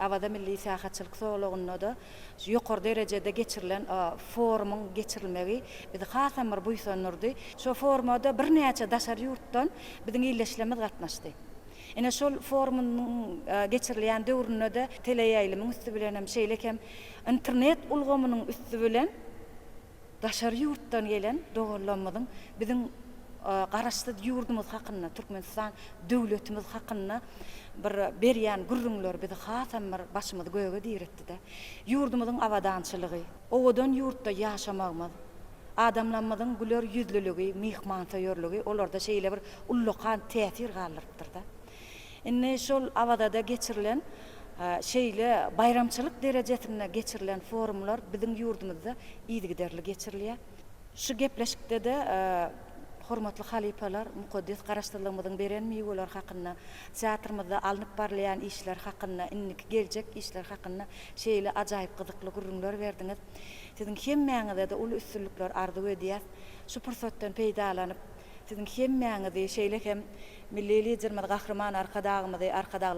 Avada milli sahatçylyk soğluğunda da ýokary derejede geçirilen forumyň geçirilmegi bizi hasam bir buýsanyrdy. Şo forumda bir näçe daşar ýurtdan biziň illeşlemez gatnaşdy. Ene şol forumyň geçirilýän döwründe de teleýaýlymyň üstü bilen hem şeýlekem internet ulgamynyň üstü bilen daşar ýurtdan gelen dogallanmadyň biziň garaşdy ýurdumyz hakynda, Türkmenistan döwletimiz hakynda bir berýän gürrüňler bizi hasam bir başymyzy göge diýretdi-de. Ýurdumyzyň awadançylygy, owadan ýurtda ýaşamagymyz, adamlarymyzyň güler ýüzlüligi, mihmantaýorlygy olarda şeýle bir ullukan täsir galypdyr-da. Enne şol awada geçirilen şeýle bayramçylyk derejesinde geçirilen forumlar biziň ýurdumyzda ýygyderli geçirilýär. Şu gepleşikde de hormatly halipalar, mukaddes garaşdyrylmyň beren meýweler hakynda, teatrymyzda alınıp barlayan işler hakynda, innik geljek işler hakynda şeýle ajaýyp gyzykly gürrüňler berdiňiz. Siziň hemmäňizde de ul üstünlikler arzu edýär. Şu pursatdan peýdalanyp, siziň hemmäňizi şeýle hem milli liderimiz gahrman arkadagly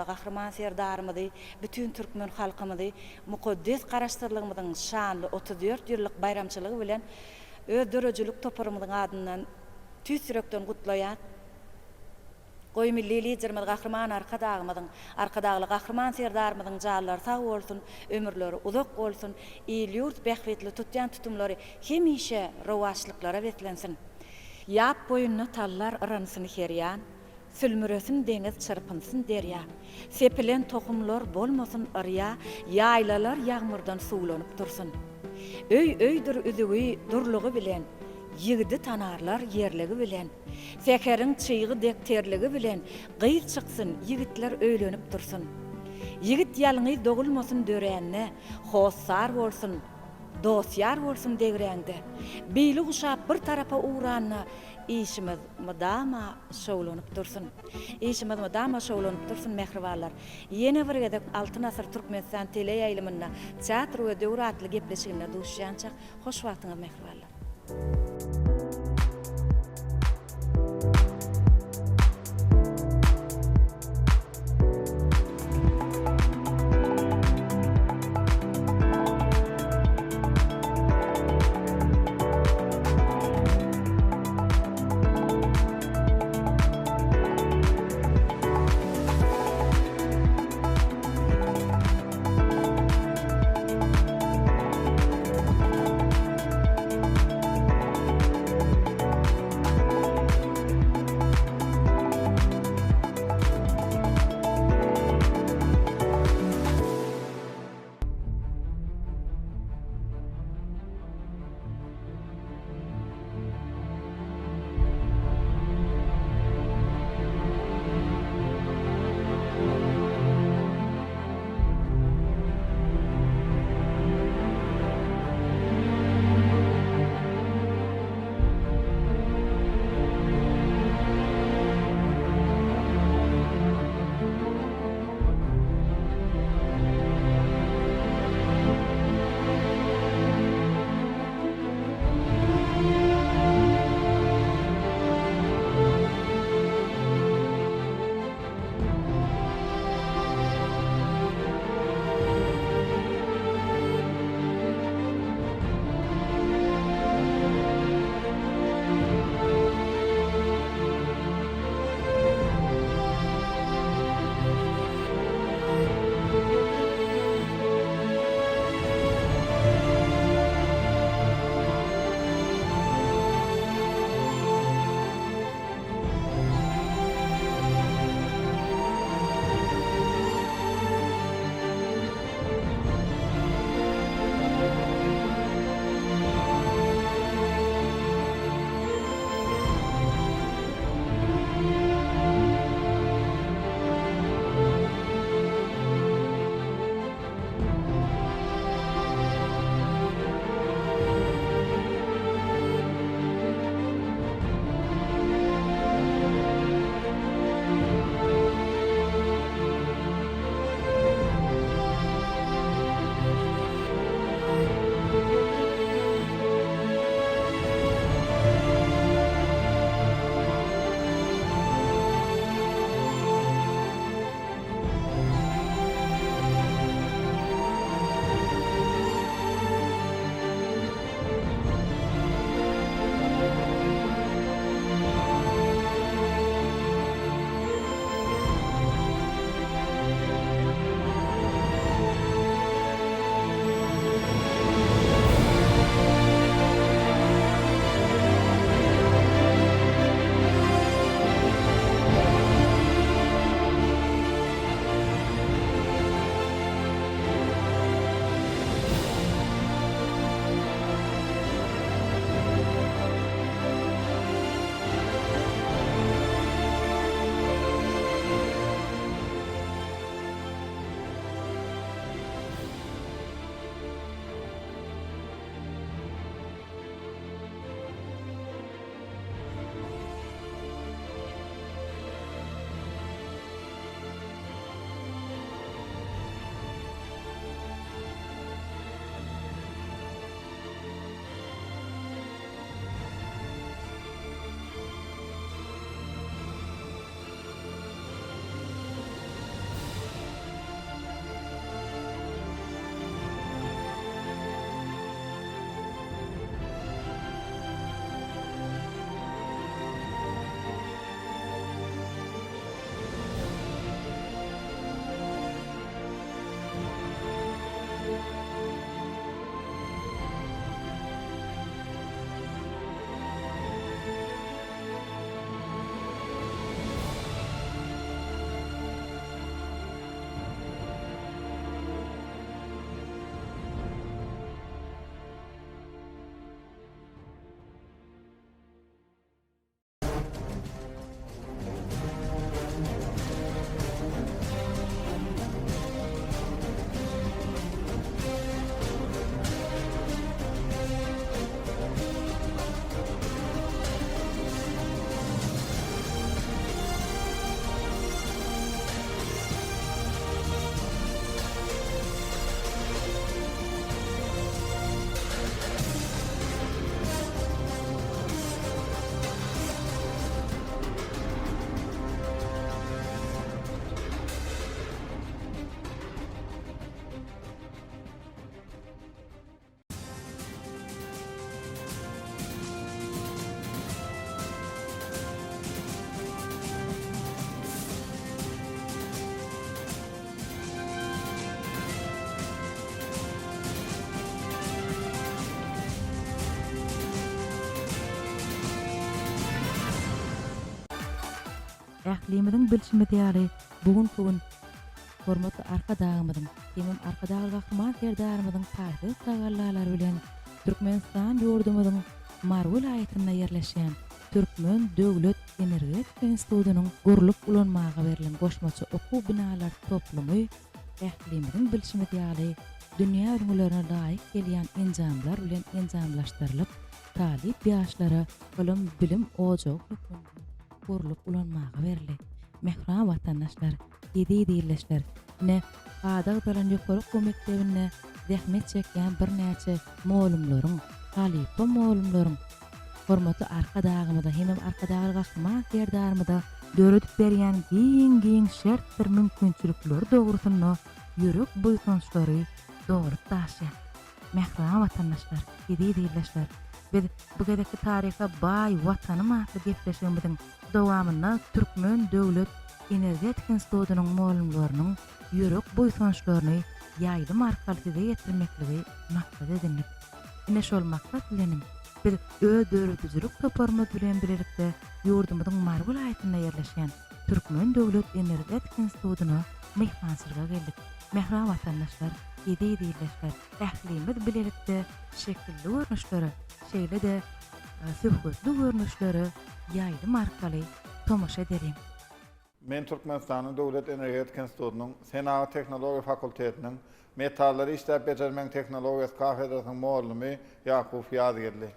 gahrman serdarymyzy, bütün türkmen halkymyzy mukaddes garaşdyrylmyň şanly 34 ýyllyk bayramçylygy bilen öz dörejülük toparymyň adyndan tüsrekden gutlaýar. Goý milli liderimiz gahrman arkadagly gahrman serdarymyň jallary sag bolsun, ömürleri uzak bolsun, ýurt bähretli tutýan tutumlary hemişe rowaçlyklara betlensin. Ýap boýunna tallar ıransyny herýän, sülmüresin deňiz çırpınsın derýa. Sepilen tohumlar bolmasyn arya, ýaylalar ýağmurdan suwlanyp dursun. Öýdir üzügi durlugy bilen, ýigidi tanarlar ýerligi bilen, sekeriň çyýgy dekterligi bilen gyýr çyksyn, ýigitler öýlenip dursun. Ýigit ýalyňy dogulmasyn döränne, hossar bolsun, dosýar bolsun degräňde. Beýli guşap bir tarafa uğranna işimiz madama şowlanyp dursun. İşimiz madama şowlanyp dursun mehribarlar. Ýene bir gedek altyn asyr Türkmenistan teleýaýlymyna teatr we döwratly gepleşigine duşýança hoş wagtyňyz mehribarlar. ählimizin bilşimediýäli bugun hormatly arkadaşlarymyň, hemem arkadaşlar serdarymyň taýdy sagallar bilen Türkmenistan ýurdumyň Mar vilayatyna ýerleşýän Türkmen Döwlet Energetika Institutynyň gurulup ulanmagy berilen goşmaçy okuw binalar toplumy ählimizin bilşimediýäli dünýä öňlerine laýyk gelýän enjamlar bilen enjamlaşdyrylyp talip ýaşlara bilim ojak gurulup ulanmagy berildi. Mehram watandaşlar, ýedi-ýedileşler, ne adag bilen ýokaryk mekdebine zähmet çekýän birnäçe molumlaryň, talipy molumlaryň hormatly arkadaşlarymyza hemem arkadaşlar serdarymyza döredip berýän giň şert bir mümkinçilikler dogrusyna ýürek buýsançlary dogrup taşýar. Mehram watandaşlar, ýedi-ýedileşler, biz bu gedekki taryha baý watany matly gepleşigimiziň dowamyna Türkmen Döwlet Energetika Institutynyň molumlarynyň ýürek buýsançlaryny ýaýdym arkaly ýetirmekligi maksat edilip, ine şol maksat bilen biz ödörüdüzlük toparma bilen birlikde ýurdumyzyň Mar vilayatyna ýerleşýän Türkmen Döwlet Energetika Institutyna mehmançylyga geldik. Mehram watandaşlar, ýedi-ýedileşler, ählimiz birlikde şekilli görnüşleri, şeýle de söhbetli görnüşleri ýaýdym arkaly tomaşa ederim. Men Türkmenistanyň Döwlet Energetika Institutynyň Senagat Teknologiýa Fakultetiniň Metallary işläp bejermek teknologiýasy kafedrasynyň molumy Ýakup Ýazgirli.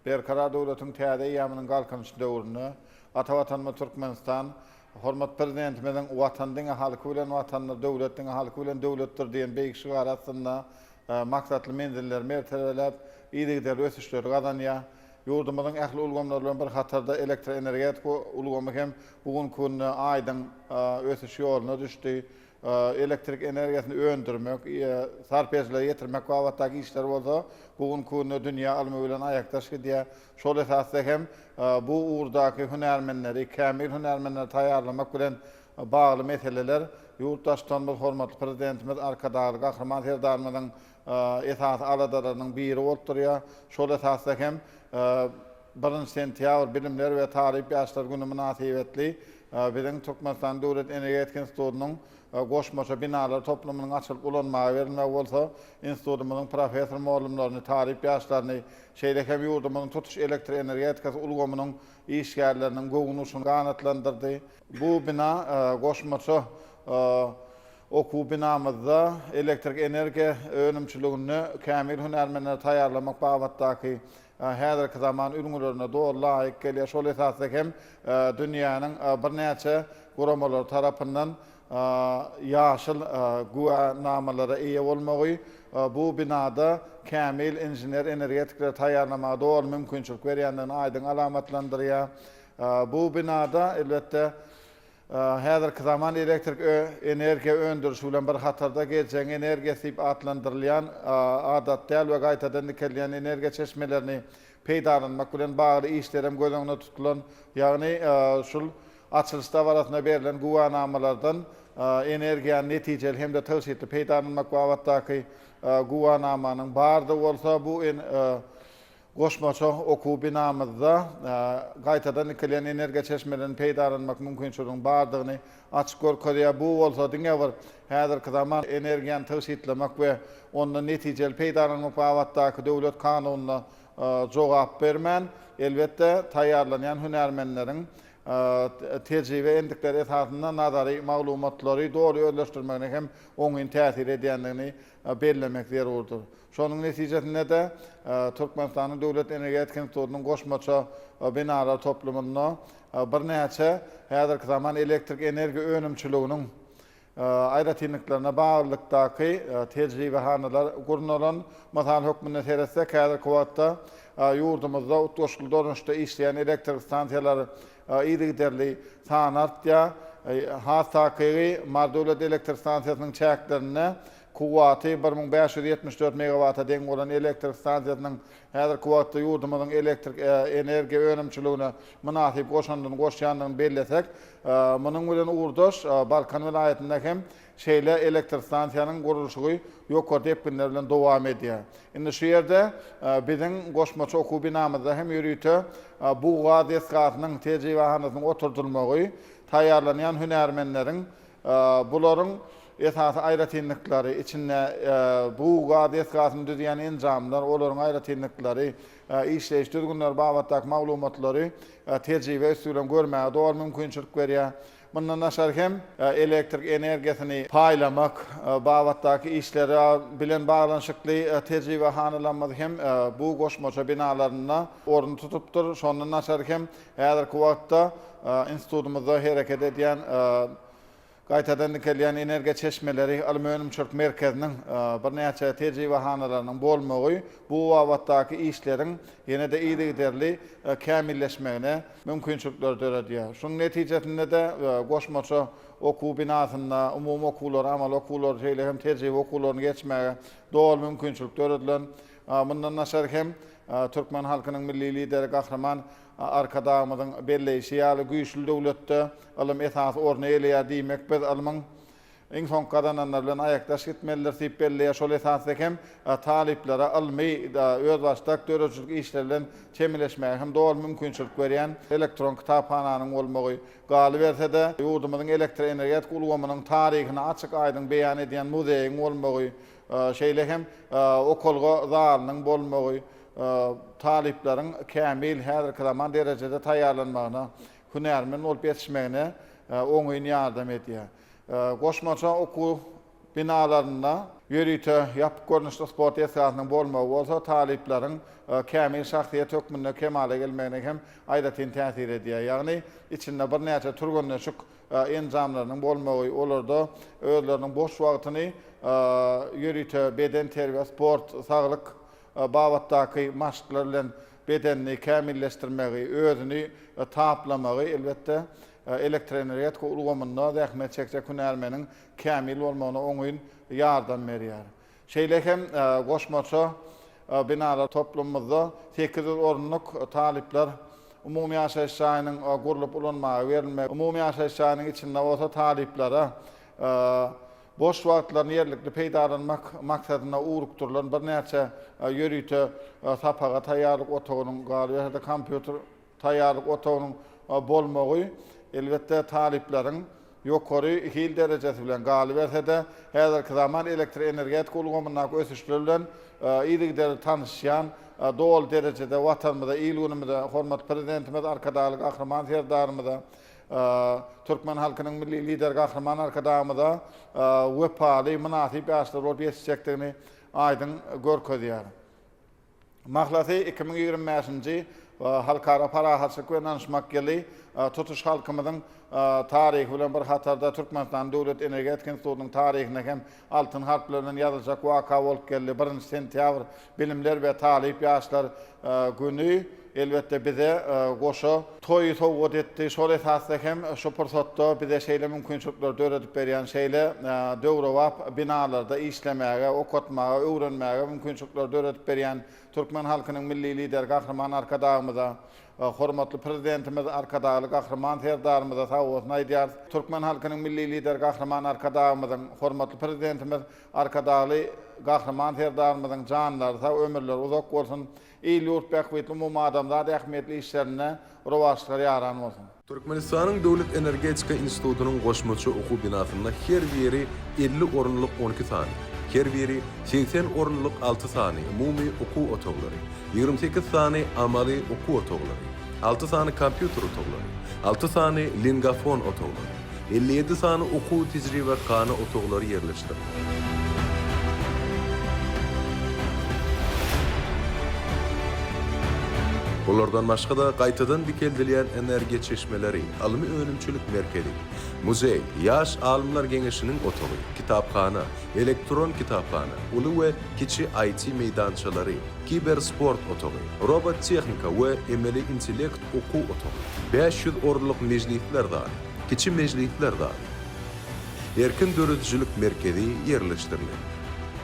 Berkarar döwletiň täze ýamynyň galkanyş döwrüne atawatanyň Türkmenistan hormat prezidentimiziň watandyň halky bilen watanyň döwletiň halky bilen döwletdir diýen beýik arasynda maksatly menziller mertebelep ýygyder ösüşler gazanýar. Ýurdumyzyň ähli ulgamlary bilen bir hatarda elektr energetika ulgamy hem bugunky günde aýdyň ösüş ýoluna düşdi. Elektrik energiýasyny öndürmek, sarpejle ýetirmek wagtdaky işler bolsa, bugunky günde dünýä almy bilen aýakdaş gidýär. Şol esasda hem bu uğurdaky hünärmenleri, kämil hünärmenleri taýýarlamak bilen bagly meseleler ýurtdaşdan bir hormatly prezidentimiz arkadaşlar Gahraman Serdarymyň esas aladalarynyň biri bolupdurýar. Şol esasda hem 1 sentýabr bilimler we talip ýaşlar güni münasibetli biziň Türkmenistan Döwlet Energetika Institutynyň goşmaça binalar toplumynyň açylyp ulanmagy berilmek bolsa, institutymyzyň professor molumlaryny, talip ýaşlaryny, şeýle hem ýurdumyzyň tutuş elektr energetikasy ulgamynyň işgärleriniň gowunusyny ganatlandyrdy. Bu bina goşmaça okuw binamyzda elektrik energiýa önümçiligini kämil hünärmenler taýýarlamak babatdaky häzirki zaman ürünlerine doğru laýyk gelýär. Şol esasda hem dünýäniň birnäçe guramalar tarapyndan ýaşyl guwanamalary eýe bolmagy bu binada kämil inженер energetikler taýýarlamagy doğru mümkinçilik berýändigini aýdyň alamatlandyrýar. Bu binada elbetde häzirki zaman elektrik energiýa öndürüşi bilen bir hatarda gelýän energiýa diýip adlandyrylýan adat däl we gaýtadan kelýän energiýa çeşmelerini peýdalanmak bilen bagly işler hem göz öňüne tutulan, ýagny şol açylışda barasynda berilen guwanamalardan energiýany netijeli hem de täsirli peýdalanmak wagtdaky guwanamanyň bardy bolsa bu goşmaça okuw binamyzda gaýtadan kelýän energiýa çeşmelerini peýdalanmak mümkinçiligiň bardygyny açyk görkezýär. Bu bolsa diňe bir häzirki zaman energiýany täsirlemek we ondan netijeli peýdalanmak wagtdaky döwlet kanunyna jogap bermän, elbetde taýýarlanýan hünärmenleriň tecrübe endikleri esasında nazary maglumatlary doğru özleşdirmegine hem oňyn täsir edýändigini bellemek zerurdur. Şonuň netijesinde de Türkmenistanyň Döwlet Energetika Institutynyň goşmaça binalar toplumyna birnäçe häzirki zaman elektrik energiýa önümçiliginiň aýratynlyklarına baglykdaky tejribehanalar gurnalan masal hökmüne teressek häzirki wagtda ýurdumyzda utgaşly dörenişde işleýän elektrik stansiýalary ýygyderli sanatya hasakygy Mar Döwlet elektrik stansiýasynyň çäklerine kuwaty 1574 megawata deň bolan elektrik stansiýasynyň häzirki wagtda ýurdumyzyň elektrik energiýa önümçiligine münasip goşandygyny bellesek, munyň bilen urdaş Balkan vilayatynda hem şeýle elektrik stansiýanyň gurulşy ýokary depkinler bilen dowam edýär. Indi şu ýerde biziň goşmaça okuw binamyzda hem ýürüýte bu wagtdasynyň tejribehanasynyň oturdulmagy taýýarlanýan hünärmenleriň buların esasy aýratynlyklary içinde bu gadet gasyny düzýän enjamlar, olaryň aýratynlyklary, işleýiş düzgünler babatdak maglumatlary tejribe üstünden görmäge doğal mümkinçilik berýär. Bundan aşar hem elektrik energiýasyny paýlamak, babatdaky işlere bilen baglanşykly tejribe hanalanmady hem bu goşmaça binalaryna orun tutupdyr. Şondan aşar hem häzirki wagtda institutumyzda hereket edýän gaýtadan kelýän energiýa çeşmeleri alüminium çörk merkeziniň bir näçe tejribe hanalarynyň bolmagy bu wagtdaky işleriň ýene-de ýygy kämilleşmegine mümkinçilikler döredýär. Şonuň netijesinde de goşmaça okuw binasynda umumy okuwlar, amal okuwlar şeýle hem tejribe okuwlaryny geçmäge doğal mümkinçilik döredilen. Bundan aşar hem Türkmen halkynyň milli lideri Gahraman arkadamyzyň belleýişi ýaly güýçlü döwletde alym esas orny elýär diýmek biz alymyň iň soňky kadananlar bilen aýakdaş gitmeliler diýip belleýär. Şol esasda hem taliplere almy öz başdak döredçilik işleri bilen çemeleşmäge hem doğal mümkinçilik berýän elektron kitaphananyň bolmagy galy berse-de ýurdumyzyň elektr energiýa ulgamynyň taryhyny açyk aýdyn beýan edýän muzeýiň bolmagy şeýle hem okulga zalynyň bolmagy talipleriň kämil häzirki zaman derejede taýýarlanmagyna hünärmen bolup ýetişmegine oňuň ýardam edýär. Goşmaça okuw binalaryna ýörüýte ýapyk görnüşli sport esasynyň bolmagy bolsa talipleriň kämil şahsiýet hökmüne kemale gelmegine hem aýratyn täsir edýär. Ýagny içinde bir näçe turgunlaşyk enjamlarynyň bolmagy olarda özleriniň boş wagtyny ýörüýte beden terbiýe, sport, saglyk babatdaky maşglar bilen bedenini kämilleşdirmegi, özüni taplamagy elbetde elektr energiýa ulgamyna zähmet çekjek hünärmeniň kämil bolmagyna oňuň ýardam berýär. Şeýle hem goşmaça binalar toplumymyzda 800 orunluk talipler umumy ýaşaýyş şahynyň gurulyp ulanmagy berilmegi, umumy ýaşaýyş şahynyň içinde bolsa taliplere boş wagtlaryny ýerlikli peýdalanmak maksadyna urukdurlar. Bir näçe ýörüýte sapaga taýýarlyk otagynyň galy ýa-da kompýuter taýýarlyk otagynyň bolmagy elbetde talipleriň ýokary hil derejesi bilen galy berse-de häzirki zaman elektr energiýa ulgamyna ösüşleri bilen ýygy tanışýan doğal derejede watanmyzda, ýylgynymyzda hormat prezidentimiz arkadaşlyk Gahraman serdarymyzda Türkmen halkynyň milli lideri Gahraman arkadamyda wepaly münasip ýaşlar bolup ýetişjekdigini aýdyn görkezýär. Mahlasy 2025-nji halkara parahatçylyk we nanışmak ýyly tutuş halkymyzyň tarihi bilen bir hatarda Türkmenistan Döwlet Energetika Institutunyň tarihine hem altyn harp bilen ýazyljak waka bolup geldi. 1 sentýabr bilimler we talip ýaşlar güni elbette bize goşa toy towgat etdi. Şol esasda hem şu pursatda bize şeýle mümkinçilikler döredip berýän şeýle döwrewap binalarda işlemäge, okutmaga, öwrenmäge mümkinçilikler döredip berýän Türkmen halkynyň milli lideri Gahraman arkadamyza hormatly prezidentimiz arkadaşlyk Gahraman serdarymyza sag bolsun aýdýar. Türkmen halkynyň milli lideri Gahraman arkadamyzyň hormatly prezidentimiz arkadaşly Gahraman serdarymyzyň janlary sag ömürleri uzak bolsun. İýli urtbäk umumy adamlar ähmiýetli işlerine rowaçlar ýaran bolsun. Türkmenistanyň Döwlet Energetika Institutunyň goşmaça okuw binasynda her biri 50 orunluk 12 sany, her biri 80 orunluk 6 sany umumy okuw otaglary, 28 sany amaly okuw otaglary, 6 sany kompýuter otaglary, 6 sany lingafon otaglary, 57 sany okuw tejribe kana otaglary ýerleşdirildi. Olardan başga da gaýtadan dikeldilen energiýa çeşmeleri, alymy önümçilik merkezi, muzey, ýaş alymlar geňeşiniň otagy, kitapxana, elektron kitaphana, uly we kiçi IT meýdançalary, kibersport otagy, robot tehnika we emeli intellekt okuw otagy, 500 orunluk mejlisler bar, kiçi mejlisler bar. Erkin döredçilik merkezi ýerleşdirildi.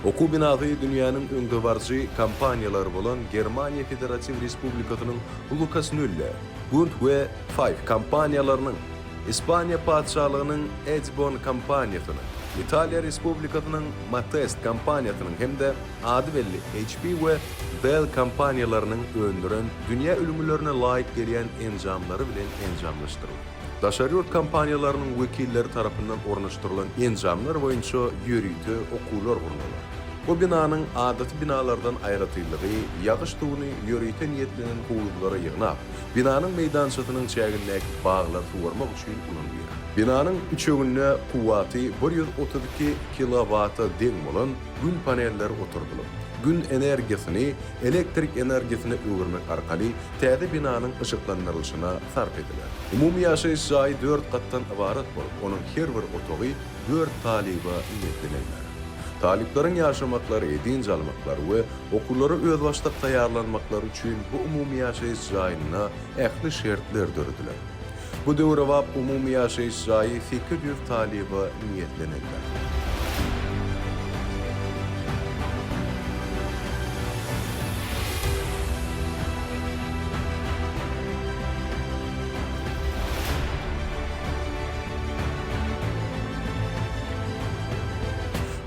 Okuw binasy dünýäniň öňde barjy kompaniýalary bolan Germaniýa Federatiw Respublikasynyň Lucas Müller, Bund we Five kompaniýalarynyň, Ispaniýa padşahlygynyň Edbon kompaniýasynyň, Italiýa Respublikasynyň Matest kompaniýasynyň hemde ady belli HP we Dell kompaniýalarynyň öndüren dünýä ülümlerine laýyk gelýän enjamlary bilen enjamlaşdyryldy. Daşary ýurt kompaniýalarynyň wekilleri tarapyndan ornaşdyrylan enjamlar boýunça ýörüýte okuwlar gurulýar. Bu binanyň adaty binalardan aýratyldygy ýagyş tuğuny ýörüýte niýetlenen howuzlara ýygnap, binanyň meýdançygynyň çägindäki baglar suwarmak üçin ulanýar. Binanyň üçeginde kuwaty 132 kilowata deň bolan gün panelleri oturdulyp, gün energiýasyny elektrik energiýasyna öwürmek arkaly täze binanyň ışıklandyrylşyna sarf ediler. Umumy ýaşaýyş jaý 4 gatdan ibarat bolup, onuň her bir otagy 4 taliba ýetlenýär. Taliplerin yaşamaklary, edinç almaklary we okullara öz başlap taýýarlanmaklary üçin bu umumy ýaşaýyş jaýyna ähli şertler döredilär. Bu döwre wap umumy ýaşaýyş jaýy 800 taliba niýetlenýär.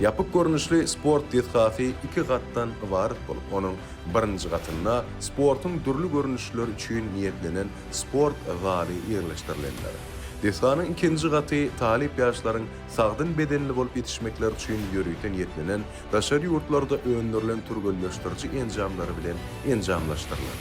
Yapık görünüşli sport dethafi 2 gatdan ibaret bolup, onuň birinji gatyna sportyň dürli görünüşleri üçin niýetlenen sport zali ýerleşdirilenler. Dethanyň ikinji gaty talip ýaşlaryň sagdyn bedenli bolup ýetişmekleri üçin ýörüýte niýetlenen daşary ýurtlarda öňdirilen türgelleşdiriji enjamlary bilen enjamlaşdyrylar.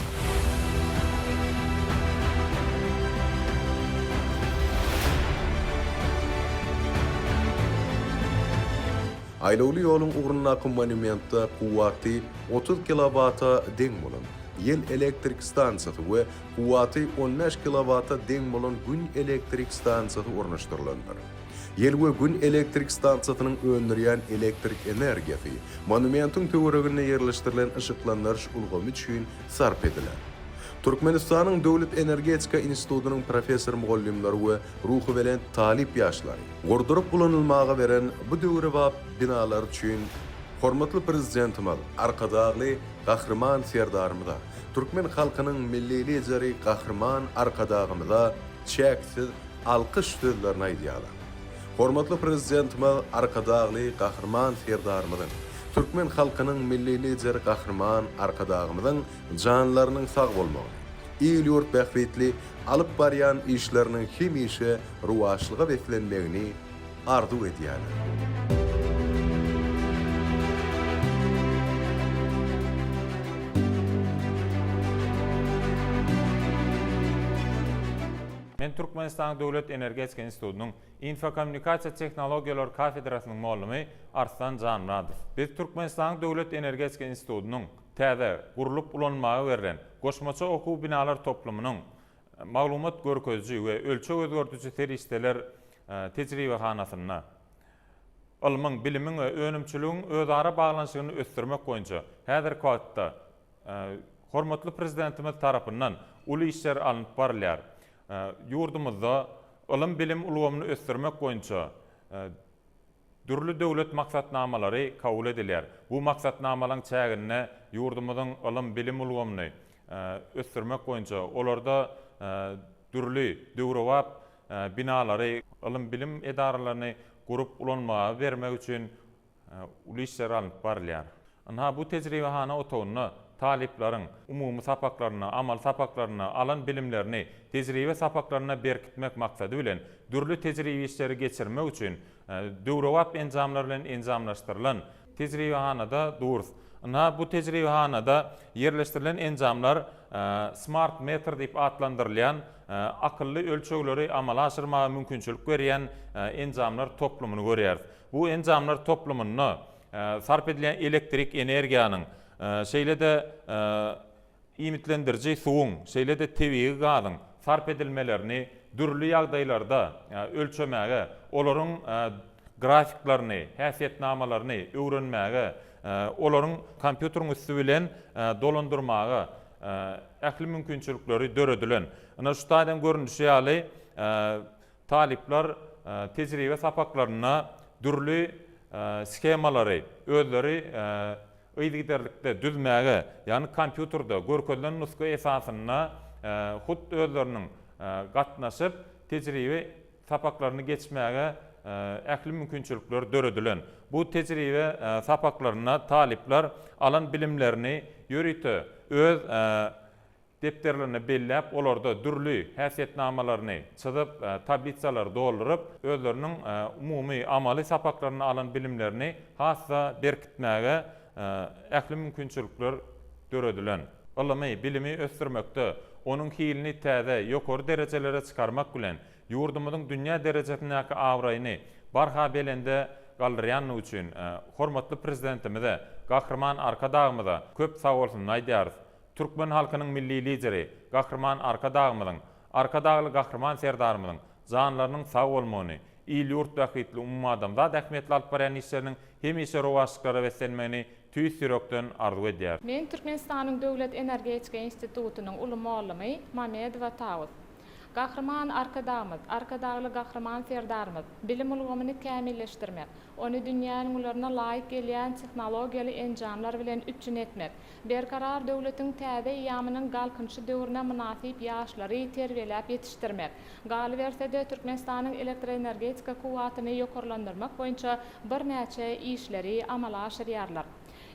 Aýlawly ýoluň ugrundaky monumentda kuwaty 30 kilowata deň bolan ýel elektrik stansiýasy we kuwaty 15 kilowata deň bolan gün elektrik stansiýasy ornaşdyrylandyr. Ýel we gün elektrik stansiýasynyň öňdürýän elektrik energiýasy monumentyň töweregine ýerleşdirilen ışıklandyrış ulgamy üçin sarf ediler. Türkmenistanyň Döwlet Energetika Institutynyň professor mugallimleri we ruhy bilen talip ýaşlary gordurup bulanylmaga beren bu döwre wap binalar üçin hormatly prezidentimiz arkadagly gahrman serdarymyza, Türkmen halkynyň milli lideri gahrman arkadagymyza çäksiz alkyş sözlerini aýdýarlar. Hormatly prezidentimiz arkadagly gahrman serdarymyzyň, Türkmen halkynyň milli lideri gahrman arkadagymyzyň janlarynyň sag bolmagy, ýyl ýurt bähbetli alyp barýan işleriniň hemişe ruwaçlyga beklenmegini arzu edýärler. Men Türkmenistan Döwlet Energetika Institutynyň Infokommunikasiýa Tehnologiýalary kafedrasynyň muallimi Arslan Janmuratov. Biz Türkmenistan Döwlet Energetika Institutynyň täze gurulup ulanmagy berilen goşmaça okuw binalar toplumynyň maglumat görkezji we ölçek özgörtüjü terişdeler tejribehanasyna ilmiň, bilimiň we önümçülügiň özara baglanşygyny ösdürmek boýunça häzirki wagtda hormatly prezidentimiz tarapyndan uly işler alınıp barylýar. Ýurdumyzda ilim bilim ulgamyny ösdürmek boýunça dürli döwlet maksatnamalary kabul edilýär. Bu maksatnamalaryň çägine ýurdumyzyň ilim bilim ulgamyny ösdürmek boýunça olarda dürli döwrewap binalary, ilim bilim edaralaryny gurup ulanmaga bermek üçin uly işler alınıp barylýar. Bu tejribehana otagyna taliplerin umumy sapaklaryna, amal sapaklaryna, alan bilimlerini tejribe sapaklaryna berkitmek maksady bilen dürli tejribe işleri geçirmek üçin döwrewap enjamlar bilen enjamlaşdyrylan tejribehanada durs. Bu tejribehanada ýerleşdirilen enjamlar smart meter diýip adlandyrylýan akylly ölçekleri amala aşyrmaga mümkinçilik berýän enjamlar toplumyny görýär. Bu enjamlar toplumyny sarf edilen elektrik energiýanyň şeýle de imitlendiriji suwuň, şeýle de tebii gazyň sarf edilmelerini dürli ýagdaýlarda ölçemäge, olaryň grafiklaryny, häsiýetnamalaryny öwrenmäge, olaryň kompýuteriň üstü bilen dolandyrmaga ähli mümkinçilikleri döredilen. Ana şu taýdan görünüşi ýaly talipler tejribe sapaklaryna dürli skemalary özleri ýygyderlikde düzmäge, ýani kompýuterda görkezlen nuska esasyna hut özleriniň gatnaşyp tejribe sapaklaryny geçmäge ähli mümkinçilikler döredilen. Bu tejribe sapaklaryna talipler alan bilimlerini ýörüýte öz depterlerini belläp, olarda dürlü häsiýetnamalaryny çyzyp, tabliçalar doldurup, özleriniň umumy amaly sapaklaryny alan bilimlerini hassa berkitmäge ähli mümkinçilikler döredilen. Alamy bilimi ösdürmekde, onuň hilini täze, ýokary derejelere çykarmak bilen ýurdumyzyň dünýä derejesindäki awraýyny barha belende galdyrýan üçin hormatly prezidentimize, Gahrman Arkadağymyza köp sag bolsun aýdýarys. Türkmen halkynyň milli lideri, Gahrman Arkadağymyň, Arkadağly Gahrman serdarymyň janlarynyň sag bolmagyny, il ýurt bähitli umum adamda ähmetli alyp barýan işleriniň hemişe rowaşlyklara weslenmegini tüýsürekden arzu edýär. Men Türkmenistanyň Döwlet Energetika Institutunyň uly muallimy Mamedowa Tawus. Gahrman Arkadağly Gahrman serdarymyz bilim ulgamyny kämilleşdirmek, onu dünýäniň ularyna laýyk gelýän tehnologiýaly enjamlar bilen üçin etmek, berkarar döwletiň täze ýamynyň galkynçy döwrüne münasip ýaşlary terbiýelep ýetişdirmek, galy bersede Türkmenistanyň elektroenergetika kuwatyny ýokarlandyrmak boýunça bir näçe işleri amala aşyrýarlar.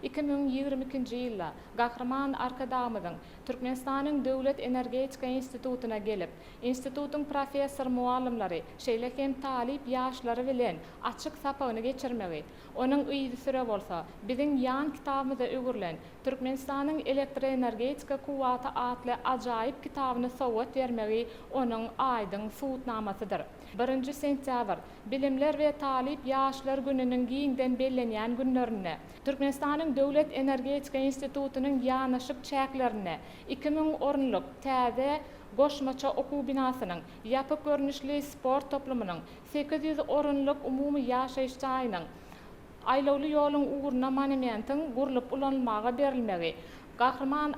2022-nji ýylda Gahrman Arkadağymyň Türkmenistanyň Döwlet Energetika Institututyna gelip, institutyň professor muallimlary, şeýle hem talip ýaşlary bilen açyk sapagyny geçirmegi, onuň öýdi süre bolsa, biziň ýan kitabymyza ögürlen Türkmenistanyň elektroenergetika kuwaty adly ajaýyp kitabyny sowat bermegi onuň aýdyň suwutnamasydyr. 1 sentyabr Bilimler we Talip ýaşlar gününiň giňden bellenýän günlerine, Türkmenistanyň Döwlet Energetika Institutunyň ýanaşyk çäklerine 2000 orunluk täze goşmaça okuw binasynyň, ýapyk görnüşli sport toplumynyň, 800 orunluk umumy ýaşaýyş çaýynyň, aýlawly ýoluň uğruna monumentin gurulyp ulanmaga berilmegi, Gahrman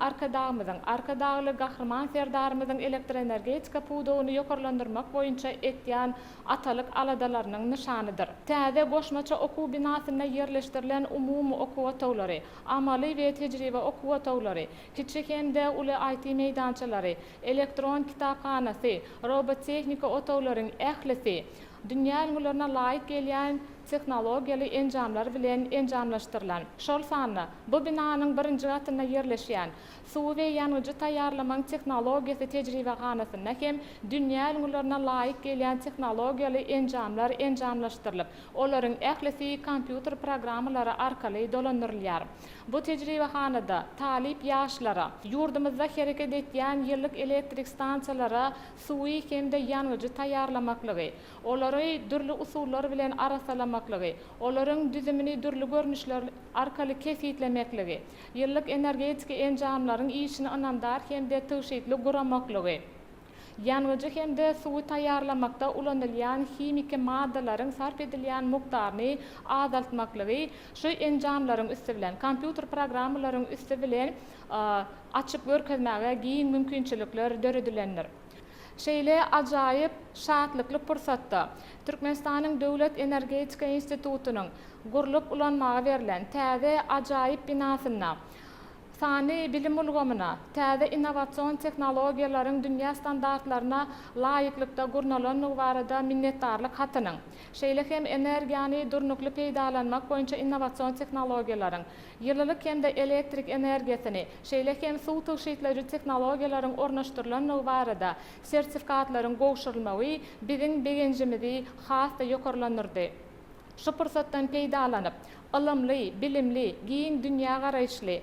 Arkadağly Gahrman serdarymyzyň elektroenergetika puwdugyny ýokarlandyrmak boýunça etýän atalyk aladalarynyň nyşanydyr. Täze goşmaça okuw binasyna ýerleşdirilen umumy okuw otawlary, amaly we tejribe okuw otawlary, kiçik hemde uly IT meýdançalary, elektron kitaphanasy, robotehnika otawlaryň ählisi, dünýäniň ularyna laýyk gelýän tehnologiýaly enjamlar bilen enjamlaşdyrylan. Şol sany bu binanyň birinji gatyna ýerleşýän suw we ýanyjy taýýarlamaň tehnologiýasy tejribehanasyna hem dünýäniň ularyna laýyk gelýän tehnologiýaly enjamlar enjamlaşdyrylyp, olaryň ählisi kompýuter programmalary arkaly dolandyrylýar. Bu tejribehanada talip ýaşlara, ýurdumyzda hereket etýän ýyllyk elektrik stansiýalara suwy hemde ýanyjy taýýarlamaklygy, olary dürli usullar bilen arasalamaklygy, olaryň düzümini dürli görnüşler arkaly kesitlemekligi, ýyllyk energetika enjamlaryň işini anandar hemde töwşitli guramaklygy, ýanyjy hemde suwy taýýarlamakda ulanylýan himiki maddalaryň sarf edilýän mukdaryny azaltmaklygy, şu enjamlaryň üstü bilen, kompýuter programmalaryň üstü bilen açyp görkezmäge giň mümkinçilikler döredilendir. Şeýle ajaýyp şatlykly pursatda Türkmenistanyň Döwlet Energetika Institutunyň gurulyp ulanmaga berilen täze ajaýyp binasyna, sany bilim ulgamyna, täze innowasion tehnologiýalaryň dünýä standartlaryna laýyklykda gurnalanmagy barada minnetdarlyk hatynyň, şeýle hem energiýany durnukly peýdalanmak boýunça innowasion tehnologiýalaryň, ýyllyk hemde elektrik energiýasyny, şeýle hem suw töwşitleri tehnologiýalaryň ornaşdyrylmagy barada sertifikatlaryň gowşurylmagy biziň begenjimizi hasda ýokarlandyrdy. Şu pursatdan peýdalanyp, ylymly, bilimli, giň dünýä garaýşly,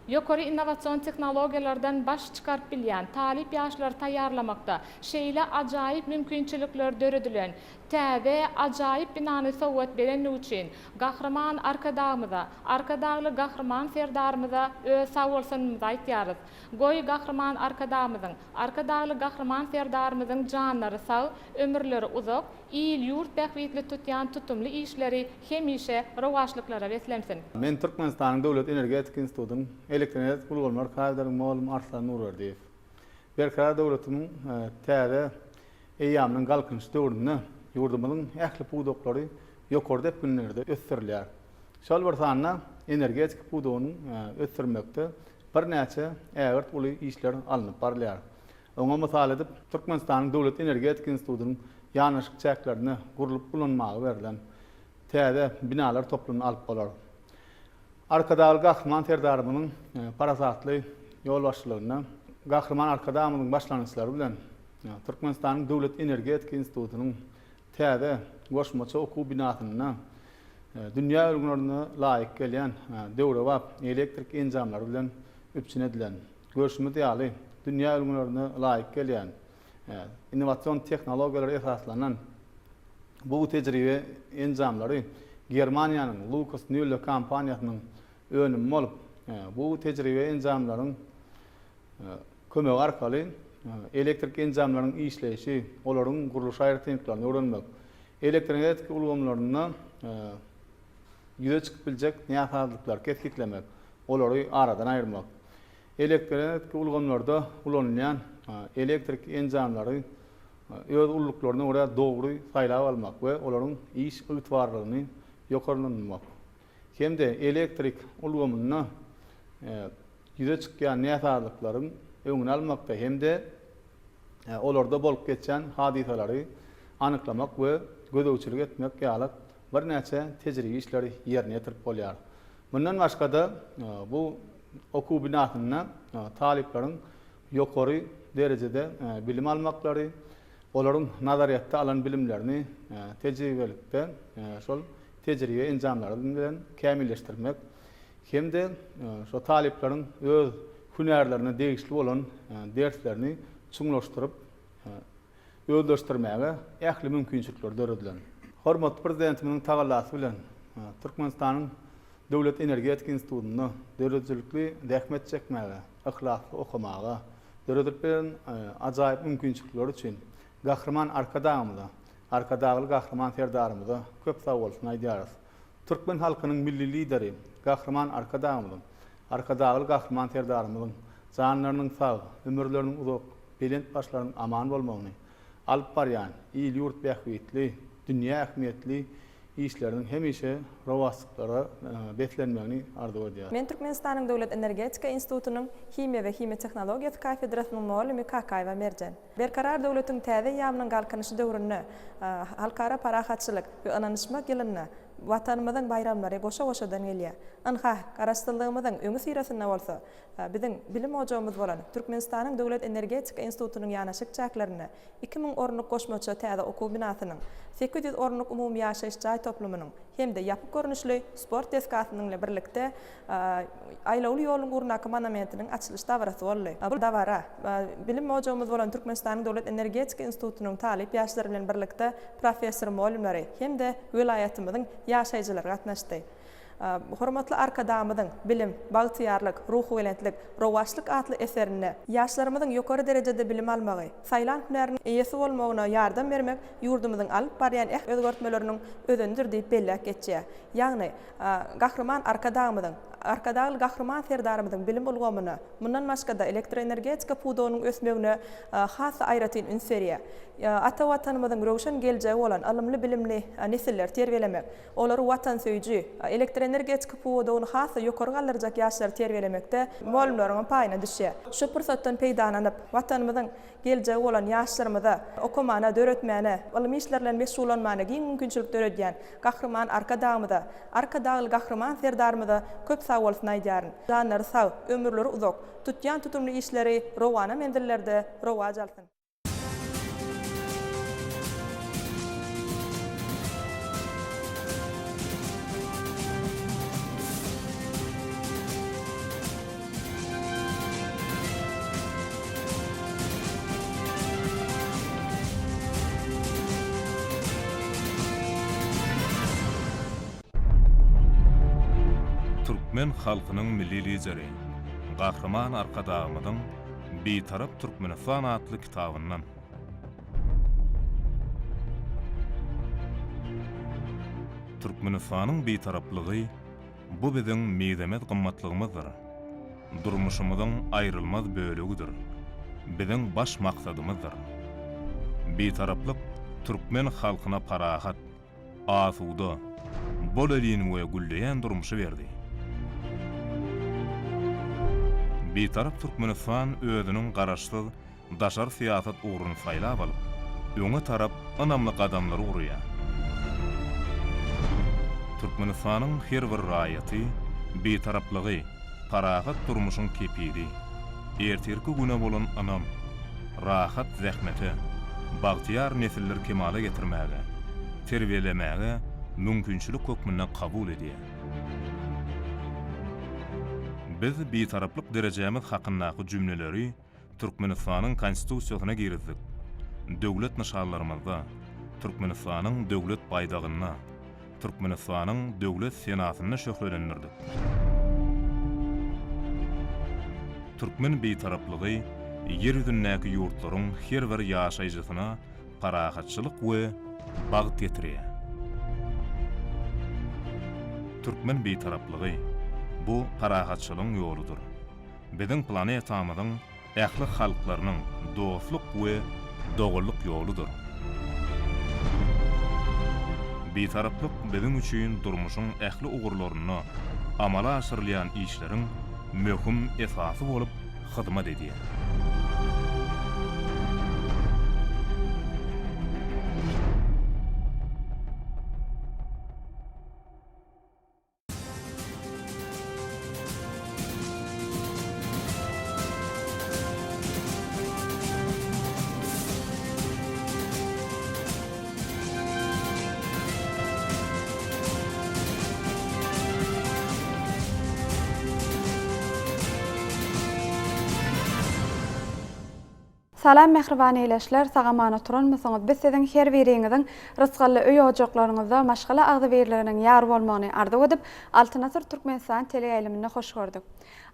ýokary innowasion tehnologiýalardan baş çykaryp bilýän talip ýaşlar taýýarlamakda şeýle ajaýyp mümkinçilikler döredilen täze ajaýyp binany sowat beren üçin Gahrman Arkadağly Gahrman serdarymyza öz sag bolsunmyzy aýtýarys. Goý Gahrman Arkadağly Gahrman serdarymyzyň janlary sag, ömürleri uzak, il ýurt bähwitli tutýan tutumly işleri hemişe rowaşlyklara weslensin. Men Türkmenistanyň Döwlet Energetika Institutunyň elektroenergetika ulgamlar kaýdaryň muallym Arslan Nurerdiýew. Berkarar döwletimiň täze eýamynyň galkynçy döwrüne ýurdumyzyň ähli puwduklary ýokary dep günlerde ösdirilýär. Şol bir sanyna energetika puwdugyny ösdirmekde bir näçe ägirt uly işler alınıp barylýar. Oňa mysal edip Türkmenistanyň Döwlet Energetika Institutunyň ýanaşyk çäklerini gurulyp ulanmagy berilen täze binalar toplumy alyp bolar. Arkadağly Gahrman serdarymynyň parasatly ýol başçylygyna Gahryman Arkadamyň başlanýçlary bilen Türkmenistanyň Döwlet Energetika Institutunyň täze goşmaça okuw binasyna dünýä ölümlerine laýyk gelýän döwrewap elektrik enjamlary bilen üpçünedilen görüşme diýaly dünýä ölümlerine laýyk gelýän innowasion tehnologiýalary esaslanan bu tejribe enjamlary Germaniýanyň Lucas Nülle kompaniýasynyň önümi bolup bu tejribe enjamlaryň kömegi arkaly elektrik enjamlaryň işleýişi, olaryň guruluş aýryntyklaryny öwrenmek, elektronik ulgamlaryny ýüze çykyp biljek nähadlyklar ketkitlemek, olary aradan aýyrmak. Elektronik ulgamlarda ulanýan elektrik enjamlary öz ulluklaryny oraya dogry saýlap almak we olaryň iş ýytwarlygyny ýokarlanmak. Hemde elektrik ulgamyny ýüze çykýan nähadlyklaryň öňüne almakda hemde olarda bolup geçen hadiselary anyklamak we gödäwçilik etmek ýaly bir näçe tejribe işleri ýerine ýetirip bolýar. Bundan başga da bu okuw binasyna talyplaryň ýokary derejede bilim almaklary, olaryň nazariýatda alan bilimlerini tejribelikde şol tejribe enjamlary bilen kämilleşdirmek hemde şo talyplaryň öz hünärlerine degişli bolan derslerini çuňlaşdyryp öwdüşdirmäge ähli mümkinçilikler döredilen. Hormatly prezidentimiň tagallasy bilen Türkmenistanyň Döwlet Energetika Institutuny döredjilikli rahmet çekmäge, ihlasly okumaga, döredilip ajaýyp mümkinçilikler üçin Gahryman Arkadagly Gahryman serdarymyza köp sag bolsun aýdýarys. Türkmen halkynyň milli lideri Gahryman Arkadagly Gahryman serdarymyzyň janlarynyň sag, ömürleriniň uzak, belent başlarynyň aman bolmagyny alyp barýan il ýurt bähwitli, dünýä ähmiýetli işleriniň hemişe rowastlyklara betlenmegini arzu edýär. Men Türkmenistanyň Döwlet Energetika Institutunyň Hime we Hime Tehnologiýasy kafedrasynyň muallimi Kakayva Merjan. Berkarar döwletiň täze ýamynyň galkynyşy döwründe halkara parahatçylyk we ananyşma gelini watanymyzyň bayramlary goşa-goşadan gelýär. Anha garaşdyrlygymyzyň öňü sirasyna bolsa, biziň bilim hojamyz bolan Türkmenistanyň Döwlet Energetika Institutunyň ýanaşyk çäklaryny 2000 orunlyk goşmaça täze okuw binasynyň 800 orunlyk umumy ýaşaýyş jaý toplumynyň hemde ýapyk görnüşli sport deskasynyň birlikde aýlawly ýoluň gurnaky monumentiniň açylyş dawarasy boldy. Bu dawara bilim hojamyz bolan Türkmenistanyň Döwlet Energetika Institutunyň talip ýaşlary bilen birlikde professor muallimleri hemde vilayatymyzyň ýaşaýjylary gatnaşdy. Hormatly Arkadamyzyň bilim, bagtyýarlyk, ruhy welentlik, rowaşlyk atly eserini ýaşlarymyzyň ýokary derejede bilim almagy, saýlan hünäriniň eýesi bolmagyna ýardam bermek ýurdumyzyň alyp barýan özgertmeleriniň ödündir diýip bellek geçýär. Ýagny Gahryman Arkadagly Gahryman serdarymyzyň bilim ulgamyny, mundan başga da elektroenergetika pudowynyň ösmegine has aýratyn ünseriýär. Ata watanymyzyň rowşan geljegi bolan alymly bilimli nesiller terbiyelemek, olary watan söýüji, elektroenergetika pudowyny has ýokary galdyrjak ýaşlary terbiyelemekde muallimleriň paýyna düşýär. Şu pursatdan peýdananyp watanymyzyň geljegi bolan ýaşlarymyza okumana, döretmäne, alymy işler bilen meşgulanmana giň mümkinçilik döredýän Gahryman Arkadagly Gahryman serdarymyza köp sag bolsun aýdýaryn. Janlary sag, ömürleri uzak, tutýan tutumly işleri rowana mendillerde rowaj alsyn. Türkmen halkynyň milli lideri Gahryman Arkadagymyzyň Betarap Türkmenistan adly kitabyndan Türkmenistanyň betaraplygy bu biziň meýzemet gymmatlygymyzdyr. Durmuşymyzyň aýrylmaz bölegidir. Biziň baş maksadymyzdyr. Betaraplyk Türkmen halkyna parahat, asuda, bolalyn we gülleýän durmuşy berdi. Betarap Türkmenistan özüniň garaşsyz daşar siýasat uğruny saýlap alyp, öňe tarap anamly gadamlary urýar. Türkmenistanyň her bir raýaty betaraplygy, parahat durmuşyň kepiri, ertirki güne bolan anam, rahat zähmete, bagtyar nesiller kemale getirmäge, terbiýelemäge mümkinçilik kökmüne kabul edýär. Biz bitaraplyk derejemiz hakyndaky jümleleri Türkmenistanyň konstitusiýasyna girizdik. Döwlet nişanlarymyzda Türkmenistanyň döwlet baýdagyna, Türkmenistanyň döwlet senatyna şöhretlendirdik. Türkmen bitaraplygy yer ýüzündäki ýurtlaryň her bir ýaşaýjysyna parahatçylyk we bagyt getirýär. Türkmen bitaraplygy bu parahatçylygyň ýoludur. Biziň planetamyzyň ähli halklarynyň dostluk we dogurluk ýoludur. Bitaraplyk biziň üçin durmuşyň ähli ugurlaryny amala aşyrylýan işleriň möhüm esasy bolup hyzmat edýär. Salam mehriban eýleşler, sagamana turanmasaňyz biz siziň her biriňiziň rysgaly öý ojaqlaryňyzda maşgala agdy berleriniň ýar bolmagyny arzuw edip, Altynasır Türkmenistan teleýaýlymyna hoş gördük.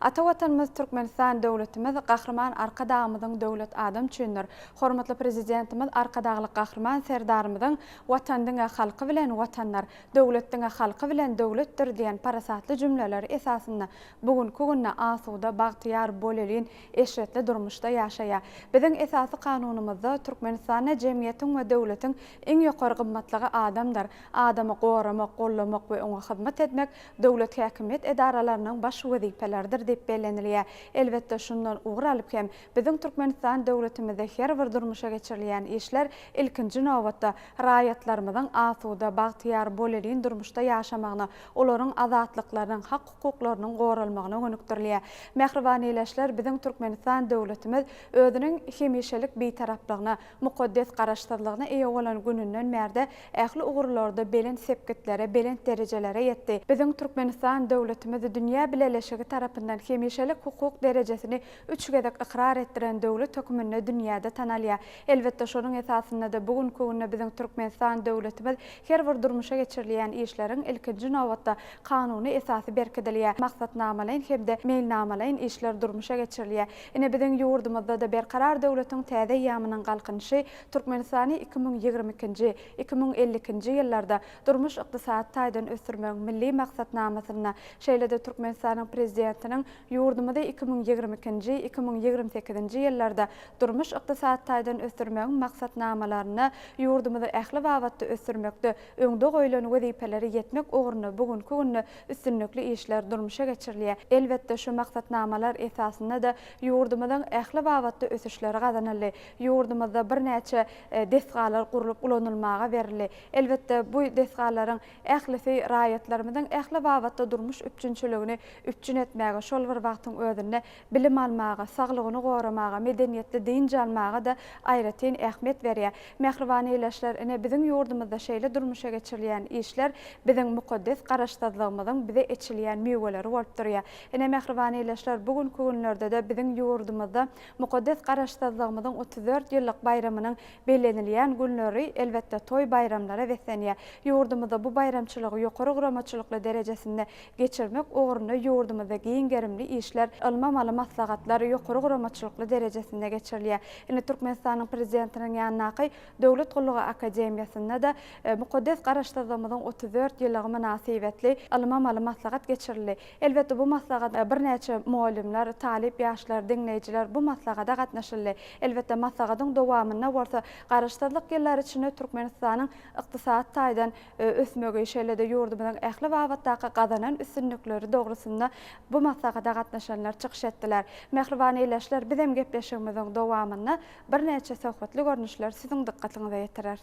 Ata watanymyz Türkmenistan döwletimiz gahrman arkadağymyzyň döwlet adam üçindir. Hormatly prezidentimiz arkadaglyk gahrman serdarymyzyň watandyňa halky bilen watanlar, döwletdiňe halky bilen döwletdir diýen parasatly jümleleri esasynda bugünkü günde asuda bagtyar bolelin eşretli durmuşda ýaşaýar. Biziň esasy kanunymyzda Türkmenistan jemgyýetiň we döwletiň iň ýokary gymmatlygy adamdyr. Adamy goramak, gollamak we ona hyzmat etmek döwlet häkimet edaralarynyň baş wezipelerdir dep bellenilýär. Elbetde şundan ugur alyp hem biziň Türkmenistan döwletimizde her bir durmuşa geçirilýän işler ilkinji nowatda raýatlarymyzyň asuda bagtyar bolelin durmuşda ýaşamagyna, olaryň azatlyklarynyň, hak hukuklarynyň goralmagyna önükdirýär. Mehriban eýleşler, biziň Türkmenistan döwletimiz özüniň hemişelik beýtaraplygyna, mukaddes garaşdyrlygyna eýe bolan gününden merde ähli ugurlarda belin sepketlere, belin derejelere ýetdi. Biziň Türkmenistan döwletimiz dünýä bileleşigi tarapyndan hemişelik hukuk derejesini 3 gezek ikrar etdiren döwlet hökümine dünýäde tanalýar. Elbetde şonuň esasynda da bugünkü günde biziň Türkmenistan döwletimiz her bir durmuşa geçirilýän işleriň ilkinji nowatda kanuny esasy berkidilýär. Maksatnamalaryň hemde meýilnamalaryň işler durmuşa geçirilýär. Ine biziň ýurdumyzda da berkarar döwletiň täze ýamynyň galkynşy Türkmenistany 2022-nji, 2050-nji ýyllarda durmuş ykdysat taýdan ösürmek milli maksatnamasyna şeýle-de Türkmenistanyň prezidentiniň ýurdumyzda 2022-nji, 2028-nji ýyllarda durmuş ykdysat taýdan ösürmek maksatnamalaryny ýurdumyzda ähli wagtda ösürmekde öňde goýulan wezipeleri ýetmek ugruna bugünkü günde üstünlikli işler durmuşa geçirilýär. Elbetde şu maksatnamalar esasynda da ýurdumyzyň ähli wagtda ösüşleri gazanyldy. Ýurdumyzda bir näçe desgalar gurulyp ulanylmaga berildi. Elbetde bu desgalaryň ählisi raýatlarymyzyň ähli wagtda durmuş üçinçiligini üçin etmäge, şol bir wagtyň özünde bilim almaga, saglygyny goramaga, medeniýetli diň jalmaga da aýratyn ähmet berýär. Mehriban eýleşler, ine biziň ýurdumyzda şeýle durmuşa geçirilýän işler biziň mukaddes garaşdyrlygymyzyň bize eçilýän meweleri bolup durýar. Ine mehriban eýleşler, bugünkü günlerde de biziň ýurdumyzda mukaddes garaşdyrlygymyzyň 34 ýyllyk bayramynyň bellenilýän günleri elbetde toy bayramlara weslenýär. Ýurdumyzda bu bayramçylygy ýokary guramaçylykly derejesinde geçirmek ugruna ýurdumyzda giň gerimli işler, almamaly maslahatlar ýokary guramaçylykly derejesinde geçirilýär. Ine Türkmenistanyň prezidentiniň ýanynaky Döwlet Gullugy Akademiýasynda da mukaddes garaşdyrlygymyzyň 34 ýyllygy münasibetli almamaly maslahat geçirildi. Elbetde bu maslahat bir näçe muallimler, talip, ýaşlar, diňleýijiler bu maslahata gatnaşyldy. Elbetde maslahatyň dowamyna bolsa garaşdyrlyk ýyllary içinde Türkmenistanyň ykdysat taýdan ösmegi şeýle-de ýurdumyzyň ähli wagtdaky gazanan üstünlikleri dogrusynda bu maslahata gatnaşanlar çykyş etdiler. Mehriban eýleşler, bizim gepleşigimiziň dowamyna bir näçe söhbetli görnüşler siziň dikkatiňize ýetirer.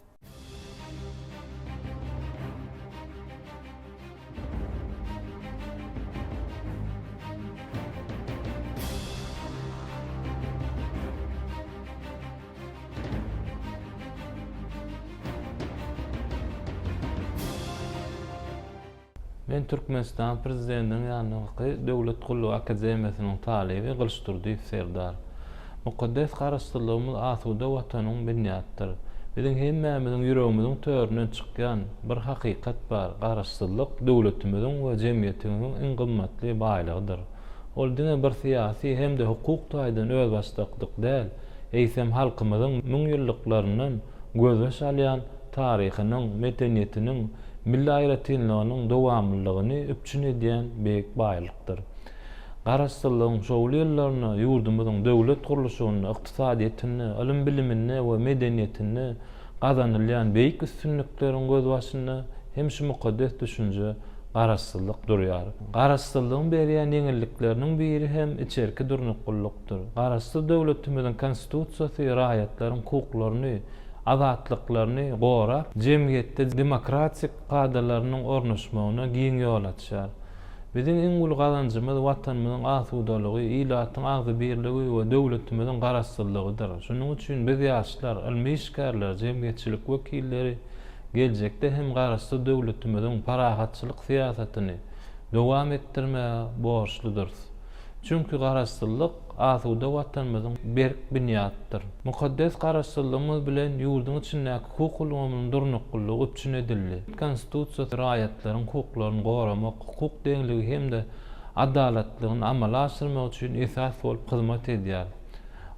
Men Türkmenistan prezidentinin ýanyňky Döwlet Gullugy Akademiýasynyň talibi Gylşturdy Serdar. Mukaddes garaşdyrlygymyz asuda watanyň binýatdyr. Biziň hemmämiziň ýüregimiziň töründen çykýan bir hakykat bar. Garaşdyrlyk döwletimiziň we jemgyýetimiziň iň gymmatly baýlygydyr. Ol diňe bir syýasy hemde hukuk taýdan öz başlykdyk däl, eýsem halkymyzyň müň ýyllyklarynyň gözleş alýan taryhynyň, medeniýetiniň, milli aýratynlygynyň dowamlylygyny üpçün edýän beýik baýlykdyr. Garaşdyrlygyň şol ýyllaryny ýurdumyzyň döwlet gurulşyny, ykdysadyetini, ilim bilimini we medeniýetini gazanylýan beýik üstünlikleriň göz başyny hem şu mukaddes düşünje garaşdyrlyk durýar. Garaşdyrlygyň berýän ýeňillikleriniň biri hem içerki durnuklukdyr. Garaşdyr döwletimiziň konstitusiýasy raýatlaryň hukuklaryny, azatlyklaryny gorap, jemgyýetde demokratik gadalarynyň ornaşmagyna giň ýol açýar. Biziň iň ulu gazanjymyz watanymyzyň asudalygy, ilatyň agzy birligi we döwletimiziň garaşdyrlygydyr. Şonuň üçin biz ýaşlar, ilmi işgärler, jemgyýetçilik wekilleri geljekde hem garaşdyr döwletimiziň parahatçylyk syýasatyny dowam etdirmäge borçludyr. Çünki garaşdyrlyk asuda watanymyzyň berk binýatdyr. Mukaddes garaşdyrlygymyz bilen ýurduň içindäki hukuklygymyň durnuklygy üpçün edildi. Konstitusiýa raýatlaryň hukuklaryny goramak, hukuk deňligi hemde adalatlygyny amala aşyrmak üçin esas bolup hyzmat edýär.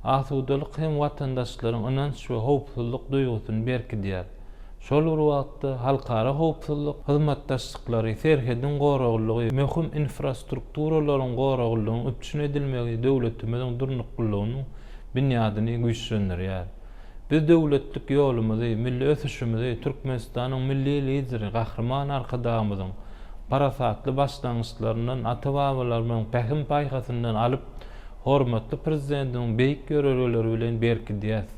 Asudalyk hem watandaşlaryň ynanç we howpsuzlyk duýgusyny berkidýär. Şol wagtda halkara howpsuzlyk hyzmatdaşlyklary, serhedin goraglygy, möhüm infrastrukturalaryň goraglygyny üpçün edilmegi döwletimiziň durnuklygyny binýadyny güýçlendirýär. Biz döwletlik ýolumyzy, milli ösüşimizi Türkmenistanyň milli lideri, gahrman arkadağymyzyň parasatly başlangyçlaryndan, ata-babalarymyň pähim paýhasyndan alyp, hormatly prezidentiň beýik görevleri bilen berkidýär.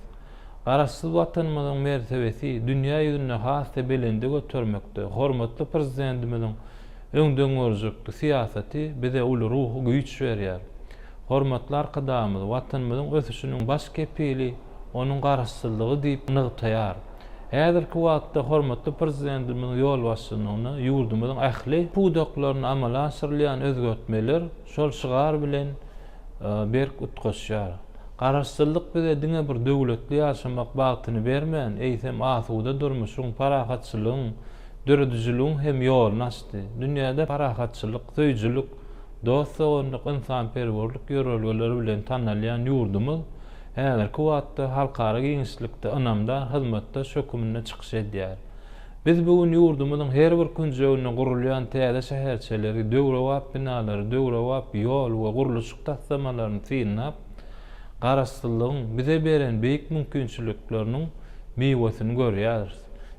Garaşsyz watanymyzyň mertebesi dünýä ýüzüne hasy belende götürmekde. Hormatly prezidentimiziň öňdöňörjükli syýasaty bize uly ruhy güýç berýär. Hormatly arkadaşymyz, watanymyzyň ösüşiniň baş kepili onuň garaşsyzlygy diýip nygtaýar. Häzirki wagtda hormatly prezidentimiziň ýol başçylygyny ýurdumyzyň ähli pudaklaryny amala aşyrylýan özgertmeler şol şygar bilen berk utgaşýar. Garaşdyrlyk bize diňe bir döwletli ýaşamak bagtyny bermän, eýsem asuda durmuşyň, parahatçylygyň, döredijiligiň hem ýoluny açdy. Dünýäde parahatçylyk, söýjilik, dostluk, insanperwerlik ýöreleri bilen tanalýan ýurdumyz häzirki wagtda halkara giňişlikde, ynamda, hyzmatda şökümine çykyş edýär. Biz bugün ýurdumyzyň her bir künjegine gurulýan täze şäherçeleri, döwrewap binalary, döwrewap ýol we guruluş taslamalaryny synap, garaşdyrlygyň bize beren beýik mümkinçilikleriniň meýwesini görýär.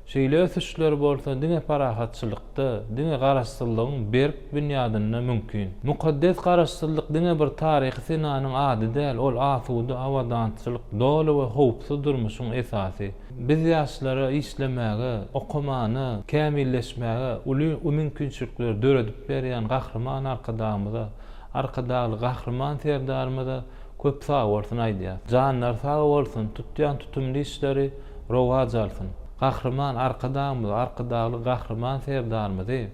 Şeýle ösüşler bolsa diňe parahatçylykda, diňe garaşdyrlygyň berk binýadyna mümkin. Mukaddes garaşdyrlyk diňe bir taryhy senanyň ady däl, ol asuda awadançylyk, doly we howpsuz durmuşyň esasy. Biz ýaşlara işlemäge, okumany, kämilleşmäge, uly mümkinçilikler döredip berýän gahrman arkadaşymyza, arkadaşly gahrman serdarymyza köp sağ bolsun aýdýar. Janlar sağ bolsun, tutýan tutumly işleri rowaj alsyn. Gahrman arkadaşymyz, arkadaşly gahrman serdarymyzy,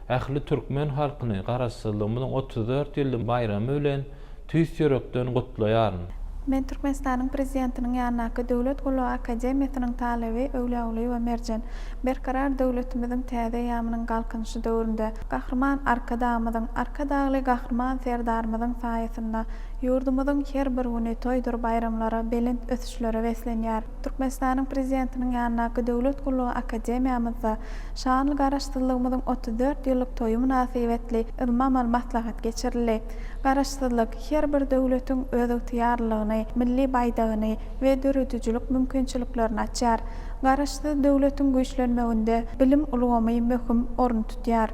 ähli türkmen halkyny garaşdyrlygymyzyň 34 ýyllyk bayramy bilen tüýs ýörekden gutlaýaryn. Men Türkmenistanyň prezidentiniň ýanyna Döwlet Gullugy Akademiýasynyň talibi Öwliýaly we Merjen berkarar döwletimiziň täze ýamynyň galkynşy döwründe gahrman arkadaşymyzyň, arkadaşly gahrman serdarymyzyň saýasynda ýurdumyzyň her bir güni toýdur bayramlara, belent ösüşlere weslenýär. Türkmenistanyň prezidentiniň ýanyna Döwlet Gullugy Akademiýamyzda şanly garaşdyrlygymyzyň 34 ýyllyk toýy münasibetli ılmamal maslahat geçirildi. Garaşdyrlyk her bir döwletiň öz ýarlygyny, milli baýdagyny we döredijlik mümkinçiliklerini açýar. Garaşdyr döwletiň güýçlenmeginde bilim ulgamy möhüm orun tutýar.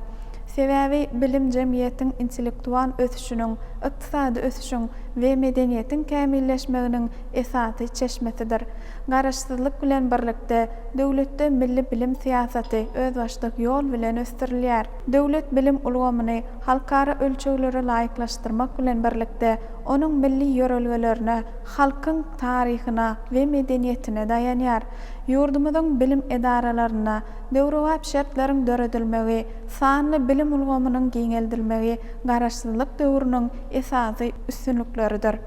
Sebäbi bilim jemgyýetiň intellektual ösüşiniň, ykdysady ösüşiň we medeniýetiň kämilleşmeginiň esasy çeşmesidir. Garaşdyrlyk bilen birlikde döwletde milli bilim syýasaty öz başlyk ýol bilen ösdirilýär. Döwlet bilim ulgamyny halkara ölçeglere laýyklaşdyrmak bilen birlikde onuň milli ýörelgelerine, halkyň taryhyna we medeniýetine daýanýar. Ýurdumyzyň bilim edaralaryna döwrewap şertlaryň döredilmegi, sanly bilim bilim ulgamynyň giňeldilmegi garaşsyzlyk döwrüniň esasy üstünlikleridir.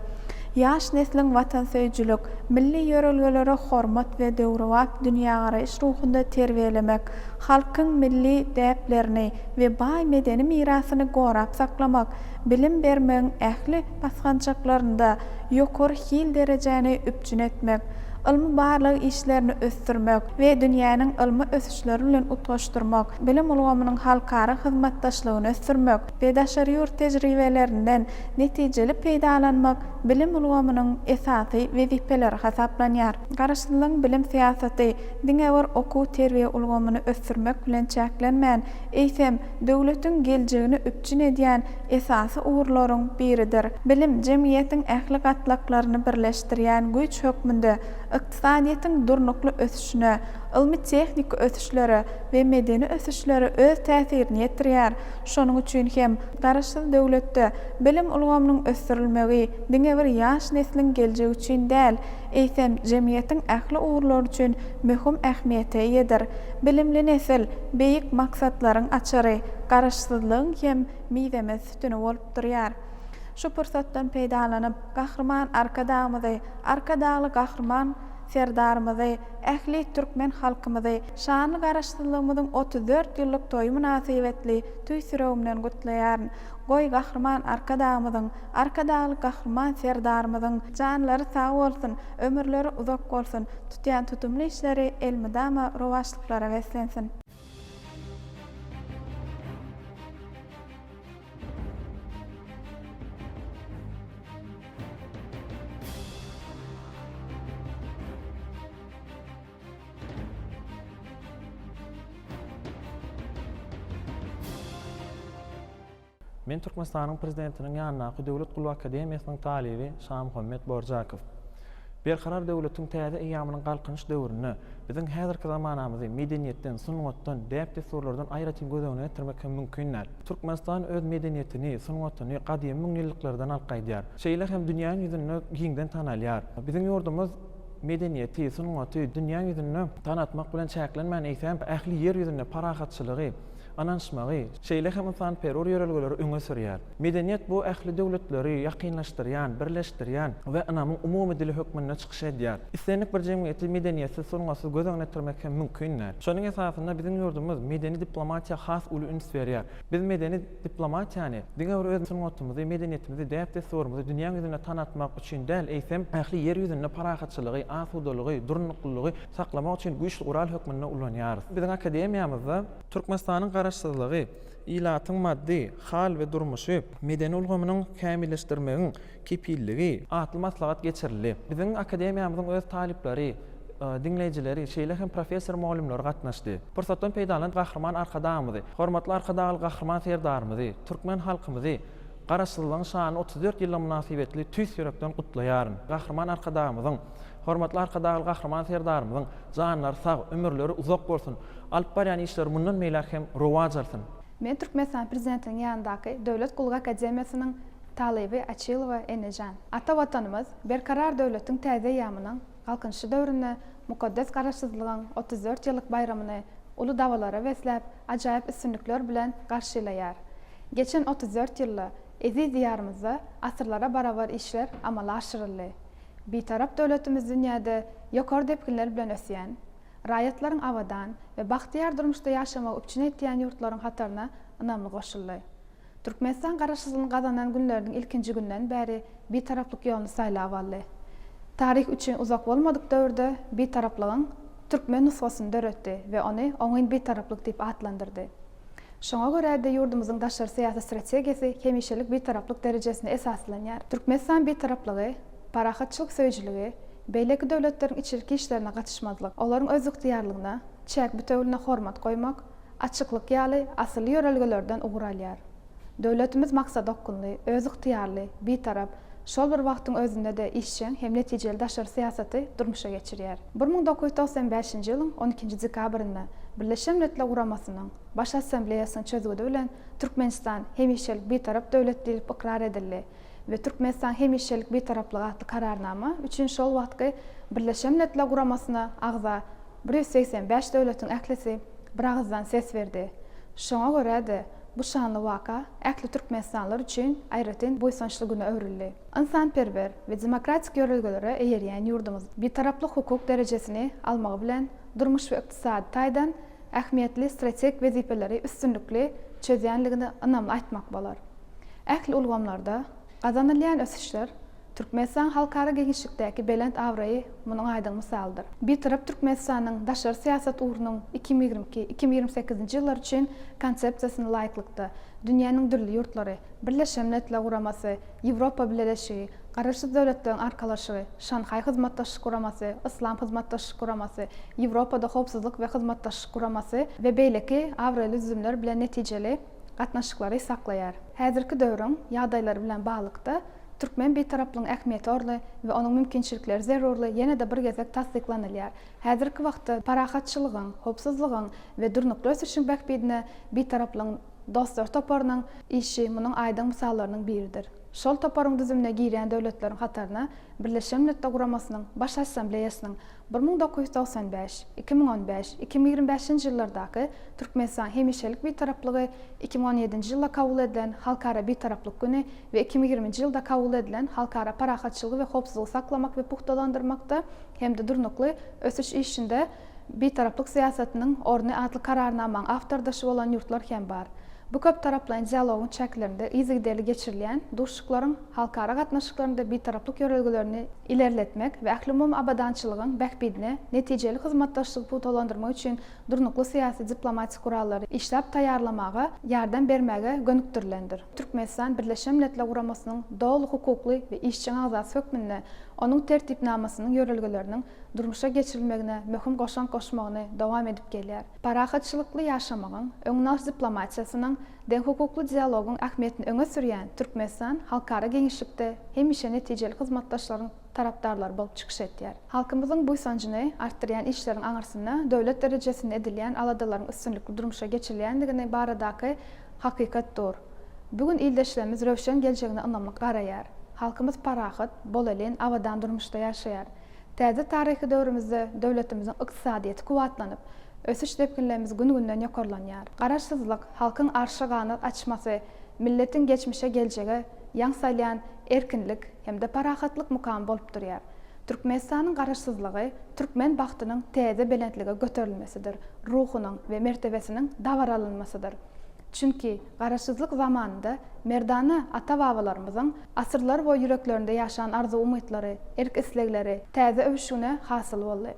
Yaş neslin vatansöýçülük, milli ýörelgelere hormat we döwrewap dünýägaraýyş ruhunda terbiyelemek, halkyň milli däplerini we baý medeni mirasyny gorap saklamak, bilim bermegiň ähli basgançaklarynda ýokary hil derejäni üpjün etmek, ilmi barlyk işlerini ösdürmek we dünýäniň ilmi ösüşleri bilen utgaşdyrmak, bilim ulgamynyň halkara hyzmatdaşlygyny ösdürmek we daşary ýurt tejribelerinden netijeli peýdalanmak bilim ulgamynyň esasy wezipeleri hasaplanýar. Garaşsyzlygyň bilim siýasaty diňewer okuw terbiýe ulgamyny ösdürmek bilen çäklenmän, eýsem döwletiň geljegini üpjün edýän esasy uğurlaryň biridir. Bilim jemgyýetiň ähli gatlaklaryny birleşdirýän güýç hökmünde iqtisadiýetiň durnukly ösüşine, ilmi tehnik ösüşleri we medeni ösüşleri öz täsirini ýetirýär. Şonuň üçin hem garaşsyz döwletde bilim ulgamynyň ösdürilmegi diňewer ýaş neslin geljegi üçin däl, eýsem jemgyýetiň ähli uğurlary üçin möhüm ähmiýete ýedir. Bilimli nesil beýik maksatlaryň açary, garaşsyzlygyň hem miýzeme sütüni bolup durýar. Şu pursatdan peýdalanyp gahrman arkadagly gahrman serdarymyzy, ähli türkmen halkymyzy şanly garaşsyzlygymyzyň 34 ýyllyk toýy münasibetli tüý süregimden gutlaýar. Goý gahrman arkadagly gahrman serdarymyzyň janlary sag bolsun, ömürleri uzak bolsun, tutýan tutumly işleri elmydama rowaşlyklara weslensin. Men Türkmenistanyň prezidentiniň ýanynaky Döwlet Gully Akademiýasynyň talibi Şah Muhammed Borjakow. Berkarar döwletiň täze eýamynyň galkynyş döwrüni biziň häzirki zamanamyzy medeniýetden, sungatdan, däpde sorlardan aýratyn gözegine getirmek mümkindir. Türkmenistan öz medeniýetini, sungatyny gadymy müňilliklerden alqaýdýar. Şeýle hem dünýäniň ýüzünde giňden tanalýar. Biziň ýurdumyz medeniýeti, sungaty dünýä ýüzünde tanatmak bilen çäklenmän eýsem, ähli ýer ýüzünde parahatçylygy, ananşmagy, şeýle hem insan peror ýörelgeleri öňe sürýär. Medeniýet bu ähli döwletleri ýakynlaşdyrýan, birleşdirýän we anamyň umumy dili hökmünde çykyş edýär. Islenlik bir jemgyýeti medeniýetsiz sungasyz gözegine getirmek mümkindir. Şonuň esasynda biziň ýurdumyz medeni diplomatiýa has uly üns berýär. Biz medeni diplomatiýany diňewer öz sungatymyzy, medeniýetimizi, däpde sorumuzy dünýä ýüzünde tanatmak üçin däl eýsem ähli ýer ýüzünde parahatçylygy, asudalygy, durnuklygy saklamak üçin güýçli ural hökmünde ulanýar. Biziň akademiýamyzda Türkmenistanyň garaşsyzlygy, ilatyň maddi, hal we durmuşy, medeni ulgamynyň kämilleşdirmegiň kepilligi, atly maslahat geçirildi. Biziň akademiýamyzyň öz talipleri, dinleyijileri, şeýle hem professor muallimler gatnaşdy. Pursatdan peýdalan gahrman arkadagymyzy, hormatly arkadagly gahrman serdarymyzy, türkmen halkymyzy garaşsyzlygyň şany 34 ýylla münasibetli tüý sürekden gutlaýaryn. Gahrman arkadagymyzyň, hormatly arkadagly gahrman serdarymyzyň janlary sag, ömürleri uzak bolsun. Alyp barýan işler mundan meýler hem rowaj alsyn. Men Türkmenistan prezidentiniň ýanyndaky Döwlet Gully Akademiýasynyň talibi Açylowa Enejan. Ata watanymyz berkarar döwletiň täze ýamynyň galkynşy döwründe mukaddes garaşsyzlygyň 34 ýyllyk bayramy uly dawalara weslep, ajaýyp üstünlikler bilen garşylaýar. Geçen 34 ýylda eziz diyarımızda asırlara barabar işler amala aşırıldı. Bir taraf döwletimiz dünýäde ýokary depkinler bilen ösýän, raýatlaryň awadan we bahtiyar durmuşda ýaşamak üçin etýän ýurtlaryň hatarına ynamly goşuldy. Türkmenistan garaşsyzlygyny gazanan günlerdiň ilkinji günden bäri bir taraplyk ýoluny saýlap aldy. Tarih üçin uzak bolmadyk döwürde bir taraplygyň türkmen nusgasyny döretdi we ony oňyn bir taraplyk diýip atlandyrdy. Şoňa görä de ýurdumyzyň daşary syýasat strategiýasy hemişelik bir taraplyk derejesine esaslanýar. Türkmenistan bir taraplygy, parahatçylyk söýjüligi, beýleki döwletleriň içerki işlerine gatnaşmazlyk, olaryň öz ygtyýarlygyna, çäk bütewline hormat goýmak, açyklyk ýaly asyl ýörelgelerden ugur alýar. Döwletimiz maksat okkunly, öz ygtyýarly, bir tarap, şol bir wagtyň özünde de işçiň hem netijeli daşary syýasaty durmuşa geçirýär. 1995-nji ýylyň 12-nji dekabrynda Birleşen Milletler Guramasynyň Baş Assambleýasynyň çözügi bilen Türkmenistan hemişelik bir tarap döwlet diýip ikrar edildi we Türkmenistan hemişelik bir taraplyk atly kararnama üçin şol wagtky Birleşen Milletler Guramasyna agza 185 döwletiň ählisi bir agzdan ses berdi. Şoňa görä de Bu şanlı vaka äkli Türkmenistanlar üçün aýratyn boýsançly güne öwrildi. İnsanperwer we demokratik ýörelgelere eýerýän ýurdumyz bir taraply hukuk derejesini almagy bilen durmuş we ykdysady taýdan ähmiýetli strategik wezipeleri üstünlikli çözýänligini ynamly aýtmak bolar. Äkli ulgamlarda gazanylýan ösüşler Türkmenistan halkara genişlikdäki belent awraýy munyň aýdyň misalydyr. Bir tarap Türkmenistanyň daşary siýasat ugrunun 2022-2028 ýyllar üçin konsepsiýasyny laýyklykda dünýäniň dürli ýurtlary, Birleşen Milletler Guramasy, Ýewropa Birleşigi, Garaşsyz döwletleriň arkalaşygy, Şanhay Hyzmatdaşlyk Guramasy, Islam Hyzmatdaşlyk Guramasy, Ýewropada howpsuzlyk we hyzmatdaşlyk guramasy we beýleki awraýly düzümler bilen netijeli gatnaşyklary saklaýar. Häzirki döwrüň ýagdaýlary bilen baglykda Türkmen bir taraplyň ähmiýeti orly we onuň mümkinçilikleri zerurly ýene-de bir gezek tasdiklanylýar. Häzirki wagtda parahatçylygyň, howpsuzlygyň we durnukly ösüşiň bäkbidine bir taraplyň dostlar toparynyň işi munyň aýdyň misallarynyň biridir. Şol toparyň düzümine girýän döwletleriň hataryna Birleşen Milletler Guramasynyň Baş Assambleýasynyň 1995, 2015, 2025-nji ýyllardaky Türkmenistan hemişelik bir taraplygy 2017-nji ýylda kabul edilen halkara bir taraplyk güni we 2020-nji ýylda kabul edilen halkara parahatçylygy we howpsuzlygy saklamak we puhtalandyrmakda hemde durnukly ösüş işinde bir taraplyk siýasatynyň orny atly kararnamaň awtordaşy bolan ýurtlar hem bar. Bu köp taraplan dialogun çäklerinde izigdeli geçirilen duşuklaryň halkara gatnaşyklarynda bir taraplyk ýörelgelerini ilerletmek we ähli abadançylygyň bäkbidine netijeli hyzmatdaşlyk puhtalandyrmak üçin durnukly syýasy diplomatik kurallary işläp taýýarlamaga ýardam bermäge gönükdirilendir. Türkmenistan Birleşen Milletler Guramasynyň dogly hukukly we işçi azat hökmünde onuň tertipnamasynyň ýörelgeleriniň durmuşa geçirilmegine möhüm goşan goşmagyny dowam edip gelýär. Parahatçylykly ýaşamagyň öňnaş diplomatiýasynyň den hukukly dialogyň ähmiýetini öňe sürýän Türkmenistan halkara genişlikde hemişe netijeli hyzmatdaşlaryň tarapdarlary bolup çykyş etýär. Halkymyzyň buýsanjyny artdyrýan işleriň aňyrsyna döwlet derejesinde edilýän aladalaryň üstünlikli durmuşa geçirilýändigini baradaky hakykatdyr. Bugün ildeşlerimiz röwşen geljegine ynamly garaýar. Halkymyz parahat, bol elen, awadan durmuşda ýaşaýar. Täze taryhy döwrümizde döwletimiziň ykdysadyety kuwatlanyp, ösüş depkinlerimiz gün-günden ýokarlanýar. Garaşsyzlyk, halkyň arşygany açmasy, milletin geçmişe geljege ýaňsalýan erkinlik hemde parahatlyk mukam bolup durýar. Türkmenistanyň garaşsyzlygy türkmen bagtynyň täze belentlige göterilmesidir, ruhunyň we mertebesiniň dawar alınmasydyr. Çünki garaşsyzlyk zamanında merdany ata-babalarymyzyň asyrlar boýy ýüreklerinde ýaşan arzu umytlary, erk islegleri täze öwüşüne hasyl boldy.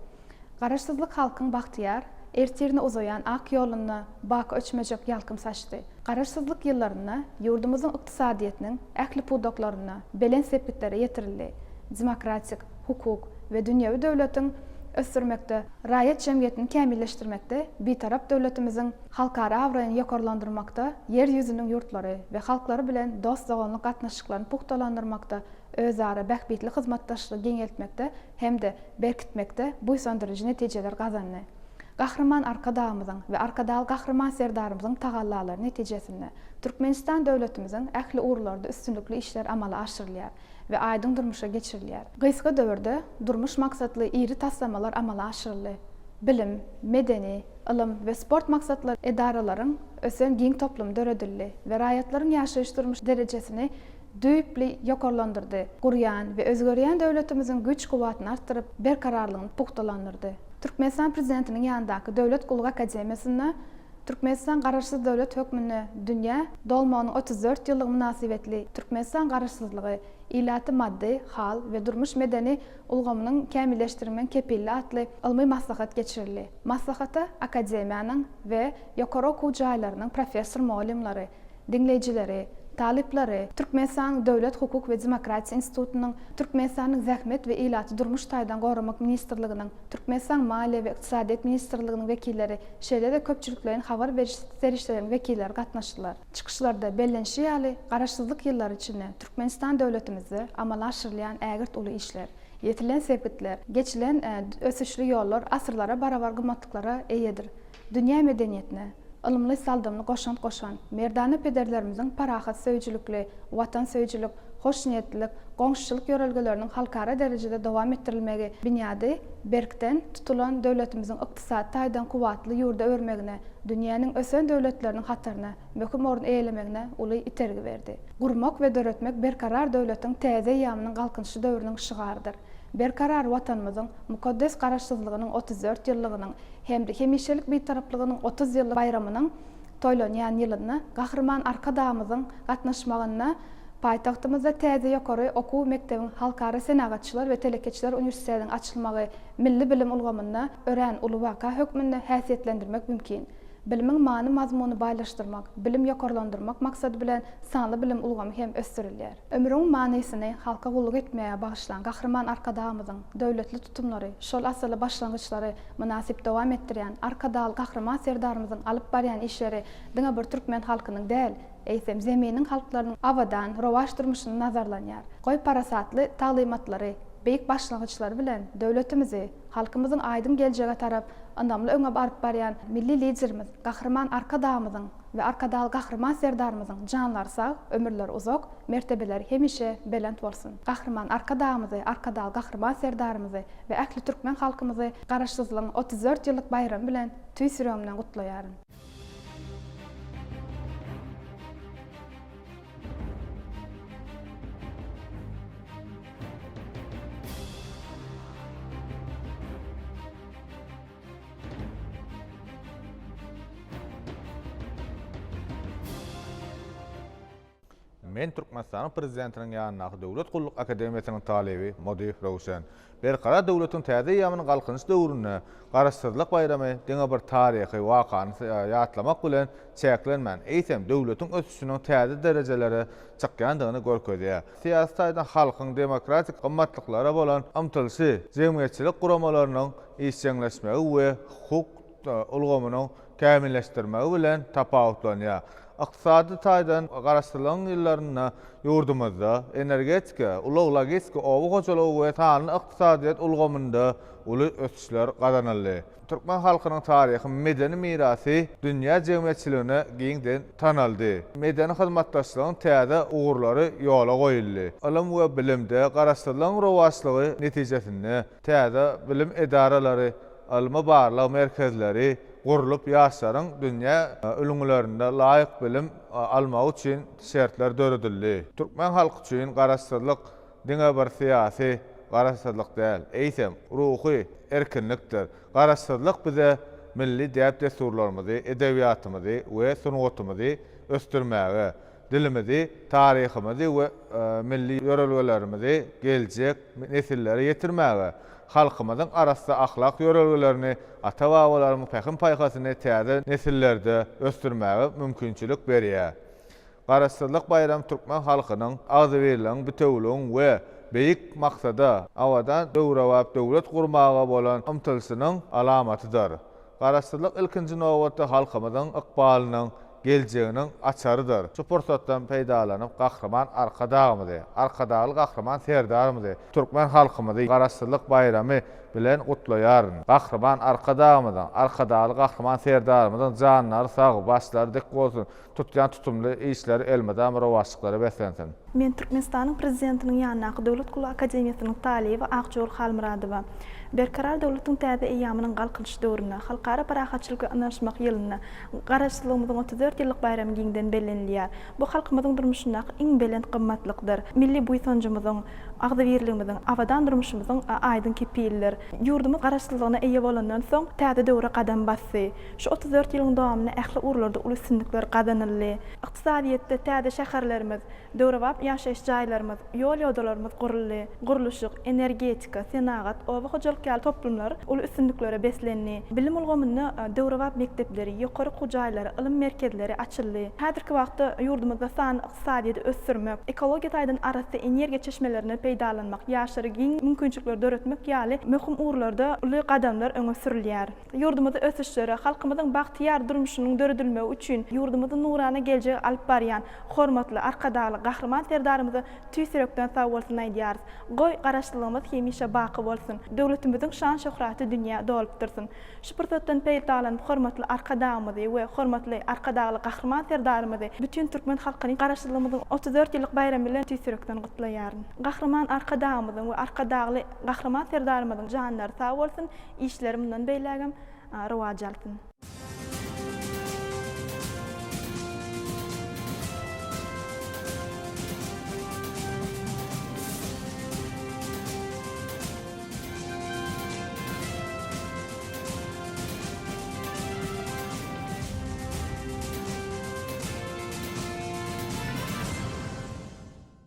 Garaşsyzlyk halkyň bagtyar, ertirini uzayan ak ýoluny bak öçmejek ýalkym saçdy. Garaşsyzlyk ýyllaryna ýurdumyzyň ykdysadyetiniň ähli pudoklaryna belen sepetleri ýetirildi. Demokratik, hukuk we dünýäwi döwletiň ösürmekde, raýat jemgyýetini kämilleşdirmekde, bir tarap döwletimiziň halkara awraýyny ýokarlandyrmakda, yer ýüzüniň ýurtlary we halklary bilen dost zagonlyk gatnaşyklaryny puhtalandyrmakda, özara bäkbitli hyzmatdaşlygy geňeltmekde hemde berkitmekde buýsandyrjy netijeler gazandy. Gahryman arkadağımyzyň we arkadaly gahryman serdarymyzyň tagallalary netijesinde Türkmenistan döwletimiziň ähli urlarda üstünlikli işler amala aşyrylýar we aýdyň durmuşa geçirilýär. Gysga döwürde durmuş maksatly iri taslamalar amala aşyryldy. Bilim, medeni, ilim we sport maksatly edaralaryň ösen giň toplum döredildi we raýatlaryň ýaşaýyş durmuş derejesini düýpli ýokarlandyrdy. Gurýan we özgerýän döwletimiziň güç kuwatyny artdyryp, berkararlygyny puhtalandyrdy. Türkmenistan prezidentiniň ýanyndaky Döwlet Guluk Akademiýasyna Türkmenistan garaşsyz döwlet hökmüne dünýä dolmagynyň 34 ýyllyk münasibetli Türkmenistan garaşsyzlygy, ilaty maddi, hal we durmuş medeni ulgamynyň kämilleşdirmen kepilli atly ilmi maslahat geçirildi. Maslahata akademiýanyň we ýokary okuw jaýlarynyň professor muallimlary, dinleýijileri, talipleri, Türkmenistan Döwlet Hukuk we Demokratiýa Institutunyň, Türkmenistanyň Zähmet we ilaty durmuş taýdan goramak ministrliginiň, Türkmenistan Maliýe we Ykdysadyýet ministrliginiň wekilleri, şeýle-de köpçülikleriň habar beriş serişleriniň wekilleri gatnaşdylar. Çykyşlarda bellenşi ýaly garaşsyzlyk ýyllary içinde Türkmenistan döwletimizde amala aşyrylýan ägirt uly işler, yetilen sepetler, geçilen ösüşli ýollar asyrlara barabar gymmatlyklara eýedir. Dünýä medeniýetine ilmli saldymly goşan merdany pederlerimiziň parahat söýjülükli, watan söýjülük, hoş niyetlilik, goňşuçylyk ýörelgeleriniň halkara derejede dowam etdirilmegi bünyady berkden tutulan döwletimiziň ykdysady taýdan kuwatly ýurda örmegine, dünýäniň ösen döwletleriniň hatyryna, möhüm orun eýlemegine uly itergi berdi. Gurmak we döretmek berkarar döwletiň täze ýamynyň galkynşy döwrüniň şygardyr. Berkarar watanymyzyň mukaddes garaşsyzlygynyň 34 ýyllygynyň hemde hemişelik beýtaraplygynyň 30 ýyllyk bayramynyň toýlanýan ýylyna gahrman arkadamyzyň gatnaşmagyna paýtagtymyzda täze ýokary okuw mektebiň halkara senagatçylar we telekeçiler uniwersitetining açylmagy milli bilim ulgamyna ören uly waka hökmünde häsiýetlendirmek mümkin. Bilimiň many mazmuny baýlaşdyrmak, bilim ýokarlandyrmak maksady bilen sanly bilim ulgamy hem ösdürilýär. Ömrüň manysyny halka gulluk etmäge bagyşlan gahrman arkadamyzyň döwletli tutumlary, şol asaly başlangyçlary münasip dowam etdirýän arkadaly gahrman serdarymyzyň alyp barýan işleri diňe bir türkmen halkynyň däl, eýsem zeminiň halklarynyň awadan rowaş durmuşyny nazarlanýar. Goý parasatly talymatlary, beýik başlangyçlar bilen döwletimizi, halkymyzyň aýdym geljege tarap andamly öňe baryp barýan milli liderimiz, gahrman arkadamyzyň we arkadaly gahrman serdarymyzyň janlary sag, ömürleri uzak, mertebeleri hemişe belent bolsun. Gahrman arkadamyzy, arkadaly gahrman serdarymyzy we ähli türkmen halkymyzy garaşsyzlygyň 34 ýyllyk bayramy bilen tüý süremden gutlaýaryn. Men Türkmenistanyň prezidentiniň ýanyna Döwlet Gulluk Akademiýasynyň talebi Modif Rawşan berkara döwletiň täze ýamynyň galkynç döwrüne garaşsyzlyk bayramy diňe bir taryhy wakany ýatlamak bilen çäklenmän. Eýsem döwletiň ösüşiniň täze derejelere çykýandygyny görkezýär. Siýasatyň halkyň demokratik gymmatlyklara bolan amtylsy jemgyýetçilik guramalarynyň işçiňleşmegi we hukuk ulgamynyň kämilleşdirmegi bilen tapawutlanýar. Iqtisadi taýdan garaşdyrylan ýyllaryna ýurdumyzda energetika, ulug logistika, owy goçalygy we sany iqtisadiýat ulgamynda uly ösüşler gazanyldy. Türkmen halkynyň taryhy, medeni mirasy dünýä jemgyýetçiligine giňden tanaldy. Medeni hyzmatdaşlygyň täze ugurlary ýola goýuldy. Ilim we bilimde garaşdyrylan rowaçlygy netijesinde täze bilim edaralary, alma barlyk merkezleri gurulup ýaşlaryň dünýä ölümlerinde laýyk bilim almak üçin şertler döredildi. Türkmen halky üçin garaşsyzlyk diňe bir syýasy garaşsyzlyk däl, eýsem ruhy erkinlikdir. Garaşsyzlyk bize milli däp desturlarymyzy, edebiýatymyzy we sungatymyzy ösdürmäge, dilimizi, taryhymyzy we milli ýörelgelerimizi geljek nesillere ýetirmäge, halkymyzyň arasynda ahlak ýörelgelerini, ata-babalaryň pähim paýhasyny täze nesillerde ösdürmäge mümkinçilik berýär. Garaşsyzlyk bayram türkmen halkynyň agzy berilen bütewlüğün we beýik maksada awadan döwrawap döwlet gurmaga bolan ymtylsynyň alamatydyr. Garaşsyzlyk ilkinji nowatda halkymyzyň ykbalynyň geljeginiň açarydyr. Şu pursatdan peýdalanyp gahrman arkadagymyzy, arkadaly gahrman serdarymyzy, türkmen halkymyzy garaşsyzlyk bayramy bilen gutlaýaryn. Gahrman arkadagymyzyň, arkadaly gahrman serdarymyzyň janlary sag, başlary dik bolsun, tutýan tutumly işleri elmedam rowaçlyklary beslensin. Men Türkmenistanyň prezidentiniň ýanyna Döwlet Gulluk Akademiýasynyň talebi Akjol Halmuradowa berkarar döwletiň täze eýamynyň galkynç döwrüne, halkara parahatçylygy anlaşmak ýylyna garaşdyrylmyzyň 34 ýyllyk bayramy giňden bellenilýär. Bu halkymyzyň durmuşyna iň belent gymmatlykdyr. Milli buýsanjymyzyň, agzybirligimiziň, awadan durmuşymyzyň aýdyn kepildir. Ýurdumyz garaşdyrlygyna eýe bolandan soň täze döwre gadam bassy. Şu 34 ýylyň dowamyny ähli urlarda uly sünnükler gadanyldy. Iqtisadiýetde täze şäherlerimiz, döwrewap ýaşaýyş jaýlarymyz, ýol ýodalarymyz guruldy. Guruluşyk, energetika, senagat, oba hojalyk toplumlar uly üstünliklere beslenni. Bilim ulgamyny döwrewap mektepleri, ýokary hujaýlary, ilim merkezleri açyldy. Häzirki wagtda ýurdumyzda sany iqtisadiýety ösdürmek, ekologiýa taýdan arasy energiýa çeşmelerini peýdalanmak, ýaşary giň mümkinçilikler döretmek ýaly möhüm urlarda uly gadamlar öňe sürilýär. Ýurdumyzda ösüşleri, halkymyzyň bagtyýar durmuşynyň döredilmegi üçin ýurdumyzyň nurana geljegi alyp barýan hormatly arkadaly gahrman serdarymyzy tüýsürekden sag bolsun aýdýar. Goý garaşdyrylmaz hemişe baky bolsun. Döwletimiziň şan şöhraty dünýä dolup dursun. Şu pursatdan peýdalanyp hormatly arkadagymyzy we hormatly arkadaly Arkadağı Gahrman serdarymyzy bütün türkmen halkyny garaşdyrlygymyzyň 34 ýyllyk bayramy bilen tüýsürekden gutlaýaryn. Gahrman Arkadağymyzyň we Arkadağly Gahrman serdarymyzyň janlary sag bolsun, işleri mundan beýlägem rowaj alsyn.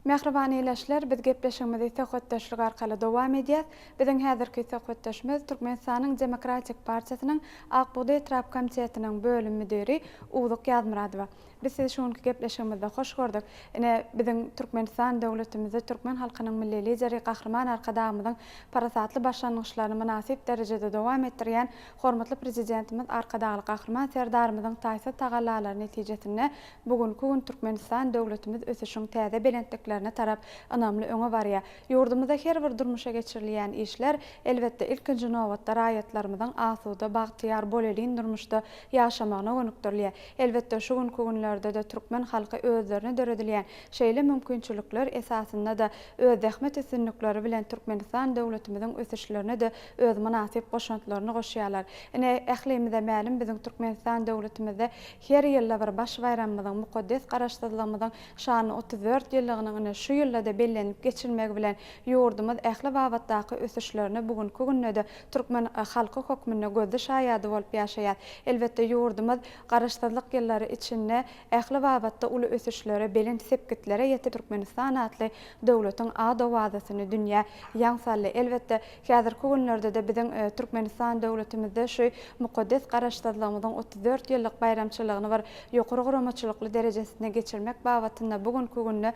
Mehriban eyleşler, biz gepleşigimizi söhbetdeşlik arkaly dowam edýäs. Biziň häzirki söhbetdeşimiz Türkmenistanyň Demokratik Partiýasynyň Akbuğday Trap Komitetiniň bölüm müdiri Uğluk Ýazmyradowa. Biz sizi şonky gepleşigimizde hoş gördük. Ine biziň Türkmenistan döwletimizi, türkmen halkynyň milli lideri Gahrman Arkadağymyzyň parasatly başlangyçlaryny münasip derejede dowam etdirýän hormatly prezidentimiz Arkadağly Gahrman serdarymyzyň taýsa tagallalary netijesinde bugünkü gün Türkmenistan döwletimiz ösüşiň täze belentliklerine tarap anamly öňe barýar. Ýurdumyzda her bir durmuşa geçirilýän işler elbetde ilkinji nowatda raýatlarymyzyň asuda, bagtyýar bolelin durmuşda ýaşamagyna gönükdirilýär. Elbetde şu günkü günlerde de türkmen halky özlerini döredilýän şeýle mümkinçilikler esasynda da öz zähmet üstünlikleri bilen Türkmenistan döwletimiziň ösüşlerine de öz münasip goşantlaryny goşýarlar. Ine ählimizde mälim biziň Türkmenistan döwletimizde her ýylda bir baş bayramymyzyň mukaddes garaşdyrylmyzyň şany 34 ýyllygyny şu ýylda da bellenip geçirmek bilen ýurdumyz ähli wagtdaky ösüşlerini bugünkü günde türkmen halky hökmüne gözde şaýady bolup ýaşaýar. Elbetde ýurdumyz garaşdyrlyk ýyllary içinde ähli wagtda uly ösüşlere, belin sepkitlere ýetip Türkmenistan atly döwletiň adawazyny dünýä ýaňsally. Elbetde häzirki günlerde de biziň Türkmenistan döwletimizde şu mukaddes garaşdyrylmyzyň 34 ýyllyk bayramçylygyny bir ýokary guramaçylykly derejesine geçirmek babatynda bugünkü günde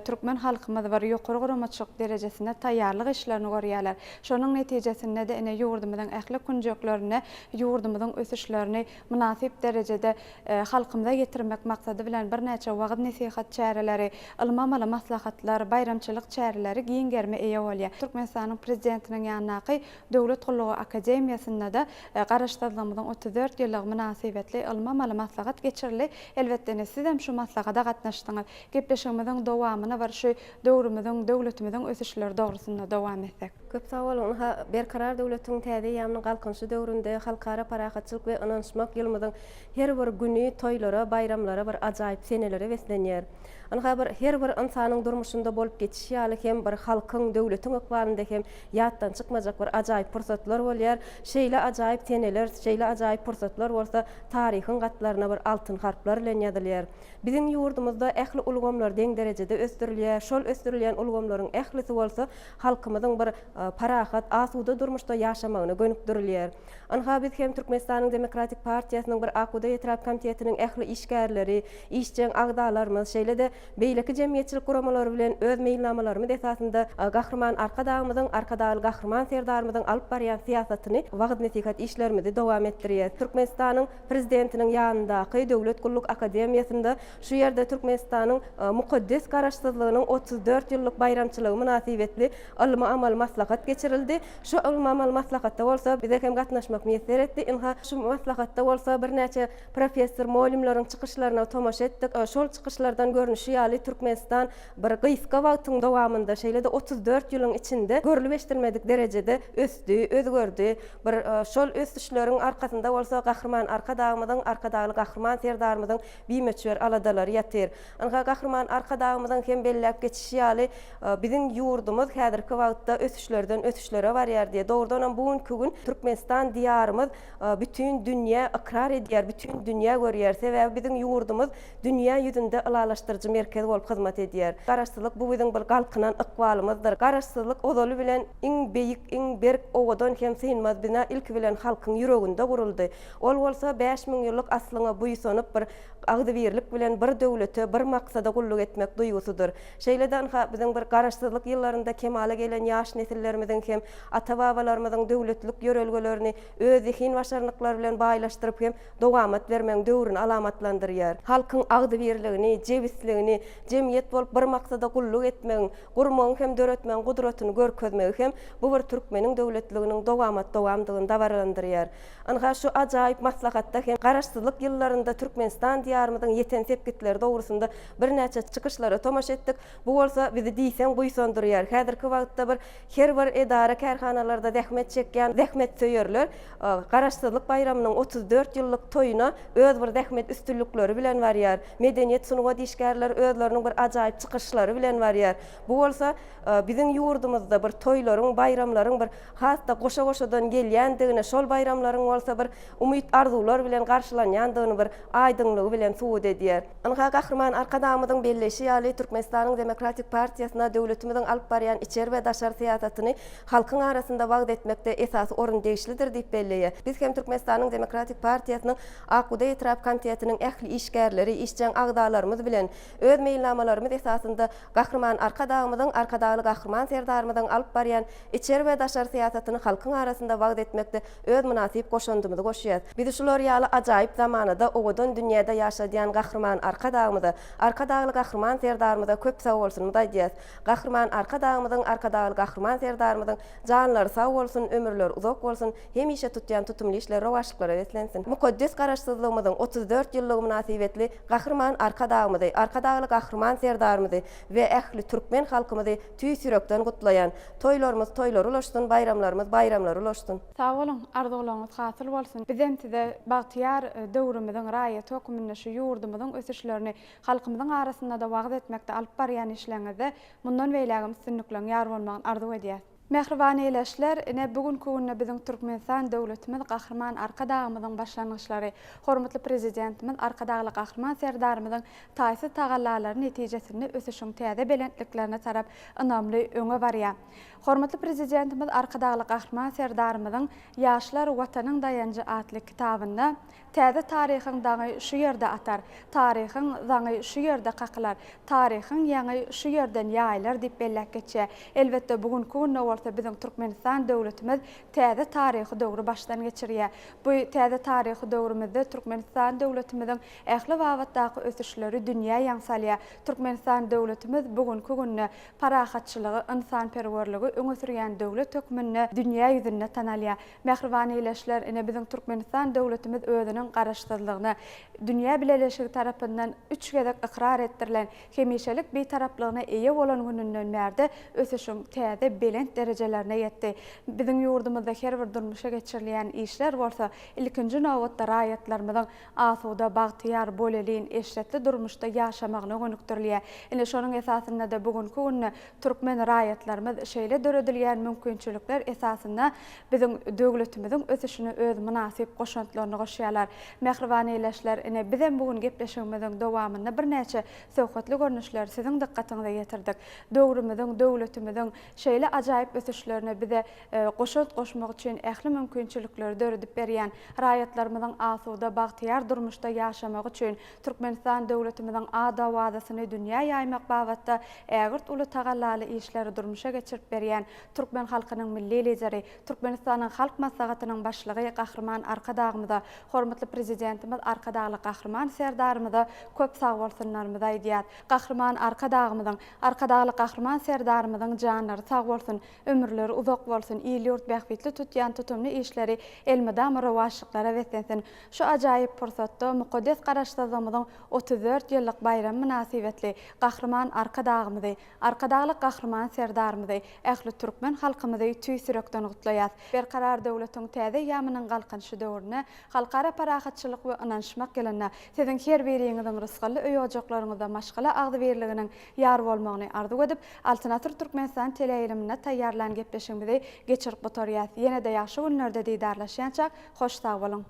türkmen halkymyz bir ýokary guramaçylyk derejesine taýýarlyk işlerini görýärler. Şonuň netijesinde de ine ýurdumyzyň ähli kunjoklarına, ýurdumyzyň ösüşlerini münasip derejede halkymyza getirmek maksady bilen bir näçe wagt nasihat çäreleri, ylmamaly maslahatlar, bayramçylyk çäreleri giň germe eýe bolýar. Türkmenistanyň prezidentiniň ýanynaky Döwlet Gullugy Akademiýasynda da garaşdyrylmyzyň 34 ýyllyk münasibetli ylmamaly maslahat geçirildi. Elbetde siz hem şu maslahata gatnaşdyňyz. Gepleşigimiziň dowamyna bar şu döwrümizin, döwletimiziň ösüşleri dogrusynda dowam etsek. Köp sag bolun. Berkarar döwletiň täze ýamyny galkynşy döwründe halkara parahatçylyk we ynançmak ýylmyzyň her bir güni, toýlara, bayramlara bir ajaýyp senelere weslenýär. Anha bir her bir insanyň durmuşynda bolup geçişi ýaly hem bir halkyň, döwletiň ökwalynda hem ýatdan çykmajak bir ajaýyp pursatlar bolýar. Şeýle ajaýyp seneler, şeýle ajaýyp pursatlar bolsa taryhyň gatlaryna bir altyn harplar bilen ýazylýar. Biziň ýurdumyzda ähli ulgamlar deň derejede ösdürilýär. Şol ösdürilýän ulgamlaryň ählisi bolsa halkymyzyň bir parahat, asuda durmuşda ýaşamagyna gönükdirilýär. Anha biz hem Türkmenistanyň Demokratik Partiýasynyň bir Akbuğday Trap Komitetiniň ähli işgärleri, işçiň agdalarymyz şeýle de beýleki jemgyýetçilik guramalary bilen öz meýilnamalarymyz esasynda Gahrman Arkadağymyzyň, Arkadağly Gahrman serdarymyzyň alyp barýan siýasatyny wagt nesihat işlerimizi dowam etdirýär. Türkmenistanyň prezidentiniň ýanyndaky Döwlet Gullugy Akademiýasynda şu ýerde Türkmenistanyň mukaddes garaşdyrlygynyň 34 ýyllyk bayramçylygy münasibetli ylmy amal maslahat geçirildi. Şu ylmy amal maslahatda bolsa bize hem gatnaşmak meýser etdi. Inha şu maslahatda bolsa bir näçe professor, molimlaryň çykyşlaryna tomaşa etdik. Şol çykyşlardan görnüşi ýaly Türkmenistan bir gyska wagtyň dowamynda şeýle de 34 ýylyň içinde görülip eşdirmedik derejede ösdi, özgördi. Bir şol ösüşleriň arkasynda bolsa Gahrman Arkadağymyzyň, Arkadağly Gahrman serdarymyzyň bimeçwer aladalary ýatyr. Anha Gahrman Arkadağymyzyň hem belläp geçişi ýaly biziň ýurdumyz häzirki wagtda ösüşlerden ösüşlere barýar diýe. Dogrudan bugünkü gün Türkmenistan diýarymyz bütün dünýä ikrar edýär, bütün dünýä görýär. Sebäbi biziň ýurdumyz dünýä ýüzünde ılalaşdyrjy merkez bolup hyzmat edýär. Garaşdyrlyk bu biziň bir galkynan ykbalymyzdyr. Garaşdyrlyk odaly bilen iň beýik, iň berk owadan hem synmaz bina ilki bilen halkyň ýüreginde guruldy. Ol bolsa 5000 ýyllyk aslyňa buýsanyp bir agdybirlik bilen bir döwlete, bir maksada gulluk etmek duýgusudyr. Şeýleden biziň bir garaşdyrlyk ýyllarynda kemale gelen ýaş nesillerimiziň hem ata-babalarymyzyň döwletlik ýörelgelerini öz zihin başarnyklar bilen baýlaşdyryp hem dowamat bermeň döwrüni alamatlandyrýar. Halkyň agdybirligini, jebisligini birligini, jemiyet bolup bir maksada gulluk etmegiň, gurmagyň hem döretmegiň gudratyny görkezmegi hem bu bir türkmeniň döwletliginiň dowamdygyny dabarlandyrýar. Anha şu ajaýyp maslahatda hem garaşsyzlyk ýyllarynda Türkmenistan diýarymyzyň ýeten sepgitleri dogrusunda bir näçe çykyşlara tomaş etdik. Bu bolsa bizi diýsen guýsandyrýar. Häzirki wagtda bir her bir edara kärhanalarda zähmet çekýän zähmet söýerler. Garaşsyzlyk bayramynyň 34 ýyllyk toýuna öz bir zähmet üstünlükleri bilen barýar. Medeniýet sunuga diýişgärler özleriniň bir ajaýyp çykyşlary bilen barýar. Bu bolsa biziň ýurdumyzda bir toýlaryň, bayramlaryň bir hasda goşa-goşadan gelýändigine, şol bayramlaryň bolsa bir umyt arzuwlar bilen garşylanýandygyny bir aýdynlygy bilen suwut edýär. Anha Gahrman Arkadamyň belleşi ýaly Türkmenistanyň Demokratik Partiýasyna döwletimiziň alyp barýan içer we daşar siýasatyny halkyň arasynda wagt etmekde esas orun degişlidir diýip belleýär. Biz hem Türkmenistanyň Demokratik Partiýasynyň Akuda Etrap Komitetiniň ähli işgärleri, işçän agdalarymyz bilen öz meýilnamalarymyz esasynda Gahrman Arkadaly Gahrman serdarymyzyň alyp barýan içer we daşar siýasatyny halkyň arasynda wagt etmekde öz münasip goşandymyzy goşýar. Biz şular ýaly ajaýyp zamanada owadan dünýäde ýaşadýan Gahrman Arkadaly Gahrman serdarymyza köp sag bolsun diýýäs. Gahrman Arkadaly Gahrman serdarymyzyň janlary sag bolsun, ömürleri uzak bolsun, hemişe tutýan tutumly işler rowaşlyklara weslensin. Mukaddes garaşsyzlygymyzyň 34 ýyllygy münasibetli Gahrman Arkadaly Gahrman serdarymyzy we ähli türkmen halkymyzy tüý sürekden gutlaýan toýlarymyz toýlar ulaşdyn, bayramlar ulaşdyn. Sag bolun, arzularyňyz hasyl bolsun. Bizem size bagtyar döwrümizin raýat höküminde şu ýurdumyzyň ösüşlerini halkymyzyň arasynda da wagt etmekde alyp barýan işleriniňizde mundan beýlegim üstünliklerini ýar bolmagyny arzu edýär. Mehriban eýleşler, ene bugünkü günde biziň Türkmenistan döwletimiz Gahrman Arkadamyzyň başlangyçlary, hormatly prezidentimiz Arkadaly Gahrman serdarymyzyň taýsy tagallalaryň netijesinde ösüşiň täze belentliklerine tarap ynamly öňe barýar. Hormatly prezidentimiz Arkadaly Gahrman serdarymyzyň Ýaşlar Watanyň dayanjy atly kitabynda täze taryhyň daňy şu ýerde atar, taryhyň daňy şu ýerde kaklar, taryhyň ýaňy şu ýerden ýaýlar diýip bellek geçýär. Elbetde bugünkü günde biziň Türkmenistan döwletimiz täze taryhy döwrü başdan geçirýär. Bu täze taryhy döwrümizde Türkmenistan döwletimiziň ähli wagtdaky ösüşleri dünýä ýaňsalýar. Türkmenistan döwletimiz bugünkü günde parahatçylygy, insanperwerligi öňe sürýän döwlet hökümini dünýä ýüzünde tanalýar. Mehriban eýleşler, ene biziň Türkmenistan döwletimiz özüniň garaşsyzlygyny dünýä bileşigi tarapyndan 3 gezek ikrar ettirilen hemişelik bir taraplygyna eýe bolan gününden bäri ösüşiň täze belent derecelerine ýetdi. Biziň ýurdumyzda her bir durmuşa geçirilýän işler bolsa, ilkinji nowatda raýatlarymyzyň asuda, bagtyar, bolelin, eşretli durmuşda ýaşamagyna gönükdirilýär. Ene şonuň esasynda da bugünkü günde türkmen raýatlarymyz şeýle döredilýän mümkinçilikler esasynda biziň döwletimiziň ösüşine öz münasip goşantlaryny goşýarlar. Mehriban eýleşler, ene bizem bugün gepleşigimiziň dowamynda bir näçe söhbetli görnüşler siziň dikkatiňize getirdik. Döwrümizin, döwletimiziň şeýle ajaýyp ösüşlerine bize goşant goşmak üçin ähli mümkinçilikleri döredip berýän raýatlarymyzyň asuda, bagtyar durmuşda ýaşamak üçin Türkmenistan döwletimiziň ada wadasyny dünýä ýaymak babatda ägirt uly tagallaly işleri durmuşa geçirip berýän türkmen halkynyň milli lideri, Türkmenistanyň halk maslahatynyň başlygy Gahrman Arkadagymyza, hormatly prezidentimiz Arkadaly Gahrman serdarymyza köp sag bolsunlarymyza aýdýar. Gahrman Arkadaly Gahrman serdarymyzyň janlary sag bolsun, ömürleri uzak bolsun, ýyl ýurt bähbitli tutýan tutumly işleri elmydam rowaşlyklara weslensin. Şu ajaýyp pursatda mukaddes garaşsyzlygymyzyň 34 ýyllyk bayram münasibetli Gahrman Arkadaly Gahrman serdarymyzy ähli türkmen halkymyzy tüý sürekden gutlaýar. Berkarar döwletiň täze ýamynyň galkynyşy döwrüne, halkara parahatçylyk we ynanşmak gelenine, siziň her biriňiziň rysgaly öýojaklaryňyzda maşgala agdy berliginiň ýar bolmagyny arzu edip, Altynatyr Türkmenistan teleýilimine taýýarlan gepleşigimizi geçirip botarýar. Ýene-de ýaşy günlerde diýdarlaşýança hoş sag bolun.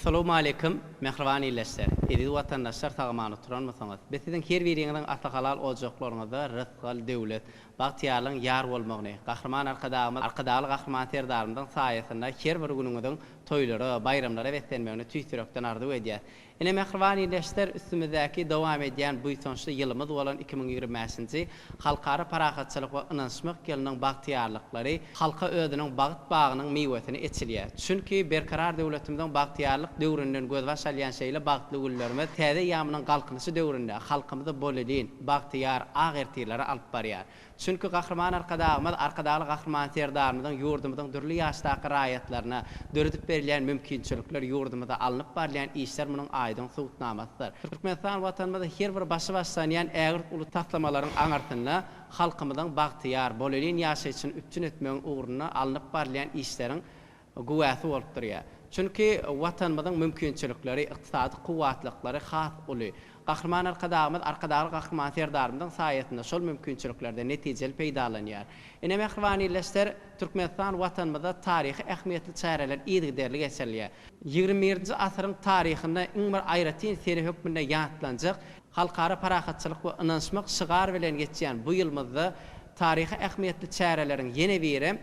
Assalamu alaikum, mehribani ilesler. Ediz vatandaşlar tağamanı turan mısınız? Bizden her biriňiň atahalal ojaqlaryňyza rızqal döwlet, bagtyarlyň ýar bolmagyny, gahrman arkadaly gahrman terdarymyň saýasynda her bir günüňiň toýlary, bayramlary wetlenmegini tüýtürekden arzuw edýär. Ene mehribani ilesler üstümizdäki dowam edýän bu ýyl ýylymyz bolan 2020-nji halkara parahatçylyk we ynançmak ýylynyň bagtyarlyklary halka özüniň bagyt bagynyň meýwesini etsilýär. Çünki berkarar döwletimiziň bagtyarlyk döwründen göz başalýan şeýle bagtly güllerimiz täze ýamynyň galkynyşy döwründe halkymyzy bolelin, bagtyar, agertirlere alyp barýar. Çünki gahrman arkadaly gahrman terdarymyzyň ýurdumyzyň dürli ýaşdaky raýatlaryna döredip berilýän mümkinçilikler ýurdumyza alınıp barýan işler munyň aýdyn suwtnamasydyr. Türkmenistan watanymyzda her bir başy başlanýan ägir uly taplamalaryň aňartyna halkymyzyň bagtyar, bolelin ýaşy üçin üpçün etmegiň uğruna alınıp barýan işleriň güwäsi bolup durýar. Çünki watanymyzyň mümkinçilikleri, ykdysady kuwatlyklary has uly. Gahrman arkadaly gahrman terdarymyň saýatynda şol mümkinçiliklerde netijeli peýdalanýar. Ene mehribani ilesler Türkmenistan watanymyzda taryhy ähmiýetli çäreler ýygyderli geçirilýär. 21-nji asyryň taryhynda iň bir aýratyn seri hökmünde ýatlanjak halkara parahatçylyk we ynançmak şygar bilen geçýän bu ýylmyzda taryhy ähmiýetli çärelerin ýene biri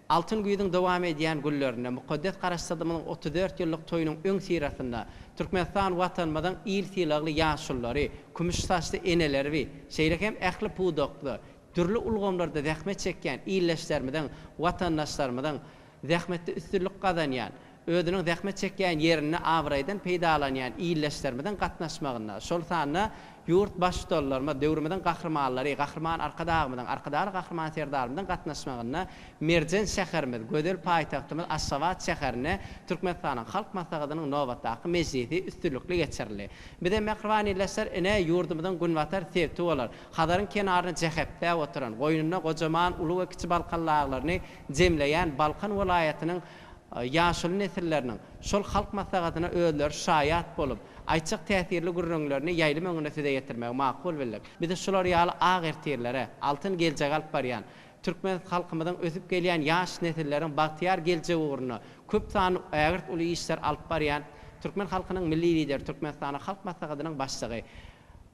Altın güýdüň dowam edýän güllerine mukaddes garaşdyrmanyň 34 ýyllyk toýunyň öň sirasynda Türkmenistan watanymyzyň iltilagly ýaşullary, kümüş saçly eneleri, şeýlekem ähli pudokly, türli ulgamlarda zähmet çekýän illeşlerimiň, watandaşlarymyň zähmetde üstünlük gazanýan, özüniň zähmet çekýän ýerini awraýdan peýdalanýan illeşlerimiň gatnaşmagyna, şol sanyna ýurt başçylaryma döwrümden gahrmanlary, gahrman arkadaly gahrman terdarymyň gatnaşmagyna Merjen şäherimiz, Gödel paýtagtymyz Aşgabat şäherine Türkmenistanyň halk maslahatynyň nowatdaky mejlisi üstünlükli geçirildi. Bide mehribani ilesler ene ýurdumyzyň günwatar sebti bolar. Hadaryň kenaryna jehepde oturan, goýunyna gojaman uly we kiçi balkanlaryny jemleýän Balkan welaýatynyň ýaşuly nesilleriniň şol halk maslahatyna özleri şaýat bolup aýçyk täsirli gürrüňlerini ýaýly öňüne süde ýetirmek makul bilir. Bir de şolar ýaly agertirlere altyn geljek alyp barýan Türkmen halkymyzyň ösüp gelýän ýaş nesilleriň bagtyar geljegi ugruna köp sany ägirt uly işler alyp barýan Türkmen halkynyň milli lideri Türkmenistanyň halk maslahatynyň başlygy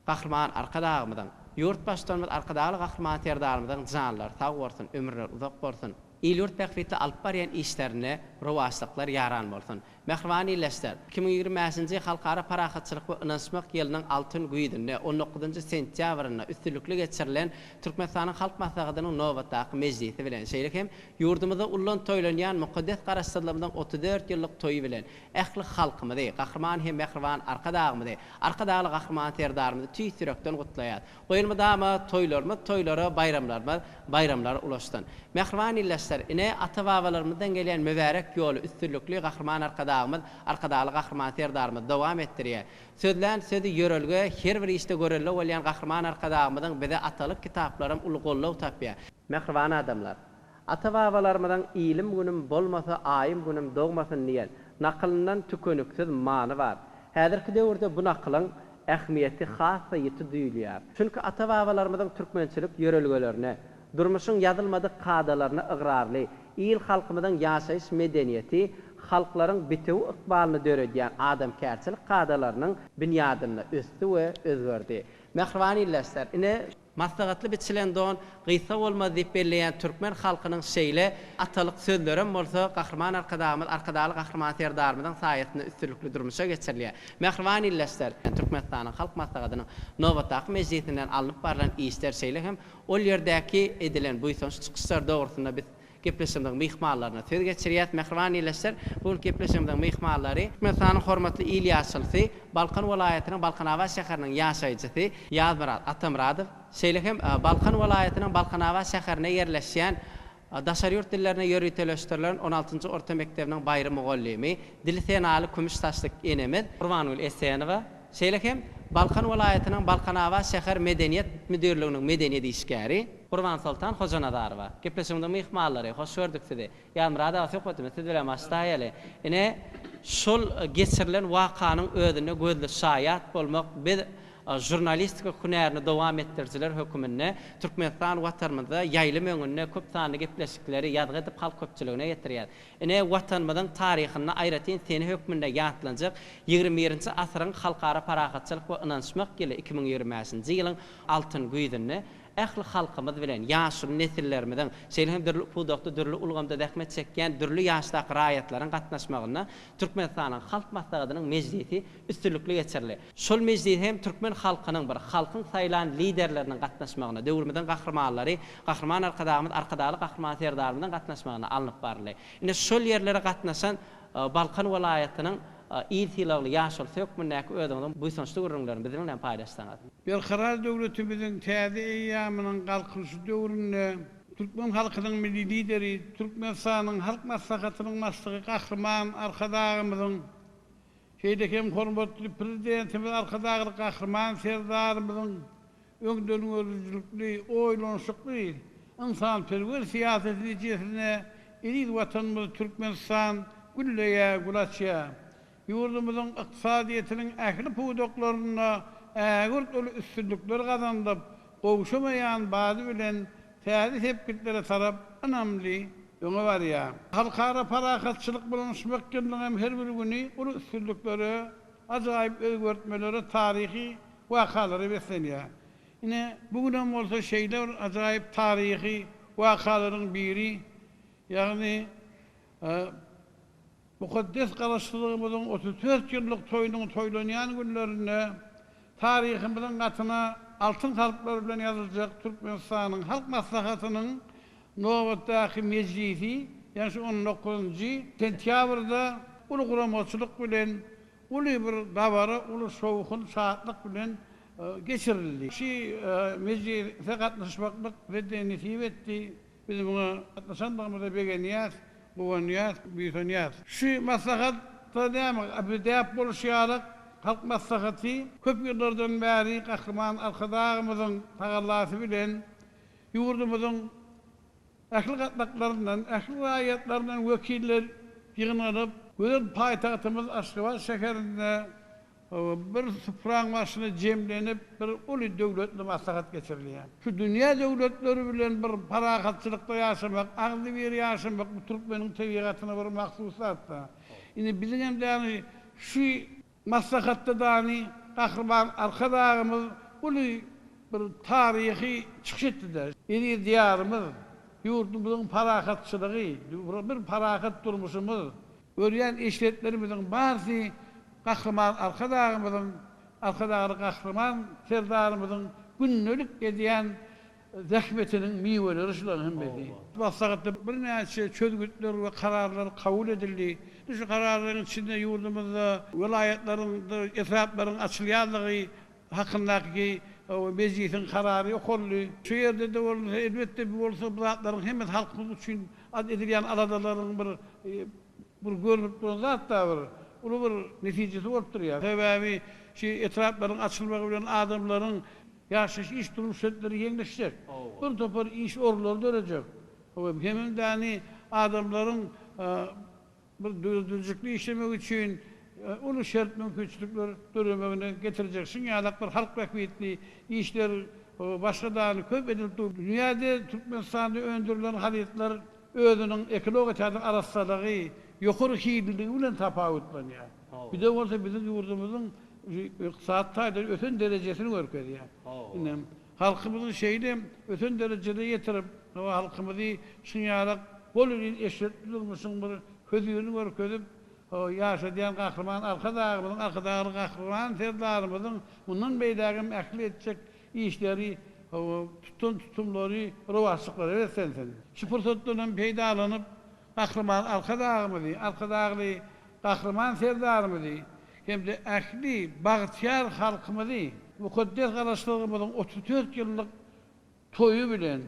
gahrman arkadagymyň ýurt başçylygymyz arkadaly gahrman terdarymyň janlar sag bolsun, ömürler uzak bolsun. İlürt pähfetli alyp barýan işlerine rowaçlyklar ýaran bolsun. Mehribani ilesler, 2020-nji halkara parahatçylyk we ynançmak ýylynyň altyn güýdünde 19-njy sentýabryna üstünlükli geçirilen Türkmenistanyň halk maslahatynyň nowatdaky mejlisi bilen şeýlekem ýurdumyzda ulan toýlanýan mukaddes garaşdyrmanyň 34 ýyllyk toýy bilen ähli halkymyzy, gahrman hem mehriban arkadagymyzy, arkadaly gahrman terdarymyzy tüýtürekden gutlaýar. Goýulmydamy toýlary, bayramlar ulaşdyn. Mehribani ilesler, ine ata-babalarymyzdan gelýän mübarek ýoly üstünlükli gahrman arkadaly gahrman terdarymyz dowam etdirýär. Sözi ýörelge her bir işte görelle bolýan gahrman arkadagymyň bize atalyk kitaplarym ulgallaw tapýar. Mehribani adamlar, ata-babalarymyzdan ilim günüm bolmasa, aýym günüm dogmasyn diýen nakylyndan tükönüksiz many bar. Häzirki döwürde bu nakylyň ähmiýeti hasaýety duýulýar. Çünki ata-babalarymyň türkmençilik ýörelgelerine durmuşyň ýazylmady kadalaryna ıgrarly, il halkymyň ýaşaýyş medeniýeti, halklaryň bitew ykbalyny döredýän adamkärçilik kadalarynyň binýadyny ösdi we özgerdi. Mehribani ilesler, ine maslahatly biçilen don gysa bolmaz diýip belleýän türkmen halkynyň şeýle atalyk sözlerim bolsa gahrman arkadaly gahrman terdarymyň saýatynda üstünlükli durmuşa geçirilýär. Mehribani ilesler, Türkmenistanyň halk maslahatynyň nowatdaky mejlisinden alınıp barılan işler şeýle hem ol ýerdäki edilen bu çykyşlar dogrusynda biz gepleşimden mihmanlaryna söz geçirýät. Mehribani ilesler, bu gepleşimden mihmanlary Türkmenistanyň hormatly il ýaşylsy, Balkan welaýatynyň Balkanawa şäheriniň ýaşaýjysy Ýazmyrad Atamradow, şeýlehem Balkan welaýatynyň Balkanawa şäherine ýerleşýän daşary ýurt dillerine ýöreteleşdirilen 16-njy orta mektebiniň baýry mugallymy, dili senaly kümüş saçlyk enemiz Gurbanul Esenowa, şeýlehem Balkan welaýatynyň Balkanawa şäher medeniýet müdirliginiň medeniýet işgäri Gurban Sultan Hojanadarowa. Gepleşimde mihmanlary hoş gördük sizi. Ýalmyrada söhbetimiz siz bilen başlaýaly. Ine şol geçirilen wakanyň özüne gözli şaýat bolmak, biz jurnalistika hünärini dowam etdirjiler hökümine Türkmenistan watanmyzda ýaýlym öňünde köp sanly gepleşikleri ýadga edip halk köpçüligine ýetirýär. Ine watanmyzyň taryhyny aýratyn seni höküminde ýatlanjak 21-nji asyryň halkara paragatçylyk we ynançmak ýyly 2020-nji ýylyň altyn güýdünde ähli halkymyz bilen ýaşy nesillerimiň şeýle dirli pudakda dirli ulgamda dähmet çekýän dirli ýaşdaky raýatlaryň gatnaşmagyna Türkmenistanyň halk maslahatynyň meclisi üstünlükli geçerli. Şol meclis hem Türkmen halkynyň bir halkyň saýlan liderleriniň gatnaşmagyna, döwrümizden gahrmanlary, gahrman arkadaly gahrman serdarlarynyň gatnaşmagyna alınıp barly. Ine şol ýerlere gatnaşan Balkan welaýatynyň İltilagly ýaşal sökmündäki ödüňden bu soňçly görüňlerini biziň bilen paýdaşsaňyz. Berkarar döwletimiziň täze eýamynyň galkyşy döwründe Türkmen halkynyň milli lideri, Türkmenistanyň halk maslahatynyň başlygy gahrman arkadagymyzyň şeýdekem hormatly prezidentimiz arkadagy gahrman serdarymyzyň öňdönüňlükli, oýlanşykly, insanperwer siýasety ýetirine eri watanymyz Türkmenistan gülleye gulaçya. Yurdumuzun iqtisadiyetinin ähli pudoklaryna ägir dolu üstünlükler gazandyp, gowşamayan bazy bilen täze tepkitlere tarap önemli öňe barýar. Halkara paragatçylyk bilen şmekkendiň hem her bir güni ulu üstünlükleri, ajaýyp özgertmeleri, taryhy wakalary beslenýär. Ine bugünem bolsa şeýler ajaýyp taryhy wakalaryň biri, ýagny Mukaddes garaşdyrygymyzyň 34 ýyllyk toýunyň toýlanýan günlerinde taryhymyzyň gatyna altyn harplar bilen ýazyljak Türkmenistanyň halk maslahatynyň nowatdaky meclisi, ýa-ni 19-njy sentýabrda uly guramaçylyk bilen uly bir dabara, uly şowhun saatlyk bilen geçirildi. Şi meclise gatnaşmaklyk reddenetip etdi. Biz buna gatnaşandygymyzda begenýär. Buwanyat, büyütanyat. Şu maslahatda näme abidäp boluşýarlyk halk maslahaty köp ýyllardan bäri gahrman arkadagymyzyň tagallasy bilen ýurdumyzyň ähli gatnaklarynyň, ähli raýatlarynyň wekiller ýygnanyp, göz paýtagtymyz Aşgabat şäherinde bir süfraň başyna jemlenip bir uly döwletli maslahat geçirilýär. Şu dünýä döwletleri bilen bir paragatçylykda ýaşamak, agdy bir ýaşamak bu Türkmeniň tabiatyna bir mahsusatda. Ine biziň hem däni şu maslahatda däni gahrman arkadagymyz uly bir taryhy çykyş etdiler. Eri diýarymyz, ýurdumyzyň paragatçylygy, bir paragat durmuşymyz, görýän eşletlerimiziň barysy gahrman arkadagymyzyň, arkadagy gahrman serdarymyzyň günnelik edýän zähmetiniň miweleri şular hemmedi. Maslahatda bir näçe çözgütler we kararlar kabul edildi. Şu kararlaryň içinde ýurdumyzda welaýatlaryň, etraplaryň açylýanlygy hakyndaky meclisiň karary okundy. Şu ýerde de bolsa elbetde bolsa bu zatlaryň hemme halkyň üçin edilýän aladalaryň bir görünüp duran zat da bir ulu bir netijesi bolup durýar. Sebäbi şu etraplaryň açylmagy bilen adamlaryň ýaşaş iş duruş şertleri ýeňleşjek. Bir topar iş orlary dörecek. Hemem däni adamlaryň bir düzgünlikli işlemek üçin ulu şert mümkinçilikler döremegine getirecek. Şuňalak bir halk wekilli işler başga däni köp edilip durdy. Dünýäde Türkmenistanda öndürilen halytlar özüniň ekologiýasyny araşdyrygy ýokary hiýdiligi bilen tapawutlanýar. Bir de bolsa biziň ýurdumyzyň iqtisadyda öten derejesini görkezýär. Inem halkymyzyň şeýle öten derejede ýetirip, halkymyzy şuňalak bolýan eşitli durmuşyň bir köýüni görkezip, ýaşadýan gahrman arkadagy gahrman serdarymyzyň mundan beýdägim ähli etjek işleri, tutumlary, rowaçlyklary besensin. Şu pursatdan peýdalanyp gahrman arkadagy gahrman serdarymyzy hem de ähli bagtyar halkymyzy mukaddes garaşdyrygymyzyň 34 ýyllyk toýu bilen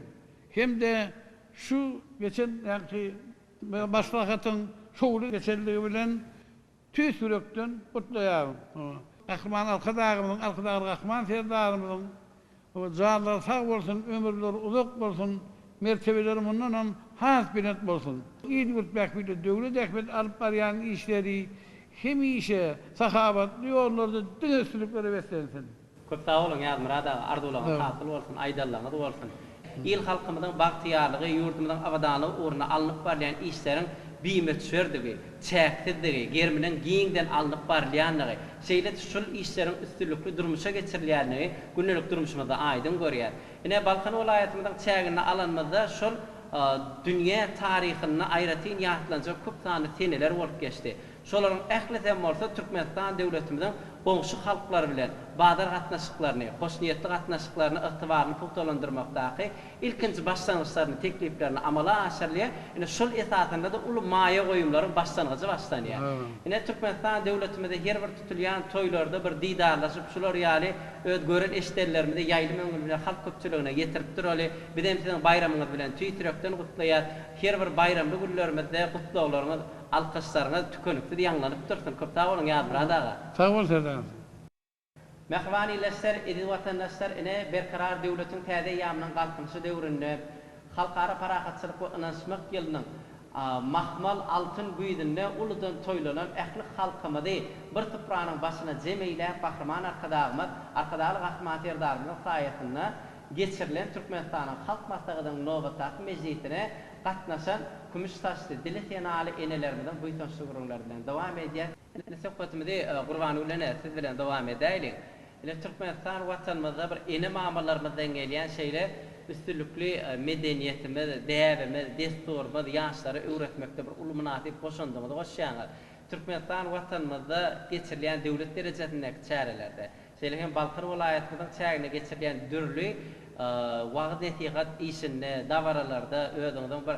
hem de şu geçen ýa-ni maslahatyň şowly geçerligi bilen tüý sürekden gutlaýar. Gahrman arkadagy gahrman serdarymyzyň janlar sag bolsun, ömürleri uzak bolsun, mertebeleri mundan has bilet bolsun. İyi gürtmek bile döwlet ähmet alyp barýan işleri hem işe sahabatly ýollarda düňe sürüklere beslensin. Köp sağ olun ýazmyrada arzuwlaryň hasyl bolsun, aýdallaryň bolsun. İl halkymyzyň bagtyarlygy, ýurdumyzyň awadanlygy uğruna alınıp barlayan işleriň biýme düşerdigi, çäksizligi, germinen giňden alınıp barlayanlygy, şeýle şol işleriň üstünlükli durmuşa geçirilýänligi günnelik durmuşymyzda aýdyn görýär. Ine Balkan welaýatymyzyň çägini alanmazda şol dünýä taryhyny aýratyn ýatlanjak köp sany seneler bolup geçdi. Şolaryň ähleten bolsa Türkmenistan döwletimiziň goňşy halklary bilen bazar gatnaşyklaryny, hoş niýetli gatnaşyklaryny ygtybaryny puktalandyrmakdaky ilkinji başlangyçlaryny, tekliplerini amala aşyrlýar. Ine şol esasynda da uly maýa goýumlaryň başlangyjy başlanýar. Ine Türkmenistan döwletimizde her bir tutulýan toýlarda bir didarlaşyp şolar ýaly öz gören eşdellerimizde ýaýly meňil bilen halk köpçüligine getirip durýar. Bizem sizin bayramyňyz bilen tüýtürekden gutlaýar. Her bir bayramda günlerimizde gutlawlaryňyz alkışlarına tükönükli ýanlanyp dursun. Köp sağ olun ýazmyrada. Sağ ol Sedan. Mehvani ilesler, ediz vatandaşlar ine berkarar döwletiň täze ýamynyň galkynşy döwründe halkara parahatçylyk we ynançmak ýylynyň mahmal altyn güýdünde uludan toýlanan ähli halkymyzy bir tupranyň başyna jemeýlep Bahraman arkadaly gahmatyerdarlygyň saýatyna geçirilen Türkmenistanyň halk maslahatynyň nowatly mejlisine gatnaşan Kümüş taşly diletenali enelerimizden bu ýytançly gurullar bilen dowam edýär. Söhbetimizi Gurbanuly bilen siz bilen dowam edäýlik. Türkmenistan watanymyzda bir ene mamalarymyzdan gelýän şeýle üstünlükli medeniýetimiz, däwrimiz, desturymyz ýaşlara öwretmekde bir uly munasip boşandygyny goşýanlar. Türkmenistan watanymyzda geçirilýän döwlet derejesindäki çärelerde, şeýle hem Balkar welaýatynyň çärine geçirilýän dürli wagt netihat işinde, dawaralarda özüňiň bir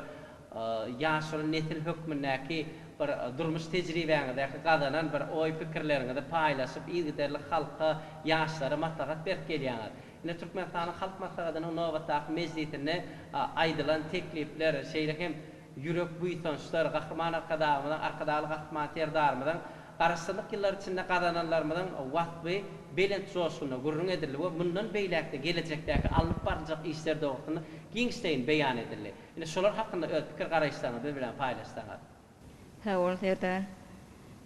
ýaşary nesil hökmündäki bir durmuş tejribeňizdäki gazanan bir oý pikirleriňizi paýlaşyp ýigderli halka, ýaşlara maslahat berip gelýäňiz. Ine Türkmenistanyň halk maslahatynyň nowatly mejlisine aýdylan teklipler, şeýle hem ýürek buýtançlar, gahryman arkadaly gahmatyerdarymyň garaşsylyk ýyllar içinde gazananlarymyň wagty belent joşgyna gurrun edildi we mundan beýlekde gelecekdäki alyp barjak işler dogrusyny giňişdeýin beýan edildi. Ine şolar hakynda öz pikir garaşlaryňyzy bilen paýlaşsaňyz. Sağ ol Serdar.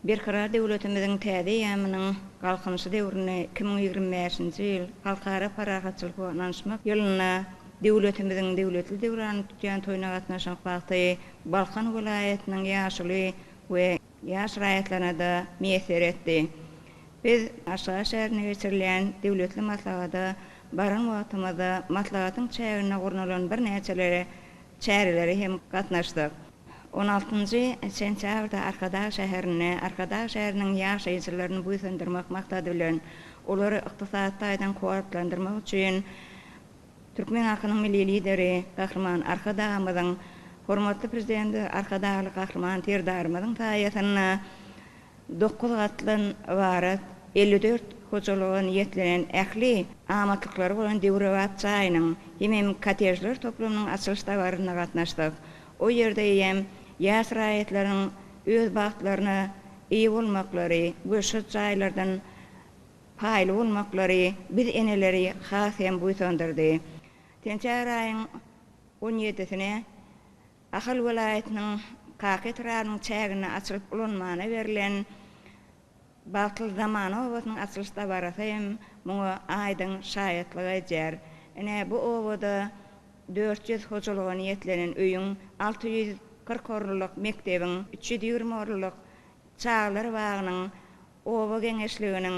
Berkarar döwletimiziň täze ýamynyň galkynşy döwrüne 2025-nji ýyl halkara parahatçylyk we ynançmak ýylyna döwletimiziň döwletli döwrany tutýan toýuna gatnaşmak bagty Balkan welaýatynyň ýaşly we ýaş raýatlaryna da meýser etdi. Biz Aşgabat şäherine geçirilen döwletli maslahata baran wagtymyzda maslahatyň çägine gurnalan bir näçeleri çäreleri hem gatnaşdyk. 16-njy sentýabrda Arkadag şäheriniň ýaşaýjylaryny buýsandyrmak maksady bilen olary ykdysatda aýdan kuwatlandyrmak üçin Türkmen halkynyň milli lideri Gahryman Arkadagymyzyň hormatly prezidenti Arkadagly Gahryman Terdarymyzyň taýyatyna 9 gatlan ibaret 54 hojalygy niýetlenen ähli amatyklary bolan döwret çaýynyň hem kotejler toplamynyň açylyş tawaryna gatnaşdyk. O ýerde hem ýaş raýatlaryň öz bagtlaryna iýi bolmaklary, goşa çaýlardan paýly bolmaklary biz eneleri has hem buýsandyrdy. Tençer aýyň 17-sine Ahal welaýatynyň Kaket raýonynyň çägine açylyp ulanmana berilen Balkal Zamanowatynyň açylyş tabarasy hem muňa aýdyň şaýatlygy edýär. Ene bu owada 400 hojalyga niýetlenen öýüň, 640 orlyk mektebiň, 320 orlyk çağlar bagynyň, owa geňeşliginiň,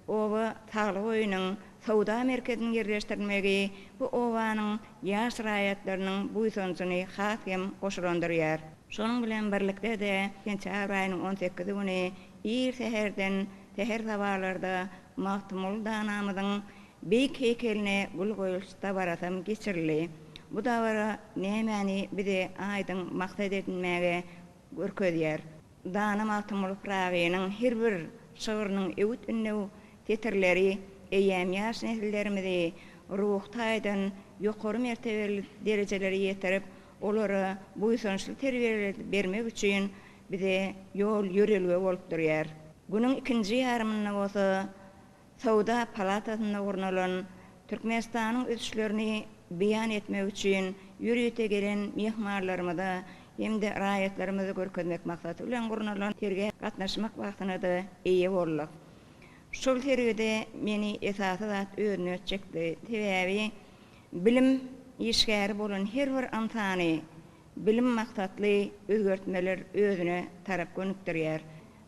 owa taglyk öýüniň, Sowda merkeziniň ýerleşdirilmegi bu owanyň ýaş raýatlarynyň buýsançyny has hem goşulandyrýar. Şonuň bilen birlikde de Tençer aýynyň 18 güni ir seherden teher sabarlarda Mahtumul danamyzyň beýik heykeline gul goýulýan tabarasam geçirildi. Bu dawara nämäni bize aýdyň maksat edilmäge görkezýär. Dana Mahtumul pragynyň her bir şygyrynyň ewit ünnew tetirleri eýäm ýaş nesillerimizi ruhtaýdan ýokary mertebeli derejelere ýetirip, olary buýsançly terbiýe bermek üçin bize ýol ýörelge bolup durýar. Günüň ikinji ýarymyna bolsa Sowda palatasyna gurnalan Türkmenistanyň ösüşlerini beýan etmek üçin ýürüýte gelen mehmanlarymyza hem-de raýatlarymyzy görkezmek maksady bilen gurnalan terge gatnaşmak wagtyna da eýe boldyk. Şol teride meni esasy zat öňüne çekdi. Täbi bilim işgäri bolan her bir antany bilim maksatly özgertmeler özüne tarap gönükdirýär.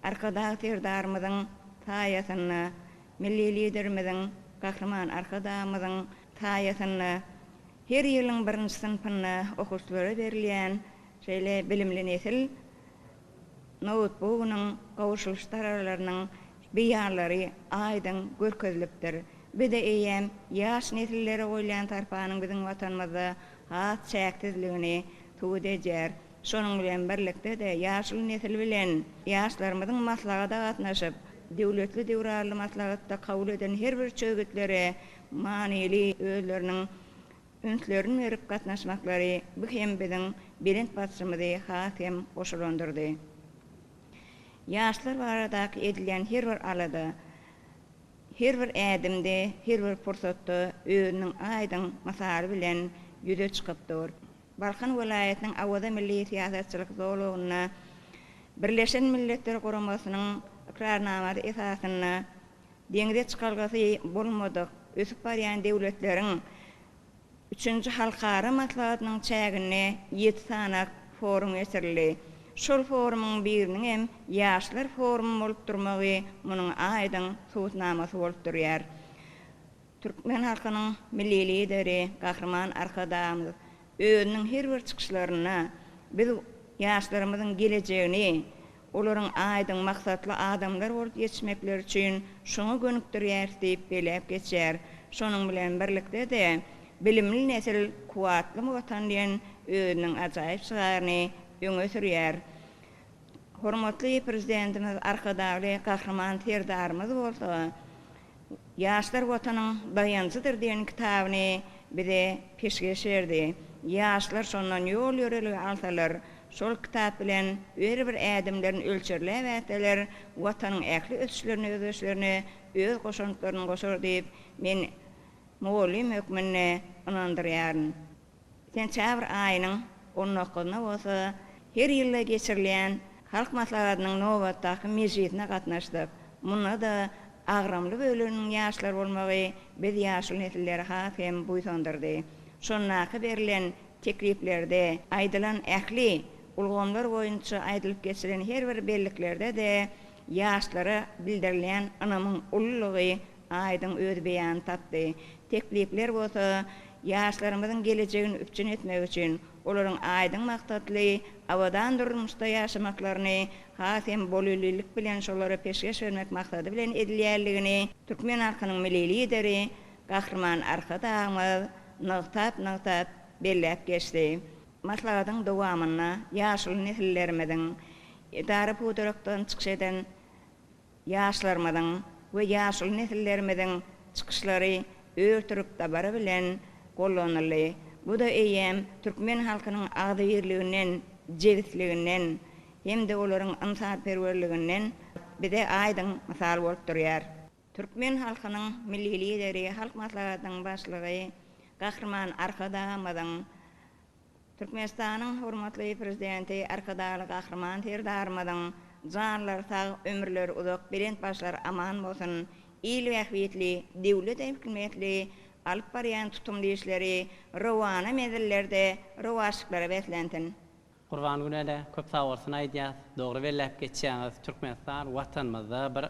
Arkada terdarmyzyň taýasyny, milli liderimiziň Kahraman arkadamyzyň taýasyny her ýylyň birinji sınıfyny okuwçylara berilýän şeýle bilimli nesil notebook'unyň gowuşuluşlar aralarynyň beýanlary aýdyň görkezlipdir. Bide eýem ýaş nesillere goýulan tarpanyň biziň watanymyzda hat çäksizligini tuğut ejer. Şonuň bilen birlikde de ýaşly nesil bilen ýaşlarymyzyň maslagata gatnaşyp döwletli döwrarly maslagatda kabul eden her bir çögütlere manili özleriniň ünslerini verip gatnaşmaklary bu hem biziň bilinç başlymyzy hatem goşulandyrdy. Ýaşlar baradaky edilen her bir alada, her bir ädimde, her bir pursatda özüniň aýdyň masary bilen ýüze çykypdyr. Balkan welaýatynyň awada milli siýasatçylyk zowlugyna Birleşen Milletler Guramasynyň ikrarnamady esasyna deňde çykalgasy bolmadyk ösüp barýan döwletleriň 3-nji halkara maslahatynyň çägine 7 sanak forum geçirildi. Şol forumyň biriniň hem ýaşlar forumy bolup durmagy munyň aýdyň suwutnamasy bolup durýar. Türkmen halkynyň milli lideri Kahraman arkadamyz özüniň her bir çykyşlaryna biz ýaşlarymyzyň gelejegini, olaryň aýdyň maksatly adamlar bolup ýetişmekleri üçin şoňa gönükdirýär diýip belep geçer. Şonuň bilen birlikde de bilimli nesil kuwatly watan diýen özüniň ajaýyp şaýaryny öňe sürýär. Hormatly prezidentimiz arkadaly Kahraman terdarymyz bolsa, ýaşlar watanyň dayanjydyr diýen kitabyny bize peş geçirdi. Ýaşlar şondan ýol ýörelik alsalar, şol kitap bilen her bir ädimlerini ölçerler we watanyň ähli ösüşlerini, öz goşantyklaryny goşar diýip men muallim hökmüne inandyrýaryn. Sençabr aýynyň 10-nyna bolsa her ýylda geçirilen halk maslahatynyň nowatdaky mejlisine gatnaşdyk. Munda da agramly bölüniň ýaşlar bolmagy biz ýaşly nesillere hem buýsandyrdy. Şonnaky berilen tekliplerde aýdylan ähli ulgamlar boýunça aýdylyp geçiren her bir belliklerde de ýaşlara bildirilen anamyň ululugy aýdyň öz beýan tapdy. Teklipler bolsa ýaşlarymyzyň gelejegini üpçün etmek üçin olaryň aýdyň maksatly awadan durmuşda ýaşamaklaryny hem bolýulylyk bilen şolary peşgeç vermek maksady bilen edilýärligini Türkmen halkynyň milli lideri Kahraman arkadamyz nagtat belläp geçdi. Maslahatyň dowamyna ýaşly nesillerimiziň idara pudurakdan çykyş eden ýaşlarymyzyň we ýaşly nesillerimiziň çykyşlary öýtürip tabara bilen gollanyldy. Bu da eýem Türkmen halkynyň agdyrlygynyň, jewitliginden hem-de olaryň ynsaperwerliginden bize aýdyň mysal bolup durýar. Türkmen halkynyň milli lideri, halk maslahatynyň başlygy Kahraman arkadamyzyň Türkmenistanyň hormatly prezidenti arkadaly Kahraman terdarmyzyň janlar sag, ömürleri uzak, bilen başlar aman bolsun, il we häwitli, döwlet hükümetli alyp barýan tutumly işleri rowana mezgillerde rowaşlyklara beslentin. Qurban gününe köp sag bolsun aýdýar. Dogry belläp geçýäňiz Türkmenistan watanymyzda bir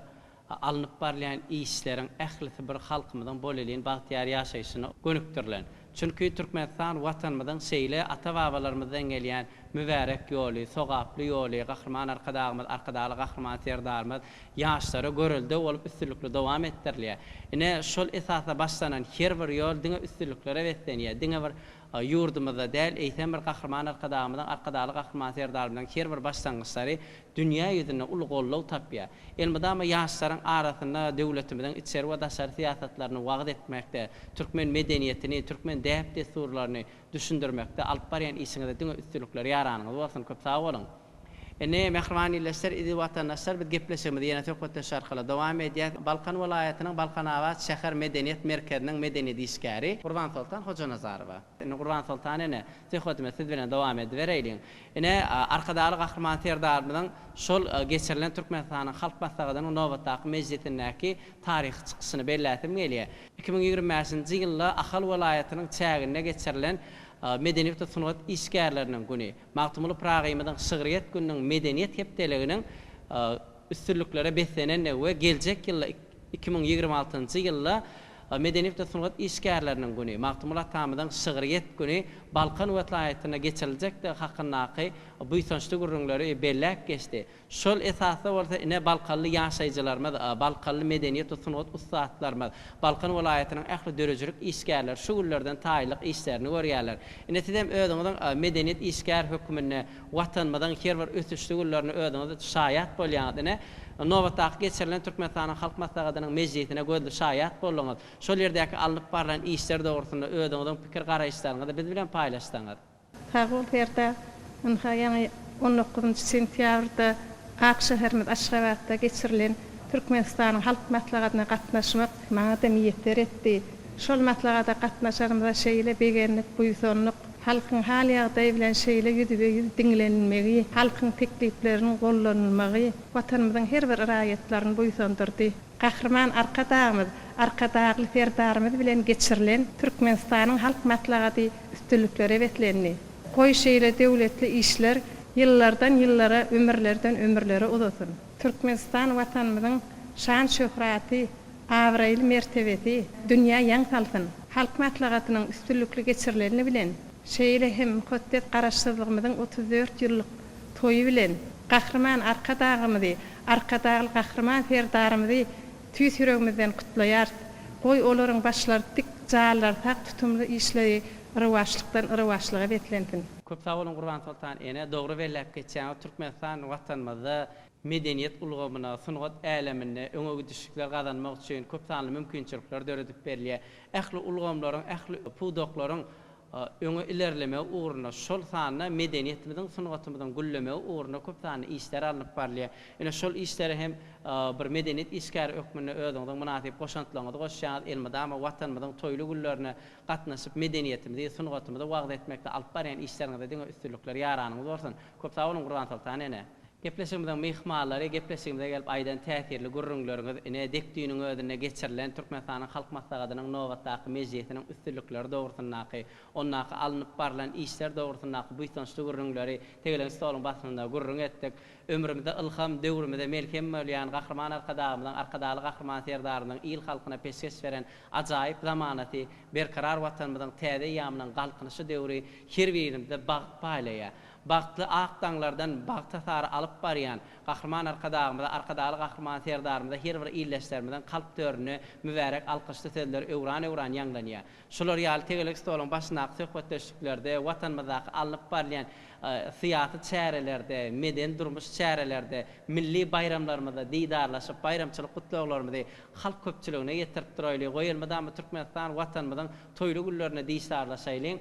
alınıp barlayan işlerin ählisi bir halkymyzyň bolýan bagtyar ýaşaýyşyny gönükdirlen. Çünki Türkmenistan watanymyzyň şeýle ata-babalarymyzdan gelýän mübarek ýoly, sogaply ýoly, Kahraman arkadagymyz, arkadaly Kahraman terdarymyz ýaşlara görüldi bolup üstünlikli dowam etdirilýär. Ine şol esasda başlanan her bir ýol diňe üstünliklere beslenýär. Diňe bir ýurdumyzda däl eýsem bir Kahraman arkadagymyzyň, arkadaly Kahraman terdarymyzyň her bir başlangyçlary dünýä ýüzüne ulgollyk tapýar. Elbädä ýaşlaryň arasynda döwletimiziň içeri we daşary siýasatlaryny wagt etmekde, Türkmen medeniýetini, Türkmen däp desturlaryny düşündirmekde alyp barýan işiňizde diňe üstünlikleri ýaranyňyz bolsun, köp sag bolun. Ene mehrvani lesser idi vatandaşlar bir gepleşimi diýene tökütte şarkala dowam edýär. Balkan welaýatynyň Balkanawat şäher medeniýet merkeziniň medeniýet işgäri Gurban Sultan Hoca Nazarowa. Ene Gurban Sultan ene tökütte siz bilen dowam edibereýin. Ene arkadaly gahryman terdarmyň şol geçirilen Türkmenistanyň halk maslahatynyň nowatdaky mezzetindäki taryhy çykyşyny bellätip gelýär. 2025-nji ýylda Ahal welaýatynyň çägine geçirilen Medeniyet ve Sunat işgärlerinin günü, Magtumly Pragyymyň Şygryet gününiň medeniýet hepdeliginiň üstünliklere beslenen we geljek ýyl 2026-njy ýylda Medeniyet ve Sunat işgärlerinin günü, Magtumly Atamyň Şygryet günü Balkan welaýatyna geçiriljek de hakyndaky bu ýa gurrunlary belläp geçdi. Şol esasda bolsa ine Balkanly ýaşaýjylarymyz, Balkanly medeniýet we sunat ustaatlarymyz, Balkan welaýatynyň ähli dörejilik işgärler şu günlerden taýlyk işlerini görýärler. Ine tidem özüňiň medeniýet işgär hökmüne watanmadan her bir ötüşli günlerini özüňiz şaýat bolýandyny nowatdaky geçirilen Türkmenistanyň halk maslahatynyň mezzetine gözli şaýat bolýaňyz. Şol ýerdäki alınıp barlan işler dogrusynda özüňiň pikir garaýşlaryňyzy biz bilen paýlaşsaňyz. Kabul berdi. Yani 19 sentýabrda Akşehirmiz Aşgabatda geçirilen Türkmenistanyň halk maslahatyna gatnaşmak maňa da niýetler etdi. Şol maslahata gatnaşarymyza şeýle begenlik, buýsonlyk, halkyň hal ýagdaý bilen şeýle ýüzübe diňlenmegi, halkyň tekliplerini gollanylmagy, watanymyzyň her bir raýatlaryny buýsondurdy. Gahrman arkadagly ferdarymyz bilen geçirilen Türkmenistanyň halk maslahaty üstünlikleri betlendi. Koy şeýle döwletli işler ýyllardan ýyllara, ömürlerden ömürlere uzasyn. Türkmenistan watanymyzyň şan şöhraty, awraýly mertebeti dünýä ýaň salsyn. Halk maslahatynyň üstünlikli geçirilenini bilen şeýle hem kötdet garaşsyzlygymyzyň 34 ýyllyk toýu bilen gahrman arkadagy gahrman ferdarymyzy tüýs ýüregimizden kutlaýar. Goý olaryň başlary dik jalar tak tutumly işleri rıwaçlyga betlentin. Köp sağ olun Gurban Sultan ene dogry belläp geçýän Türkmenistan watanymyzda medeniýet ulgamyna, sunat älemine öňe düşükler gazanmak üçin köp sanly mümkinçilikler döredip berilýär. Ähli ulgamlaryň, ähli pudoklaryň öňe ilerleme uğruna şol sanly medeniýetimiziň, sunatymyzyň gülleme uğruna köp sanly işler alınıp barlýar. Ene şol işleri hem bir medeniýet işgär hökmüne özüňiň munasyp goşantlaryňyzy goşýan elmedama watanymyzyň toýly günlerine gatnaşyp medeniýetimizi, sunatymyzy wagt etmekde alyp barýan işleriňizde diňe üstünlikler ýaranyňyz bolsun. Köp sag bolun Gurban Sultan ene. Gepleşimizden mehmanlary gepleşimizde gelip aýdan täsirli gurrunlaryňyz ine dekdiýiniň özüne geçirilen Türkmenistanyň halk maslahatynyň nowatdaky mezzetiniň üstünlikleri dogrusundaky, onnaky alınıp barlan işler dogrusundaky bu ýa gurrunlary tegelen stoluň başynda gurrun etdik. Ömrümizde ilham döwrümizde melhem bolýan gahrman arkadaly gahrman serdarynyň il halkyna peşkeş beren ajaýyp zamanaty berkarar watanymyzyň täze ýamynyň galkynyşy döwri her birimizde paýlaýar. Bagtly aqtaňlardan bagta sary alyp barýan gahrman arkadaly gahrman serdarymyza her bir illeşlerimizden kalp dörüni mübarek alkışly sözler öwran ýanglanýar. Şolar ýaly tegelik stoluň başyndaky söhbetdeşliklerde watanymyzdaky alyp barýan syýasy çärelerde, meden durmuş çärelerde, milli bayramlarymyzda diýdarlaşyp bayramçylyk gutlawalarymyzy halk köpçüligine ýetirip duraýly. Goýulmadamy Türkmenistan watanymyzyň toýly günlerine diýdarlaşaýlyň.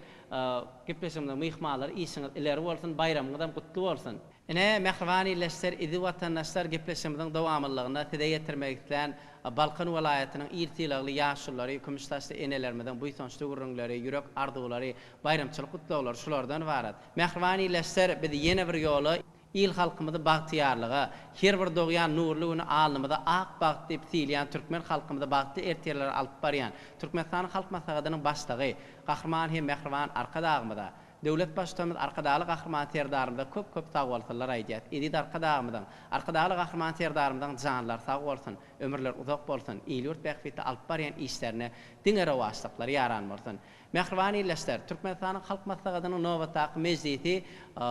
Gepleşimde mehmanlar işiňiz ileri bolsun, bayramyňyz gutly bolsun. Ene mehrwani illeşler idi watandaşlar gepleşimizin dowamlygyna tide ýetirmek isleýän Balkan welaýatynyň irtilagly ýaşulary, kümüştaşly enelerimizden bu ýa gurrunlary, ýürek ardulary, bayramçylyk gutlawlary şulardan ibarat. Mehrwani illeşler biz ýene bir ýoly il halkymyzy bagtyarlyga, her bir dogýan nurly güni alnymyza ak bagt diýip silýän türkmen halkymyzy bagty erteler alyp barýan. Türkmenistanyň halk maslahatynyň başlygy gahrman hem mehrwan arkadagymyda döwlet başçymyz arkadaly gahrman serdarymyza köp sag bolsunlar aýdýar. Edi arkadaly gahrman serdarymyzyň janlar sag bolsun, ömürler uzak bolsun, ýurt bähbeti alyp barýan işlerine diňe rewaçlyklar ýaranmalydyr. Mehrwani illeşler Türkmenistanyň halk maslahatynyň nowatdaky mezheti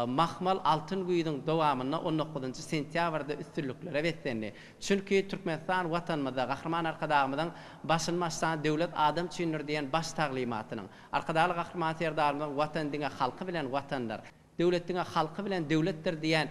mahmal altyn güýüniň dowamyna 19 sentýabrda üstünliklere betlendi. Çünki Türkmenistan watanymyzda gahrman arkadagymyzyň başynmaçdan döwlet adam çynür diýen baş taglimatynyň arkadaly gahrman serdarymyzyň watan diňe halky bilen watandar, döwlet diňe halky bilen döwletdir diýen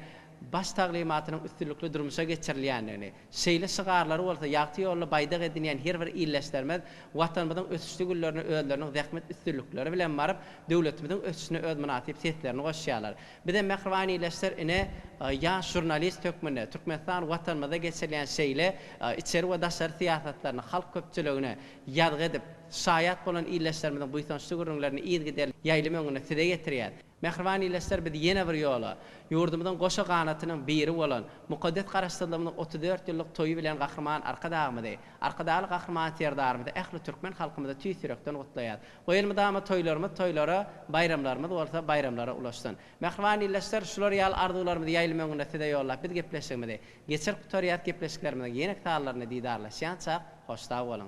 baş taglimatynyň üstünlükli durmuşa geçirilýändigini, şeýle şygarlary bolsa ýagty ýolla baýda edilýän her bir illeşdirmez watanymyzyň ösüşli güllerini özleriniň zähmet üstünlükleri bilen barıp döwletimiziň ösüşine öz munasyp setlerini goşýarlar. Bir de Mehribany illeşler ine ýaş jurnalist tökmünde Türkmenistan watanymyzda geçirilýän şeýle içeri we daşary siýasatlaryny halk köpçüligine ýadg edip şaýat bolan illeşlerimiziň bu ýaşly gürrüňlerini ýygy ýaýlym öňüne side getirýär. Mehribany illeşler biz ýene bir ýola ýurdumyzyň goşa ganatynyň biri bolan mukaddes garaşdyrylmyň 34 ýyllyk toýu bilen gahrman arkadagymydy. Arkadaly gahrman serdarymyzy ähli türkmen halkymyza tüýsürekden gutlaýar. Goýulmy dama toýlara, bayramlarymyz bolsa bayramlara ulaşsyn. Mehribany illeşler şular ýal arzularymyzy ýaýlym öňünde side ýollap biz gepleşmedi. Geçer gutoriýat gepleşiklerimizi ýene taýlaryny diýdarlaşýança hoşta bolun.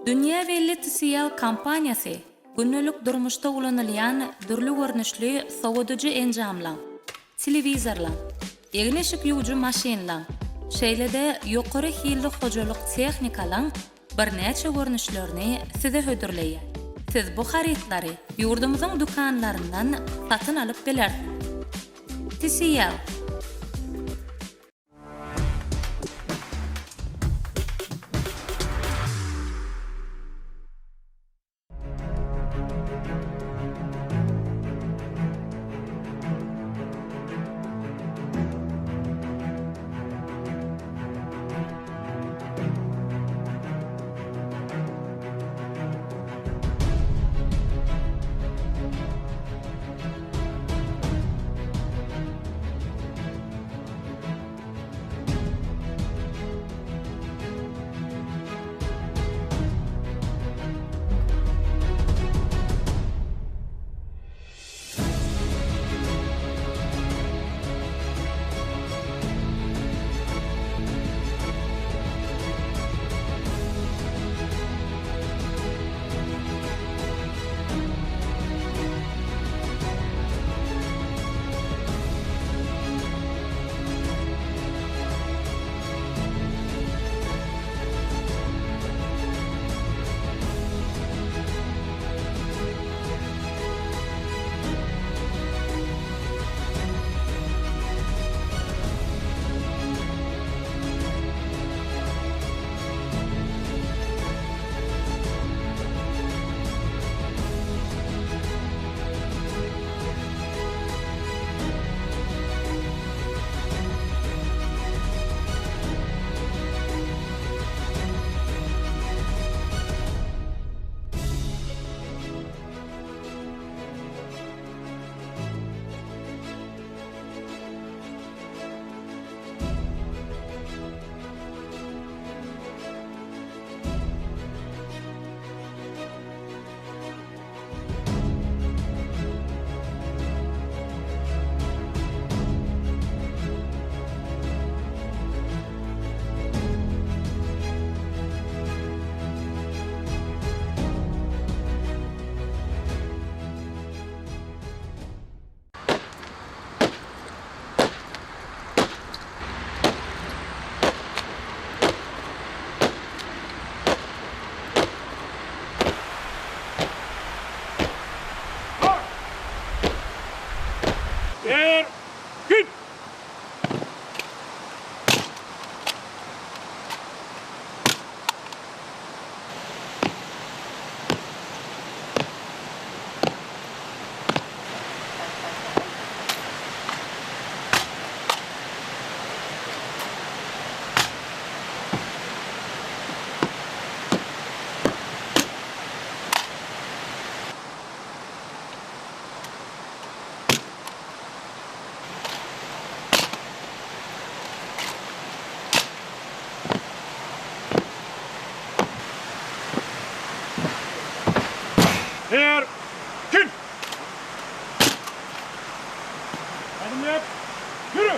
Dünya belli tisiýal kampaniýasy günnelik durmuşda ulanylýan dürli görnüşli sowadyjy enjamlar, telewizorlar, egneşik ýuwjy maşinlar, şeýlede ýokary hilli hojalyk tehnikalaryň bir näçe görnüşlerini size hödürleýär. Siz bu harytlary ýurdumyzyň dukanlaryndan satyn alyp bilersiz. Tisiýal Her, tün! Adım yap, yürü!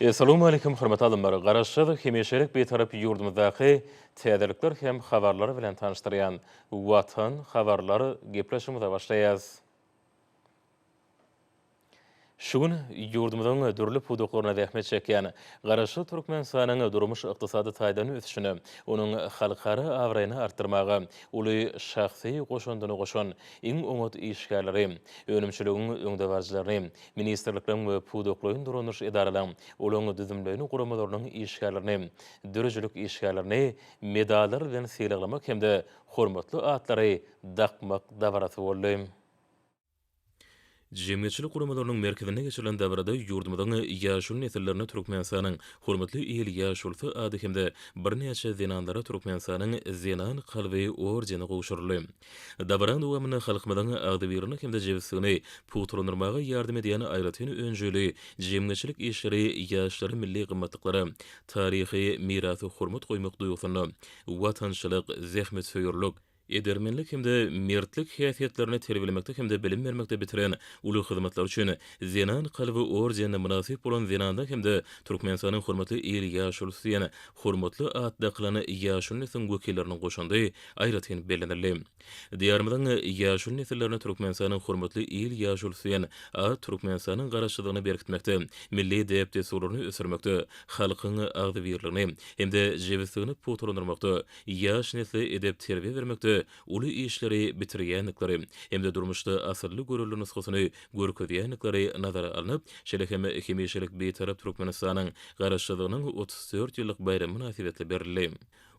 Assalamu alaikum hurmatly adamlar. Garaşsyk hemeşelik betarap yurdumyzdaky täzelikler hem habarlar bilen tanıştyrýan Watan habarlary gepleşmede başlaýas. Şugun yurdumyzyň dürli puduklaryna zähmet çekýän Garaşy Türkmenistanyň durmuş ykdysady taýdany ösüşini, onuň halkara awraýyny artdyrmagy, uly şahsy goşundyny goşan iň umut işgärleri, önümçüligiň öňdebarjylaryny, ministrlikleriň we puduklaryň durunuş edaralaryň, olaň düzümlerini guramalarynyň işgärlerini, dürüjülük işgärlerini medallar bilen sylamak hemde hormatly atlary dakmak dabarasy boldy. Cemiyetçilik kurumlarynyň merkezine geçirilen davrada yurdumyzyň ýaşul nesillerini Türkmenistanyň hormatly ýyl ýaşulsy ady hemde bir näçe zenandara Türkmenistanyň zenan kalby orjeni gowşurly. Dabran dowamyny halkymyzyň agdybyryny hemde jebisini puturlandyrmaga ýardym edýän aýratyn öňjeli cemiyetçilik işleri ýaşlary milli gymmatlyklary, taryhy mirasy hormat goýmak duýgusyny, watançylyk, zähmet söýürlük, edermenlik hemde mertlik häsiýetlerini terbiýelemekde hemde bilim bermekde bitiren uly hyzmatlar üçin zenan kalby orjenine münasip bolan zenanda hemde Türkmenistanyň hormatly ýyl ýaşulsy ýene hormatly atdaklany ýaşul nesil wekilleriniň goşandy aýratyn bellenildi. Diýarmyzyň ýaşul nesillerini Türkmenistanyň hormatly ýyl ýaşulsy ýene Türkmenistanyň garaşdygyny berkitmekde, milli dep desuraryny ösürmekde, halkyň agdybyrlygyny hemde jebisligini puturlandyrmakda, ýaş nesli edep terbiýe bermekde uly işleri bitirýänlikleri hemde durmuşda asyrly görülen nusgasyny görkezýänlikleri nazara alınıp, şeýle hem hemeşelik betarap Türkmenistanyň garaşdygynyň 34 ýyllyk bayramy münasibetli berildi.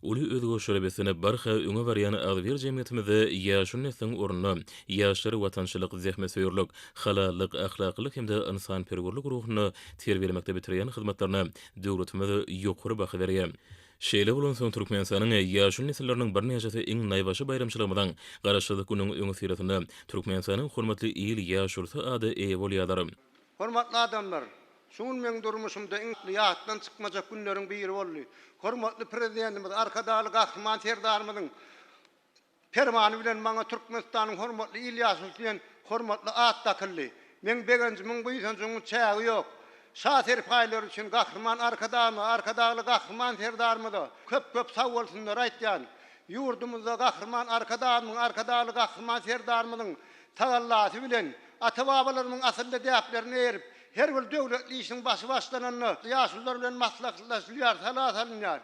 Uly özgoşulabesine barha öňe barýan agdybyr jemgyýetimizde ýaşul nesliň ornuny, ýaşlary watançylyk, zähmet söýürlük, halallyk, ahlaklyk hemde insanperwerlik ruhuny terbiýelemekde bitirýän hyzmatlaryna döwletimiz ýokary baha berýär. Şeýle bolan soň Türkmenistanyň ýaşul nesilleriniň bir näçesi iň naýbaşy bayramçylygymyň garaşdyk günüň öňe süretinde Türkmenistanyň hormatly ýyl ýaşulsy ady eýe bolýardyr. Hormatly adamlar, şuň meň durmuşymda iň ýatdan çykmajak günleriň biri boldy. Hormatly prezidentimiz arkadaly gahryman serdarymyň fermany bilen maňa Türkmenistanyň hormatly ýyl ýaşulsy diýen hormatly at takyldy. Men begenjimin bu ýysanjyň çägi ýok. Şaher paýlar üçin gahryman arkadaly gahryman serdarymyda köp sag bolsunlar aýtýan. Ýurdumyzda gahryman arkadaly gahryman serdarymyň tagallasy bilen ata-babalarynyň asylly däplerini erip, her bir döwletli işiň başlananyny ýaşullar bilen maslahatlaşýar, salat.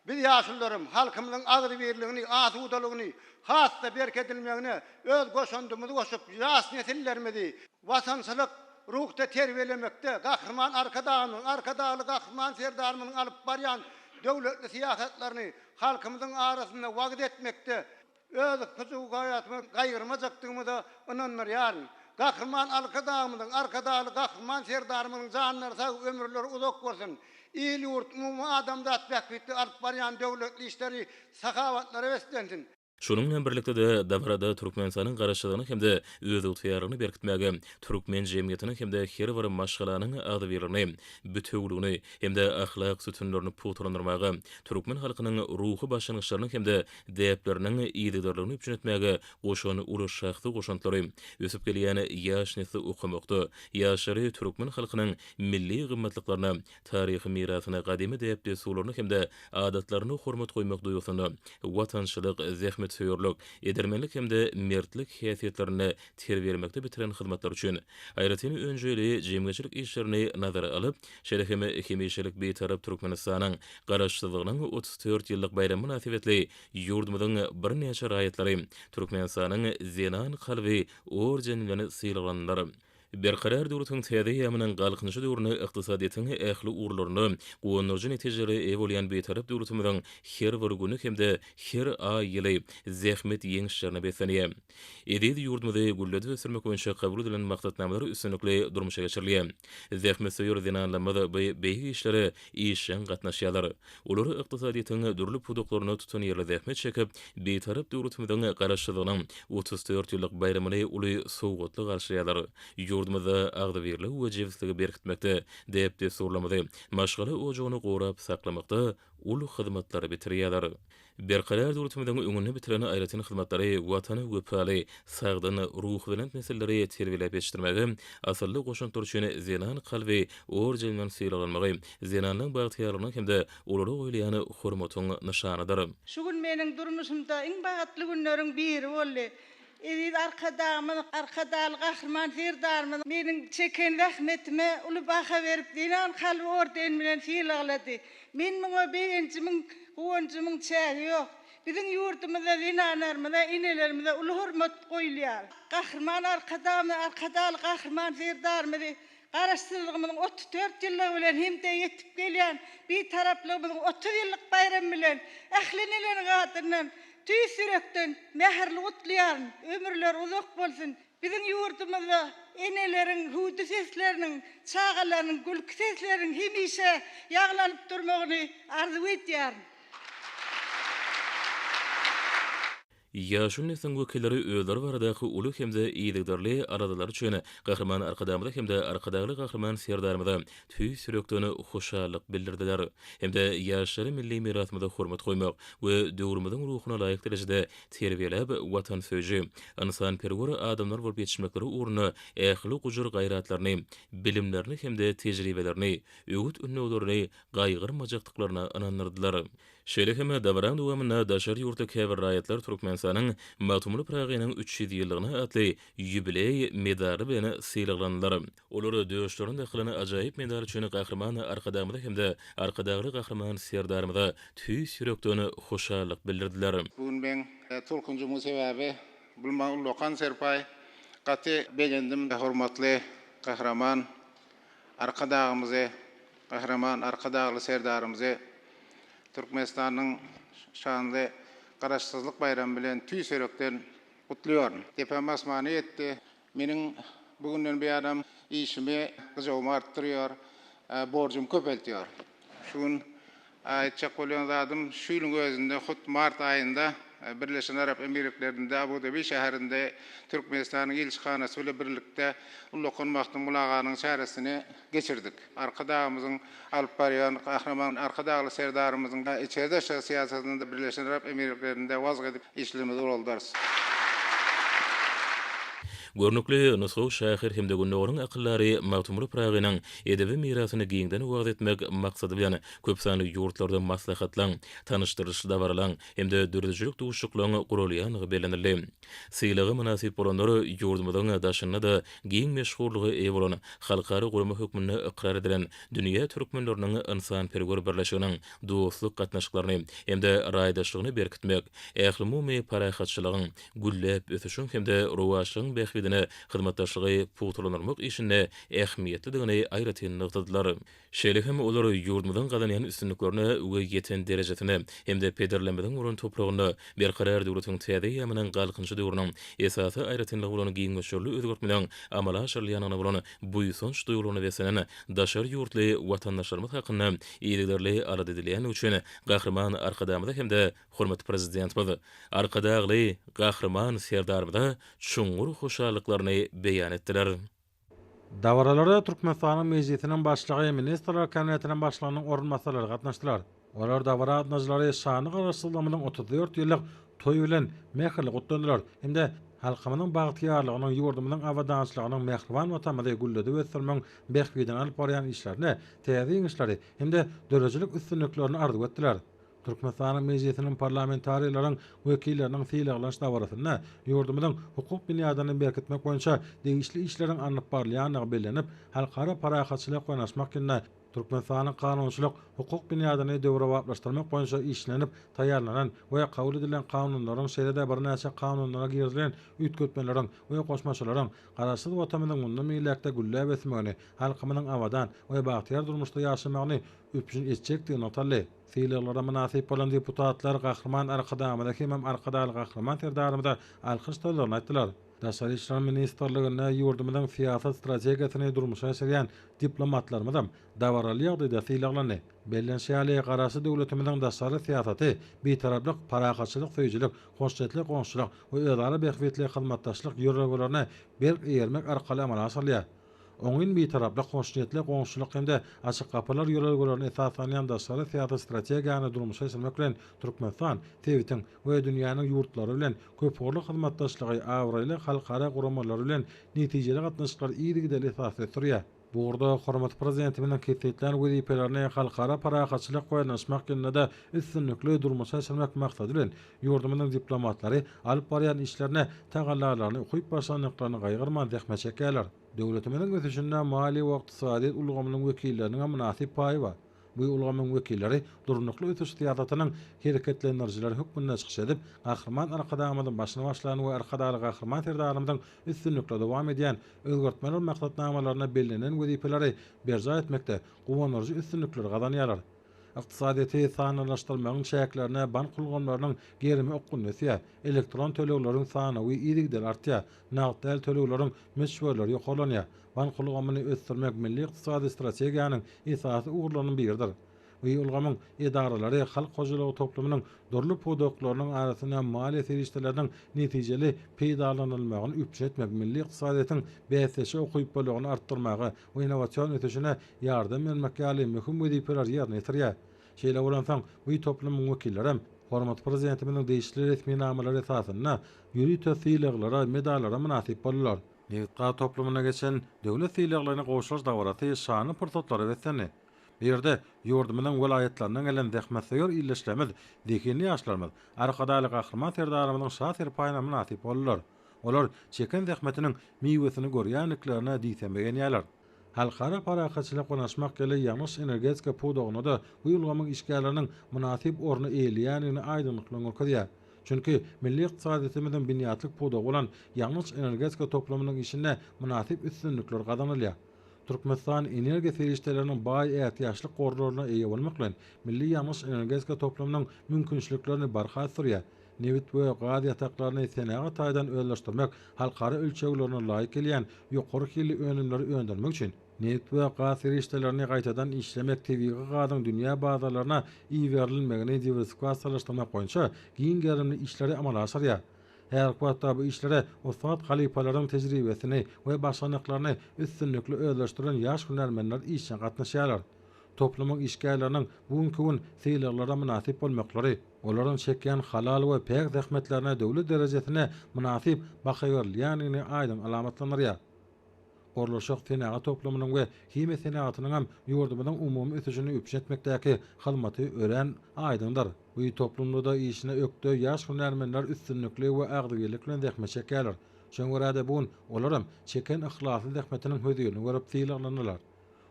Biz ýaşullarym halkymyzyň agdybyrlygyny, asudalygyny, hassa berketilmegini öz goşandymyzy goşup ýaş nesillerimizi watançylyk ruhda terbiýelemekde, gahryman arkadaly gahryman serdarymyň alyp barýan döwletli siýasatlaryny halkymyzyň arasynda wagt etmekde, öz hyzyw gaýatyny gaýyrmajakdygymyza ynanýar. Gahryman arkadaly gahryman serdarymyň janlary sag, ömürleri uzak bolsun. Ýyl ýurt, adamda atbak bitdi, alyp barýan döwletli işleri, sahawatlary beslensin. Şunun bilen birlikde de davrada Türkmenistanyň garaşdygyny hemde öz ugtýaryny berkitmäge, Türkmen jemgyýetiniň hemde her bir maşgalanyň ady berilmegi, bütünlüğüni hemde ahlak sütunlaryny puturlandyrmagy, Türkmen halkynyň ruhy başlangyçlaryny hemde däpleriniň ýygydarlygyny üçinetmäge goşany ulaşşakdy goşantlary, ösüp gelýän ýaş nesli okumakdy, ýaşary Türkmen halkynyň milli gymmatlyklaryna, taryhy mirasyna, gadymy däp desullaryny hemde adatlaryny hormat goýmak duýgusyny, watançylyk, zähmet söýürlük, edermenlik hemde mertlik häsiýetlerini terbiýelemekde bitiren hyzmatlar üçin aýratyny öňjeli jemgyçilik işlerini nazara alyp, şerehime hemişelik beýtarap Türkmenistanyň garaşdygynyň 34 ýyllyk bayramy münasibetli ýurdumyzyň bir neçe raýatlary Türkmenistanyň Zenan Kalwy ordenlerini sylaganlar. Berkarar döwletiň täze ýamynyň galkynşy döwrüne ykdysadyýetyň ähli urlaryny gowunurjy netijeleri ebolýan beýtarap döwletimizin her bir güni hemde her ay ýyly zähmet ýeňişlerini beslenýär. Edil ýurdumyzy gülledi ösürmek boýunça kabul edilen maksatnamalary üstünlikli durmuşa geçirilýär. Zähmet söýür dinanlamada beýgi işleri işen gatnaşýarlar. Olary ykdysadyýetyň dürli pudoklaryny tutan ýerle zähmet çekip, beýtarap döwletimizin garaşdygynyň 34 ýyllyk bayramyny uly sowgatly garşylýarlar. Ýurdumyzda agdy berli wejibsizligi berkitmekde, däp desurlamady, maşgala ojagyny gorap saklamakda ulu hyzmatlary bitirýärler. Berkarar döwletimiziň öňüne bitireni aýratyn hyzmatlary watany göpali, sagdyny ruh bilen meselleri terbiýelep ýetişdirmegi, asylly goşantylar üçin Zenan Kalwy ordenlerini sylaganmagy, Zenanyň bagtyýarlygyny hemde olary goýulýany hormatyň nyşanydyr. Şu gün meniň durmuşymda iň bagatly günleriň biri boldy. Edil arkadaly gahrman Ferdarmyň meniň çeken rahmetime uly baha berip Zenan Kalwy orden bilen sylaglady. Men muňa beýençimiň, goňjymyň çägi ýok. Biziň ýurdumyzda zinanlarymyza, inelerimize uly hormat goýulýar. Gahrman arkadaly gahrman Ferdarmyň garaşdyrlygymyň 34 ýyllygy bilen hemde ýetip gelýän bir taraplygymyň 30 ýyllyk bayram bilen ählenelen gatyrnan tüýsürekden mäherli gutlaýan, ömürler uzak bolsun. Biziň ýurdumyzda eneleriň hudy sesleriniň, çağalaryň, gülki sesleriň hemişe ýaglanyp durmagyny arzu etýär. Ýaşul neslin wekilleri özleri baradaky uly hemde ýygydarly aradalar üçin gahrman arkadamyda hemde arkadaly gahrman serdarmyda tüý sürekdeni hoşallyk bildirdiler. Hemde ýaşary milli mirasymyza hormat goýmak we döwrümizin ruhyna laýyk derejede terbiýelep watan söýji, insan perwer adamlar bolup ýetişmekleri uğruna ähli gujur gaýratlaryny, bilimlerini hemde tejribelerini, öwüt ünnewlerini gaýgyrmajakdyklaryna anandyrdylar. Şeýleheme dawran dowamyna daşary ýurtda käbir raýatlar Türkmenistanyň Matumly Pragynyň 300 ýyllygyna atly ýubiley medary bilen sylaganlar. Olary döwüşleriň dahylyny ajaýyp medary üçin gahrman arkadamyda hemde arkadaly gahrman serdarmyda tüý sürekdeni hoşallyk bildirdiler. Bugün ben tolkunjumyň sebäbi Bulman Lokan Serpay gaty beğendim hormatly gahrman arkadagymyzy, gahrman arkadaly serdarmyzy Türkmenistanyň şanly garaşsyzlyk bayramı bilen tüý sürekden gutlaýar. Tepem asmany etdi. Meniň bugünden bir adam işimi gyjawmy artdyrýar, borjum köpeltýär. Şun aýtjak bolýan zadym şu ýylyň özünde hut mart aýynda Birleşen Arap Emirliklerinde Abu Dhabi şäherinde Türkmenistanyň elçixanasy bilen birlikde Lokan Mahtum Mulaganyň şäheresini geçirdik. Arkadagymyzyň alyp barýan gahrman arkadaly serdarymyzyň içeride siýasatynda Birleşen Arap Emirliklerinde wazg edip işlemede boldyr. Görnükli Nusraw şäher hemde günleriň akyllary Matumly Pragynyň edebi mirasyny giňden wagt etmek maksady bilen köp sanly ýurtlarda maslahatlaň, tanışdyryş dawarlaň hemde dürdijilik duşuklaryny gurulýanyny belenildi. Sylagy münasip bolanlar ýurdumyzyň daşyna da giň meşhurlygy eýe bolan halkary gurma hökmüne ikrar edilen dünýä türkmenleriniň insan perwer birleşiginiň dostluk gatnaşyklaryny hemde raýdaşlygyny berkitmek, ähli mumy parahatçylygyň güllep ösüşiň hemde rowaşyň behwide edine hyzmatdaşlygy putulanyrmak işinde ähmiýetlidigini aýratyn nykdadylar. Şeýle hem olar ýurdumyň gadanýan üstünliklerini öge ýeten derejesine hemde pederlenmeden urun topragyny berkarar döwletiň täze ýamynyň galkynjy döwrüniň esasy aýratynlygy bolan giňişçilik özgörtmeden amala aşyrylýanyny bolan buýsonç duýgulyny besenen daşar ýurtly watandaşlarymyz hakynda iýliklerle alad edilýän üçin gahrman arkadamyda hemde hormat prezidentimiz arkadagly gahrman serdarymyza çuňgur hoşallyklaryny beýan etdiler. Dawralarda Türkmenistanyň mejlisiniň başlygy Ministrler Kabinetiniň başlygynyň orunmasarlary gatnaşdylar. Olar dawra atnaşlary şany garaşdyrmamynyň 34 ýyllyk toý bilen mehirli gutlandylar. Hemde halkymynyň bagtyarlygynyň ýurdumynyň awadançylygynyň mehriban watanmyzy gülledi ösdürmäň behbiden alyp barýan işlerini, täze işleri hemde dörejilik üstünliklerini arzuw etdiler. Türkmenistanyň mejlisiniň parlamentariýalaryň wekilleriniň fiýlaglaş dawrasyna ýurdumynyň hukuk binýadyny berkitmek boýunça degişli işleriň anyp barlýanyny bellenip, halkara parahatçylyk goýnaşmak ýerine Türkmenistanyň kanunçylyk hukuk binýadyny döwre wagtlaşdyrmak boýunça işlenip taýýarlanan we kabul edilen kanunlaryň şeýle bir näçe kanunlara girilen üýtgetmeleriň we goşmaçylaryň garaşsyz watanmynyň mundan meýlekde gülläp etmegini, halkymynyň awadan we bagtyar durmuşda ýaşamagyny üpjün etjekdigini ataldy. Fiýlaglara münasip bolan deputatlar gahrman arkadamyda hemem arkadaly gahrman serdarymyda alkyş toýlaryny aýtdylar. Daşary işler ministrligine ýurdumynyň siýasat strategiýasyny durmuşa aşyrýan diplomatlarymyz dawraly ýagdaýda fiýlaglany. Bellenşäli garaşy döwletimiziň daşary siýasaty betaraplyk, parahatçylyk, söýjilik, hoşçetlik, goňşulyk we özara behwetli hyzmatdaşlyk ýörleglerini berk eýermek arkaly amala asyrlýar. Oňun betaraplyk, hoşçetlik, goňşulyk hemde açyk kapylar ýörleglerini esaslanýan daşary siýasat strategiýasyny durmuşa aşyrmak bilen Türkmenistan, Tewitiň we dünýäniň ýurtlary bilen köpgorly hyzmatdaşlygy awraýly halkara guramalar bilen netijeli gatnaşyklar ýygy esasy turýar. Bu urda hormat prezidentimiň ketetlen wezipelerini halkara parahatçylyk goýnaşmak ýönünde üstünlikli durmuşa aşyrmak maksady bilen ýurdumynyň diplomatlary alyp barýan işlerine tagallalaryny ukyp başlanýaklaryny gaýgyrman zähmet çekýärler. Döwletimiň ösüşinde mali we ykdysady ulgamynyň wekilleriniň münasip paýy bar. Bu ulgamyň wekilleri durnukly ösüş siýasatynyň hereketlendirjileri hukmuna çykyş edip, gahrman arkadamynyň başyna başlanan we arkadaly gahrman serdarymyň üstünlikle dowam edýän özgörtmeler maksatnamalaryna bellenän wezipeleri berja etmekde gowonarjy üstünlikler gazanýarlar. Ykdysadyty sanylaşdyrmagyň şäklerine bank kulgamlarynyň gerimi okkunýasy, elektron töleglerin sanawy ýygydan artýar, nagdal tölegleriň meşgulleri ýokalanýar. Bank kulgamyny ösdürmek milli ykdysady strategiýanyň esasy ugrlarynyň biridir. Bu ulgamyň edaralary halk hojalygy toplumynyň dorly podoklarynyň arasyna mali serişdeleriniň netijeli peýdalanylmagyny üpjün etmek milli ykdysadyň bäsleşe okyp bolagyny artdyrmagy we innovasiýon ötüşine ýardam bermek ýaly möhüm wezipeler ýerine ýetirýär. Şeýle bolansaň bu toplumyň wekilleri hormat prezidentimiň deýişli resmi namalary esasyna ýüri tösiýleglara, medallara münasip bolýar. Ýetga toplumyna geçen döwlet fiýlaglaryna goşuş dawraty şany pursatlary berseni. Bir yerde ýurdumynyň welaýetlarynyň gelen zähmetseýär ýyllaşlamy degini ýaşlarymyz arkadaly gahrman serdarymynyň şahyr paýyna münasip bolýar. Olar çeken zähmetiniň miwesini görýänliklerine diýsemegen ýalar. Halkara parahatçylyk goňaşmak gele ýanyş energetika podogyna da bu ýolgamyň işgärleriniň münasip orny eýleýänini aýdynlyklanýar. Çünki milli ykdysadyýetimiziň binýatlyk podogy bolan ýanyş energetika toplumynyň işinde münasip üstünlikler gazanylýar. Türkmenistan energiýa serişdeleriniň baý ähtiýaçly gorlaryna eýe bolmak bilen milli ýanyş energetika toplumynyň mümkinçiliklerini barhasdyrýar. Newit we gaz ýataklaryny senaga taýdan özleşdirmek, halkara ölçeglerine laýyk gelýän ýokary hili önümleri öndürmek üçin newit we gaz serişdelerini gaýtadan işlemek tebii gazyň dünýä bazarlaryna iýerilmegini diversifikasiýalaşdyrmak boýunça giň gerimli işleri amala aşyrýar. Her wagtda bu işlere Osman halifalaryň tejribesini we başlanyklaryny üstünlikli özleşdiren ýaş hunarmenler işe gatnaşýarlar. Toplumyň işgärleriniň bugünkü gün fiýlaglara münasip bolmaklary, olaryň çekýän halal we pek zähmetlerine döwlet derejesine münasip bakaýarlygyny aýdym alamatlanýar. Gorlaşyk senaga toplumynyň we hime senagatynyň hem ýurdumynyň umumy ösüşini üpjetmekdäki hyzmaty ören aýdyndyr. Bu toplumda işine ökde ýaş hunarmenler üstünlikli we agdygylyk bilen zähmet çekýärler. Şoňa bugün olaryň çeken ihlasy zähmetiniň hödüýini görüp fiýlaglanýarlar.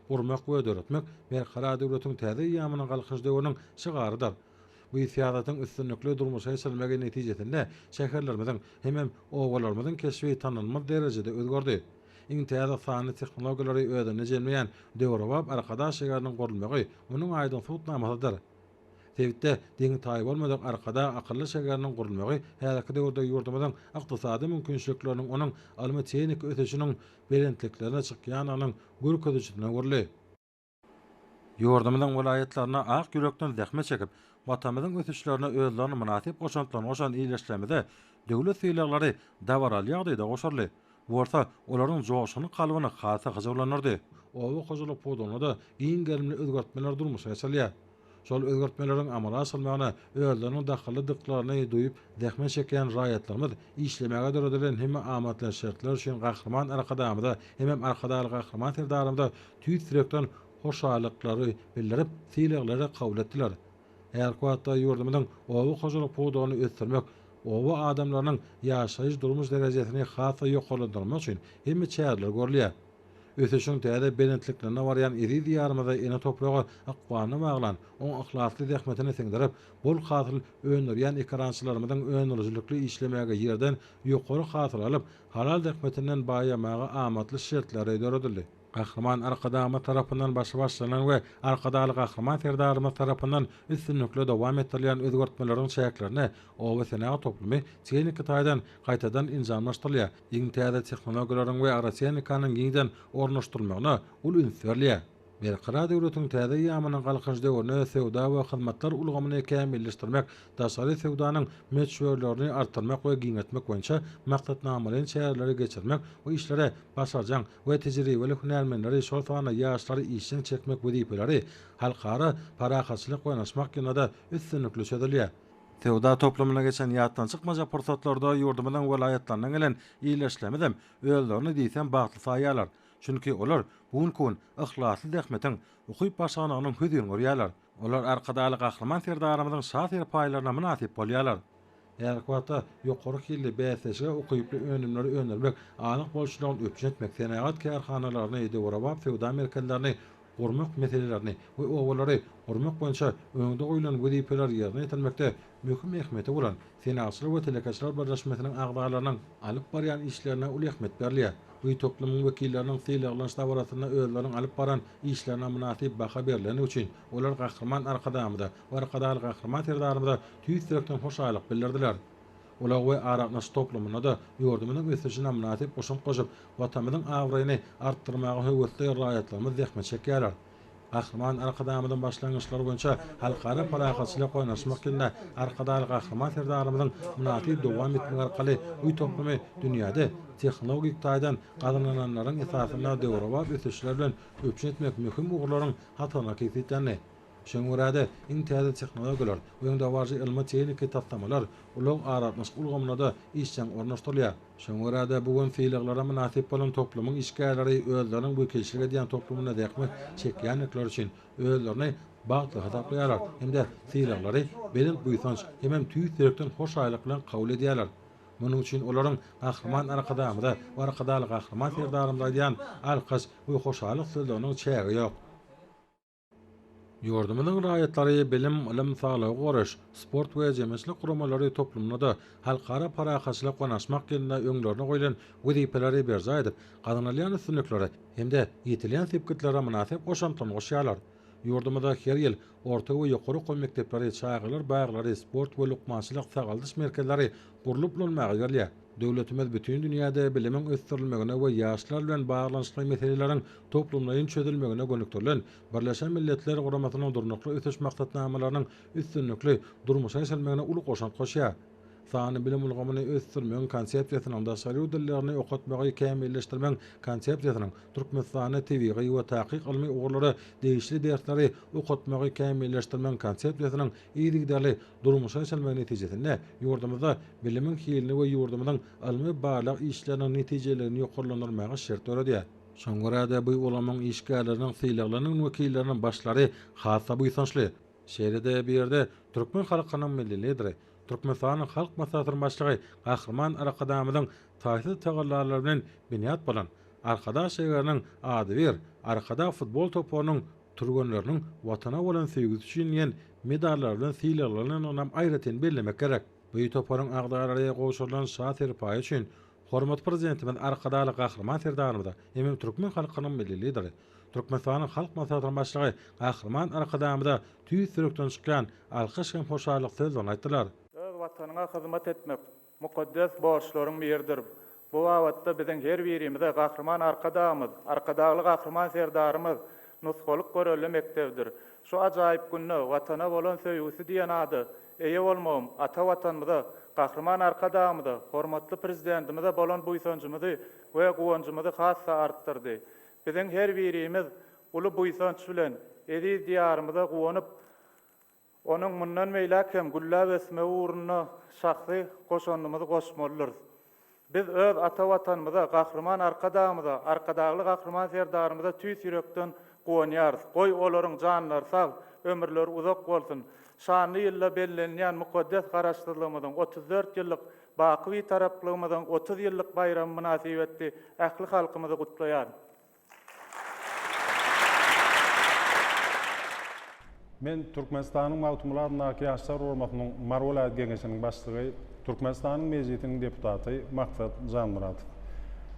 Urmak we döretmek berkarar döwletiň täze ýamynyň galkynjy döwrüniň şygarydyr. bu siýasatyň üstünlikli durmuşa geçirmegi netijesinde şäherlerimizin hemem owalarymyzyň keşfi tanınmaz derejede özgördi. İňtäze sany tehnologiýalary öýdüne jelmeýän döwrewap arkadaş şeýeriniň gurulmagy onuň aýdyn tutnamasydyr. Tebitde deňi taýy bolmadan arkada akylly şeýeriniň gurulmagy häzirki döwürde ýurdumyzyň ykdysady mümkinçilikleriniň onuň almy teknik ötüşiniň berentliklerine çykýanynyň görkezijine gurly. Ýurdumyzyň welaýatlaryna ak ýürekden zähmet çekip, watanymyzyň ötüşlerine özlerini münasip oşan iýleşlemede döwlet syýlaglary dawaral ýagdaýda goşarly. Borsa olaryň joşuny kalbyny hasa hyjaglanyrdy. Owa hojulyk podony da giň gelimli özgertmeler durmuşa geçerli. Şol özgertmeleriň amala asylmagyna özleriniň daxily dyklaryny duýup zähmet çeken raýatlarymyz işlemäge döredilen hemme amatly şertler üçin gahrman arkadamyda hemem arkadaly gahrman terdarymda tüýt sürekden hoşalyklary bildirip syýlaglary kabul etdiler. Eger kuwatda ýurdumyň owa hojulyk podony ötürmek owa adamlaryň ýaşaýyş durmuş derejesini hasa ýokalandyrmak üçin hemme çäherler görülýär. Ötüşüň täze berentliklerine barýan iri diýarymyza ene topraga akwany maglan, oň ihlasly zähmetini siňdirip, bol hasyl öňürýän ekrançylarymyzyň öňürjülükli işlemäge ýerden ýokary hasyl alyp, halal zähmetinden baýamaga amatly şertler öýdürildi. Gahrman arkadamy tarapyndan başlanan we arkadaly gahrman terdarymyz tarapyndan üstünlikle dowam etdirilýän özgertmeleriň şäklerini owa senat toplumy teknik taýdan gaýtadan injanlaşdyrylýar. Iň täze tehnologiýalaryň we araçenlikanyň giňden ornaşdyrylmagyna ul ünsürlýär. Berkarar döwletiň täze ýamynyň galkynç döwrüne sewda we hyzmatlar ulgamyny kämilleşdirmek, daşary sewdanyň meçhurlaryny artdyrmak we giňetmek boýunça maksatnamalaryň şäherlere geçirmek we işlere başarjak we tejribeli hunarmenleri şol sany ýaşlary işin çekmek wezipeleri halkara parahatçylyk we naşmak ýynada üstünlikli çödülýär. Sewda toplumyna geçen ýatdan çykmaja pursatlarda ýurdumyň welaýatlarynyň gelen iýleşlemedem özlerini diýsem bagtly saýýarlar. Çünki olar bugun ihlasly zähmetiň ukyp başganynyň hödüň görýärler. Olar arkadaly gahrman terdarymyzyň şahsy paýlaryna münasip bolýarlar. Eger kuwatda ýokary hilli bäsesige ukyply önümleri öňürmek, anyk bolşylaryny öpjetmek, senagat kärhanalaryny döwrewap sewda merkezlerini gurmak meselelerini we owalary gurmak boýunça öňde goýulan wezipeler ýerine ýetirmekde möhüm ähmiýeti bolan senatçylar we telekaçylar birleşmesiniň agdalarynyň alyp barýan işlerine ul ähmiýet berilýär. Bu toplumyň wekilleriniň syýlaglaryň stawaratyna özleriň alyp baran işlerine münasip baha berileni üçin olar gahrman arkadamyda we arkadaly gahrman terdarymyda tüýsürekden hoşalyk bildirdiler. Olar we araqnaş toplumyna da ýurdumynyň ösüşine münasip goşup goşup watanymyzyň awraýyny artdyrmagy höwetli raýatlarymyz zähmet çekýärler. Gahrman arkadamydan başlangyçlary boýunça halkara parahatçylyk oynaşmak ýerine arkadaly gahrman terdarymyzyň münasip dowam etmegi arkaly bu toplumy dünýäde tehnologik taýdan gazananlaryň esasyna döwrewap ösüşler bilen öpüşetmek möhüm ugurlaryň hatana kesitlerini. Şoňurada iň täze tehnologiýalar we ýa-da barjy ilmi teknik tapdamalar ulug aratnaş ulgamynda işçiň ornaşdyrylýar. Şoňurada bugun syýlaglara münasip bolan toplumyň işgärleri özleriniň bu kelişige diýen toplumyna däkmek çekýänlikler üçin özlerini bagtly hataplaýarlar. Hemde syýlaglary belin buýsanç hemem tüýsürekden hoşaýlyk bilen kabul edýärler. Munyň üçin olaryň gahrman arkadamyda we arkadaly gahrman terdarymda diýen alkys we hoşalyk sözleriniň çägi ýok. Ýurdumynyň raýatlary bilim, ilim, saglyk goraş, sport we jemgyýetçilik guramalary toplumyna halkara parahatçylyk we naşmak ýerine öňlerine goýulan wezipeleri berja edip, gazanylýan üstünlikleri hemde ýetilýän sebketlere münasip goşantyny goşýarlar. Ýurdumyda her ýyl orta we ýokary goý mekdepleri, çaýgylar, baýlary, sport we lukmançylyk sagaldyş merkezleri gurulyp bolmagy berýär. Döwletimiz bütün dünýäde bilimiň ösdürilmegine we ýaşlar bilen baglanyşly meseleleriň toplumlaryň çözülmegine gönükdirilen Birleşen Milletler Guramasynyň durnukly ötüş maksatnamalarynyň üstünlikli durmuşa geçirmegine uly goşant goşýar. Sany bilim ulgamyny ösdürmeň konsepsiýasynyň daşary dillerini okutmagy kämilleşdirmeň konsepsiýasynyň Türkmenistany tebigy we takyk ilmi ugurlary değişli dersleri okutmagy kämilleşdirmeň konsepsiýasynyň ýygydaly durmuşa geçirmegi netijesinde ýurdumyzda bilimiň hilini we ýurdumynyň ilmi barlyk işleriniň netijelerini ýokarlandyrmagy şert öredýär. Şoňurada bu ulamyň işgärleriniň syýlaklarynyň wekilleriniň başlary hasa buýsançly. Şeýlede bir ýerde türkmen halkynyň milli lideri Türkmenistanyň halk maslahatynyň başlygy gahrman arkadamynyň taýsy tagallarlar bilen binýat bolan arkadaş şeýeriniň ady bir arkada futbol topunyň turganlarynyň watana bolan sevgisi üçin ýen medallardan silalardan onam aýratyn bellemek gerek. Bu ýetoparyň agdararya goşulan şat erpaý üçin hormat prezidentimiz arkadaly gahrman serdarymyz Emem Türkmen halkynyň milli lideri Türkmenistanyň halk maslahatynyň başlygy gahrman arkadamyda tüýs sürükden çykan alkyş hem hoşarlyk sözlerini aýtdylar. Öz watanyňa hyzmat etmek mukaddes borçlaryň biridir. Bu wagtda biziň her birimize gahrman arkadaly gahrman serdarymyz nusgalyk göreli mektebdir. Şu ajaýyp günne watana bolan söýgüsi diýen ady eýe bolmam ata watanymyza gahrman arkadamyza hormatly prezidentimize bolan buýsanjymyzy we guwanjymyzy hassa artdyrdy. Biziň her birimiz uly buýsanç bilen ediz diýarymyza guwanyp onuň mundan meýläkem güllä besme uğruna şahsy goşanymyzy goşmalydyr. Biz öz ata watanymyza gahrman arkadamyza arkadaly gahrman serdarymyza tüýs ýürekden guwanýarys. Goý olaryň janlary sag, ömürleri uzak bolsun. Şanly ýylla bellenýän mukaddes garaşdyrlygymyzyň 34 ýyllyk baky taraplygymyzyň 30 ýyllyk bayramy münasibetli ähli halkymyzy gutlaýar. Men Türkmenistanyň Mawtumlar Nakiýaşlar Hormatynyň Marwolad Geňeşiniň başlygy, Türkmenistanyň mejlisiniň deputaty Maksat Janmuratov.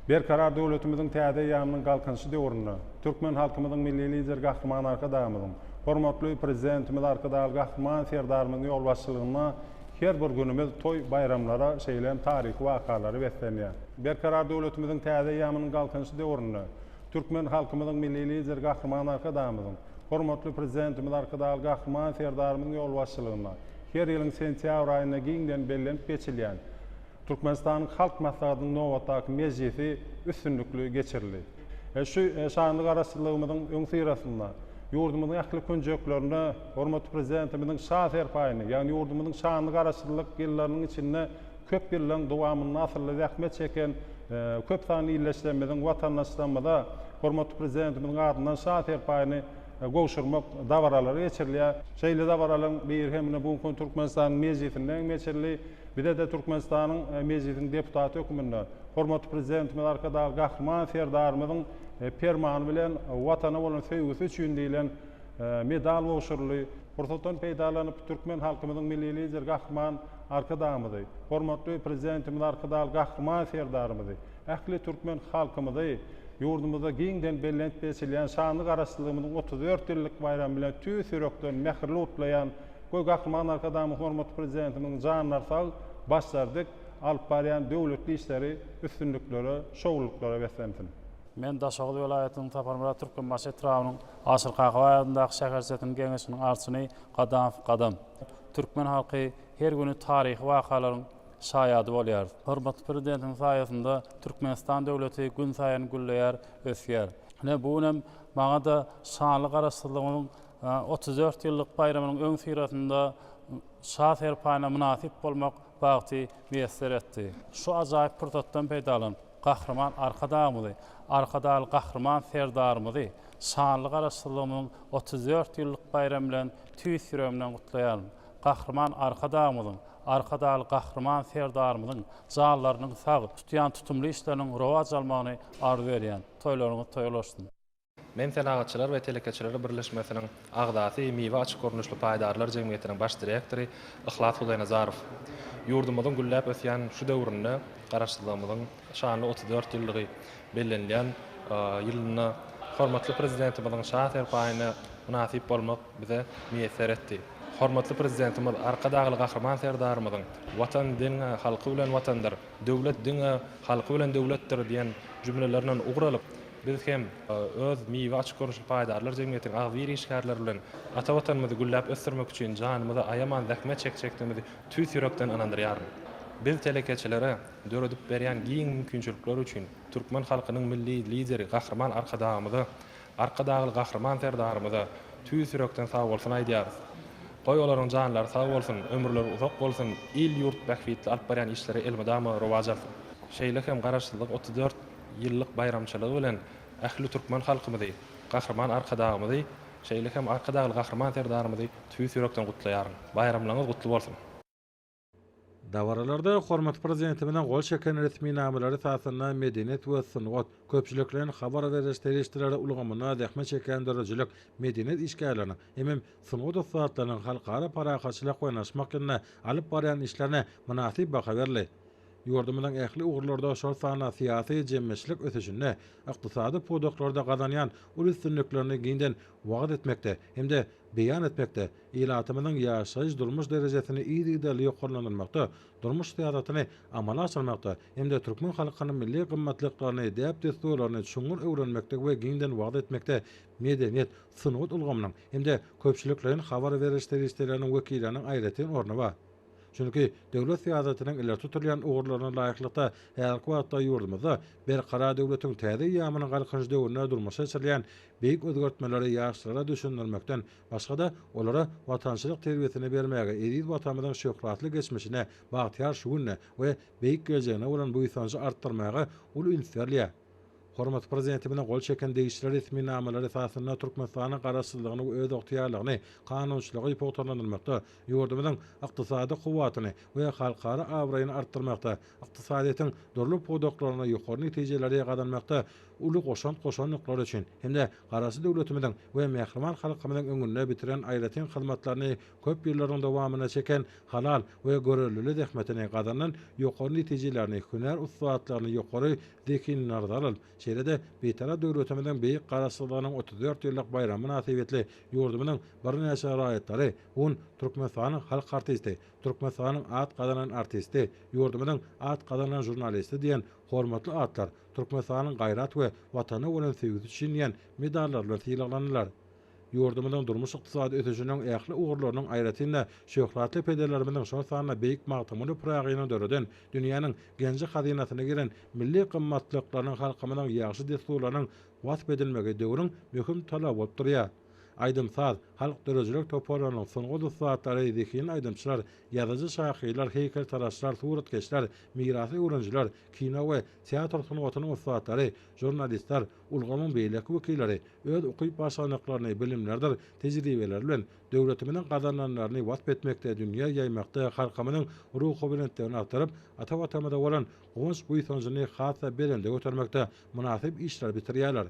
Berkarar döwletimiziň täze ýamynyň galkynşy döwründe türkmen halkymyzyň milli lider gahrman arkadamyzyň hormatly prezidentimiz arkadaly gahrman serdarymyň ýol başçylygyna her bir günimiz toy bayramlara şeýlen taryhy wakalary beslenýär. Berkarar döwletimiziň täze ýamynyň galkynşy döwründe türkmen halkymyzyň milli lider gahrman arkadamyzyň hormatly prezidentimiz arkadaly gahrman serdarymyň ýol başçylygyna her ýylyň sentýabr aýyna giňden bellenip geçilýän Türkmenistanyň halk maslahatynyň nowatdaky mejlisi üstünlükli geçirildi. Şu şanly garaşdyrlygymyzyň öňsirasynda ýurdumyzyň ähli künjeklerini hormatly prezidentimiziň şat erpaýyny, ýani ýurdumyzyň şanly garaşdyrlyk ýyllarynyň içinde köp ýyllaryň dowamyny nasyrly zähmet çeken köp sany ýylleşmediň watandaşlarymyza hormatly prezidentimiziň adyndan şat erpaýyny goşurmak dawaralary geçirilýär. Şeýle dawaralyň bir hemine bu gün Türkmenistanyň mejlisinden geçirildi. Bir de Türkmenistanyň mejlisiniň deputaty höküminde hormatly prezidentimiz arkadaly gahrman serdarymyzyň permany bilen watana bolan söýgüsi üçin diýilen medal goşurly. Fırsatdan peýdalanyp türkmen halkymyzyň milli lider gahrman arkadamyzy, hormatly prezidentimiz arkadaly gahrman serdarymyzy, ähli türkmen halkymyzy ýurdumyzda giňden bellenip geçilýän şanly garaşdyrlygymyzyň 34 ýyllyk bayramy bilen tüýs ýürekden mähirli utlaýan goý gahrman arkadamy hormatly prezidentimiň janlary sag başlardyk alyp barýan döwletli işleri, üstünlükleri, şowluklara beslensin. Men Daşoğlu vilayatynyň Taparmara Türkmenbaşy etrawynyň Aşyr Kakaýatynyň şähersetiniň geňeşiniň arçyny gadam türkmen halky her güni taryhy wakalaryň şaýady bolýar. Hormatly prezidentiň saýasynda Türkmenistan döwleti gün saýan gülleýär, ösýär. Bu hem maňa da şanly garaşdyrlygymyň 34 ýyllyk bayramynyň öňsirasynda şat erpaýyna münasip bolmak bagty meýesser etdi. Şu ajaýyp pursatdan peýdalanyp gahrman arkadamyzy, arkadaly gahrman serdarymyzy şanly garaşdyrlygymyň 34 ýyllyk bayram bilen tüýs ýüregimden gutlaýarym. Gahrman arkadamyzyň, arkadaly gahrman serdarymyzyň janlarynyň sag tutýan tutumly işleriniň rowaj almagyny arzu edýän. Toýlaryňyz toýlaşsyn. Men Fenagatçylar we Telekeçiler Birleşmesiniň agdaty Miwe açyk görnüşli paýdarlar jemgyýetiniň baş direktory Ihlat Hudaýnazarow ýurdumyzyň gülläp ösýän şu döwründe garaşdyrlygymyzyň şanly 34 ýyllygy bellenýän ýylyna hormatly prezidentimizin şat erpaýyna münasip bolmak bize meýesser etdi. Hormatly prezidentimiz arkadagy gahrman serdarymyzyň watan diňe halky bilen watandyr, döwlet diňe halky bilen döwletdir diýen jümlelerinden ugralyp biz hem öz miýwe açyk görnüşli paýdarlar jemgyýetiniň agzir işgärleri bilen ata watanymyzy gülläp ösdürmek üçin janymyza aýaman zähmet çekçekdigimizi tüýs ýürekden anandyrýar. Biz telekeçilere döredip berýän giň mümkinçilikler üçin türkmen halkynyň milli lideri gahrman arkadaly gahrman serdarymyza tüýs ýürekden sag bolsun aýdýarys. Goý olaryň janlary sag bolsun, ömürleri uzak bolsun, il ýurt bähwitli alyp barýan işleri elmydama rowaj alsyn. Şeýle hem garaşdyrlyk 34 ýyllyk bayramçylygy bilen ähli türkmen halkymyzy, gahrman arkadamyzy, şeýle hem arkadaly gahrman serdarymyzy tüýs ýürekden gutlaýaryn. Bayramlaryňyz gutly bolsun. Davaralarda hormat prezidenti bilen gol çeken resmi namalary esasında medeniyet we sungat köpçülüklerin habar beriş terişleri ulgamyna dähme çeken dörejülük medeniyet işgärlerini hem sungat saatlarynyň halkara parakaçylyk oynaşmak ýerine alyp barýan işlerine münasip baha berli. Ýurdumyň ähli ugrlarda şol sana siyasi jemmeşlik ötüşünde ykdysady podoklarda gazanýan ul üstünliklerini giňden wagt etmekde hemde beýan etmekde ilatymynyň ýaşaýyş durmuş derejesini ýa-da ýokarlanmakda durmuş ýa-da amala aşyrmakda hemde türkmen halkynyň milli gymmatlyklaryny edep desturlaryny çuňur öwrenmekde we giňden wagt etmekde medeniyet sunut ulgamynyň hemde köpçülüklerin habar beriş terişleriniň wekilleriniň aýratyn orny bar. Çünki döwlet siýasatynyň iler tutulýan ugurlaryna laýyklykda her wagtda ýurdumyzda berqara döwletiň täze ýamynyň galkynç döwrüne durmuşa çylýan beýik özgertmeleri ýaşlara düşündirmekden başga da olara watançylyk terbiyesini bermäge, edil watanymyzyň şöhratly geçmişine, bagtyar şuwunna we beýik geljegine bolan bu ýysanjy artdyrmaga ul ünsürliýär. Hormat prezidenti bilen gol çeken değişler resmi namalary esasında Türkmenistanyň garaşsyzlygyny we öz ýoktyýarlygyny, kanunçylygy ýokarlanmakda, ýurdumyzyň ykdysady kuwatyny we halkara awraýyny artdyrmakda, ykdysadyýetyň durly podoklaryna ýokary netijelerge gadanmakda uly goşan üçin hemde garaşy döwletimiziň we mähriman halkymyzyň öňünde bitiren aýratyn hyzmatlaryny köp ýyllaryň dowamyna çeken halal we görelli dähmetini gadanan ýokary netijelerini, hüner ustaatlaryny ýokary zekin nardalyl şeýle-de betara döwletimiziň beýik garaşsyzlygynyň 34 ýyllyk bayramy münasibetli ýurdumynyň bir näçe raýatlary un Türkmenistanyň halk artisti, Türkmenistanyň at gadanan artisti, ýurdumynyň at gadanan jurnalisti diýen hormatly atlar Türkmenistanyň gaýrat we watany bolan sevgisi üçin ýen medallarla tiýlanýarlar. Ýurdumynyň durmuş ykdysady ötüşiniň ähli ugurlarynyň aýratynda şöhratly pedelerimiň şol sanyna beýik magtymyny pragyna döreden dünýäniň genji hazinasyna giren milli gymmatlyklarynyň halkymynyň ýaşy desturlarynyň wasp edilmegi döwrüň möhüm talap bolup durýar. Aydymsaz halk dörejilek toparlanyň soňky saatları dikin aydymçylar, ýazyjy şahylar, heykeltaraşlar, suratkeşler, mirasy öwrenjiler, kino we teatr sunugatynyň ustatlary, jurnalistler, ulgamyň beýleki wekilleri öz ukyp başlanyklaryny bilimlerdir, tejribeler bilen döwletimiň gazananlaryny wasp etmekde, dünýä ýaýmakda, halkymynyň ruhy bilen artyryp, ata-watamyda bolan gowunç bu ýysanjyny hasa berende götürmekde münasip işler bitirýärler.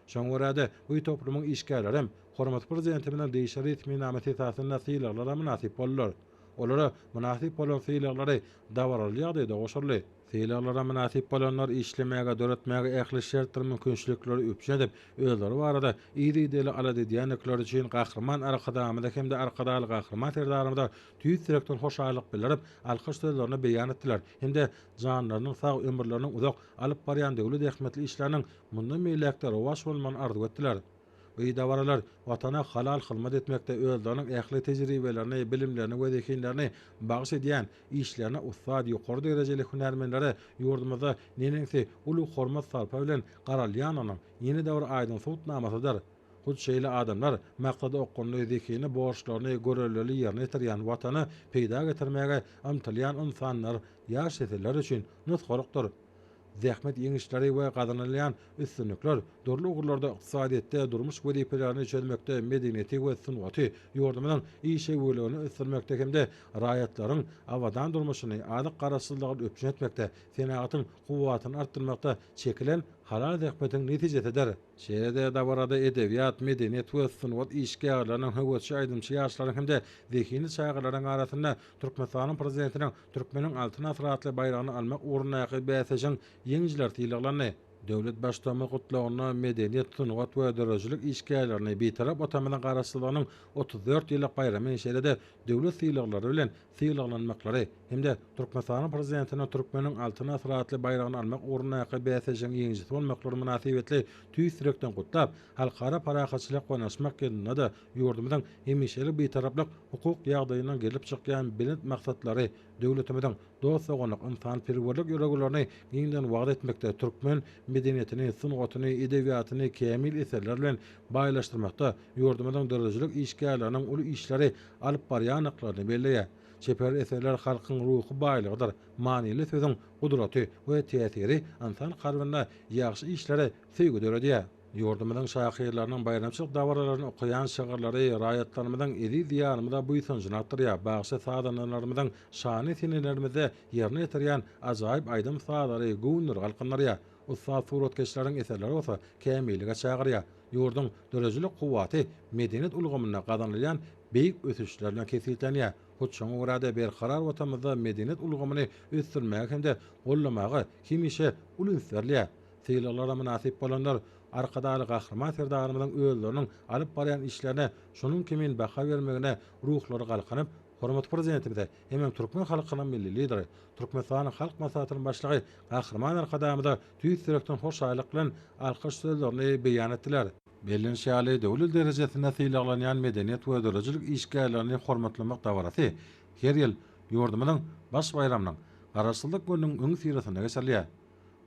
Şoňgörä bu toplumyň işgärleri hormat prezidenti bilen değişir etmeýän näme esasında syýlarlara münasip bollar. Olara münasip bolan syýlarlary dawarly ýagdaýda goşurly. Syýlarlara münasip bolanlar işlemäge, döretmäge ähli şertler mümkinçilikleri öpüşen edip, özleri barada iri-deli alady diýenekler üçin gahrman arkadamyda hemde arkadaly gahrman terdarymda tüýüt direktor hoşalyk bildirip, alkyş sözlerini beýan etdiler. Hemde janlarynyň sag ömürleriniň uzak alyp barýan döwlet ähmetli işleriniň mundan meýlekde rowaş bolman arzu etdiler. Bu idaralar watana halal hyzmat etmekde özleriniň ähli tejribelerini, bilimlerini we zekinlerini bagyş edýän işlerine ustad ýokary derejeli hünärmenlere ýurdumyzda nenesi uly hormat sarpa bilen garalýanyň ýeni döwür aýdyn sutnamasydyr. Bu şeýle adamlar maksady okunly zekini borçlaryny görelli ýerine ýetirýän watany peýda getirmäge ymtylýan insanlar ýaşaýanlar üçin nutgarykdyr. Zähmet ýeňişleri we gazanylýan üstünlikler durly ugurlarda ykdysadyýetde durmuş wezipelerini çözmekde medeniyeti we sungaty ýurdumynyň işe bölegini ösdürmekde hemde raýatlaryň awadan durmuşyny adyk garaşsyzlygy öpüşen etmekde, senagatyň kuwatyny artdyrmakda çekilen halal zähmetiň netijesidir. Şeýle-de dabarada edebiýat, medeniyet we sungat işgärläriniň höwetçi aýdymçy ýaşlaryň hemde zekini çaýgylaryň arasynda Türkmenistanyň prezidentiniň türkmeniň altyn asratly bayragyny almak ugruna bäsejiň ýeňjiler tiýlaglandy. Döwlet başlama gutlagyna medeniyet, sungat we dörejilik işgärlerini beýtarap otamynyň garaşsyzlygynyň 34 ýyllyk bayramy şeýle-de döwlet syýlaglary bilen syýlaglanmaklary hemde Türkmenistanyň prezidentiniň türkmeniň altyn asratly bayragyny almak ugruna bäsejiň ýeňjisi bolmaklary münasibetli tüýsürekden gutlap, halkara parakaçylyk oynaşmak ýerine de ýurdumyzyň hemişelik beýtaraplyk hukuk ýagdaýynyň gelip çykýan bilet maksatlary döwletimiziň dostlugyny, insanperwerlik ýöreglerini giňden wagt etmekde türkmen medeniyetini, sungatyny, edebiýatyny kämil eserler bilen baýlaşdyrmakda ýurdumyzyň dörejilik işgärleriniň uly işleri alyp barýanyklaryny belleýär. Çeper eserler halkyň ruhy baýlygydyr. Manily sözüň gudraty we täsiri insan kalbinde ýaxşy işlere söýgü döredýär. Yurdumyzyň şahyrlarynyň bayramçylyk dawralaryny okuyan şagyrlary raýatlarymyzyň edi diýanymyda bu ýytynjynatdyr ýa bagşy sadanlarymyzyň şany tinelerimizde ýerine ýetirýän ajaýyp aýdym saadary günnür galkynlar ýa ussat suratkeşleriň eserleri bolsa kämilige çagyrýar. Yurdun dörejilik kuwaty medeniýet ulgamyna gazanylýan beýik ösüşlerine kesilýär. Hoççoň urada berkarar watanymyzda medeniýet ulgamyny ösdürmäge hem de gollamagy kimişe ulunserliýär. Teýlelara münasip bolanlar arkadaly gahrman serdarymyzyň öýleriniň alyp barýan işlerine şunun kimin baha bermegine ruhlary galkanyp, hormat prezidentimize hem Türkmen halkynyň milli lideri, Türkmenistanyň halk maslahatynyň başlygy gahrman arkadamyda tüýüt sürekden hoşaýlyk bilen alkyş sözlerini beýan etdiler. Bellenşäli döwlet derejesinde teýleýän medeniýet we dörejilik işgärlerini hormatlamak dawarasy her ýyl ýurdumyzyň baş bayramynyň garaşsyzlyk gününiň öň sirasyna geçirilýär.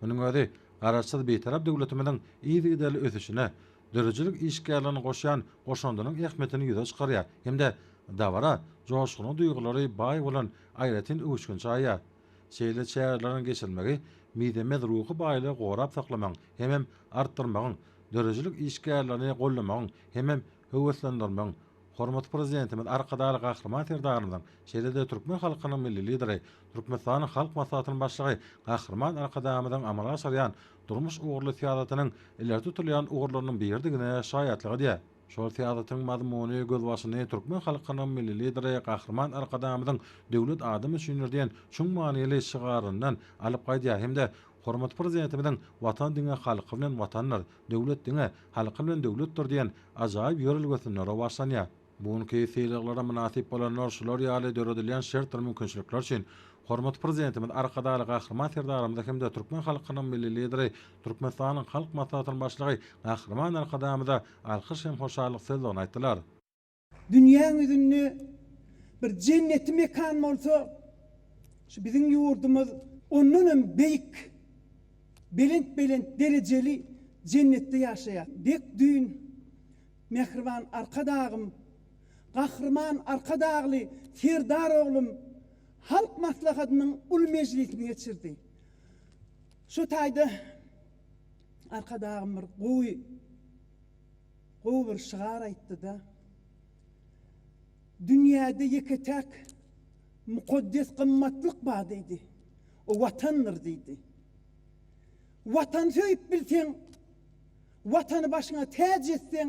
Munyň özi garaşsyz beýtarap döwletimiziň ýygy-ýyly ösüşine, dörejilik işgärlerini goşan goşandynyň ähmetini ýüze çykarýar. Hemde dawara joşguny duýgulary baý bolan aýratyn öwüşgün çaýýar. Şeýle çäherleriň geçilmegi midemet ruhy baýlygy gorap saklamaň hem artdyrmagyň, dörejilik işgärlerini gollamagyň hem höwetlendirmäň. Hormat prezidentimiz arkadaly gahrman serdarymyzyň şeýle Türkmen halkynyň milli lideri, Türkmenistanyň halk maslahatynyň başlygy gahrman arkadamyzyň amala aşarýan durmuş ugurly siýasatynyň ileri tutulýan ugurlarynyň birdigine şaýatlygy diýär. Şol siýasatyň mazmuny gözbaşyny Türkmen halkynyň milli lideri gahrman arkadamyzyň döwlet adamy düşünürdiýen şuň manyly şygaryndan alyp gaýdýar hem de hormat prezidentimiziň watan diňe halky bilen watanlar, döwlet diňe halky bilen döwletdir diýen ajaýyp ýörelgesinleri başlanýar. Buňky seýleglere münasip bolanlar şular ýaly döredilýän şert mümkinçilikler üçin hormat prezidentimiz arkadaly gahrman serdarymyzy hem de Türkmen halkynyň milli lideri, Türkmenistanyň halk maslahatynyň başlygy gahrman arkadamyza alkyş hem hoşallyk sözlerini aýtdylar. Dünýäň üzünde bir cennet mekan bolsa, şu biziň ýurdumyz ondan beýik, belent derejeli cennetde ýaşaýar. Dek düýün mehriban arkadagym, gahrman arkadagly Serdar oglum halk maslahatynyň ul mejlisine geçirdi. Şu taýda arkadagym bir gowy bir şygar aýtdy da. Dünýäde ýeketek mukaddes gymmatlyk bar diýdi. O watandyr diýdi. Watan söýüp bilseň, watany başyna täj etseň,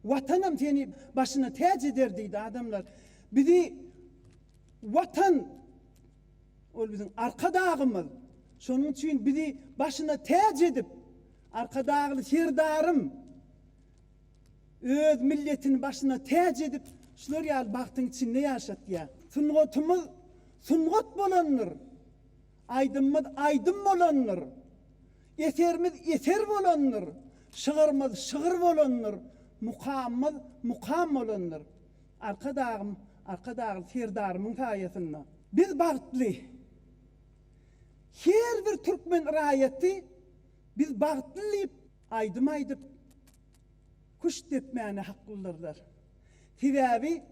watanam seni başyna täj eder diýdi adamlar. Bizi watan ol biziň arkadagymyz. Şonuň üçin bizi başyna täj edip, arkadagly serdarym öz milletini başyna täj edip, şular ýaly bagtyň içinde ýaşatýar. Sungatumyz sungat bolanlar, aýdymyz aýdym bolanlar, eserimiz eser bolanlar, şygyrmyz şygyr bolanlar, mukamyz mukam bolanlar. Arkadagly serdarymyň taýysyna biz bagtly. Her bir türkmen raýaty biz bagtly aýdym aýdyp kuş depmäne haklylar. Sebäbi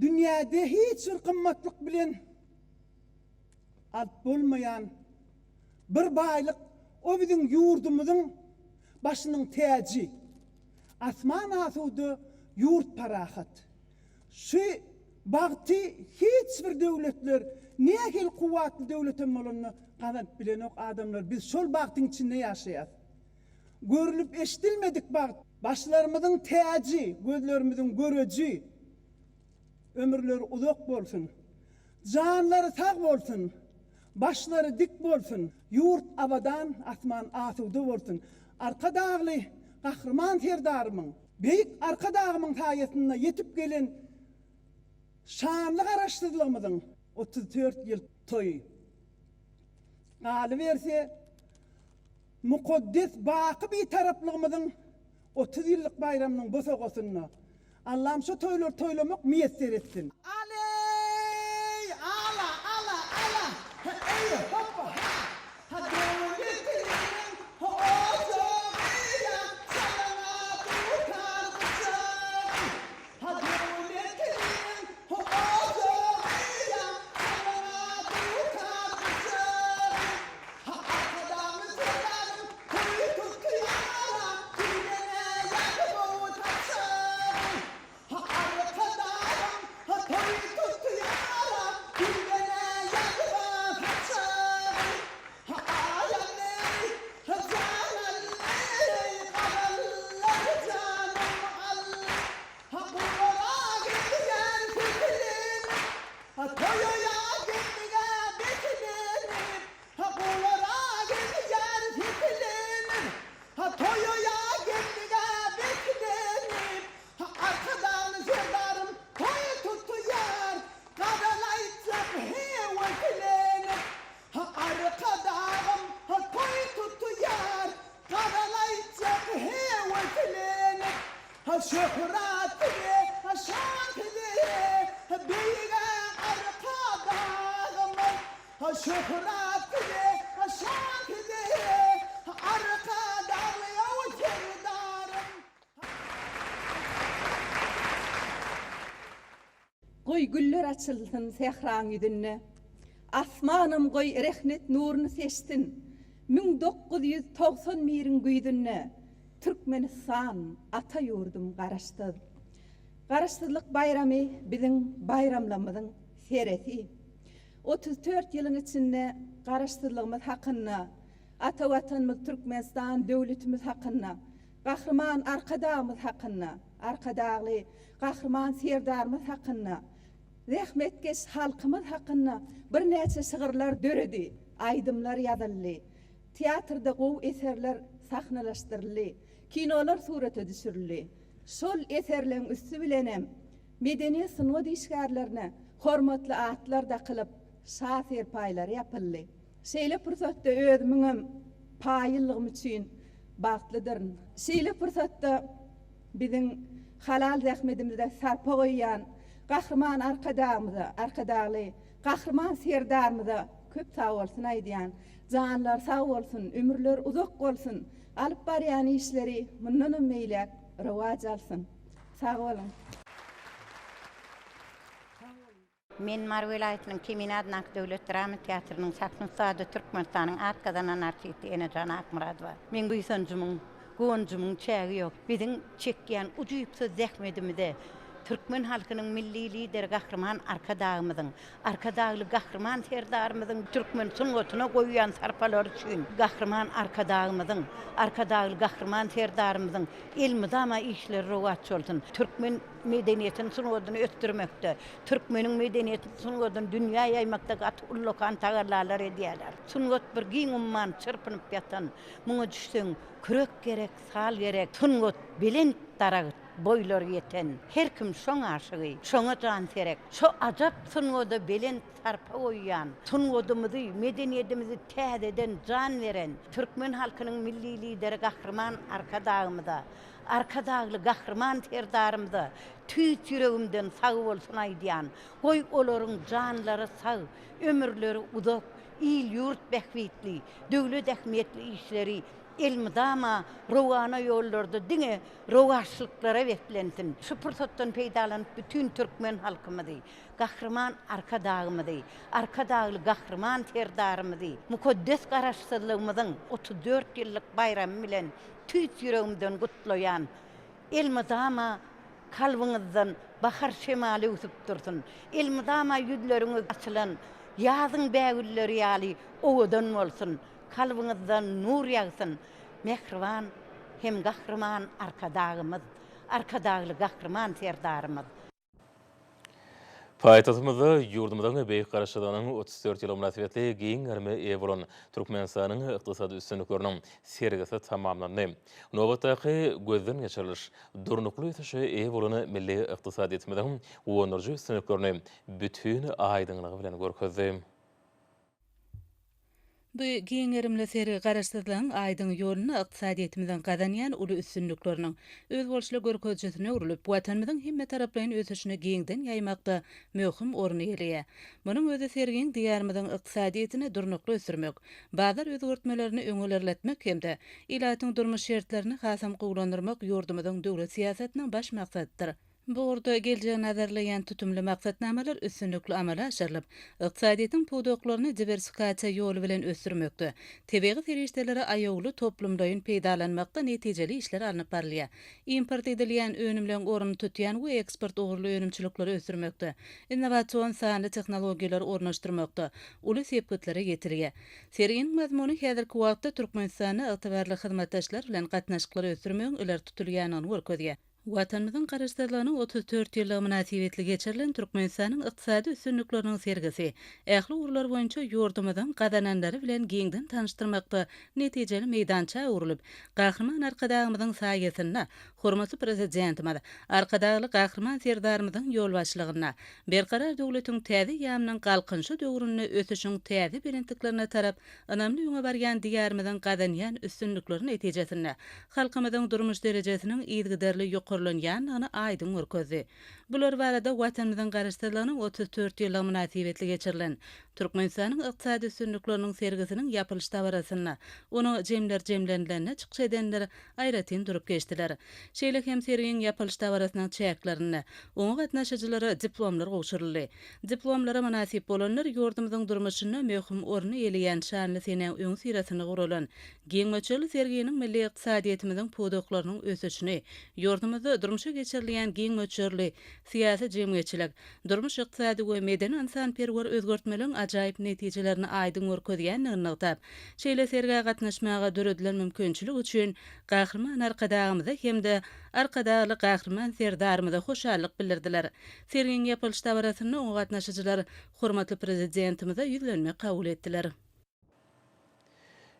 dünýäde hiç bir gymmatlyk bilen alyp bolmaýan bir baýlyk o biziň ýurdumyzyň başynyň täji. Asman asudy ýurt parahat. Şu bagty hiç bir döwletler nähil kuwatly döwletem bolanyny gazanyp bilen ok adamlar biz şol bagtyň içinde ýaşaýar. Görülüp eşdilmedik bagt. Başlarımızın täji, gözlerimizin göreji, ömürleri uzak bolsun, canları sağ bolsun, başları dik bolsun, yurt abadan, asman asuda bolsun. Arkadagly gahrman serdarymyň, beýik arkadagymyň taýysyna ýetip gelen şanly garaşsyzlygymyzyň 34 ýyl toýy. Galy berse, mukaddes baky bir taraplygymyzyň 30 ýyllyk bayramynyň bosagosyna Allah'ım şu toylamak müyesser etsin. Aley! Ala! Hey! Hoppa! Ha döwletiň hojagyna salamatu karşy. Ha döwletiň hojagyna salamatu karşy. Ha adamyň selam, kuy tutýara, şöhret diye şan diye beyga arka dağımız şöhret diye şan diye arka dağlı serdarım Koy güller açılsın sehran yüzüne Asmanım koy rehmet nurunu seçtin 1991 güydünne Türkmenistan ata yurdum garaştı. Garaştılık bayramı bizim bayramlamızın sereti. 34 yılın içinde garaştılığımız hakkında, ata vatanımız Türkmenistan devletimiz hakkında, kahraman arkadağımız hakkında, arkadağlı kahraman serdarımız hakkında, rahmetkeş halkımız hakkında bir neçe şiirler döredi, aydımlar yazıldı. Tiyatrda qow eserler sahnalaştırıldı. Kinolar surata düşürüldi. Şol eserlerin üstü bilenem medeniyet sınıf işgärlerine hormatly atlar da kılıp şafer paylar yapıldı. Şeýle pursatda özümüň paýyllygym üçin bagtlydyr. Şeýle pursatda biziň halal zähmetimizde sarpa goýan gahryman arkadaly gahryman serdarymyza köp sag bolsun aýdýan. Canlar sağ olsun, ömürler uzak olsun. Alıp baryan işleri mundan meylek ravaç alsın. Sağ olun. Men Mar vilayetinin Keminadnak Döwlet Drama Teatrının Saknıstady Türkmenistan'ın atkazanan artisti Enecan Akmuradova. Men bu insanjymyň, goňjymyň çägi ýok. Biziň çekýän ujuýupsuz zähmetimizde Türkmen halkynyň milli lideri gahryman arkadagly gahryman serdarymyzyň Türkmen sungatyna goýýan sarpalary üçin gahryman arkadagly gahryman serdarymyzyň elmidama işleri rowat bolsun. Türkmen medeniýetini sungatyny ötürmekde, Türkmeniň medeniýetini sungatyny dünýä ýaýmakda gat ullokan tagarlarlar edýärler. Sungat bir giň umman çırpynyp ýatan, muňa düşseň kürek gerek, sal gerek, sungat belent daragy boylar yeten, her kim şoň aşygy, şoňa can serek. Şo ajap sungoda belen sarpa goýýan, sungodymyzy, medeniýetimizi täzeden can veren Türkmen halkynyň milli lideri gahryman arkadagly gahryman serdarymyza tüýt ýüregimden sag bolsun aýdýan. Goý olaryň janlary sag, ömürleri uzak, il ýurt behwitli, döwlet ähmiýetli işleri elmidama rowana ýollarda diňe rowaşlyklara wetlensin. Şu pursatdan peýdalanyp bütün Türkmen halkymyzy, gahryman arkadagly gahryman serdarymyzy, mukaddes garaşdyrlygymyzyň 34 ýyllyk bayramy bilen tüýt ýüregimden gutlaýan elmidama kalbyňyzdan bahar şemaly usup dursun. Elmidama ýüzleriňiz açylan ýazyň bägülleri ýaly owadan bolsun. Kalbyňyzdan nur ýagsyn. Mehriban hem gahryman arkadagly gahryman serdarymyz. Paýtagtymyzda ýurdumyzyň beýik garaşdyrlygynyň 34 ýyly münasibetli giň garmy bolan Türkmenistanyň ykdysady üstünlikleriniň sergisi tamamlandy. Nowatdaky gözden geçiriliş durnukly ýetişe bolany milli ykdysadyýetimiziň onurjy üstünliklerini bütün aýdyňlygy bilen görkezdi. Bu giňerimli seri garaşdyrlygyň aýdyň ýoluny ykdysadiyetimiziň gazanýan uly üstünlikleriniň öz bolşly görkezjisine urulyp, watanymyzyň hemme taraplaryň ösüşine giňden ýaýmakda möhüm orny eýleýär. Munyň özü sergiň diýärimiziň ykdysadyetini durnukly ösürmek, bazar özgörtmelerini öňelerletmek hemde ilatyň durmuş şertlerini hasam gowlandyrmak ýurdumyzyň döwlet siýasatynyň baş maksadydyr. Bu orada geleceğe nazarlayan tutumlu maksatnamalar üstünlükli amala aşırılıp, ykdysadyýetyň pudoklaryny diversifikasiýa ýolu bilen ösürmekde. Tebigy serişdelere aýagly toplumdaýyn peýdalanmakda netijeli işler alınıp barylýar. Import edilýän önümlen orny tutýan we eksport ogurly önümçilikleri ösürmekde. Innowasiýon sanly tehnologiýalar ornaşdyrmakda uly sepketlere getirýär. Sergiň mazmuny häzirki wagtda Türkmenistanyň ygtybarly hyzmatdaşlar bilen gatnaşyklary ösürmegiň öler tutulýanyny görkezýär. Watanymyzyň garaşdyrlygynyň 34 ýyllygy münasibetli geçirilen Türkmenistanyň ykdysady üstünlikleriniň sergisi, ähli urlar boýunça ýurdumyzyň gazananlary bilen giňden tanyşdyrmakda netijeli meýdança urulyp, gahryman arkadagymyzyň saýasyna, hormatly prezidentimiz, arkadagly gahryman serdarymyzyň ýolbaşçylygyna, berkarar döwletiň täze ýamynyň galkynşy döwrüne ösüşiň täze belentliklerine tarap önämli ýöne barýan diýärimiziň gazanýan üstünlikleri netijesinde halkymyzyň durmuş derejesiniň ýygyderli yokurulan yanlygyny aýdyň görkezdi. Bular barada watanymyzyň garaşdyrlygynyň 34 ýyllyk münasibetli geçirilen Türkmenistanyň ykdysady üstünlikleriniň sergisiniň ýapylyş dawrasyna onu jemlendilerine çykyş edenler aýratyn durup geçdiler. Şeýle hem sergiň ýapylyş dawrasynyň çäklerini oňa gatnaşyjylary diplomlar gowşuruldy. Diplomlara münasip bolanlar ýurdumyzyň durmuşyna möhüm orny eleýän şanly sene öň sirasyny gurulan giňmeçeli serginiň milli ykdysadyetimiziň puduklarynyň ösüşini, ýurdumyzda durmuşa geçirilýän giňmeçeli siyasi jemgyýetçilik, durmuş ykdysady we medeni insanperwer özgörtmeliň ajaýyp netijelerini aýdyň görkezýändigini ýaňlap, şeýle sergiä gatnaşmaga döredilen mümkinçilik üçin gahrman arkadagymyza hemde arkadaly gahrman serdarymyza hoşallyk bildirdiler. Sergiň ýapylyş dawrasyny oňa gatnaşyjylar hormatly prezidentimize ýüzlenme kabul etdiler.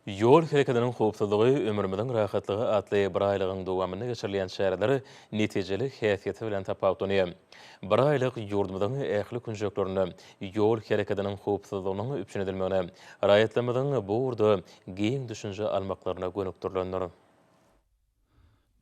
Yol hereketiniň howpsuzlygy, ömrümizden rahatlygy atly bir aýlygyň dowamyny geçirilýän şäherler netijeli häsiýeti bilen tapawdanyň. Bir aýlyk ýurdumyzyň ähli künjeklerini yol hereketiniň howpsuzlygynyň üpçünedilmegine, raýatlamyzyň bu urda giň düşünje almaklaryna gönükdirlenler.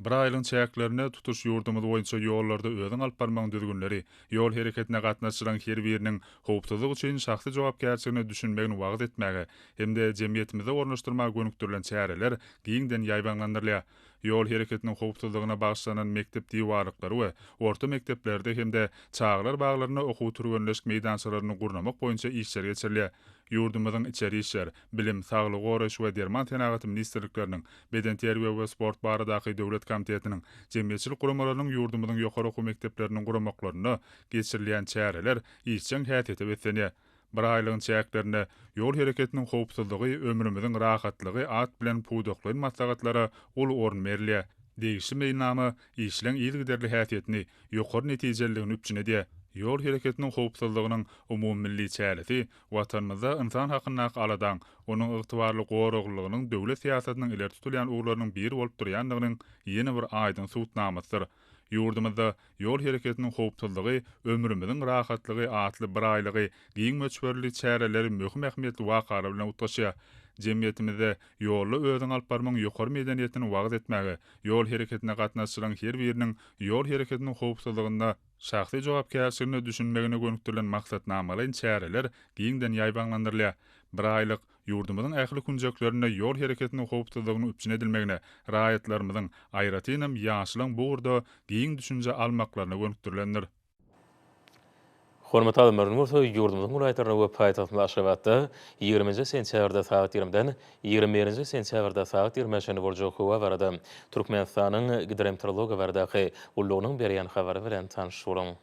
Bir aýlyň çäklerini tutuş ýurdumyz boýunça ýollarda özüň alyp barmagyň düzgünleri, ýol hereketine gatnaşylan her biriniň howpsuzlygy üçin şahsy jogapkärçiligini düşünmegini wagt etmäge hemde jemgyýetimizde ornaşdyrmaga gönükdirilen çäreler giňden ýaýbanlandyrylýar. Ýol hereketiniň howpsuzlygyna bagşlanan mektep diýwarlyklary we orta mekteplerde hemde çağlar baglaryna okuw türgenleşik meýdançalaryny gurnamak boýunça işler geçirilýär. Ýurdumyzyň içeri işler, bilim, saglyk goraş we derman tenagaty ministrlikleriniň, beden terbiýe we sport baradaky döwlet komitetiniň, jemgyýetçilik guramalarynyň ýurdumyzyň ýokary okuw mektepleriniň guramaklaryna geçirilýän çäreler işçiň häsiýeti besenýär. Bir aýlygyň çäklerini ýol hereketiniň howpsuzlygy, ömrümizden rahatlygy at bilen puduklaryň maslahatlary ol orun berilýär. Degişli meýnamy işleň ýylgyderli häsiýetini, ýokary netijeligini üpçünedi. Ýol hereketiniň howpsuzlygynyň umummilli çäresi watanymyzda insan hakyna aladan, onuň ygtybarly goruglygynyň döwlet siýasatynyň ileri tutulýan uglarynyň biri bolup durýandygynyň ýene bir aýdyn suwtnamasydyr. Ýurdumyzda ýol hereketiniň howpsuzlygy, ömrümizden rahatlygy atly bir aýlygy giňmeçberli çäreleri möhüm ähmiýetli wakalar bilen utgaşýar. Jemgyýetimizde ýolly özüň alyp barmagyň ýokary medeniýetini wagt etmäge, ýol hereketine gatnaşylan her biriniň ýol hereketiniň howpsuzlygyna şahsy jogapkärçiligini düşünmegine gönükdirilen maksatnamaly çäreler giňden ýaýbanlandyrylýar. Bir aýlyk ýurdumyzyň ähli künjeklerini ýol hereketiniň howpsuzlygyny üpçünedilmegine, raýatlarymyzyň aýratynam ýaşylyň bu urda giň düşünje almaklaryna gönükdirilendir. Hormatly adamlar, ýurdumyzyň ulaýtlaryna we paýtagtymyň Aşgabatda 20-nji sentýabrda saat 20-den 21-nji sentýabrda saat 20-şe boljak howa barada Türkmenistanyň gidrometeorologiýa baradaky ullugynyň berýän habary bilen tanışýaram.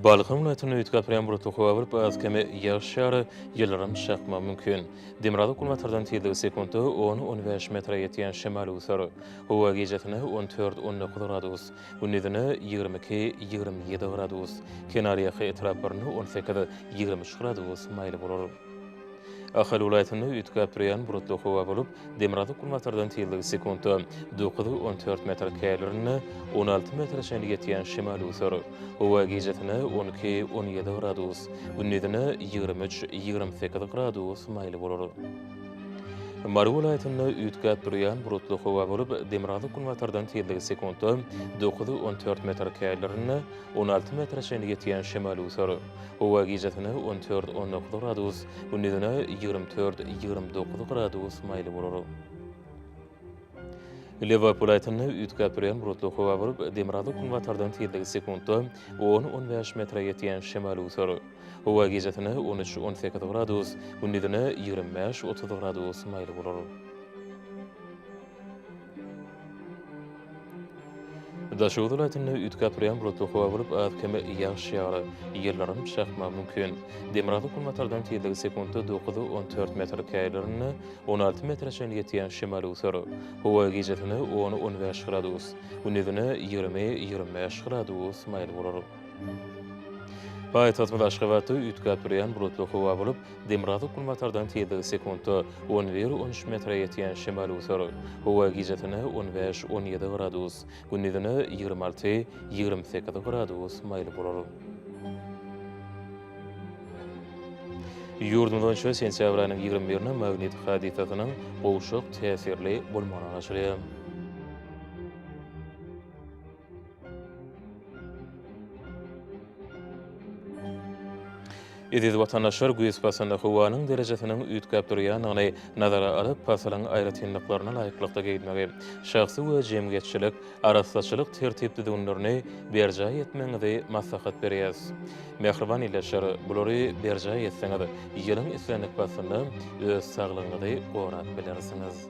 Balykym ulaýtyny ýetgäpirýän burutly howa bilen bazkamy ýaşary ýyllaram şakma mümkin. Demirada kulmatardan tildigi sekunda 10-15 metre ýetýän şemal usary. Howa gejatine 14-19 gradus, gündüzine 22-27 gradus, kenaryaky etraplaryny 18-23 gradus maýly bolar. Ahal ulaýtyny ýetgäpirýän burutly howa bolup, Demirada kulmatardan tildigi sekunda 9-14 metr käýlerini 16 metre şeňle ýetýän şemal usary. Howa gejatine 12-17 gradus, gündüzine 23-28 gradus maýly bolar. Mary welaýatyny ýetgäpirýän burutly howa bolup, Demirada kulmatardan tildigi sekunda 9-14 metr käýlerini 16 metre şeňle ýetýän şemal usary. Howa gejatine 14-19 gradus, gündüzine 24-29 gradus maýly bolar. Leva welaýatyny ýetgäpirýän burutly howa bolup, Demirada kulmatardan tildigi sekunda 10-15 metre ýetýän şemal usary. Howa gejatine 13-18 gradus, gündüzine 25-30 gradus maýly bolar. Daşy welaýatyny ýetgäpirýän burutly howa bolup, azkamy ýaşary ýyllaram şakma mümkin. Demirada kulmatardan tildigi sekunda 9-14 metr käýlerini 16 metre şeňle ýetýän şemal usary. Howa gejatine 10-15 gradus, gündüzine 20-25 gradus maýly bolar. Paytahtymyz Aşgabatda ütkap duran bulutly hawa bolup, Demiratu kulmatardan tezligi sekundda 11-13 metre ýetýän şemal usar. Hawa gijetine 15-17 gradus, gündizine 26-28 gradus maýly bolar. Ýurdumyzdan şu sentyabr aýynyň 21-nä magnetik hadisasynyň gowşak täsirli bolmagyna başlaýar. Ediz watandaşlar güýs basanda howanyň derejesiniň üýtgäp durýanyny nazara alyp, pasalyň aýratynlyklaryna laýyklykda geýdmegi, şahsy we jemgyýetçilik, arasdaçylyk tertipdiziglerini berjay etmeňizi maslahat berýäs. Mehriban ileşer, bulary berjay etseňiz, ýylyň islenik basynda öz saglygyňyzy gorap bilersiňiz.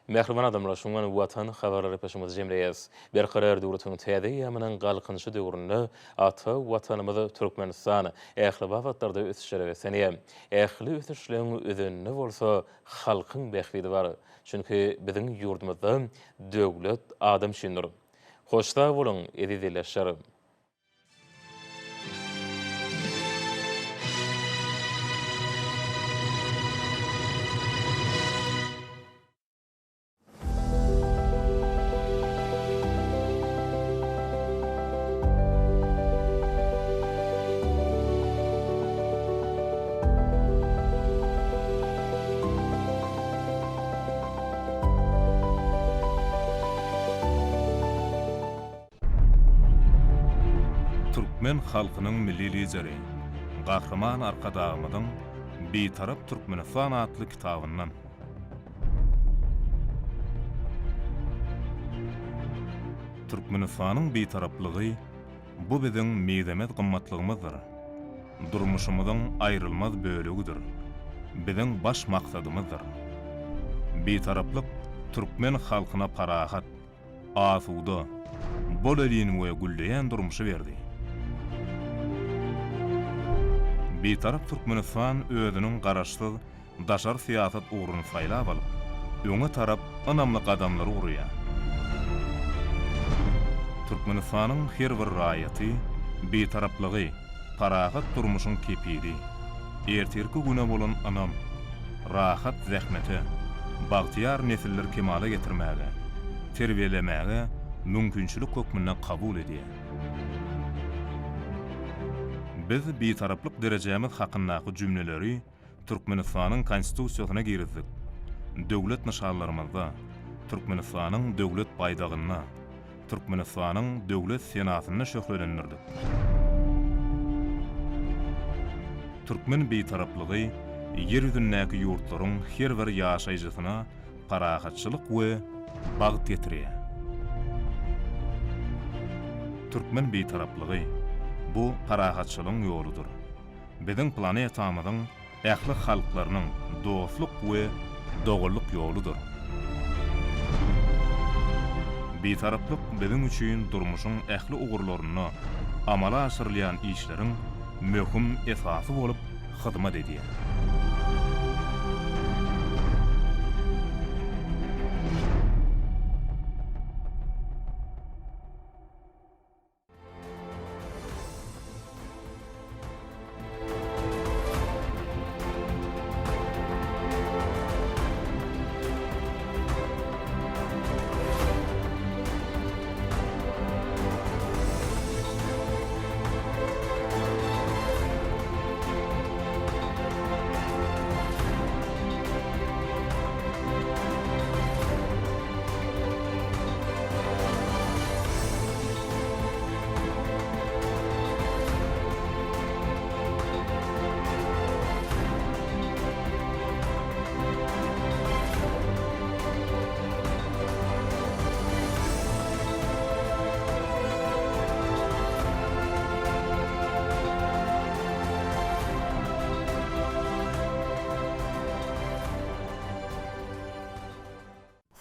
Mehriban adamlar şuňan watan habarlary peşimiz jemleýäs. Berkarar döwletiň täze ýamynyň galkynşy döwründe ata watanymyzy Türkmenistan ähli wagtlarda ösüşleri we senýär. Ähli ösüşlerini özünde bolsa halkyň bähbidi bar. Çünki biziň ýurdumyzda döwlet adam şindir. Hoşda bolun, edidileşer. Türkmen halkynyň milli lideri, Gahraman Arkadağymyzyň Betarap Türkmenistan adly kitabyndan. Türkmenistanyň betaraplygy bu biziň meýzemet gymmatlygymyzdyr. Durmuşymyzyň aýrylmaz bölegidir. Biziň baş maksadymyzdyr. Betaraplyk Türkmen halkyna parahat, asuda, bol elin we gülleýän durmuşy berdi. Betarap Türkmenistan özüniň garaşsyz, daşar siýasat uğruny saýlap alyp, öňe tarap anamly adamlary urýar. Türkmenistanyň her bir raýaty betaraplygy, parahat durmuşyň kepiri, erterki güne bolan anam, rahat zähmeti, bagtyar nesiller kemale getirmäge, terbiýelemäge mümkinçilik hökmüne kabul edýär. Biz betaraplyk derejemiz hakyndaky jümleleri Türkmenistanyň konstitusiýasyna girdik. Döwlet nişanlarymyzda Türkmenistanyň döwlet baýdagyna, Türkmenistanyň döwlet senatyna şöhretlendirdik. Türkmen betaraplygy yer ýüzündäki ýurtlaryň her bir ýaşaýjysyna parahatçylyk we bagyt getirýär. Türkmen betaraplygy bu parahatçylyň ýoludur. Biziň planetamyzyň ähli halklarynyň dostluk we dogurluk ýoludur. Betaraplyk biziň üçin durmuşyň ähli ugurlaryny amala aşyrylýan işleriň möhüm esasy bolup hyzmat edýär.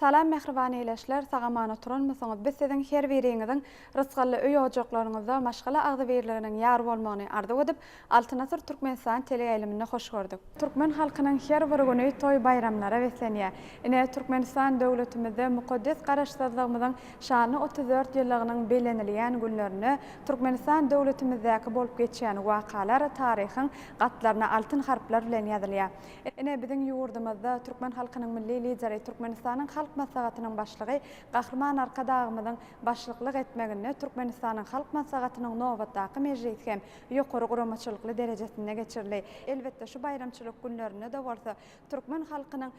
Salam mehribany eleşler, sagamana turanmasaňyz biz siziň her biriňiziň rızgaly öý ojaqlaryňyzda maşgala agdy berleriniň ýar bolmagyny arzuw edip, Altynasır Türkmenistan teleýaýlymyna hoş gördük. Türkmen halkynyň her bir güni toý bayramlara weslenýär. Ine Türkmenistan döwletimizde mukaddes garaşdyrlygymyzyň şany 34 ýyllygynyň belenilýän günlerini Türkmenistan döwletimizdäki bolup geçýän wakalar taryhyň gatlaryna altyn harplar bilen ýazylýar. Ine biziň ýurdumyzda Türkmen halkynyň milli lideri Türkmenistanyň halk maslahatynyň başlygy Gahrman Arkadagymyzyň başlyklyk etmegini Türkmenistanyň halk maslahatynyň nowatdaky mejlis hem ýokary guramaçylykly derejesine geçirildi. Elbetde şu bayramçylyk günlerine de bolsa Türkmen halkynyň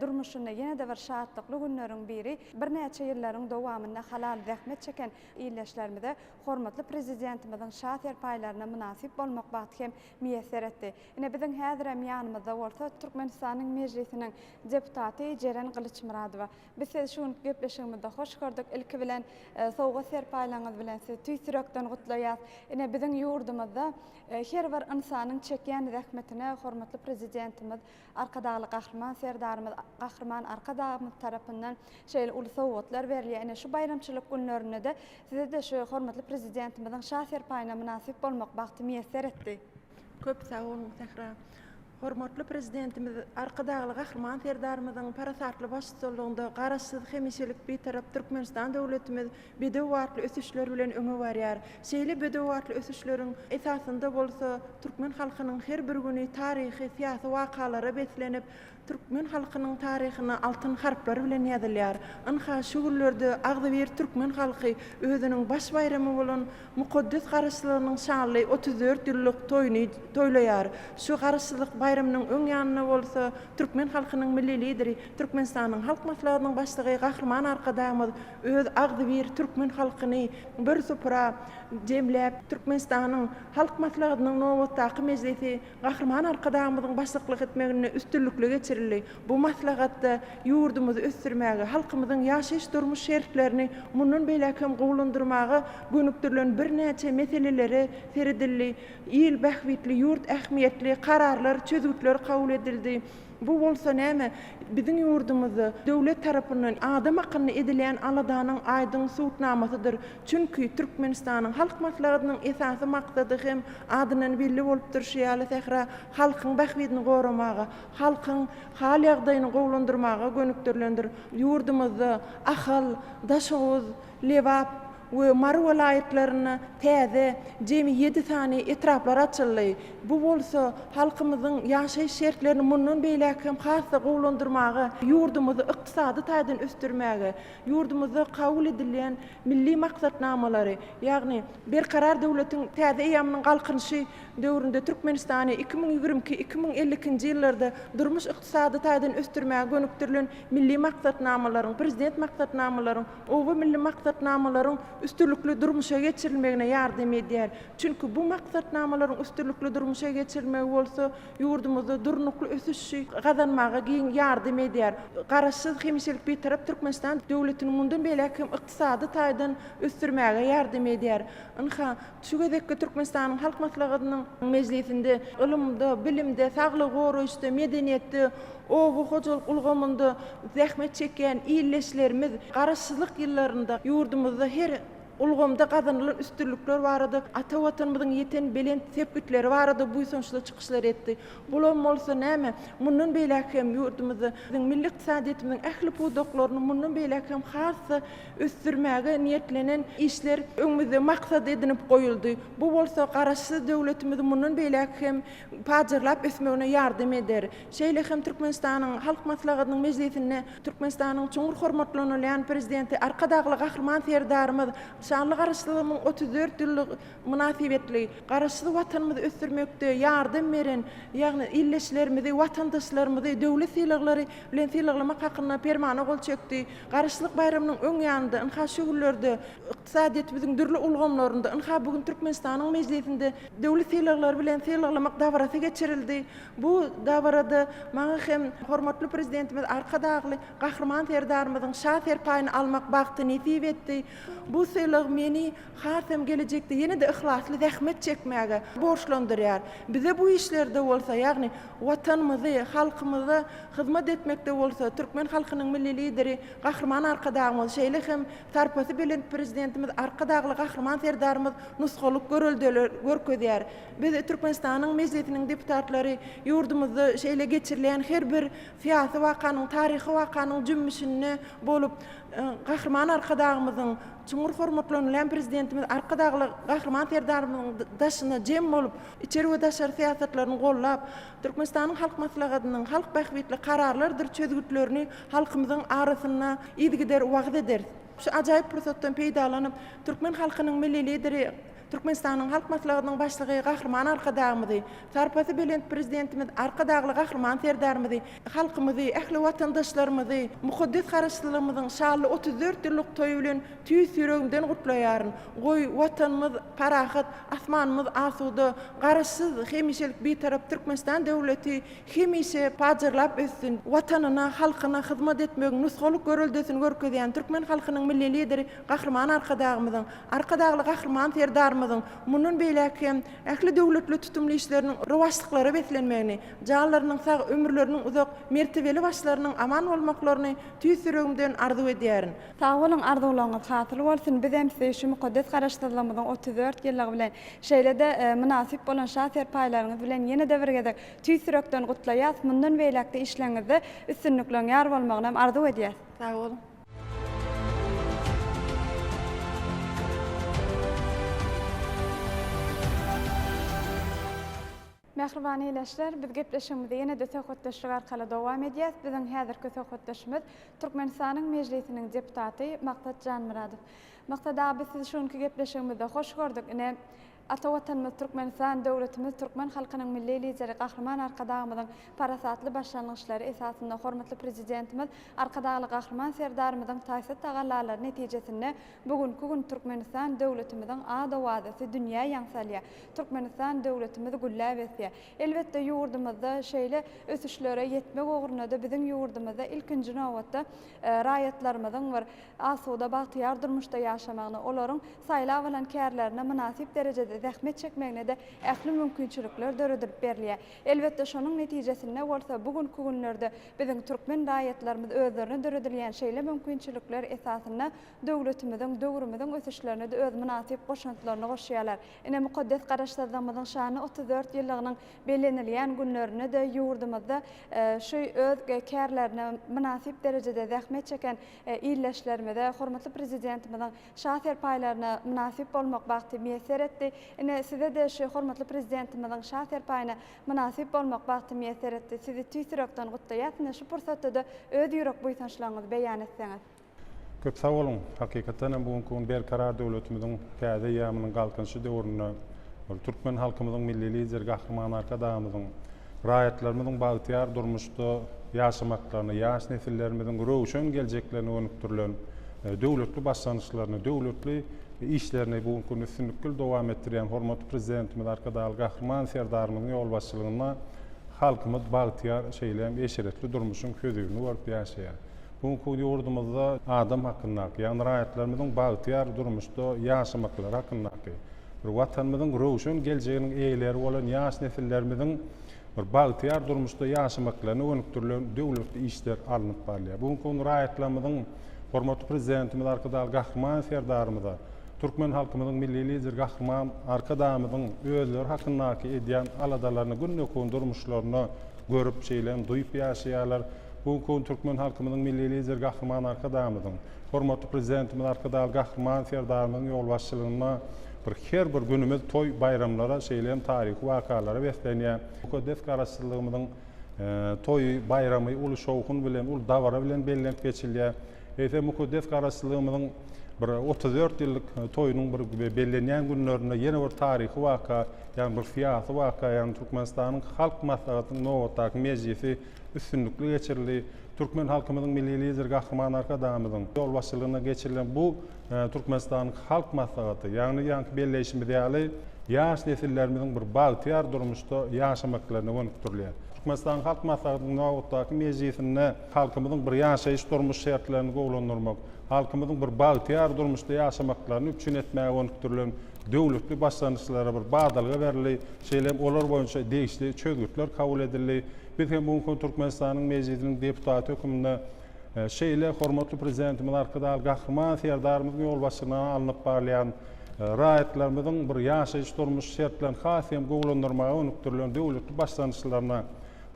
durmuşyny ýene-de bir şatlykly günleriň biri bir näçe ýyllaryň dowamynda halal zähmet çeken ýyllaşlarymyza hormatly prezidentimiziň şaher paýlaryna münasip bolmak bagty hem müýesser etdi. Ine biziň häzir hem ýanymyzda bolsa Türkmenistanyň mejlisiniň deputaty Jeren Kılıçmuradowa. Biz şunu gepleşigimizde hoş gördük. Ilki bilen sowga serpaýlaňyz bilen sizi tüýsürekden gutlaýar. Ine biziň ýurdumyzda her bir insanyň çekýän zähmetine hormatly prezidentimiz Arkadagly Gahrman serdarymyz Gahrman Arkadagymyz tarapyndan şeýle uly sowgatlar berilýär. Ine şu bayramçylyk günlerinde de size de şu hormatly prezidentimiziň şaher paýyna münasip bolmak bagty müýesser etdi. Köp sag bolun Sehra. Hormatly prezidentimiz Arkadagly Gahrman serdarymyzyň parasatly başçylygynda garaşsyz hemişelik bir tarap Türkmenistan döwletimiz bedewatly ösüşler bilen öňe barýar. Şeýle bedewatly ösüşleriň esasynda bolsa Türkmen halkynyň her bir güni taryhy, syýasy wakalary beslenip Türkmen halkynyň taryhyna altyn harplar bilen ýazylýar. Anha şu günlerde Agdyber Türkmen halky özüniň baş bayramy bolan mukaddes garaşlygynyň şanly 34 ýyllyk toýuny toýlaýar. Şu garaşlyk bayramynyň öň ýanyna bolsa Türkmen halkynyň milli lideri Türkmenistanyň halk maslahatynyň başlygy Gahrman Arkadagymyz öz Agdyber Türkmen halkyny bir supra jemläp Türkmenistanyň halk maslahatynyň nowatdaky mejlisi Gahrman Arkadagymyzyň başlyklyk etmegine üstünlükle geçirildi. Bu maslahatda ýurdumuzy ösdürmäge, halkymyzyň ýaşaýyş durmuş şertlerini mundan beýlekem gowlandyrmagy gönükdirilen bir näçe meseleleri seredildi. İl bähwitli, ýurt ähmiýetli kararlar, çözgütler kabul edildi. Bu bolsa näme? Biziň ýurdumyzda döwlet tarapyndan adam hakyny edilen aladanyň aýdyň suwtnamasydyr. Çünki Türkmenistanyň halk maslahatynyň esasy maksady hem adynyň belli bolup durýar. Sehra halkyň bähwitini goramaga, halkyň hal ýagdaýyny gowlandyrmaga gönükdirilendir. Ýurdumyzda ahal, daşoz, lewap we Mar welaýetlerini täze jemi 7 sany etraplar açyldy. Bu bolsa halkymyzyň ýaşaýyş şertlerini mundan beýlekem hassa gowlandyrmagy, ýurdumuzy ykdysady taýdan ösdürmäge, ýurdumyzda kabul edilen milli maksatnamalary, ýagny bir karar döwletiň täze ýamynyň galkynşy döwründe Türkmenistany 2022-2052-nji ýyllarda durmuş ykdysady taýdan ösdürmäge gönükdirilen milli maksatnamalaryň, prezident maksatnamalaryň, owa milli maksatnamalaryň üstünlükli durmuşa geçirilmegine ýardam edýär. Çünki bu maksatnamalaryň üstünlükli durmuşa geçirilmegi bolsa ýurdumyzda durnukly ösüşi gazanmaga giň ýardam edýär. Garaşsyz hemişelik bir tarap Türkmenistan döwletiniň mundan beýlekem ykdysady taýdan ösdürmäge ýardam edýär. Anha şu gezekde Türkmenistanyň halk maslahatynyň mejlisinde ilmde, bilimde, saglyk goraýşda, medeniýetde bu hojalyk ulgamynda zähmet çeken ýyllaşlarymyz garaşsyzlyk ýyllarynda ýurdumyzda her ulgamda gazanylan üstünlükler barady. Ata watanymyzyň ýeten belen sepgitleri barady. Bu soňçly çykyşlar etdi. Bular bolsa näme? Mundan beýlekem ýurdumyzda milli ykdysadyetimiň ähli pudoklaryny mundan beýlekem hassa ösdürmäge niýetlenen işler öňümizde maksat edinip goýuldy. Bu bolsa garaşsyz döwletimiz mundan beýlekem pajyrlap ösmegine ýardam eder. Şeýle hem Türkmenistanyň halk maslahatynyň mejlisine Türkmenistanyň çoňur hormatlanýan prezidenti Arkadagly Gahrman serdarymyz şanly garaşlygynyň 34 ýyllyk münasibetli garaşsyz watanymyzy ösdürmekde ýardam beren, ýagny illeşlerimizi, watandaşlarymyzy döwlet sylaglary bilen sylaklamak hakyna permana gol çekdi. Garaşsyzlyk bayramynyň öň ýanynda inha şu günlerde ykdysadyetimiziň dürli ulgamlarynda inha bugün Türkmenistanyň mejlisinde döwlet sylaglary bilen sylaklamak dawarasy geçirildi. Bu dawarada maňa hem hormatly prezidentimiz Arkadagly Gahrman serdarymyzyň şaher paýyny almak bagty nesip etdi. Bu ýyldyk meni hasam gelecekde ýene de ihlasly zähmet çekmäge borçlandyrýar. Bize bu işlerde bolsa, ýagny watanymyzy, halkymyzy hyzmat etmekde bolsa, türkmen halkynyň milli lideri, gahrman arkadagymyz, şeýle hem tarpasy bilen prezidentimiz arkadagly gahrman serdarymyz nusgalyk görkezýär. Biz Türkmenistanyň mezzetiniň deputatlary ýurdumyzda şeýle geçirilen her bir fiýasy wakanyň, taryhy wakanyň jümmüşine bolup gahrman arkadagymyzyň Cumhur formatlanylan prezidentimiz arkadagly gahrman serdarymyzyň daşyna jem bolup, içeri we daşary siýasatlaryny gollap, Türkmenistanyň halk maslahatynyň halk bähwitli kararlardyr çözgütlerini halkymyzyň arasyna ýetgider wagt eder. Şu ajaýyp pursatdan peýdalanyp, türkmen halkynyň milli lideri Türkmenistanyň halk maslahatynyň başlygy gahrman arkadagymyzy, tarpasy bilen prezidentimiz arkadagly gahrman serdarymyzy, halkymyzy, ähli watandaşlarymyzy, mukaddes garaşlylygymyzyň şanly 34 ýyllyk toýu bilen tüýs ýüregimden gutlaýaryn. Goý watanymyz parahat, asmanymyz asuda, garaşsyz hemişelik bir tarap Türkmenistan döwleti hemişe pajyrlap össün, watanyna, halkyna hyzmat etmek, nusgalyk görüldüsini görkezýän türkmen halkynyň milli lideri gahrman arkadagymyzyň, arkadagly gahrman serdarymyzyň munun beýlekem ähli döwletli tutumly işleriniň rowajlyklary beslenmegini, janlarynyň sag ömürleriniň uzak mertebeli başlarynyň aman bolmaklaryny tüýs ýüregimden arzu edýärin. Sag bolun arzularyňyz hatyrly bolsun. Biz hem şu mukaddes garaşdyrlygymyzyň 34 ýyllygy bilen şeýlede münasip bolan şahser paýlaryňyz bilen ýene de birgede tüýs ýürekden gutlaýas. Mundan beýlekde işleňizde üstünlükleň ýar bolmagyny arzu edýäs. Sag bolun. Mehribany eýleşler, biz gepleşigimizi ýene de söhbetleşik arkaly dowam edýäs. Biziň häzirki söhbetleşigimiz Türkmenistanyň mejlisiniň deputaty Maksat Janmuradow. Maksat abi, siz şonky gepleşigimizde hoş gördük. Ine ata watanymyz Türkmenistan döwletimiz türkmen halkynyň milli lideri gahrman arkadagymyzyň parasatly başlangyşlary esasynda hormatly prezidentimiz arkadagly gahrman serdarymyzyň taýsat tagallalary netijesinde bugünkü gün Türkmenistan döwletimiziň ada wazasy dünýä ýaňsalýar. Türkmenistan döwletimiz güllä besýär. Elbetde ýurdumyzda şeýle ösüşlere ýetmek ogurunda da biziň ýurdumyzda ilkinji nowatda raýatlarymyzyň bir asuda bagtyar durmuşda ýaşamagyny, olaryň saýlap alan kärlerine münasip derejede zähmet çekmegine de ähli mümkinçilikler döredip berilýär. Elbetde şonuň netijesinde bolsa bugünkü günlerde biziň türkmen raýatlarymyz özlerine döredilýän şeýle mümkinçilikler esasynda döwletimiziň, döwrümizin ösüşlerine de öz münasip goşantlaryny goşýarlar. Ine mukaddes garaşdyrlygymyzyň şany 34 ýyllygynyň bellenilýän günlerine de ýurdumyzda şu öz kärlerine münasip derejede zähmet çeken ýylleşlerimize hormatly prezidentimiziň şahser paýlaryna münasip bolmak bagty meýser etdi. Ine size de şu hormatly prezidentimiziň şahser paýyna münasip bolmak bagty meýser etdi. Sizi tüýsürekden gutlaýar. Şu pursatda da öz ýürek buýsançlaryňyzy beýan etseňiz. Köp sag bolun. Hakykatan bugünkü gün berkarar döwletimiziň täze ýamynyň galkynşy döwrüne türkmen halkymyzyň milli lideri gahrman arkadagymyzyň raýatlarymyzyň bagtyar durmuşda ýaşamaklaryny, ýaş nesillerimiziň rowşan geljeklerini önüktirilen döwletli başlanýşlaryny, döwletli işlerini bugünkü gün üstünlükli dowam etdirýän hormatly prezidentimiz arkadagy gahrman serdarymyzyň ýol başçylygyna halkymyz bagtyar şeýle eşeretli durmuşyň ködügini görüp ýaşaýar. Bugünkü ýurdumyzda adam hakyna, ýani raýatlarymyzyň bagtyar durmuşda ýaşamaklary hakyna, bir watanymyzyň rowşan geljeginiň eýleri bolan ýaş nesillerimiziň bir bagtyar durmuşda ýaşamaklaryny önüktirilen döwletli işler alınıp barýar. Bugünkü gün raýatlarymyzyň hormatly prezidentimiz arkadagy gahrman serdarymyza türkmen halkymyzyň milli lideri gahrman arkadagymyzyň özleri hakynaky edýän aladalaryny günnäki durmuşlaryny görüp şeýle duýup ýaşaýarlar. Bugünkü türkmen halkymyzyň milli lideri gahrman arkadagymyzyň hormatly prezidentimiz arkadagy gahrman serdarymyzyň ýol başçylygyna her bir günümiz toy bayramlara şeýle taryhy wakalara beslenýär. Mukaddes garaşdyrlygymyzyň toy bayramy uly şowkun bilen, uly dawara bilen bellenip geçilýär. Ese mukaddes garaşdyrlygymyzyň bir 34 ýyllyk toýunyň bir bellenýän günlerinde ýene bir taryhy waka, ýani bir fiýasy waka, ýani Türkmenistanyň halk maslahatynyň nowatdaky mejlisi üstünlükli geçirildi. Türkmen halkymyzyň milli lideri gahrman arkadagymyzyň ýol başçylygyna geçirilen bu Türkmenistanyň halk maslahaty, ýani ýanky belleşimi diýeli ýaş nesillerimiziň bir bagtyar durmuşda ýaşamaklaryny önükdirilýär. Türkmenistan halk maslahatynyň nowatdaky mejlisinde halkymyzyň bir ýaşaýyş durmuş şertlerini gowlandyrmak, halkymyzyň bir bagtyar durmuşda ýaşamaklaryny üçin etmäge öňkdirilen döwletli başlanýçlara bir badalga berilýär. Şeýle olar boýunça degişli çözgütler kabul edilýär. Biz hem bu Türkmenistanyň mejlisiniň deputaty höküminde şeýle hormatly prezidentimiz arkada Gahrman Serdarymyzyň ýol başyna alınıp barlaýan raýatlarymyzyň bir ýaşaýyş durmuş şertlerini hasem gowlandyrmagy öňkdirilen döwletli başlanýçlaryna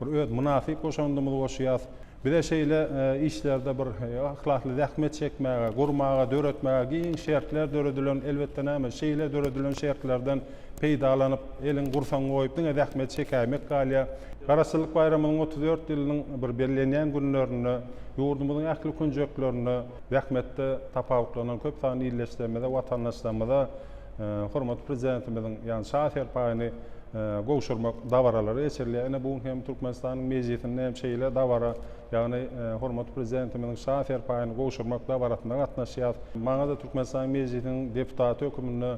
bir öz münasip goşandymyzy goşýar. Bir de şeýle işlerde bir ahlakly zähmet çekmäge, gurmaga, döretmäge giň şertler döredilen elbetde näme şeýle döredilen şertlerden peýdalanyp elin gursan goýup diňe zähmet çekämek galýa. Garaşsyzlyk bayramynyň 34 ýylynyň bir bellenýän günlerini, ýurdumyzyň ähli künjeklerini zähmetde tapawuklanan köp sany ýylleşdirmede watandaşlarymyza hormatly prezidentimiziň ýani şahser paýyny gowşurmak dawaralary eserler. Ene bu hem Türkmenistanyň mejlisinde hem şeýle dawara ýani hormatly prezidentimiziň şahser paýyny gowşurmak dawaratynda gatnaşýar. Maňa da Türkmenistanyň mejlisiniň deputaty höküminde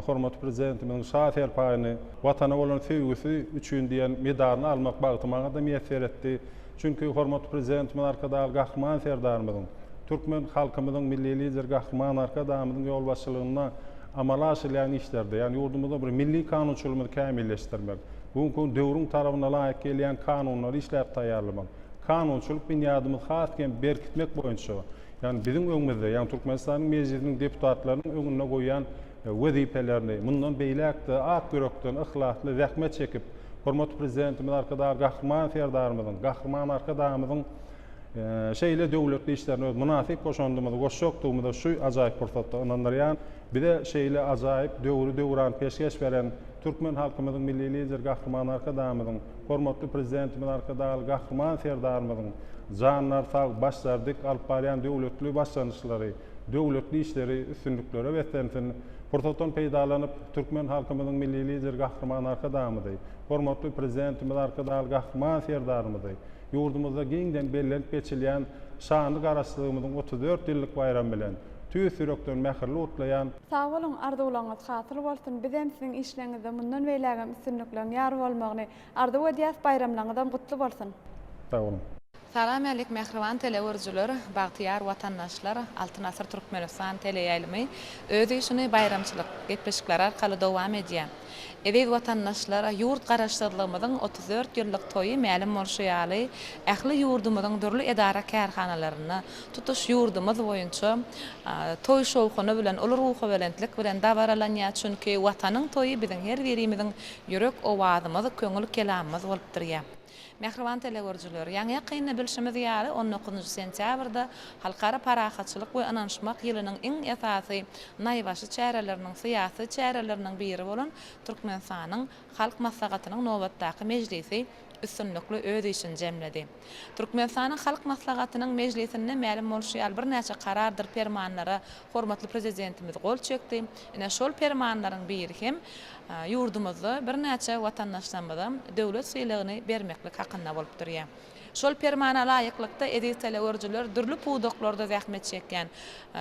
hormatly prezidentimiziň şahser paýyny watana bolan sevgisi üçin diýen medalyny almak bagtymaga da meýesser etdi. Çünki hormatly prezidentimiz arkada Gahrman Serdarymyzyň, Türkmen halkymyzyň milli lider Gahrman Arkadamyzyň ýol başçylygyna amala aşylan işlerde, ýani ýurdumyzda bir milli kanunçylygyny kämilleşdirmek, bugünkü döwrüň tarabyna laýyk gelýän kanunlary işläp taýýarlamak, kanunçylyk binýadymyz hasken berkitmek boýunça, ýani biziň öňümizde, ýani Türkmenistanyň mejlisiniň deputatlarynyň öňüne goýan wezipelerini, mundan beýlekde ak yürekden ihlasly zähmet çekip, hormatly prezidentimiz arkada Gahrman Serdarymyzyň, Gahrman Arkadamyzyň şeýle döwletli işlerine öz münasip goşandymyzy goşşokdygymyzda şu ajaýyp pursatda onanlaryan, bir de şeýle ajaýyp döwran peşkeş beren Türkmen halkymyzyň milli lider Gahrman Arkadamyzyň, hormatly prezidentimiz arkada Gahrman Serdarymyzyň janlar sag başlardyk alyp barýan döwletli başlanýçlary, döwletli işleri üstünlüklere wetlensin. Pursatdan peýdalanyp Türkmen halkymyzyň milli lider Gahrman Arkadamyzy, hormatly prezidentimiz arkada Gahrman Serdarymyzy ýurdumyzda giňden bellenip geçilýän şanly garaşdyrmyzyň 34 ýyllyk bayram bilen tüýs ýürekden mähirli utlaýan. Sag bolun, arzuwlaryňyz hatyr bolsun. Biz hem siziň işleňizde mundan beýlägem üstünliklerini ýar bolmagyny, arzu we diýäs bayramlaryňyzdan gutly bolsun. Sag olun. Salam alayk mehriban telewiziýler, bagtyar watandaşlar, Altyn Asr Türkmenistan teleýaýlymy öz işini bayramçylyk gepleşikler arkaly dowam edýär. Eýdi watandaşlar, ýurt garaşdyrlygymyzyň 34 ýyllyk toýy mälim bolşýaly, ähli ýurdumyzyň dürli edara kärhanalaryna, tutuş ýurdumyz boýunça toý şowkuny bilen, uly ruhy belentlik bilen dawaralanýar. Çünki watanyň toýy biziň her birimiziň ýürek owazymyz, köňül kelamymyz bolup durýar. Mehriban telewiziýler, ýaňy ýakyny bilşimiz ýaly 19 sentýabrda halkara parahatçylyk we ananşmak ýylynyň iň esasy naýbaşy çäreleriniň syýasy çäreleriniň biri bolan Türkmenistanyň halk maslahatynyň nowatdaky mejlisi üstünlükli öz işini jemledi. Türkmenistanyň halk maslahatynyň mejlisinde mälim bolşýar bir näçe karardyr permanlara hormatly prezidentimiz gol çekdi. Ene şol permanlaryň biri hem ýurdumyzda bir näçe watandaşlarymyza döwlet syýylygyny bermeklik hakynda bolup durýar. Şol permana laýyklykda edil telewiziýler dürli puwdoklarda zähmet çekýän,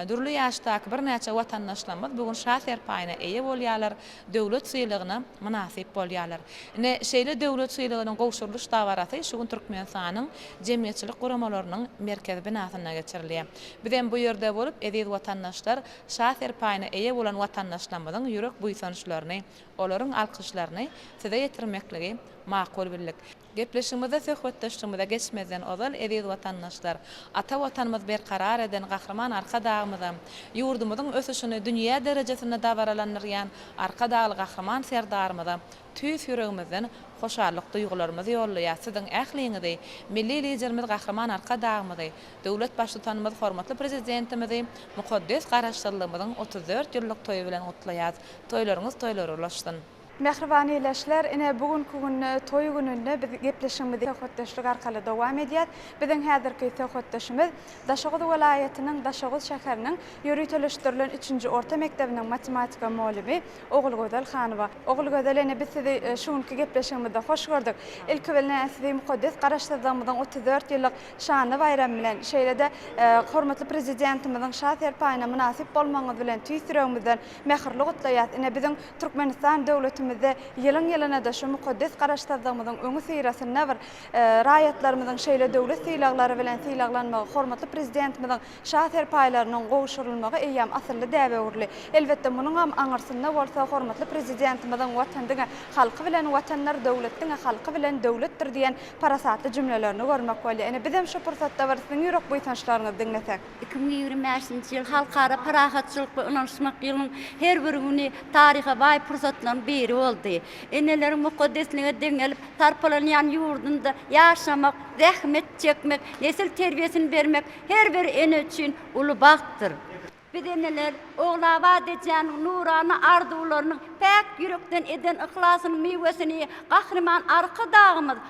dürli ýaşdaky bir näçe watandaşlarymyz bugun şahser paýyna eýe bolýarlar, döwlet syýylygyna münasip bolýarlar. Ine şeýle döwlet syýylygynyň gowşurylyş dawarasy şu gün Türkmenistanyň jemgyýetçilik guramalarynyň merkezi binasyna geçirilýär. Biz hem bu ýerde bolup edil watandaşlar şahser paýyna eýe bolan watandaşlarymyzyň ýürek buýsançlaryny, olaryň alkyşlaryny size ýetirmekligi makul bildik. Gepleşigimizde söhbetleşigimizde geçmeden ozal edil watandaşlar, ata watanymyz berkarar eden Gahrman Arkadamyzy, ýurdumyzyň ösüşini dünýä derejesinde dawaralanýan Arkadaly Gahrman Serdarymyzy tüýs ýüregimizden hoşallyk duýgularymyzy ýollaýar. Siziň ähliňizde milli liderimiz Gahrman Arkadamyzy, döwlet başlytanymyz hormatly prezidentimizi mukaddes garaşdyrlygymyzyň 34 ýyllyk toýy bilen gutlaýar. Toýlaryňyz toýlary ulaşdyn. Mehriban ýerleşler, ene bugunky gün toý gününde biz gepleşigimizi söhbetleşik arkaly dowam edýär. Biziň häzirki söhbetleşigimiz Daşoğuz welaýatynyň Daşoğuz şäheriniň ýürütülüşdirilen 3-nji orta mektebiniň matematika muallimi Ogul Gözel Hanowa. Ogul Gözel, ene biz sizi şu günki gepleşigimizde hoş gördük. Ilki bilen sizi mukaddes garaşdyrmyzyň 34 ýyllyk şanly bayram bilen şeýle-de hormatly prezidentimiziň şahser paýyna münasip bolmagyňyz bilen tüýsüregimizden mähirli gutlaýar. Ene biziň Türkmenistan döwleti elimizde yılın da şu mukaddes garaşdardığımyzyň öňü syrasynda bir raýatlarymyzyň şeýle döwlet sylaglary bilen sylaglanmagy, hormatly prezidentimizin şah serpaýlarynyň gowşurulmagy eýýam asyrly däwürli. Elbetde munyň ham aňyrsynda bolsa hormatly prezidentimiziň watandyň halky bilen watanlar, döwletdiň halky bilen döwletdir diýen parasatly jümlelerini görmek bolýar. Ene biz hem şu pursatda barsyň ýürek boýtançlaryňy dinlesek. 2025-nji ýyl halkara parahatçylyk we ynançmak ýylynyň her bir güni taryha baý pursatlaryň biri boldy. Eneleriň mukaddesliğine deňelip tarpalanýan ýurdunda ýaşamak, zähmet çekmek, nesil terbiýesini bermek her bir ene üçin uly bagtyr. Biz eneler oglaba edýän nurany arzuwlaryny pek ýürekden eden ihlasanyň meýwesini gahrman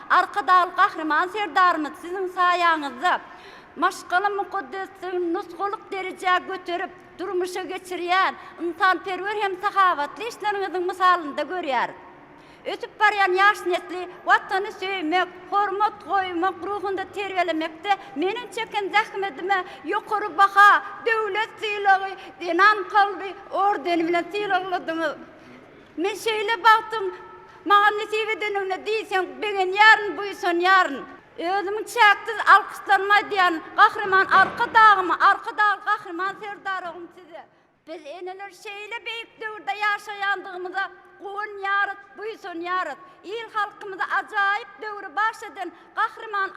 arka dağly gahrman serdarymyz siziň saýaňyzda maşgala mukaddesliğin nusgulyk derejä göterip durmuşa geçirýän insanperwer hem sahabatly işleriňiziň misalynda görýär. Ötüp barýan ýaş nesli watany söýmek, hormat goýmak ruhunda terbiýelemekde meniň çeken zähmetime ýokary baha, döwlet sylagy, denan kalby ordeni bilen sylagladyňyz. Men şeýle baktym, maňa nesip edenine diýsen, begen ýaryn buýsan ýaryn. Özümiň çäksiz alkışlanmaýan gahrman arka dağly gahrman serdarym size. Biz eneler şeýle beýik döwürde ýaşaýandygymyza goň ýaryt, buýsun ýaryt. İl halkymyza ajaýyp döwri başladan gahrman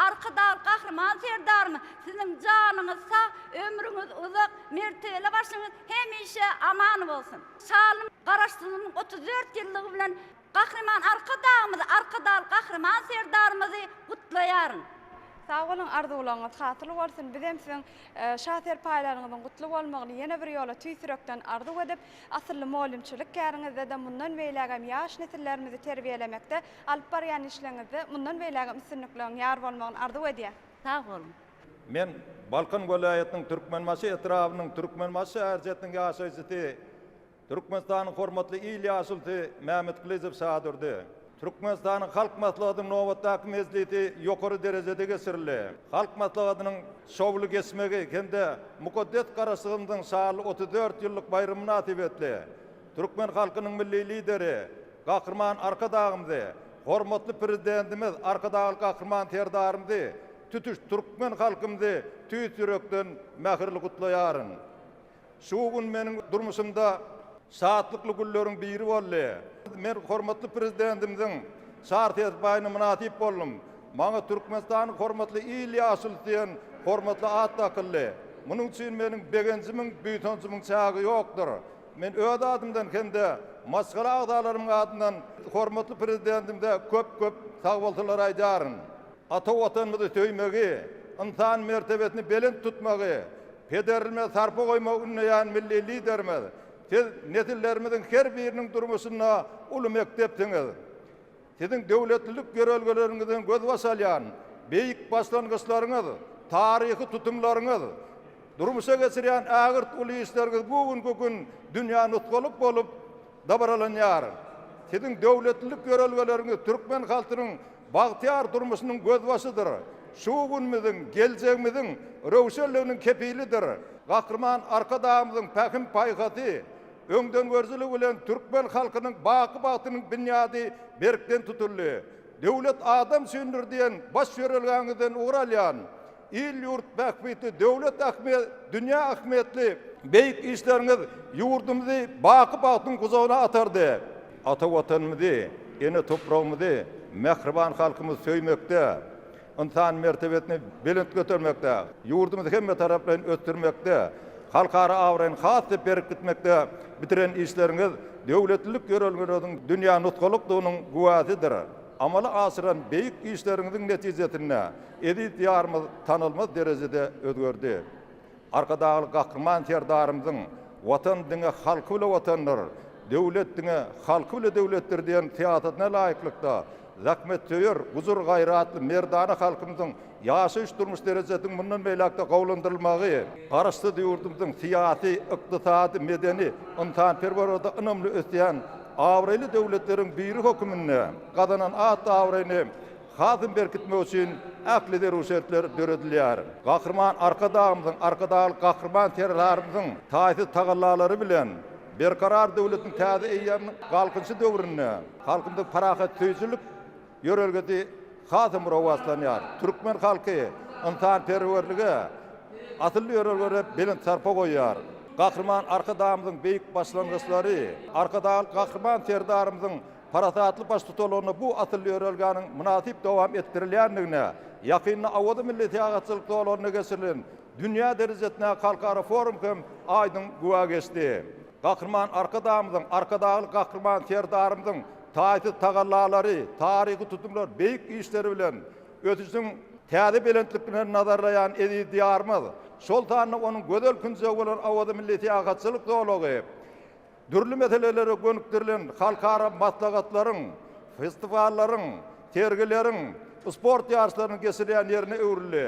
arka dağly gahrman serdarym siziň janyňyz sag, ömrüňiz uzak, mertebe başyňyz hemişe aman bolsun. Şalym garaşdyryň 34 ýyllygy bilen gahrman arka dağly gahrman serdarymyzy gutlaýaryn. Sağ olun, arzuwlaryňyz hatyrly bolsun. Biz hem siziň şah serpaýlaryňyzyň gutly bolmagyny ýene bir ýola tüýsürekden arzuw edip, asyrly molimçilik käriňizde de mundan beýlegem ýaş nesillerimizi terbiýelemekde alyp barýan işleriňizde mundan beýlegem üstünlikleriň ýar bolmagyny arzuw edýär. Sağ olun. Men Balkan welaýatynyň Türkmenmaşy etrawynyň Türkmenmaşy şäherjetiň ýaşaýjysy Türkmenistanyň hormatly il ýaşulty Mehmet Klyzew sadyrdy. Türkmenistanyň halk maslahatynyň nowatdaky mezgileti ýokary derejede geçirildi. Halk maslahatynyň şowly geçmegi kende mukaddes garaşdyrymyň şaly 34 ýyllyk bayramy atip etdi. Türkmen halkynyň milli lideri, gahrman arka dağymyzy, hormatly prezidentimiz arka dağly gahrman terdarymyzy tütüş Türkmen halkymyzy tüýt ýürekden mähirli gutlaýaryn. Şu gün meniň durmuşymda saatlikli gülleriň biri boldy. Men hormatly prezidentimiziň şart etbaýyny munatip boldum. Maňa Türkmenistanyň hormatly il ýaşul diýen hormatly at takyldy. Munyň üçin meniň begenjimiň, büýtenjimiň çagy ýokdur. Men öz adymdan hemde maskara agdalaryň adyndan hormatly prezidentimde köp sagwaltylar aýdaryn. Ata watanymyzy töýmegi, insan mertebesini belent tutmagy, pederilme sarpa goýmak ünleýän milli liderimiz nesillerimizin her birinin durmuşuna uly mekteptiňiz. Siziň döwletlilik görelgeleriňizden göz basalýan beýik başlangyçlaryňyz, taryhy tutumlaryňyz, durmuşa geçirýän agyrt uly işleriňiz bugünkü gün dünýä nutgalyk bolup dabaralanýar. Siziň döwletlilik görelgeleriňiz türkmen halkynyň bagtyar durmuşynyň göz başydyr. Şu günimiziň, geljegimiziň röwşenliginiň kepilidir. Gahrman arka dağymyzyň päkim paýgaty öňden görjüli bilen türkmen halkynyň baky-batynyň bünyady berkden tutuldy. Döwlet adam sündür diýen baş ýörelgäňizden ugralýan il ýurt bäkbiti döwlet ähmiýet, dünýä ähmiýetli beýik işleriňiz ýurdumyzy baky-batynyň guzagyna atardy. Ata watanymyzy, ene toprağymyzy mehriban halkymyz söýmekde, insan mertebesini belent götürmekde, ýurdumyzy hemme tarapdan ötürmekde, halkara awryn hasy berkitmekde bitiren işleriňiz döwletlilik görelgeleriň dünýä nutgalykdygynyň guwatydyr. Amala asyran beýik işleriňiziň netijesinde edip ýarymyz tanylmaz derejede özgördi. Arka dağly gahrman serdarymyzyň watan diňe halky bilen watanlar, döwlet diňe halky bilen döwletdir diýen teatyna laýyklykda zähmet töýür, huzur gaýratly merdana halkymyzyň ýaşaýyş durmuş derejesiniň mundan beýlekde gowlandyrylmagy, garaşdy ýurdumyzyň syýasy, ykdysady, medeni, insanperwerligde önemli ösýän awraýly döwletleriň biri hökümine gadanan at awraýny hazym berkitmek üçin äkli deruşetler döredilýär. Gahrman arka dağymyzyň, arka dağly gahrman terlarymyzyň taýsy tagallalary bilen berkarar döwletiň täze eýýäriniň galkynçy döwründe halkymyň parahat tüýjülük ýörelgedi hasym rawaslanýar. Türkmen halky insan terörligi atylly ýörelgere bilen sarpa goýýar. Gahrman arkadağımızın beýik başlangyçlary, arkadagy gahrman serdarymyzyň parasatly baş tutularyny bu atylly ýörelgäniň münasip dowam etdirilýändigine, ýakynda awada milleti agatçylyk dowlaryna geçirilen dünýä derejetine halkara forum hem aýdyň guwa geçdi. Gahrman arkadağımyzyň, arkadagy gahrman serdarymyzyň taýty tagallalary, taryhy tutumlar beýik işleri bilen ötüsüň täze belentliklerine nazarlayan edi diýarmyz. Şol taýny onuň gödel künjegi bolan awada milleti agatçylyk dowlagy dürli meselelere gönüktirilen halkara maslahatlaryň, festivallaryň, tergileriň, sport ýarşlarynyň geçirilýän ýerine öwrüli.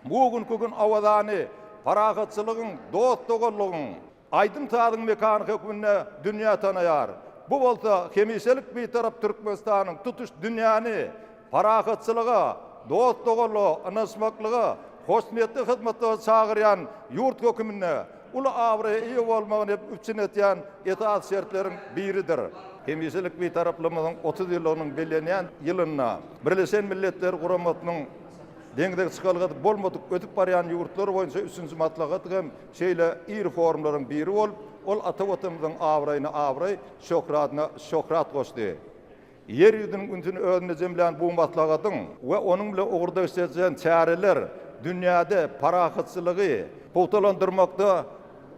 Bugün awadany parahatçylygyň, dostlugyň, aýdym taýdyň mekany hökmünde dünýä tanaýar. Bu bolsa hemiselik bir tarap Türkmenistanyň tutuş dünýäni parahatçylyga, dostlugyga, anasmaklyga, hoşniyetli hyzmatlara çagyrýan ýurt hökmüne ulu awraya iyi bolmagyny üçün etýän etaat şertleriň biridir. Hemiselik bir taraplamyň 30 ýylynyň bellenýän ýylyna Birleşen Milletler Guramatynyň deňdek çykalgydy bolmadyk ötüp barýan ýurtlar boýunça 3-nji maslahaty hem şeýle iri forumlaryň biri bolup, ol ata-watanymyzyň awraýyna awraý, şöhratyna şöhrat goşdy. Yer ýüzüniň üntüni özüne jemlän bu maslahatyň we onuň bilen ugurda işleýän çäreler dünýäde parahatçylygy pultalandyrmakda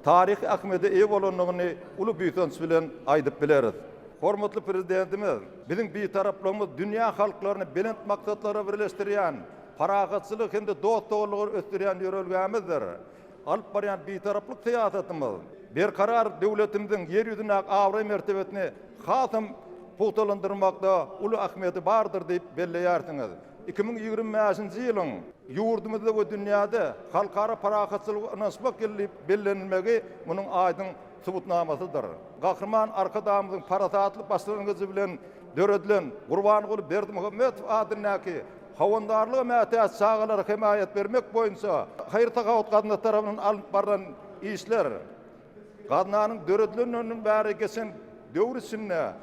tarih ahmede eýe bolanlygyny uly büýtens bilen aýdyp bileris. Hormatly prezidentimiz, biziň bir taraplamyz dünýä halklaryny belent maksatlara birleşdirýän, parahatçylyk hem de dostlugy ösdürýän ýörelgämizdir. Alyp barýan bir taraplyk syýasatymyz berkarar döwletimiziň yer ýüzüne awray mertebetini hasym pultalandyrmakda uly ahmedy bardyr diýip belleýärsiňiz. 2025-nji ýylyň ýurdumyzda we dünýäde halkara parahatçylygy anasmak gelip bellenilmegi munyň aýdyň subutnamasydyr. Gahrman arkadağımyzyň parasatly başlangyjy bilen döredilen Gurbanyguly Berdimuhammedow adynyňky hawandarlygy mätäç çağalary himayet bermek boýunça haýır tagawut gadyny tarapyndan alyp baran işler gadynyň döredileniniň bäri geçen döwrüsinde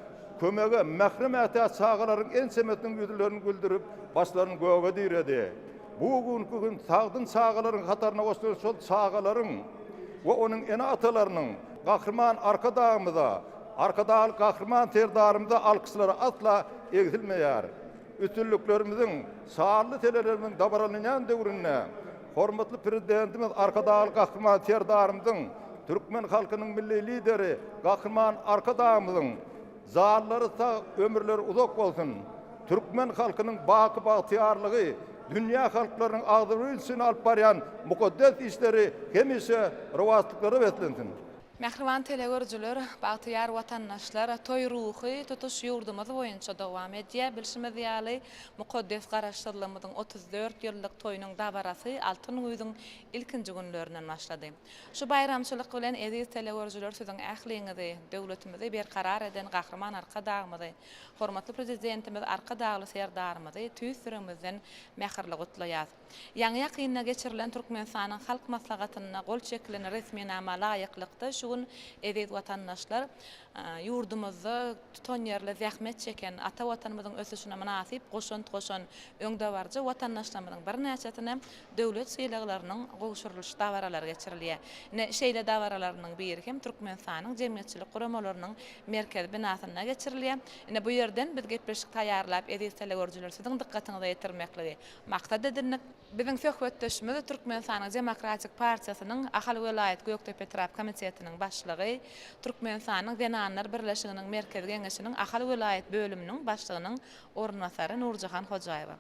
kömege mährem ätäç çağalaryň en semetliň ýüzlerini güldürip başlaryny göge diredi. Bugünkü gün sagdyn çağalaryň hataryna goşulan şol çağalaryň we onuň ene atalarynyň gahrman arkadağymyza, arkadagy gahrman terdarymyza alkyşlary atla egzilmeýär. Ütünlüklerimiziň, sağly telelerimiň dabaralynýan döwründe hormatly prezidentimiz arkadagy gahrman terdarymyzyň Türkmen halkynyň milli lideri gahrman arkadağymyzyň zallary ta ömürleri uzak bolsun. Türkmen halkynyň baky bagtyarlygy dünýä halklarynyň agdyry üçin alyp barýan mukaddes işleri hemişe rowatlyklary betlensin. Mehriban telegörjüler, bagtyar watandaşlar, toy ruhy tutuş ýurdumyz boýunça dowam edýär. Bilşimiz ýaly mukaddes garaşdyrylmyň 34 ýyllyk toýunyň dabarasy Altyn Güýdüň ilkinji günlerinden başlady. Şu bayramçylyk bilen eziz telegörjüler söziň ähliňizi, döwletimizi berkarar eden gahrman arkadağymyzy, hormatly prezidentimiz arkadagly serdarymyzy tüýsürimizden mähirli gutlaýar. Ýa-ni ýakynda geçirilen Türkmenistanyň halk maslahatyna gol çekilen resminama laýyklykda şuň eziz watandaşlar ýurdumyzda tutan ýerle zähmet çeken ata watanymyzyň ösüşine münasip goşan öňde barjy watandaşlarymyzyň bir näçetine döwlet syýlaglarynyň gowşurylyş dawaralary geçirilýär. Şeýle dawaralarynyň biri hem Türkmenistanyň jemgyýetçilik guramalarynyň merkez binasyna geçirilýär. Bu ýerden biz gepleşik taýýarlap eziz telegörjüler siziň dikkatyňizi ýetirmekli maksat edindik. Biziň söhbetdeşimiz Türkmenistanyň Demokratik Partiýasynyň Ahal Welayat Göktepe Tarap Komitetiniň başlygy, Türkmenistanyň Denanlar Birleşiginiň merkez geňeşiniň Ahal Welayat bölüminiň başlygynyň ornasary Nurjahan Hojaýewa.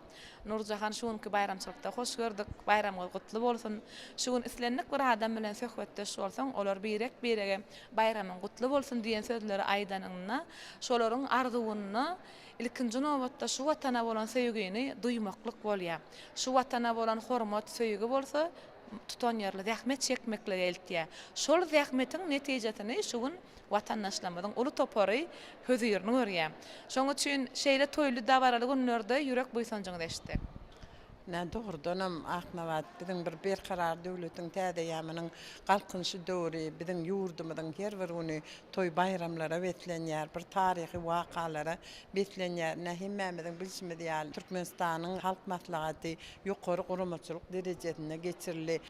Nurjahan şuňky bayramçylykda hoş gördük, bayramyňyz gutly bolsun. Şuň islenlik bir adam bilen söhbetdeş bolsaň, olar birege bayramyň gutly bolsun diýen sözleri aýdanyňna, şolaryň arzuwyny ilkinji nowatda şu watana bolan söýgüni duýmaklyk bolýar. Şu watana bolan hormat söýgü bolsa, tutan ýerli zähmet çekmekle eltýär. Şol zähmetiň netijesini şuň watandaşlarymyzyň uly topary hözüýürni görýär. Şoň üçin şeýle toýly dawaraly günlerde ýürek buýsanjyňy eşitdi. Ne doğrudanam Aknavat bizim bir karar devletin täze ýamynyň galkynşy döwri bizim ýurdumyzyň her bir güni toy bayramlara betlenýär, bir taryhy wakalara betlenýär. Nähimmämiziň bilşimde ýaly Türkmenistanyň halk maslahaty ýokary guramaçylyk derejesine geçirildi.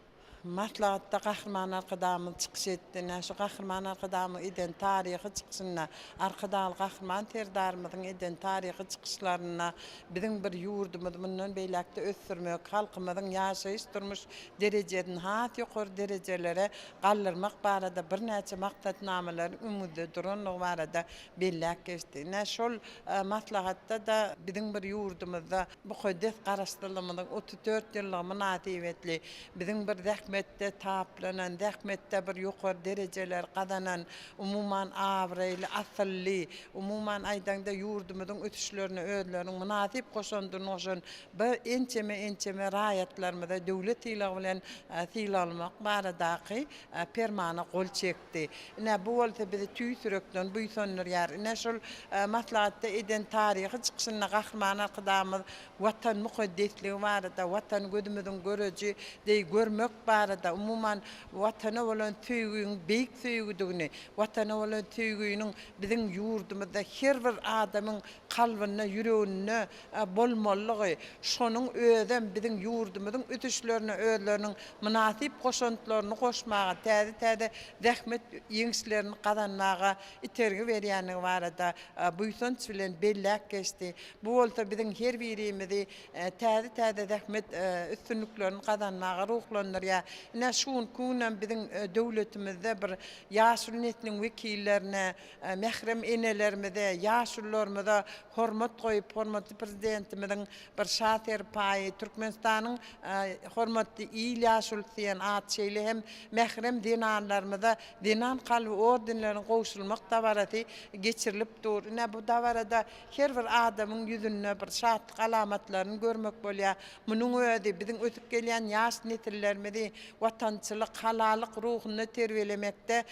Maslahatda Kahraman Arkadamı çıkış etdi. Şu Kahraman Arkadamı eden tarihi çıkışına, Arkadalı Kahraman terdarımızın eden tarihi çıkışlarına bizim bir yurdumuz bundan beylekde ösürmek, halkımızın yaşayış durmuş dereceden hat yukarı derecelere kaldırmak barada bir neçe maktatnamalar ümitte duranlık barada bellek geçti. Şol maslahatta da bizim bir yurdumuzda bu ködes garaşdyrylmanyň 34 ýyllyk münasibetli bizim bir dähmette taplanan, dähmette bir ýokary derejeler gadanan, umuman awraýly, asylly, umuman aýdanda ýurdumyzyň ötüşlerini özleriniň münasip goşandyryşyn bir ençeme raýatlarymyza döwlet ýyly bilen syýlalmak baradaky permana gol çekdi. Bu bolsa bizi tüýsürekden buýsanlar ýar. Şol maslahatda eden tarihi çykyşyna Kahraman Arkadamyz watan mukaddesligi barada, watan gözümizin göreji diýip görmek barada, umuman watana bolan tüýgüň beýik tüýgüdigini, watana bolan tüýgüniň biziň ýurdumyzda her bir adamyň kalbyna, ýüregine bolmalygy, şonuň özem biziň ýurdumyzyň ötüşlerini özleriniň münasip goşantylaryny goşmaga, täze zähmet ýeňişlerini gadanmaga itergi berýänligi barada buýsan bilen bellek geçdi. Bu bolsa biziň her birimizi täze zähmet üstünlüklerini gadanmaga ruhlandyrýar. Şuň kunan biziň döwletimizde bir ýaşul netliň wekillerine, mehrem enelerimize, ýaşullarymyza hormat goýup, hormatly prezidentimiziň bir şater paýy Türkmenistanyň hormatly il ýaşul diýen at şeýle hem mehrem dinanlarymyza dinan kalby ordenlerini goşulmak dabaraty geçirilip dur. Bu dabarada her bir adamyň ýüzünde bir şatlyk alamatlaryny görmek bolýar. Munyň özi biziň ötüp gelýän ýaş netillerimizi watançylyk, halalyk ruhuny terbiýelemekde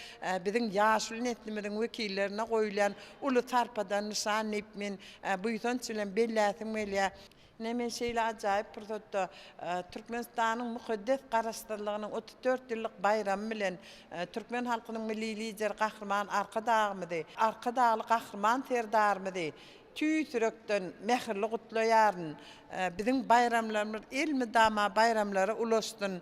biziň ýaşul netlimiziň wekillerine goýulan uly tarpadan nişan ipmin buýsan bilen belläsim gelýär. Näme şeýle ajaýyp bir zotda Türkmenistanyň mukaddes garaşdyrlygynyň 34 ýyllyk bayramy bilen Türkmen halkynyň milli lider Kahraman Arkadagymyzy, Arkadaly Kahraman terdarymyzy tüýsürekden mehirli gutlaýaryn. Biziň bayramlarymyz elmi dama bayramlary ulaşdyn.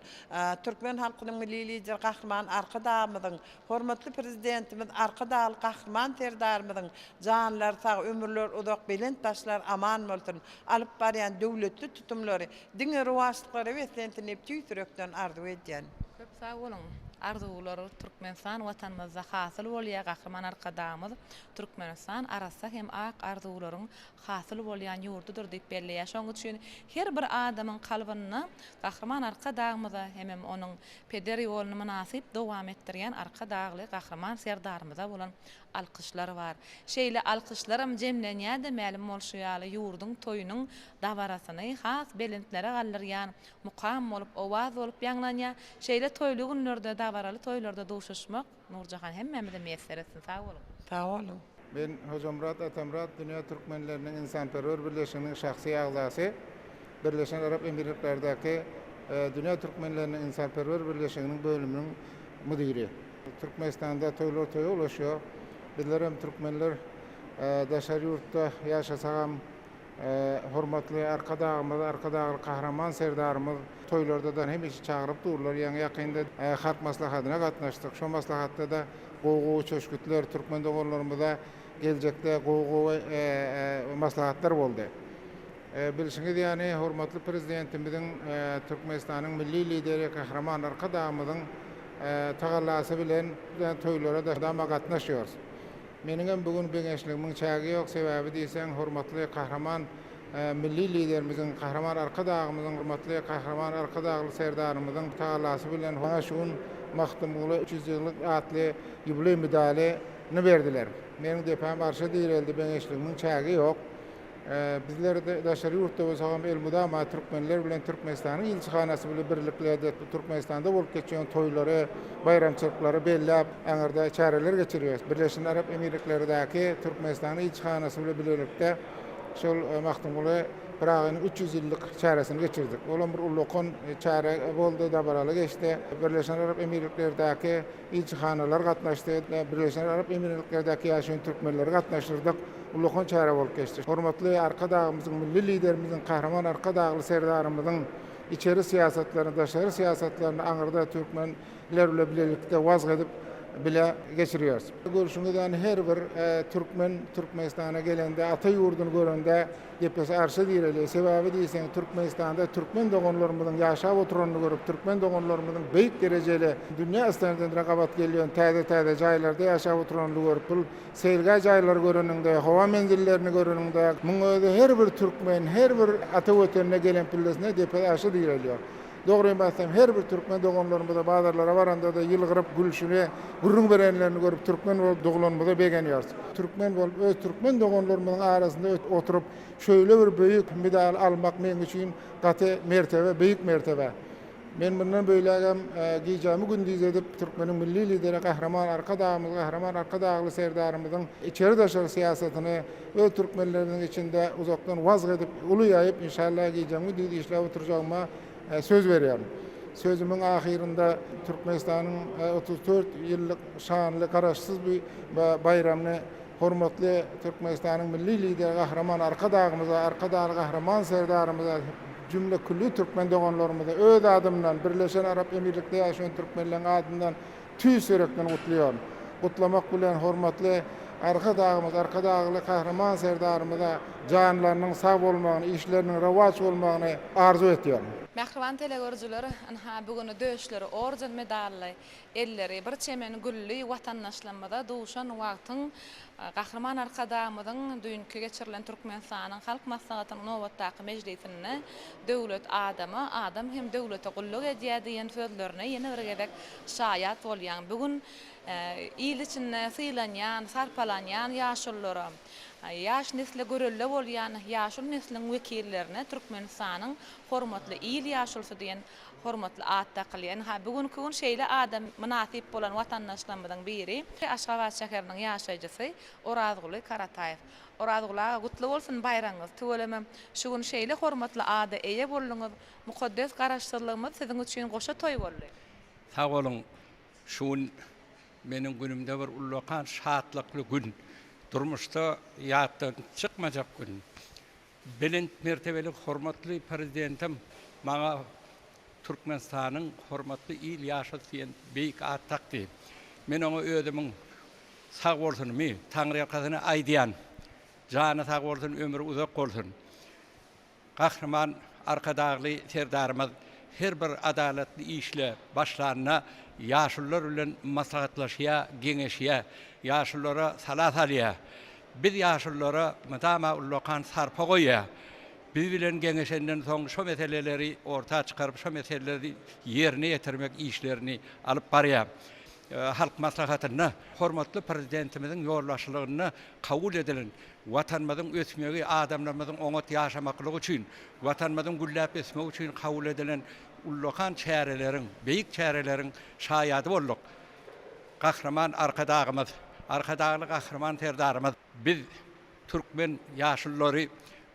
Türkmen halkynyň milli lider Kahraman Arkadagymyzyň, hormatly prezidentimiz Arkadaly Kahraman terdarymyzyň janlar sag, ömürler uzak, belent taşlar aman bolsun. Alyp barýan döwletli tutumlary, diňe ruwaçlyklary wesentinip tüýsürekden arzu edýän. Köp sag bolun. Arzuwlary Türkmenistan watanymyzda hasyl bolýar Kahraman Arkadamyz Türkmenistan arasy hem ak arzuwlaryň hasyl bolýan ýurdudyr diýip belläýär. Şoň üçin her bir adamyň kalbyna Kahraman Arkadamyza hem onuň peder ýoluny münasip dowam etdirýän Arkadagly Kahraman serdarymyza bolan alkyşlar bar. Şeýle alkyşlarym jemlenýär-de mälim bolşýaly ýurduň toýunyň dabarasyny has belentlere gallyrýan mukam bolup, owaz bolup ýanglanýar. Şeýle toýly günlerde dabaraly toýlarda duşuşmak Nurjahan hemmemize meýser etsin. Sag bolun. Sag bolun. Ben Hojamrat Atamrat Dünya Türkmenleriniň Insanperwer Birleşiginiň şahsy agzasy, Birleşen Arap Emirlikleriňdäki Dünya Türkmenleriniň Insanperwer Birleşiginiň bölüminiň müdiri. Türkmenistanda toýlar toýy ulaşýar. Bizlerem Türkmenler daşary ýurtda ýaşasagam hormatly Arkadagymyz, Arkadagy Kahraman serdarymyz toýlardan hem işi çagyryp durlar. Ýa-ni ýakynda halk maslahatyna gatnaşdyk. Şo maslahatda da gowy çöşgütler Türkmen dowlarlarymyza geljekde gowy maslahatlar boldy. Bilşiňiz ýani hormatly prezidentimiziň Türkmenistanyň milli lideri Kahraman Arkadagymyzyň tagallasy bilen toýlara da gatnaşýar. Meniň bugün beňeşligimiň çägi ýok, sebäbi diýsen hormatly Kahraman milli liderimiziň Kahraman Arkadagymyzyň, hormatly Kahraman Arkadagly serdarymyzyň tagallasy bilen haşun mahtumly 300 ýyllyk atly ýubiley medalini berdiler. Meniň depam barşa diýildi, beňeşligimiň çägi ýok. Bizler de daşary ýurtda bolsagam elmudama türkmenler bilen Türkmenistanyň ilçihanasy bilen birliklerde Türkmenistanda bolup geçýän toýlary, bayramçylyklary belläp, aňyrda çäreler geçirýär. Birleşen Arap Emirlikleriňdäki Türkmenistanyň ilçihanasy bilen birlikde şol mahtumly Praga'nın 300 ýyllyk çäresini geçirdik. Olam bir ulluqon çäre boldy da baraly geçdi. Birleşen Arap Emirliklerdäki ilçihanalar gatnaşdy. Birleşen Arap Emirliklerdäki ýaşaýan türkmenleri gatnaşdyrdyk. Ulluqon çäre bolup geçdi. Hormatly arka dağımyzyň milli liderimizin kahraman arka dağly serdarymyzyň içeri siýasatlaryny, daşary siýasatlaryny aňyrda türkmenler bilen birlikde waz edip bile geçiriyoruz. Görüşümden her bir Türkmen Türkmenistan'a gelende ata yurdunu görende depesi arşa diýerler. Sebebi diýsen Türkmenistan'da Türkmen dogonlarymyzyň ýaşap oturanyny görüp Türkmen dogonlarymyzyň beýik derejeli dünýä standardyna ragabat gelýän täze jaýlarda ýaşap oturanyny görüp bu seýilge jaýlar göreninde, hawa menzillerini göreninde muňa her bir Türkmen, her bir ata wetene gelen pillesine depesi arşa diýerler. Doğruyu baksam her bir Türkmen doğumlarımızda bazarlara varanda da yılgırıp gülüşünü, gurrun verenlerini görüp Türkmen doğumlarımızda beğeniyoruz. Türkmen olup öz Türkmen doğumlarımızın arasında oturup şöyle bir büyük medal almak benim için katı mertebe, büyük mertebe. Ben bundan böyle giyeceğimi gündüz edip Türkmen'in milli lideri kahraman arka dağlı serdarımızın içeri daşarı siyasetini ve Türkmenlerin içinde uzaktan vazgeçip uluyayıp inşallah giyeceğimi gündüz işle oturacağıma söz veriyorum. Sözümün ahirinde Türkmenistan'ın 34 yıllık şanlı, karaşsız bir bayramını hormatly Türkmenistan'ın milli lideri kahraman arka dağlı kahraman serdarımıza cümle külli Türkmen doğanlarımıza öz adımdan Birleşen Arap Emirlikleri ýaşaýan Türkmenlerin adından tüýserekden gutluyorum. Gutlamak bilen hormatly arka dağlı kahraman serdarımıza canlarının sağ bolmagyny, işlerinin rewaç bolmagyny arzu ediyorum. Mehriban telegörjüleri bugün döşleri orjan medally elleri bir çemen gülli watandaşlarymyza duşan wagtyň Kahraman Arkadağımyzyň dünkü geçirilen Türkmenistanyň halk maslahatynyň nowatdaky mejlisinde döwlet adam hem döwlete gulluk edýär diýen sözlerine ýene bir gezek şaýat bolýan. Bugün il içinde sylanýan, sarpalanýan ýaşullara yaş nesle görelle bolýan ýaşul nesliniň wekillerine Türkmenistanyň hormatly il ýaşulsy diýen hormatly ad taklýan. Bugünkü gün şeýle adam münasip bolan watandaşlarymyzyň biri Aşgabat şäheriniň ýaşaýjysy Orazguly Karataýew. Orazgulaga gutly bolsun bayraňyz. Töwelemem şu gün şeýle hormatly ada eýe bolýaňyz. Mukaddes garaşdyrlygymyz siziň üçin goşa toý boldy. Sag bolun. Şu meniň günümde bir ulluqan şatlykly gün. Durmuşda ýatdan çykmajak gün. Belent mertebeli hormatly prezidentim maňa Türkmenistanyň hormatly il ýaşaýan beýik ad takdy. Men oňa özümiň sag bolsuny, Taňry ýarkasyna aýdýan, jany sag bolsun, ömrü uzak bolsun. Kahraman Arkadağly serdarymyz her bir adaletli işle başlarına ýaşullar bilen maslahatlaşýa, geňeşýä, ýaşullara salat alýa. Biz ýaşullara mydama ulluqan sarpa goýa. Biz bilen geňeşenden soň şu meseleleri orta çykaryp şu meseleleri ýerine ýetirmek işlerini alyp barýar. Halk maslahatyna hormatly prezidentimiziň ýollaşylygyny kabul edilen watanymyzyň ösmegi adamlarymyzyň oňat ýaşamaklygy üçin, watanymyzyň gülläp esmegi üçin kabul edilen ulluqan çäreleriň, beýik çäreleriň şaýady bolduk. Kahraman Arkadağymyz, Arkadağly kahraman serdarymyz. Biz Türkmen ýaşullary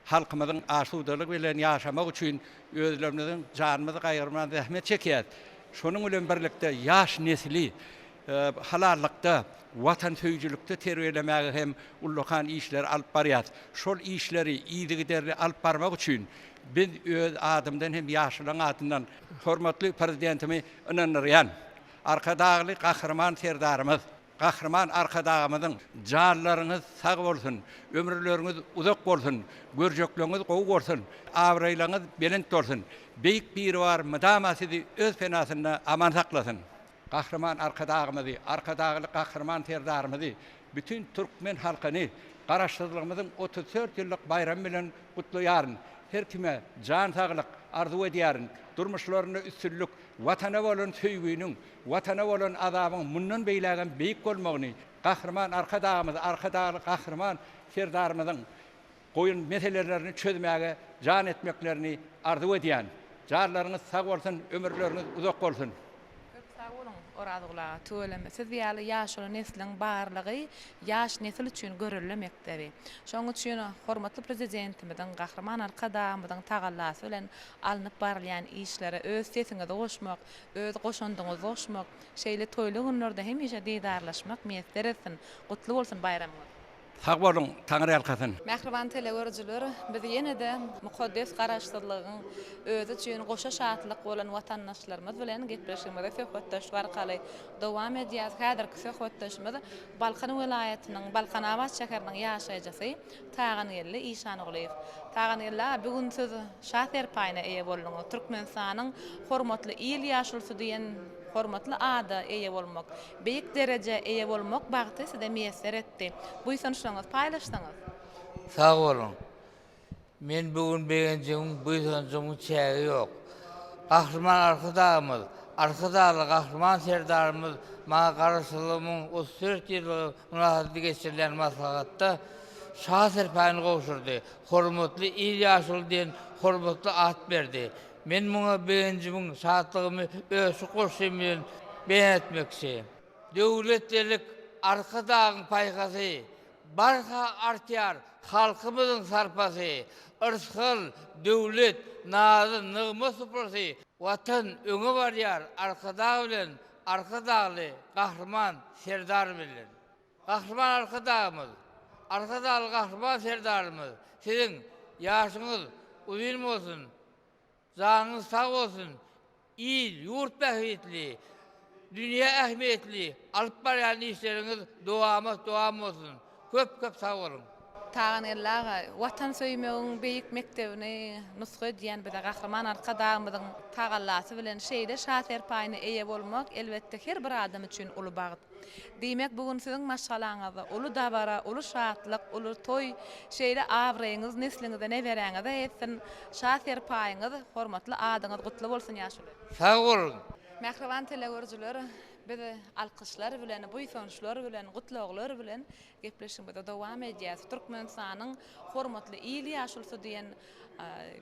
halkymyzyň asudalyk bilen ýaşamak üçin özlerimiziň janymyzy gaýyrman zähmet çekýär. Şonuň bilen birlikde ýaş nesli halallıkta, watan söýüjülükde terbiýelemäge hem ulluqan işler alyp barýar. Şol işleri iýdigi alyp barmak üçin biz öz adymdan hem ýaşylaryň adyndan hormatly prezidentimi ynanyrýan. Arkadağly kahraman serdarymyz, Kahraman Arkadağymyzyň janlaryňyz sag bolsun, ömürleriňiz uzak bolsun, görjekleriniz gowy bolsun, awraýlaryňyz belent bolsun. Beýik biri bar, mydama sizi öz penasyna aman saklasyn. Kahraman Arkadağymyzy, Arkadağly kahraman serdarymyzy bütün Türkmen halkyny garaşdyrlygymyzyň 34 ýyllyk bayram bilen gutlaýaryn. Her kime jan saglyk arzu edýärin. Durmuşlaryna üstünlük, watana bolan söýgüniň, watana bolan azabyň mundan beýlägen beýik bolmagyny Kahraman Arkadağymyz, Arkadağly kahraman serdarymyzyň goýun meselelerini çözmäge jan etmeklerini arzu edýän. Jarlaryňyz sag bolsun, ömürleriniz uzak bolsun. Oradygla tölemesi diýäli ýaşuly neslin barlygy ýaş nesil üçin görülemekdir. Şoň üçin hormatly prezidentimizin Gahrman Arkadamyň tagallasy bilen alınıp barlayan işlere öz sesiňizi goşmak, öz goşandyňyzy goşmak, şeýle toýly günlerde hemişe diýdarlaşmak meýesler etsin. Gutly bolsun bayramyňyz. Sag bolun, Taňry alkasyn. Mähriban telewerjiler, biz ýene-de mukaddes garaşdyrlygyň özü üçin goşa şatlyk bolan watandaşlarymyz bilen gepleşmede söhbetdeş barkaly dowam edýär. Häzirki söhbetdeşimiz Balkan welaýatynyň Balkanabad şäheriniň ýaşaýjysy Tagan Ýelli Işan Oglyew. Tagan Ýella bugun siz şaher paýyna eýe boldyňyz. Türkmenistanyň hormatly il ýaşulsy diýen hormatly ada eýe bolmak, beýik derece eýe bolmak bagty size meýesser etdi. Bu ýa-şuňyz paýlaşdyňyz. Sag bolun. Men bugun begenjim bu ýa-şuňyň çägi ýok. Gahrman arkadamyz, arkadaly Gahrman serdarymyz maňa garaşdyrlymyň 34 ýyl münasibeti geçirilen maslahatda şaher paýyny gowşurdy. Hormatly il ýaşul diýen hormatly at berdi. Men muňa begenjimiň şatlygymy öýsü goşymyn beýan etmekçi. Döwletçilik arkadagyň paýgasy, barha artýar halkymyzyň sarpasy, ırsyl, döwlet, nazy, nygma supurasy, watan öňe barýar arkadagy bilen, arkadaly Gahrman serdar bilen. Gahrman arkadagymyz, arkadaly Gahrman serdarymyz, siziň ýaşyňyz uzun bolsun. Canınız sağ olsun, il, yurt behvetli, dünya ehmiyetli, alıp baryan işleriniz duam olsun. Köp sağ olun. Tagan Ýellaga watan söýmegiň beýik mektebini nusga diýen bize Gahrman Arkadamyň tagallasy bilen şeýle şaher paýyny eýe bolmak elbetde her bir adam üçin uly bagyt. Diýmek bugun siziň maşgalaňyzda uly dabara, uly şatlyk, uly toý şeýle awraýyňyz, nesliňizde ne beräňiz etsin. Şaher paýyňyz, hormatly adyňyz gutly bolsun ýaşuly. Sağ olun. Mähriban telewerjiler, biz alkyşlar bilen, buýsançlar bilen, gutlaglar bilen gepleşmede dowam edýäs. Türkmenistanyň hormatly il ýaşulsy diýen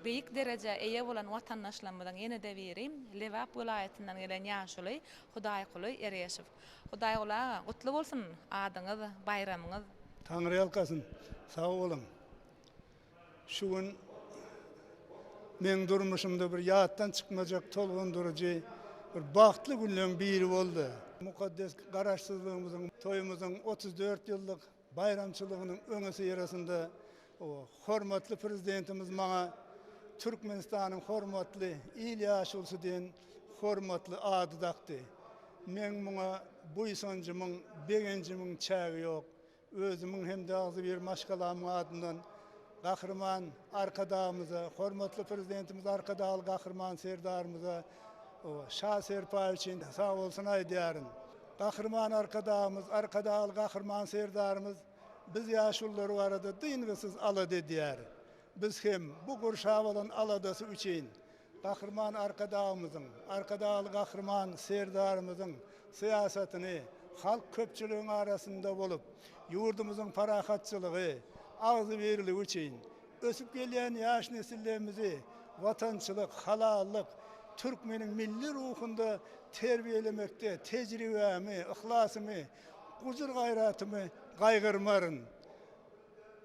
beýik derece eýe bolan watandaşlarymyzdan ýene-de berim Lewap welaýatynyň gelen ýaşuly Hudaýguly Ereşew. Hudaýgula gutly bolsun adyňyz, bayramyňyz. Taňry alkasyn. Sağ bolun. Şu gün men durmuşymda bir ýatdan çykmajak tolgundurjy bir bagtly günleriň biri boldy. Mukaddes garaşsyzlygymyzyň, toýumyzyň 34 ýyllyk bayramçylygynyň öňesi ýerasynda hormatly prezidentimiz maňa Türkmenistanyň hormatly il ýaşulsy diýen hormatly ady dakdy. Men muňa buýsanjymyň, begenjimiň çägi ýok. Özümiň hem de agzy bir maşgalamyň adyndan Gahrman Arkadamyza, hormatly prezidentimiz Arkadaly Gahrman serdarymyza şaher paýy üçin sağ bolsun aýdýaryn. Gahrman Arkadamyz, Arkadaly Gahrman serdarymyz biz ýaşullar barada dyňgysyz ala dedýär. Biz hem bu gurşa bolan aladasy üçin Gahrman Arkadamyzyň, Arkadaly Gahrman serdarymyzyň siýasatyny halk köpçüligiň arasynda bolup, ýurdumyzyň parahatçylygy, agzy berligi üçin ösüp gelýän ýaş nesillerimizi watançylyk, halallyk, Türkmeniň milli ruhunda terbiýelemekde tejribämi, ihlasymı, gujur gayratymy gaýgyrmaryn.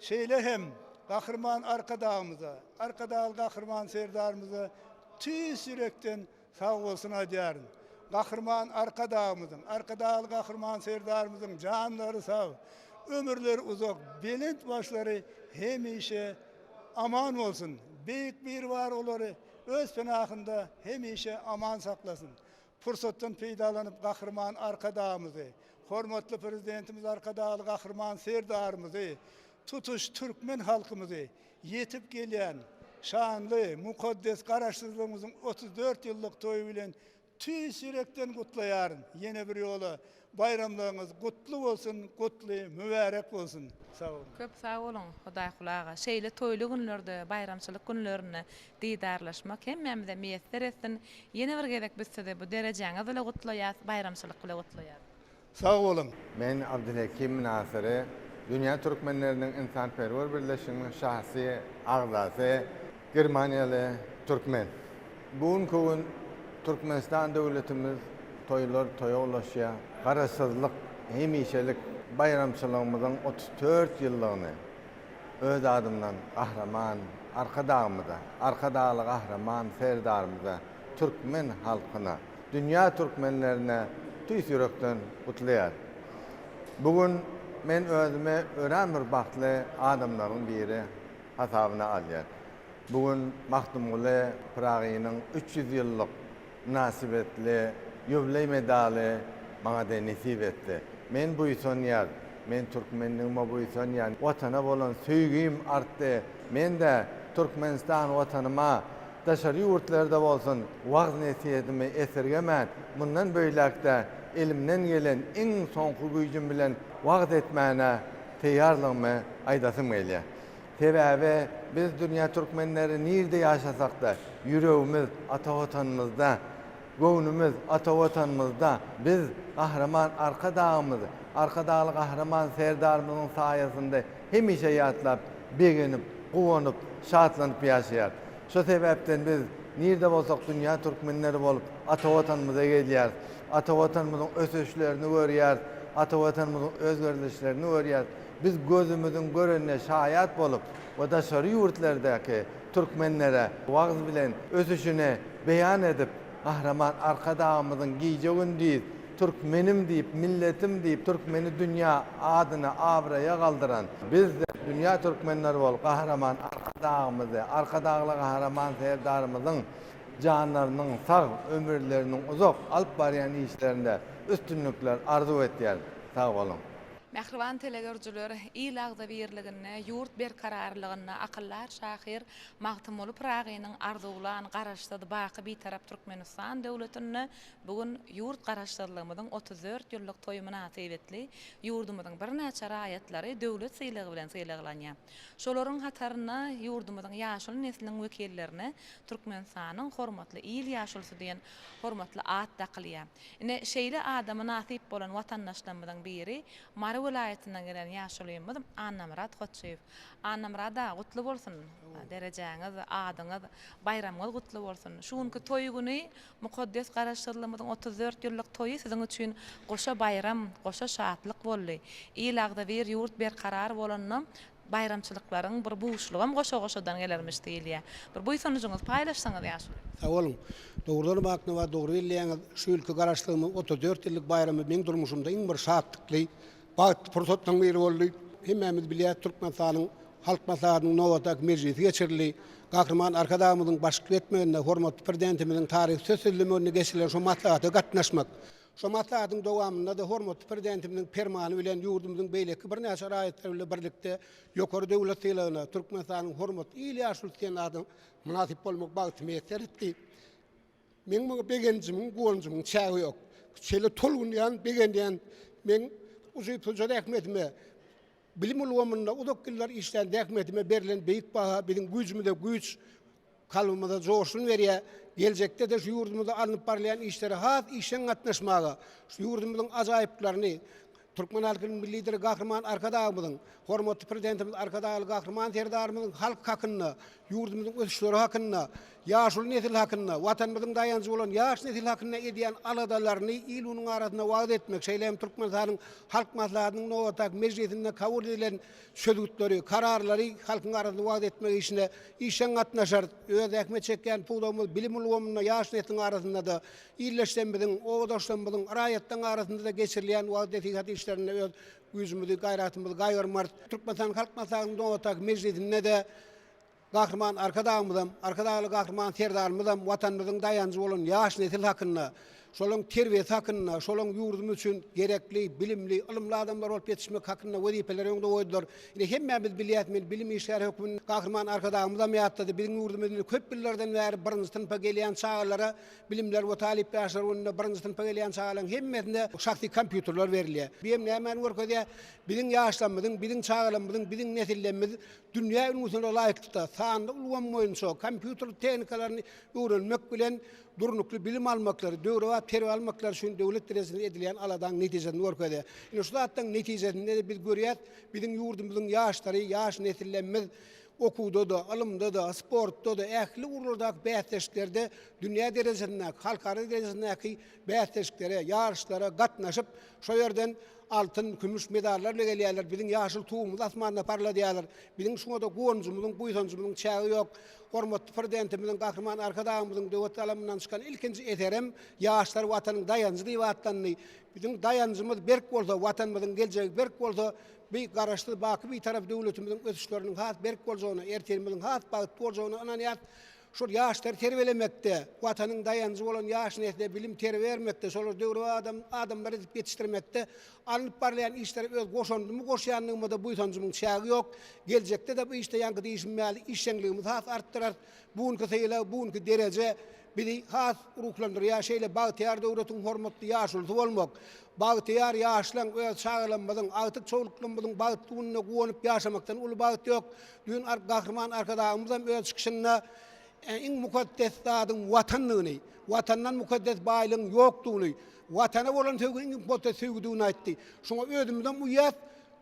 Şeýle hem Gahrman Arkadamyza, Arkadaly Gahrman serdarymyza tüýs ýürekden sag bolsun aýdýaryn. Gahrman Arkadamyzyň, Arkadaly Gahrman serdarymyzyň janlary sag, ömürleri uzak, belent başlary hemişe aman bolsun. Beýik bir var olary öz penahynda hemişe aman saklasın. Fursatdan peýdalanyp Gahrman Arkadamyzy, hormatly prezidentimiz Arkadaly Gahrman serdarymyzy, tutuş Türkmen halkymyzy yetip gelýän şanly, mukaddes garaşsyzlygymyzyň 34 ýyllyk toýu bilen tüýs ýürekden gutlaýaryn. Ýene bir ýola bayramlaryňyz gutly bolsun, gutly, mübarek bolsun. Sağ olun. Köp sağ olun Hudaýgulaga. Şeýle toýly günlerde, bayramçylyk günlerini diýdarlaşmak hemmemize meýesser etsin. Ýene bir gezek biz size bu derejeňiz bilen gutlaýas, bayramçylyk bilen gutlaýas. Sağ olun. Men Abdülhakim Nasyry, Dünya Türkmenleriniň Insanperwer Birleşiginiň şahsy agzasy, Germaniýaly türkmen. Bugun Türkmenistan döwletimiz toylar toya ulaşya, garasızlık, hemişelik bayramçılığımızın 34 yıllığını öz adımdan kahraman, arka dağlı kahraman serdarımıza, Türkmen halkına, dünya Türkmenlerine tüys yürekten kutlayar. Bugün men özüme ören bir bahtlı adamların biri hasabına alýar. Bugün Mahdumgule Pragynyň 300 yıllık nasibetli ýöbley medaly maňa da nasip etdi. Men buýsanýar, men Türkmenliğime buýsanýar. Watana bolan söýgim artdy. Men de Türkmenistan watanyma daşary ýurtlarda bolsun wagt nesiýetimi esirgemän. Mundan böýlekde elimden gelen en soňky güýjüm bilen wagt etmäne teýýarlygymy aýdasym gelýär. Sebäbi biz dünya Türkmenleri nirde ýaşasak da yüreğimiz ata vatanymyzda, göwnümiz ata vatanymyzda biz kahraman arka dağımızı, arka dağlı kahraman serdarımızın sayesinde hemişe ýatlap, begenip, gowanyp, şatlanyp ýaşaýar. Şu sebäpden biz nirde bolsak dünya Türkmenleri bolup ata vatanymyza gelýär. Ata vatanymyzyň ösüşlerini görýär, ata vatanymyzyň özgörüşlerini görýär. Biz gözümüzün görenne şahit bolup, o da şary ýurtlardaky Türkmenlere wagz bilen ösüşüne beýan edip, kahraman arka dağımızın giýjegin diýip, Türkmenim diýip, milletim diýip, Türkmeni dünya adyna abraya galdyran. Biz de dünya Türkmenleri bolup, kahraman arka dağımyzy, arka dağly kahraman serdarymyzyň janlarynyň sag ömürleriniň uzak alyp barýan işlerinde üstünlükler arzu etýär. Sag bolun. Mehriban telegörjüler ilagda birligine, ýurt berkararlygyna akyllar şahir Magtymly Pragynyň arzuwlan garaşdydy baky bir tarap Türkmenistan döwletine bugün ýurt garaşdyrlygymyzyň 34 ýyllyk toýumy nasip etli. Ýurdumyzyň bir näçe raýatlary döwlet sylygy bilen sylaglanýar. Şolaryň hataryna ýurdumyzyň ýaşul nesliniň wekillerine Türkmenistanyň hormatly il ýaşulsy diýen hormatly ad daqylýar. Ine şeýle adamy nasip bolan watandaşlarymyzyň biri vilayatynyň gelen ýaşulymyz Annamrat Hoçeýew. Annamrat da gutly bolsun. Derejäňiz, adyňyz, bayramyňyz gutly bolsun. Şuňky toý güni mukaddes garaşdyrlymyzyň 34 ýyllyk toýy siziň üçin goşa bayram, goşa şatlyk boldy. Ilagda bir ýurt berkarar bolanyny bayramçylyklaryň bir buýşlugam goşa-goşadan gelermiş diýilýär. Bir bu sonuçyňyzy paýlaşsaňyz ýaşul. Sag bolun. Dogrudan bakny we dogry bilýäňiz şu ýylky garaşdyrlymy 34 ýyllyk bayramy meň durmuşymda iň bir şatlykly Bakt pursatdan beri boldy. Hemmemiz bilýär Türkmenistanyň halk maslahatynyň nowatak mejlisi geçirli. Gahryman arkadamyzyň başlyk etmeginde hormatly prezidentimiziň taryh söz sözlemegine geçilen şu maslahaty gatnaşmak. Şu maslahatyň dowamynda da hormatly prezidentimiziň fermany bilen ýurdumyzyň beýleki bir näçe raýatlar bilen birlikde ýokary döwlet sylagyna Türkmenistanyň hormatly il ýaşulsyň adam munasip bolmak bagtymy etdi. Men bu begenjimiň, goňjymyň çägi ýok. Şeýle tolgun ýan begendiň men uzy tujda ähmetime bilim ulgamynda uzak ýyllar işlen ähmetime berilen beýik baha biziň güýjümizde güýç kalbymyzda joşun berýär. Geljekde de şu ýurdumyzda alınıp barlayan işlere has işen gatnaşmaga, şu ýurdumyzyň ajaýyplaryny Türkmen halkynyň lideri Gahryman Arkadağymyzyň, hormatly prezidentimiz Arkadaýly Gahryman serdarymyzyň halk hakyna, ýurdumyzyň ösüşleri hakyna, ýaşul nesil hakyna, watanymyzyň daýanjy bolan ýaş nesil hakyna edýän aladalaryny il onuň arasyna wagt etmek, şeýle Türkmenistanyň halk maslahatynyň nowatak mejlisinde kabul edilen sözgütleri, kararlary halkyň arasyna wagt etmek işine işen gatnaşar. Öz ähmet çekýän puldamyz bilim ulgamyna ýaş nesliniň arasynda da illeşdenmiziň, owaşdanmyzyň raýatlaryň arasynda da geçirilen wagt etýän işlerine öz güýjümizi, gaýratymyzy gaýarmar. Türkmenistan halk maslahatynyň nowatak mejlisinde de Gahryman Arkadaýly Gahryman serdarymyzam watanymyzyň daýanjy bolan ýaş nesil hakyna, şolaryň terbiýet hakyna, şolaryň ýurdumyz üçin gerekli, bilimli, ilmli adamlar bolup ýetişmek hakyna wezipeleri öňde goýdular. Ine hemmemiz bilýär, men bilim işleri höküminiň Gahryman Arkadaýymyzam ýatdy. Biziň ýurdumyzda köp ýyllardan bäri birinji synpa gelýän çağlara bilimler we talip ýaşlar önünde birinji synpa gelýän çağlaryň hemmesinde şahsy kompýuterler berilýär. Benim nämen görkezýär, biziň ýaşlarymyzyň, biziň çağlarymyzyň, biziň nesillerimiz dünýä ünüsine laýykda sanda ulgam boýunça kompýuter tehnikalaryny öwrenmek bilen durnukly bilim almaklary, döwre we terbiýe almaklary şuň döwlet derejesinde edilen aladan netijesini görkezýär. Ine şu zatdan netijesinde biz görýär, biziň ýurdumyzyň ýaşlary, ýaş nesillerimiz okuda da, alımda da, sportda da, ähli urlardaky bäteşiklerde dünýä derejesindäki, halkara derejesindäki bäteşiklere, yarışlara gatnaşyp şo ýerden altın, kümüş medallarla gelýärler. Biziň ýaşyl tuğumuz asmanda parladýarlar. Biziň şuňa da gonjumyzyň, buýsanjymyzyň çägi ýok. Hormatly prezidentimiziň gahrman arkadaşymyzyň döwlet alamyndan çykan ilkinji eterem ýaşlar watanyň dayanjy diýip atlandy. Biziň dayanjymyz berk bolsa, watanymyzyň geljegi berk bolsa, bir garaşly baky bir tarap döwletimiziň ösüşleriniň has berk boljagyna, ertemimiziň has bagyt boljagyna ananýat. Şol ýaşlar terbilemekde, watanyň dayanjy bolan ýaş nesle bilim terbermekde, şolar döwre adamlary ýetişdirmekde, alyp barlayan işler öz goşandymy goşýanyňmy da buýsanjymyň çägi ýok. Geljekde de bu işte ýangy diýişmäli işçiligimiz has artdyrar. Bugunky seýle, bugunky derece bizi has ruhlandyrýar, şeýle bagtyar döwletiň hormatly ýaşulsy bolmak. Bagtyar ýaşlaň öz çağlanmadyň, agtyk çoğuluklanmadyň bagtyny gowanyp ýaşamakdan uly bagyt ýok. Dün gahrman arkadaşymyzam öz çykyşynda en mukaddes zadyň watanlygyny, watandan mukaddes baýlygyň ýokdugyny, watana bolan söwgüň mukaddes söwgüdüni aýtdy. Şoňa özümizden uýat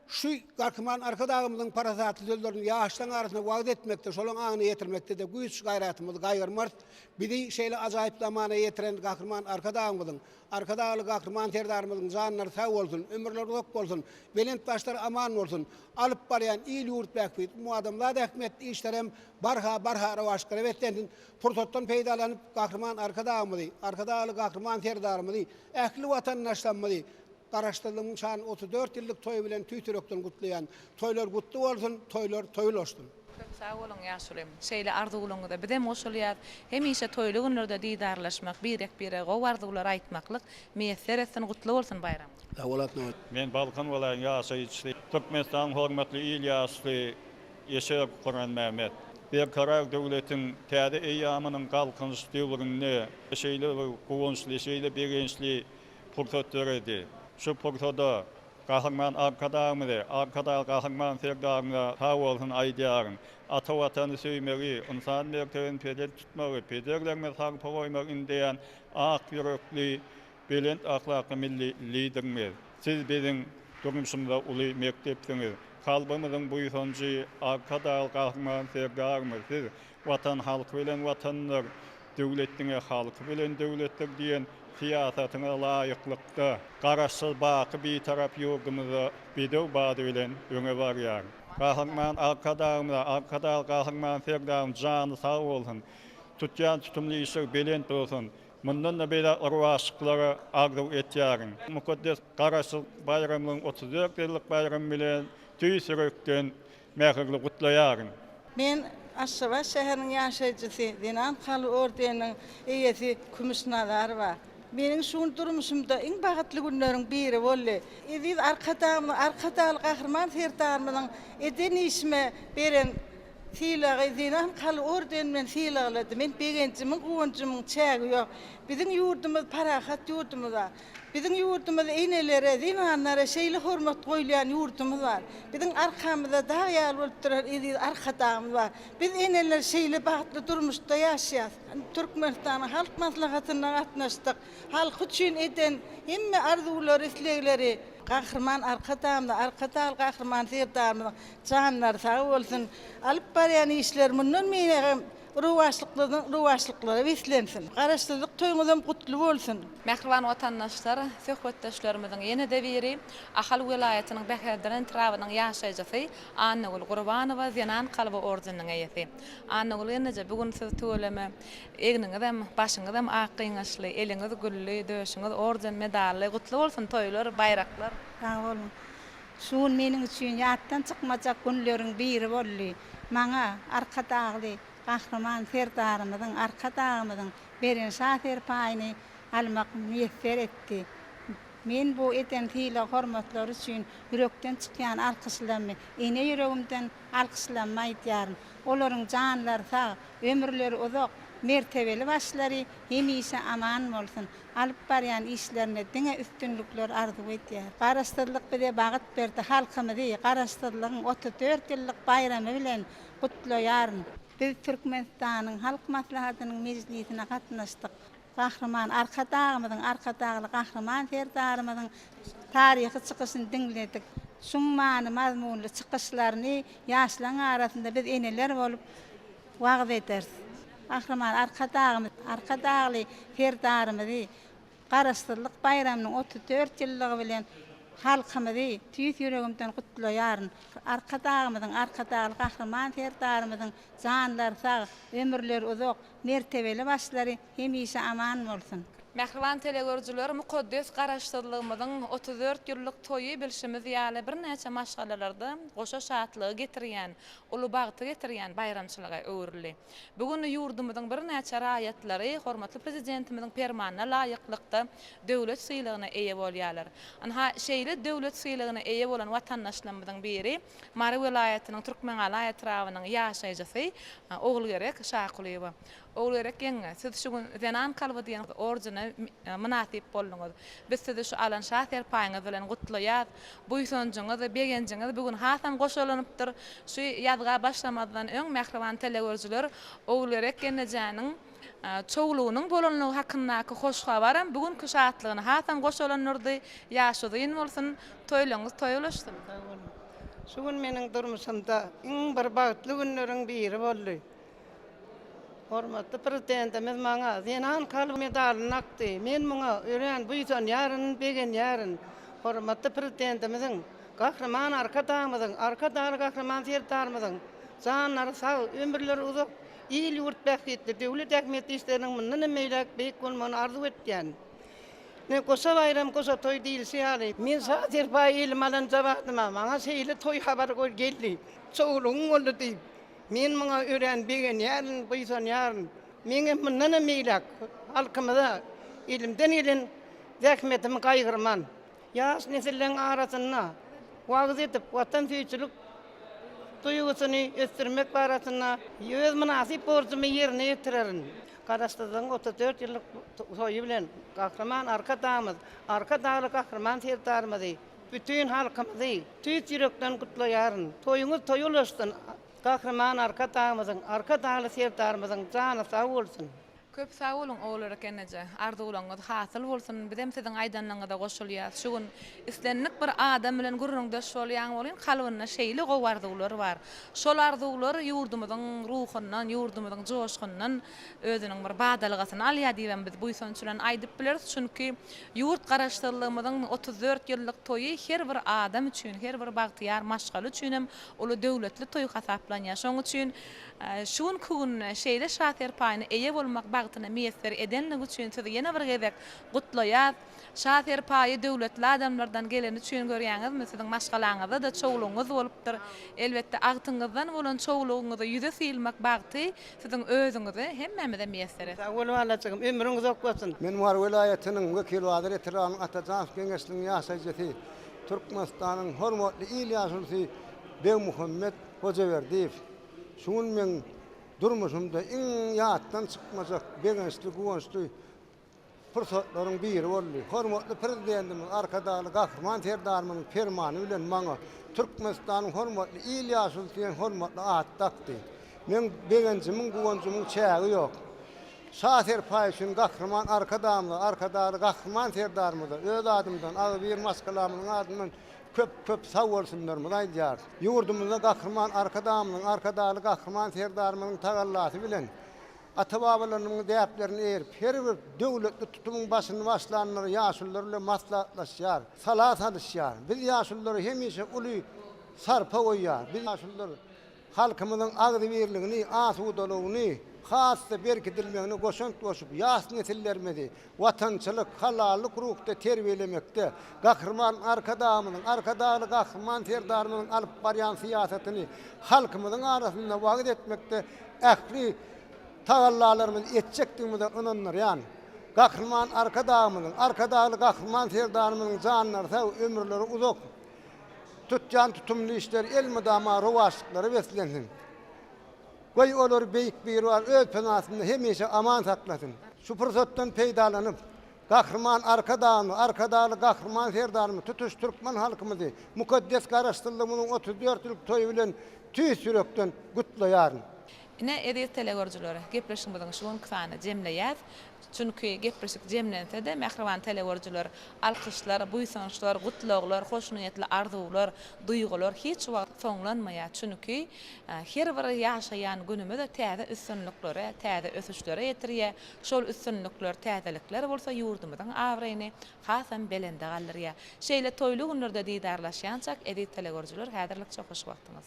şu gahrman arkadaşymyzyň parasatly sözlerini ýaşlaň arasynda wagt etmekde, şolaň aňyna ýetirmekde de güýç gaýratymyz gaýyrmaz. Bizi şeýle ajaýyp zamana ýetiren gahrman arkadaşymyzyň, arkadaşly gahrman terdarymyzyň janlary sag bolsun, ömürleri uzak bolsun, belent başlar aman bolsun. Alyp barýan il ýurt bäkbit, bu adamlar da häkmetli işlerem barha rawaşkara wetdendin. Fursatdan peýdalanyp gahrman arkadaşymyzy, arkadaşly gahrman terdarymyzy, ähli watandaşlarymyzy garaşdyrdygyň şan 34 ýyllyk toý bilen tüýtürekden gutlaýan. Toýlar gutly bolsun, toýlar toýlaşdyn. Sağ olun ýaşulym. Şeýle arzuwlaryňyzda bizem oşulýar. Hemişe toýly günlerde diýdarlaşmak, birek-bire gow arzuwlar aýtmaklyk meýesser etsin, gutly bolsun bayram. Men Balkan bolan ýaşaýjy Türkmenistan hormatly il ýaşly Ýeşer Quran Mehmet. Bir karar döwletiň täze eýamynyň galkynjy döwründe şeýle gowunçly, şeýle begençli pursat berdi. Şu pursatda gahrman arkadaşymyzy, gahrman serdarymyza sag bolsun aýdýaryn. Ata watany söýmegi, insan mertebini pedel tutmagy, pederlerine sag goýmak indeýän ak ýürekli, belent ahlakly milli liderimiz. Siz biziň durmuşymyzda uly mektepsiňiz. Kalbymyzyň buýsanjy arkadaşly gahrman serdarymyz. Siz watan halky bilen watanlar, döwletdiňe halky bilen döwletler diýen siýasatyna laýyklykda garaşsyz baky bir tarap ýurdumyza bidew bady bilen öňe barýar. Gahrman arkadaşly gahrman serdarym jany sag bolsun. Tutýan tutumly işler belent bolsun. Mundan da beýle arwaşyklary agdyw etýärin. Mukaddes garaşsyz bayramyň 34 ýyllyk bayram bilen tüýsürekden mähirli gutlaýaryn. Men Aşgabat şäheriniň ýaşaýjysy, Dinan Haly ordeniniň eýesi Kümüş Nazar bar. Meniň şu durmuşymda iň bagatly günleriň biri boldy. Biz arkadaşly gahrman serdarymyň eden işime beren fiýlagy Dinan Haly ordeninden fiýlaglady. Men begençimiň, gowunçymyň çägi ýok. Biziň ýurdumyz parahat ýurdumyz bar. Biziň ýurdumyz eýnelere, zinanlara şeýle hormat goýulýan ýurdumyz bar. Biziň arkamyzda daýal bolup durar edi arkadaşymyz bar. Biz eýneler şeýle bagatly durmuşda ýaşaýar. Türkmenistan halk maslahatyna gatnaşdyk. Halk üçin eden hemme arzuwlary, islegleri gahrman arkadaşly gahrman serdarymyň janlary sag bolsun. Alyp barýan işler mundan meňe ruwaşlyklary weslensin. Garaşsyzlyk toýuňyzam gutly bolsun. Mehriban watandaşlar, söhbetdeşlerimizin ýene-de biri Ahal welaýatynyň Bäherden trawynyň ýaşaýjysy Annagul Gurbanowa Zenan Kalby ordeniniň eýesi. Annagul ýene-de bugun siz töwleme egniňizem, başyňyzam ak gyňaşly, eliňiz güllü, döşüňiz orden, medally gutly bolsun toýlar, bayraklar. Sag bolun. Şuň meniň üçin ýatdan çykmajak günleriň biri boldy. Maňa arkadaşly gahrman serdarymyzyň arkadaşymyzyň beren şaher paýyny almak müýesser etdi. Men bu eden fiýle hormatlar üçin ýürekden çykýan alkyşlamy, ene ýüregimden alkyşlama aýdýaryn. Olaryň janlary sag, ömürleri uzak, mertebeli başlary hemişe aman bolsun. Alyp barýan işlerine diňe üstünlükler arzuw etýär. Garaşdyrlyk bize bagyt berdi, halkymyzy garaşdyrlygyň 34 ýyllyk bayramy bilen gutlaýaryn. Biz Türkmenistanyň halk maslahatynyň meclisine gatnaşdyk. Gahrman arkadaşly gahrman serdarymyzyň taryhy çykyşyny dinledik. şuň mazmunly çykyşlaryny ýaşlaryň arasynda biz eneler bolup wagt ederiz. Ahraman arka dagly ferdarymyzy Garaşdyrlyk bayramynyň 34 ýyllygy bilen halkymyzy tüýs ýüregimden gutlaýaryn. Arka dagymyzyň arka dagly gahraman ferdarymyzyň janlary sag, ömürleri uzak, mertebeli başlary hemişe aman bolsun. Mehriban telegörjüler mukaddes garaşdyrlygymyzyň 34 ýyllyk toýy bilşimiz ýaly bir näçe maşgalalarda goşa şatlygy getirýän, uly bagty getirýän bayramçylyga öwrüli. Bugun ýurdumyzyň bir näçe raýatlary hormatly prezidentimiziň fermanyna laýyklykda döwlet syýlygyna eýe bolýarlar. Anha şeýle döwlet syýlygyna eýe bolan watandaşlarymyzyň biri Mary welaýatynyň Türkmenala etrawynyň ýaşaýjysy Ogulgerek Şakuliýewa. Ogulgerek ýeňe siz şu gün Zenan Kalba diýen orjuna münasip bolduňyz. Biz sizi şu alan şahser paýyňyz bilen gutlaýar. Bu ýsonjyňyz, begenjiňiz bugun hasam goşulanypdyr. Şu ýazga başlamazdan öň mehriban telegörjüler Ogulgerek genejäniň çoğuluğunun bolanlığı hakkındaki hoş haberim bugünkü şahatlygyna hasam goşulanyrdy. Ýaşadyň bolsun, toýlaryňyz toýulaşdy. Şu gün meniň durmuşymda iň bir bagtly günleriň biri boldy. Hormatly prezidentimiz maňa Zenan Kalba medalyny akdy. Men muňa ören bu ýysan ýaryn begen ýaryn. Hormatly prezidentimiziň gahraman arka daly gahraman ferdarymyzyň janlary sag, ömürleri uzak, ýyl ýurt bähitli döwlet häkimeti işleriniň mundan meýlek beýik bolmagyny arzu etýän. Ne goşa bayram goşa toy diýilse ýaly. Men satir baý ilim alan jabatdyma, maňa şeýle toy habar geldi. Çoğuluň boldy diýip. Men muňa ören begen ýaryn, bu ýysan ýaryn. Meňe mundan meýlek halkymyza ilimden ilen häkimetimi gaýgyrman. Ýaş nesilleriň arasyna wagt edip watan süýçülük duýgusyny ösdürmek barasyna ýöz münasip borjumy ýerine ýetirerin. Garaşdyrlygyň 34 ýyllyk toýy bilen gahraman arka dagly gahraman ferdarymyzy bütün halkymyzy tüýs ýürekden gutlaýaryn. Toýuňyz toýulaşdyn. Gahraman arka dagly ferdarymyzyň jany sag bolsun. Köp sağ olun oğulları kenece, arzuğulanız hasıl bolsun, bizim sizin aydanlığına koşuluyaz. Şu gün islenlik bir adam bilen gurrunda şolyan olun, kalbına şeyli o arzuğular var. Şol arzuğular yurdumuzun ruhundan, yurdumuzun coşkundan özünün bir badalgasını alya diýen biz bu ýsonçylan aýdyp bileriz. Çünki yurt garaşdyrlygymyzyň 34 ýyllyk toýy her bir adam üçin, her bir bagtyýar maşgal üçin hem uly döwletli toý hasaplanýar. Şoň üçin şun gün şeýle şaher paýyny eýe bolmak bagtyna meýesler edenligi üçin sizi ýene bir gezek gutlaýar. Şaher paýy döwletli adamlardan gelen üçin görýäňizmi, siziň maşgalaňyzda da çoğuluňyz bolupdyr. Elbetde agtyňyzdan bolan çoğuluňyzy ýüze silmek bagty siziň özüňizi hemmemize meýesler. Sag bolup alacağım, ömrüňiz uzak bolsun. Men Mary welaýatynyň wekili Wadyr Etiranyň Atajan Geňeşligiň ýaşaýjysy Türkmenistanyň hormatly il ýaşulsy Muhammed Hojaberdiýew. Şuň men durmuşymda iň ýatdan çykmajak begençli guwançly pursatlaryň biri boldy. Hormatly prezidentimiz arkadaly gahraman ferdarymyň fermany bilen maňa Türkmenistanyň hormatly il ýaşulsyň hormatly at takdy. Men begençimiň guwançymyň çägi ýok. Şaher paýşyn gahraman arkadaly gahraman ferdarymyz öz adymdan agy bir maskalamyň adyndan köp sag bolsunlar aýdýar. Ýurdumyzda gahraman arkadaly gahraman ferdarymyň tagallasy bilen ata-babalarynyň däplerini erip her bir döwletli tutumyň başyny başlanlar ýaşullar bilen maslahatlaşýar, salat alýar. Biz ýaşullary hemişe uly sarpa goýýar. Biz ýaşullar halkymyzyň agdy birligini, asudalygyny hasda berkidilmegini goşant boşup ýaş nesillerimizi watançylyk, halallyk ruhda terbiýelemekde gahraman arkadaly gahraman ferdarymyň alyp barýan siýasatyny halkymyzyň arasynda wagt etmekde ähli tagallalarymyz etjekdigimize ynanlar ýani. Gahraman arkadaly gahraman ferdarymyň janlary sag, ömürleri uzak. Tutjan tutumly işler el mydama rowaşlyklary beslensin. Goý olar beýik bir bar öz penasynda hemişe aman saklasyn. Şu pursatdan peýdalanyp gahraman arkadaly gahraman ferdarymy tutuş türkmen halkymyzy mukaddes garaşdyrlygymyň 34 ýyllyk toýy bilen tüýs ýürekden gutlaýaryn. Ine edip telegörjülere gepleşiň bilen şuň kysany jemleýär. Çünki gepleşik jemlense de Mehriban telegörjüler alkyşlar, buýsançlar, gutlaglar, hoşnuýetli arzuwlar, duýgular hiç wagt soňlanmaýar. Çünki her bir ýaşaýan günüme de täze üstünliklere, täze ösüşlere ýetirýär. Şol üstünlikler, täzelikler bolsa ýurdumyzyň awryny hasam belende galyrýar. Şeýle toýly günlerde diýdarlaşýançak edip telegörjüler häzirlik çok hoş wagtyňyz.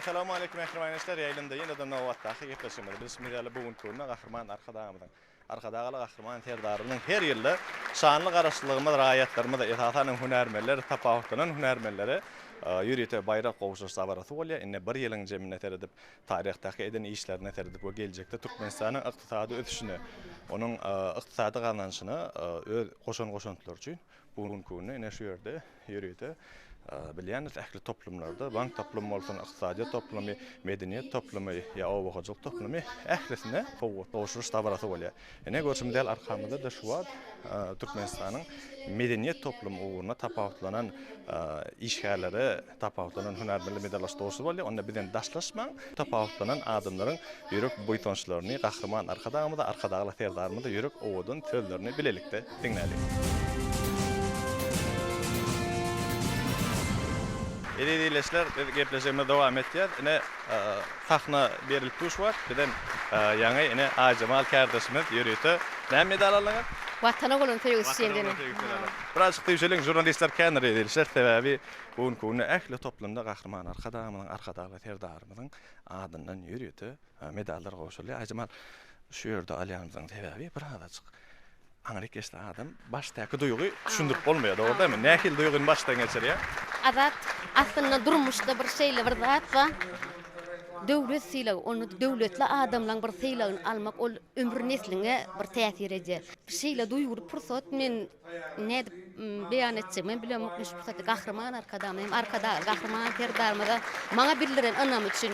Assalamu alaykum ähli ýaýlynda ýene-de nowatdaky gepleşmeli. Biz medali bugun köňe Gahryman arkadagaly Gahryman terdarynyň her ýylda şanly garaşdyrlygymy, raýatlarymy da etahanyň hünärmenleri, tapawutlanan hünärmenleri ýürüýte bayrak gowuşyş sabarasy bolýar. Ine bir ýylyň jemine teredip taryhdaky eden işlerine teredip we geljekde Türkmenistanyň ykdysady ösüşini, onuň ykdysady gazançyny goşan-goşantylar üçin bugun köňe ine şu ýerde ýürüýte bilýäniz ähli toplumlarda, bank toplumy bolsun, ykdysady toplumy, medeniýet toplumy, ýa owagyjylyk toplumy ählisine gowuşyş tabarasy bolýar. Ene görşümdäl arkamyzda da şu wagt Türkmenistanyň medeniýet toplumy uğruna tapawutlanan işgärleri, tapawutlanan hünärmenli medallaşdyrysy bolýar. Onda bilen daşlaşmaň tapawutlanan adamlaryň ýürek boýtançlaryny Gahryman arkadagyly terdarymyda ýürek owudun töllerini bilelikde diňlädik. Edilişler gepleşmeye devam etýär. Ine sahna berilip durýar. Bilen ýa-ni ine Ajamal kardeşimiz ýürüýte. Näme medal alýan? Watana bolan teýüsçendini. Biraz teýüşleň jurnalistler kändir edilişler sebäbi bugun köňe ähli toplumda Gahryman arkadagyly terdarymyň adyndan ýürüýte medallar gowşulýar. Ajamal şu ýerde alýanymyň sebäbi bir hadaçyk Aňryk geçti adam başdaky duýgy düşündirip bolmaýar, dogry dämi? Nähil duýgyny başdan geçirýär? Azat aslında durmuşda bir şeýle bir zat var. Döwlet sylagy, onu döwletli adamlaryň bir sylagyny almak ol ömür nesline bir täsir edýär. Bir şeýle duýgury pursat men näde beýan etjek, men bilen mukliş pursat Gahryman arkadagy Gahryman terdarymda maňa birilerin anam üçin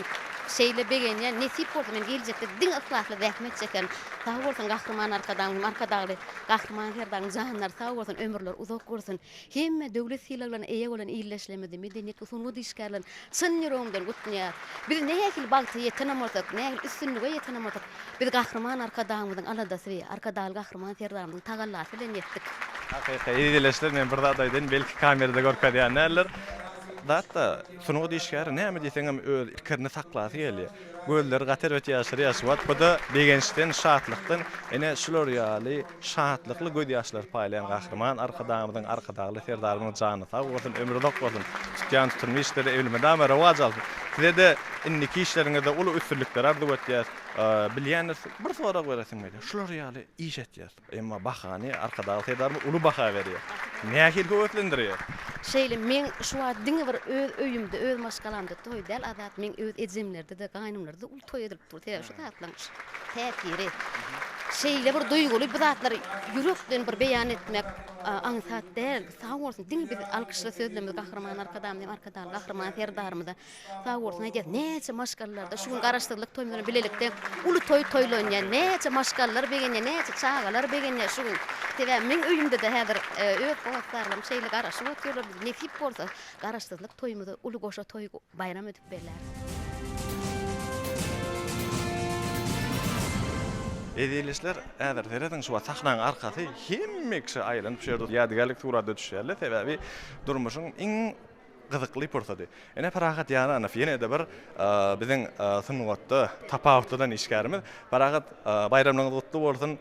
şeýle begenýär nesip bolsa men geljekde diň aslahly rahmet çeken sağ bolsun Gahryman arkadagy Gahryman terdaryň janlar sağ bolsun ömürler uzak bolsun. Hemme döwlet sylagylaryna eýe bolan ýerleşlemede medeniýet usuny dişgärlen syn ýürегimden gutnýar. Biz nähil bagty ýetenemezdik, nähil üstünlüge ýetenemezdik. Biz Gahryman arkadagymyň aladasy we arkadagy Gahryman terdarynyň tagallasy bilen ýetdik. Hakykatda edilişler men bir zat aýdyn, belki kamerada görkezýänler. Datta sunugy dişgäri näme diýseňem öz pikirini saklasy gelýär. Göller gater öte ýaşary ýaşawat, bu da begençden, şatlykdan, ene şular ýaly şatlykly göz ýaşlar paýlayan Gahryman arkadagy terdarynyň jany sag bolsun, ömrü uzak bolsun. Tutýan tutulmyşlary evlenmeden rewaj aldy. Sizde inniki işleriňizde uly üstünlikler arzuw etýär. Bilýäniz bir sorak beresiň meli. Şular ýaly iş etýär. Emma bahany arkadagy terdaryny uly baha berýär. Nähil göwetlendirýär? Şeýle men şu wagt diňe bir öz öýümde, öz maşgalamda toý däl azat men öz ejimlerde de gaýnymlarda ul toý edip durýar. Şu tatlanýar. Täsiri. Şeýle bir duýguly bir zatlar ýürekden bir beýan etmek aňsat däl. Sağ bolsun diňe biz alkyşla sözlemiz Gahryman arkadagy Gahryman terdarymda sağ bolsun aýdýar. Näçe maşgallarda şu garaşdyrlyk toýlaryny bilelikde uly toýlanýar. Näçe maşgallar begenýär, näçe çagalar begenýär şu gün. Tebe men öýümde de häzir öz gowatlarym şeýle garaşyp ötýärler. Nesip bolsa garaşdyrlyk toýmyda uly goşa toý bayram edip berler. Edilişler äder tereden şu sahnaň arkasy hemmekşi aýlanyp şerdi. Ýadygarlyk turada düşýärler. Sebäbi durmuşyň iň gyzykly pursady. Ene parahat ýananyp ýene-de bir biziň sunwatda tapawutdan işgärimiz. Parahat bayramlaryňyz gutly bolsun,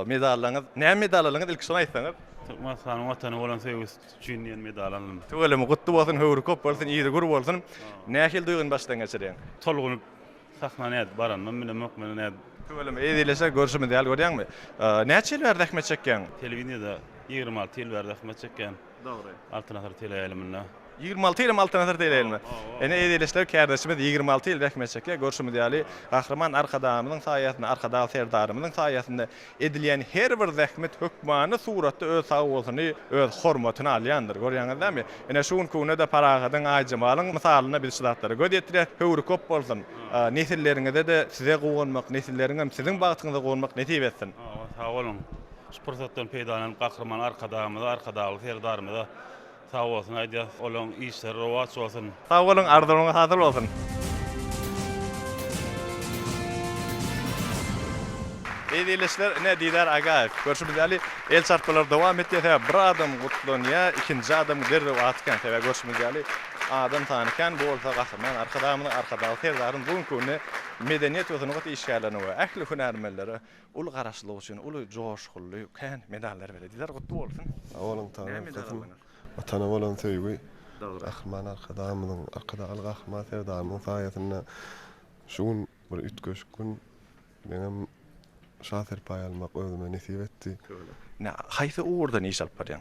medallaryňyz. Näme medal alaňyz ilk şonu aýtsaňyz? Türkmenistan'ın vatanı olan sevgisi üçün medal alındı. Töwelemi gutly bolsun, höwür köp bolsun, ýygy gur bolsun. Nähil duýgun başdan geçirýän? Tolgunup sahnany baranmam bilen mokmany näde. Töwelemi edilişler görüşümi däl görýäňmi? Näçe ýyl rahmet çekýän? Telewiziýada 26 ýyl rahmet çekýän. Dogry. Altynasar teleýaliminde. 26 ýyl altynatyr diýelmi? Ene eýdilişler kärdeşimiz 26 ýyl bekmeçekge görşümüz ýaly Gahryman arkadamynyň saýatyny, arkadagy serdarymynyň saýatynda edilýän her bir zähmet hökmany suratda öz sagawalyny, öz hormatyny alýandyr. Görýäňizmi? Ene şuň köne de paragadyň aýjamalyň misalyna biz şulatlara gödetdirýär. Höwri köp bolsun. Nesilleriňizde de size gowanmak, nesilleriňem siziň bagtyňyza gowanmak netip etsin. Sağ olun. Spurtatdan peýdalan Gahryman arkadagy serdarymyza sağ olsun, aýdýar, olaň işleri rowat bolsun. Sağ olun, arzularınız hazır olsun. Eýdilişler ne diýler Agaýew. Görşümüz ýaly el çarpmalar dowam etýär. Bir adam gutlanýa, ikinji adam derrew atkan. Täze görşümüz ýaly adam tanykan bolsa Gahryman arkadagy serdarym bugun köne medeniýet ýozunuňy işgärlerini we ähli hünärmenlere ul garaşlyk üçin, ul joşgully, kän medallar berýär. Gutly bolsun. Sağ olun, taýyp. Vatana bolan söýgi. Gahryman arkadagy Gahryman serdarymyň saýatyna şuň bir ütköş gün menem şaher paýalmak özüme nesip etdi. Haýsy uğurdan iş alyp barýan?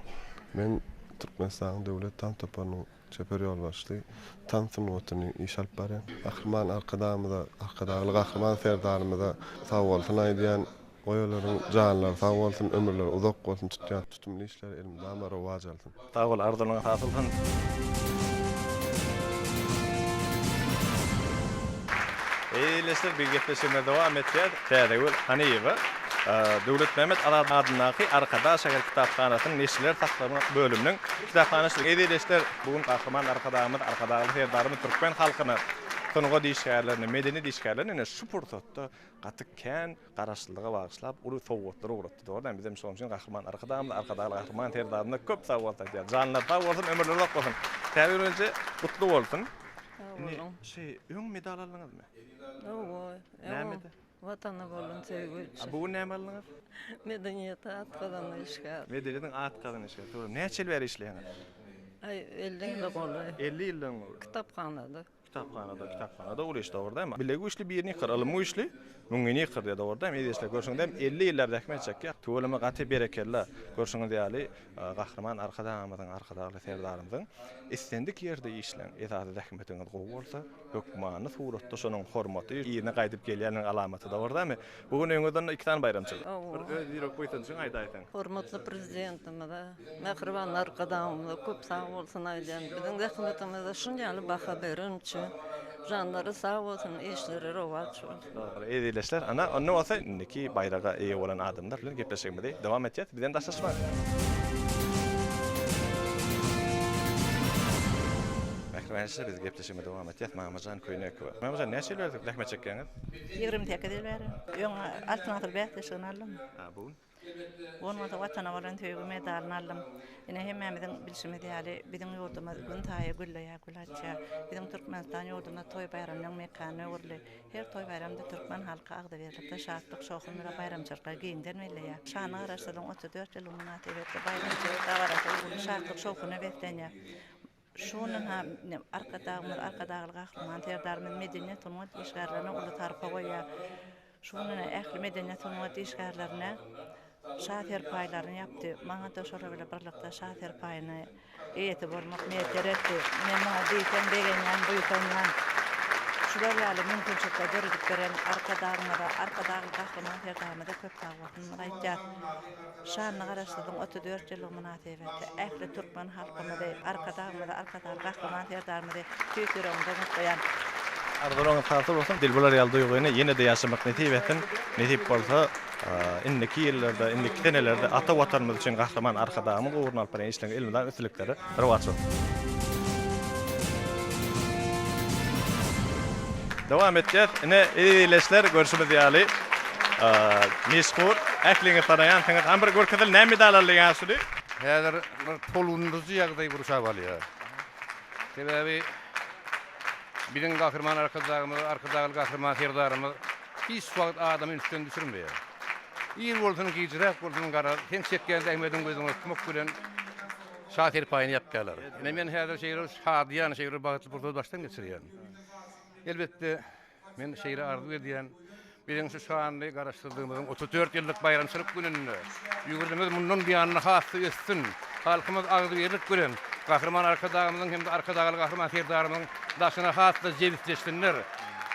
Men Türkmenistan döwlet tan topanyň çeper ýol başly. Tan sunuwatyny iş alyp barýan. Gahryman arkadagy Gahryman serdarymyza sağ bolsun aýdýan goýalaryň janlary sağ bolsun, ömürleri uzak bolsun tutýan tutumly işler elimde ama rowaj alsyn. Sağ ol, arzularynız hasıl bolsun. Eýleşler bir gepleşme dowam etýär. Täzegül Haniýewa Döwlet Mehmet Alar adynaky Arkada şäher kitapxanasynyň neşler saklamak bölüminiň kitapxanasyny eýleşler bugun Gahryman arkadagy serdarymyz türkmen halkyny tonuga diýişgärlerini, medeni diýişgärlerini şu pursatda gaty kän garaşlylyga bagyşlap uly sowgatlara uğratdy. Doğrudan bizim şoňşyn Gahryman arkadagy Gahryman serdarymyna köp sowgat edýär. Janlar sag bolsun, ömürleri uzak bolsun. Täbirlençe gutly bolsun. Öň medal aldyňyzmy? Näme? Vatana bolan sevgi üçün. Bu näme aldyňyz? Medeniýet atgadan işgär. Medeniýetiň atgadan işgär. Toýra. Näçe ýyl bäri işleýäňiz? 50 ýyl boldy. 50 ýyldan boldy. Kitapxanada ol işte orada. Bilegi işli bir yerini kır, alımı işli, müngini kır diye orada. Medesler görüşünde 50 yıllarda hikmet çekiyor. Tuğulama qatı berekella. Görüşünde yani Gahryman arkadagy serdarymyzyň istendik yerde işlen. Esasy hikmetiniz gowy bolsa, hökmany suratda şonuň hormaty, ýerine gaýdyp gelýäniň alamaty da bardamy? Bugun öňünden 2 tan bayramçylyk. Bir öz ýürek goýsansyň aýdaýsan. Hormatly prezidentimize, Gahryman arkadagymyza köp sag bolsun aýdýan. Biziň hikmetimize şunçaly baha berin üçin janlary sag bolsun, işleri rowat bolsun. Eýdileşler, ana onu bolsa indiki bayraga eýe bolan adamlar bilen gepleşmedi. Dowam etýär. Bizden daşlaşma. Mähkemesi biz gepleşmede dowam etýär. Mamajan Köýnekowa. Mamajan näçe ýyl rahmet çekýäňiz? 20 tekdir bäri. Ýöň altynatır bähdeşini aldım. Bugün? Olmasa vatana bolan töýgü medalyny aldım. Ene hemmemiziň bilşimidi ýaly biziň ýurdumyz gün taýy güllýär, gülaçýar. Biziň Türkmenistan ýurdunda toý bayramynyň mekany öwrli. Her toý bayramda türkmen halky agdy berip, şatlyk şohunlara bayramçylykka giňdirmelýär. Şany garaşdyryň 34 ýyl münasibetli bayramçylykda garaşdyryň şatlyk şohuny beklenýär. Şunun arkadagy Gahryman serdarymyň medeniýet unumat işgärlerini uly tarpa goýýar. Şunun ähli medeniýet unumat işgärlerini şaher paýlaryny ýapdy. Maňa da şola bile birlikde şaher paýyny eýeti bolmak meýet etdi. Men maňa diýsen begenýän buýtanýan. Şular ýaly mümkinçilikler berip beren arkadagy Gahryman serdarymyza köp sag bolsun aýdýar. Şanyny garaşdyryň 34 ýylyk münasibetli ähli türkmen halkymyzy arkadagy Gahryman serdarymyzy tüýkürümde mutlaýan. Arzularınız hasıl olsun. Dilbular ýaly duýguny ýene de ýaşamak netip etsin. Netip bolsa indiki ýyllarda, indiki senelerde ata watanymyz üçin Gahryman arkadagymyz uğruna alyp beren işleňe ilminden ötülükleri rowat bolsun. Dowam etýär. Ine eýleşler görüşimiz ýaly meşhur ähliňi tanaýan taňat Amber Görkezil näme medal alýaňyzy? Häzir tolgunduzy ýagdaý burşap alýar. Sebebi biziň Gahryman arkadagy Gahryman serdarymyz hiç wagt adamy üstüne düşürmeýär. İyi bolsun giýjirek bolsun gara hem çekgende ähmediň gözüňe kümük bilen şaher paýyny ýapýarlar. Ene men häzir şeýle şadýan şeýle bagtly pursat başdan geçirýän. Elbetde men şeýle arzu edýän biziň şu şanly garaşdyrydığymyzyň 34 ýyllyk bayramçylyk gününi ýugurdymyz mundan biýanyny hasy etsin. halkymyz agdy berlik gören Kahraman arkadağımızın hem de arkadağlı Kahraman Ferdarymyň daşyna hasda jebisleşsinler.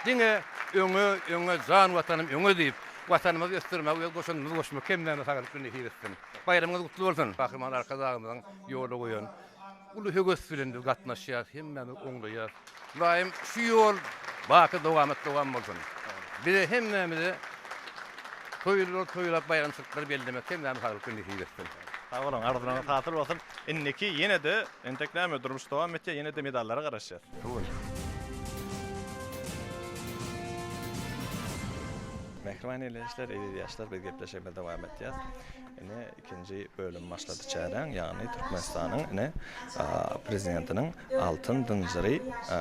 Diňe öňe jan watanym öňe diýip watanymyzy ösdürmek we goşunymyzy goşmak kemden sagalyk güni hiretsin. Bayramyňyz gutly bolsun. Kahraman arkadağımyzyň ýoly goýan ulu högös bilen gatnaşýar, hemmeni oňlaýar. Daim şu ýol baky dowam bolsun. Bir hemmemizi toýulap bayramçylyklar bellemek kemden sagalyk güni hiretsin. Sağ olun, arzularına tatıl olsun. İnneki yine de entekleme durmuş devam etti, yine de medallara karışacağız. Mehriban eyleşler, eyliyyaşlar bir gepleşeme devam edeceğiz. Yine ikinci bölüm başladı çaren, yani Türkmenistan'ın prezidentinin altın dınzırı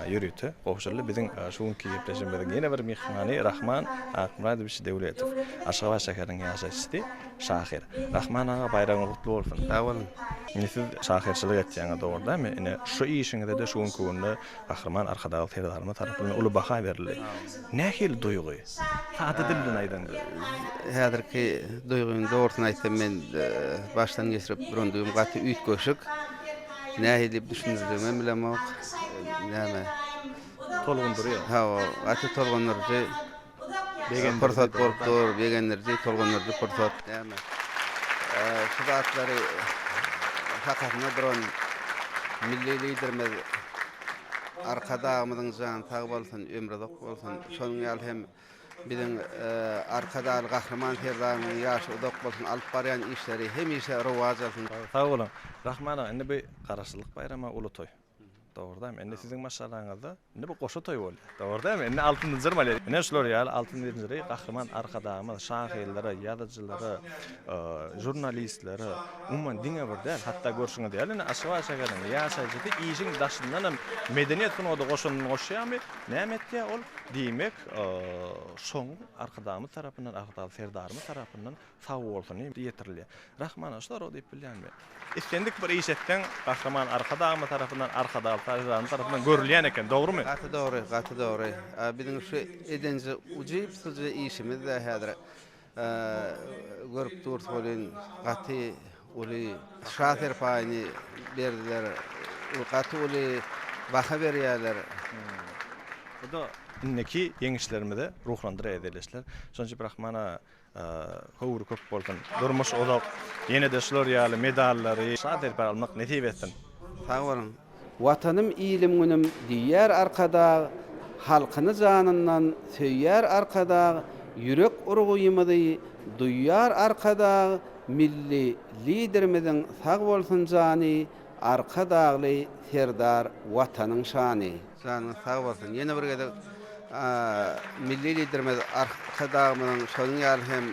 yürütü. Qoşullu bizim şu anki gepleşemeden yine bir mehrimani Rahman Akmuradoviç Devletov. Aşgabat şäheriniň ýaşaýçysy Şahir. Rahman ağa bayramyň gutly bolsun. Sag bolun. Siz şahirçilik etýäňiz dogrydymy? Ine şu işiňizde de şu günde Kahraman arkadaşlar Ferdarmy tarapyndan uly baha berildi. Nähil duýgy? Sady dilden aýdan. Häzirki duýgyny dogrusyny aýtsam men başdan geçirip durandygym gaty üýt göşük. Nähil diýip düşündirdim bilemok. Näme? Tolgunduruyor. Ha, gaty tolgundurdy. Pursat bolupdyr, begenlerdi tolgundurdy pursat. Näme? Şu zatlary hakatyna duran milli liderimiz arkadağımyzyň jan sag bolsun, ömrüdok bolsun. Şonuň ýaly hem biziň arkadaly Kahraman Ferdarymyň ýaşy uzak bolsun, alyp barýan işleri hemişe rowaj alsyn. Sag olun. Rahman ağa, indi bir garaşlyk bayrama uly toy. Doğrudan indi siziň maşalaňyzda indi bu goşa toy boldy. Doğrudan indi altyn dynjyr maly. Ine şular ýaly altyn dynjyry Kahraman arkadağymyz, şahirlere, ýazyjylary, jurnalistleri, umman diňe birden hatda görşüňiz diýeli Aşgabat şäheriniň ýaşaýjysy işiň daşyndan medeniýet günoda goşunyny goşýarmy? Näme etdi ol? Diýmek, şoň arkadağymyz tarapyndan, arkadaly Ferdarymy tarapyndan sag bolsun diýetirilýär. Rahman ağa şular o diýip bilýärmi? İskendik bir iş etken Kahraman arkadağımı tarafından arkadalı tarafından görülýän eken, dogrymy? Gaty dogry. Biziň şu edenji uji suji işimiz de häzir görüp durýar bolan gaty uly şahir paýny berdiler. Gaty uly baha berýärler. Bu da inneki ýeňişlerimizi ruhlandyra edilýär. Şonçy Rahman ağa howur köp bolsun. Durmuş ozak ýene de şular ýaly medallary şader almak netip etsin. Sag bolun. Watanım ilim günüm diýär arkada, halkyny janyndan söýýär arkada, ýürek urguyymyzy duýýar arkada, milli liderimiziň sag bolsun jany, arkadaly Serdar watanyň şany. Jany sag bolsun. Ýene bir gede milli liderimiz arkadağımyň şonuň ýaly hem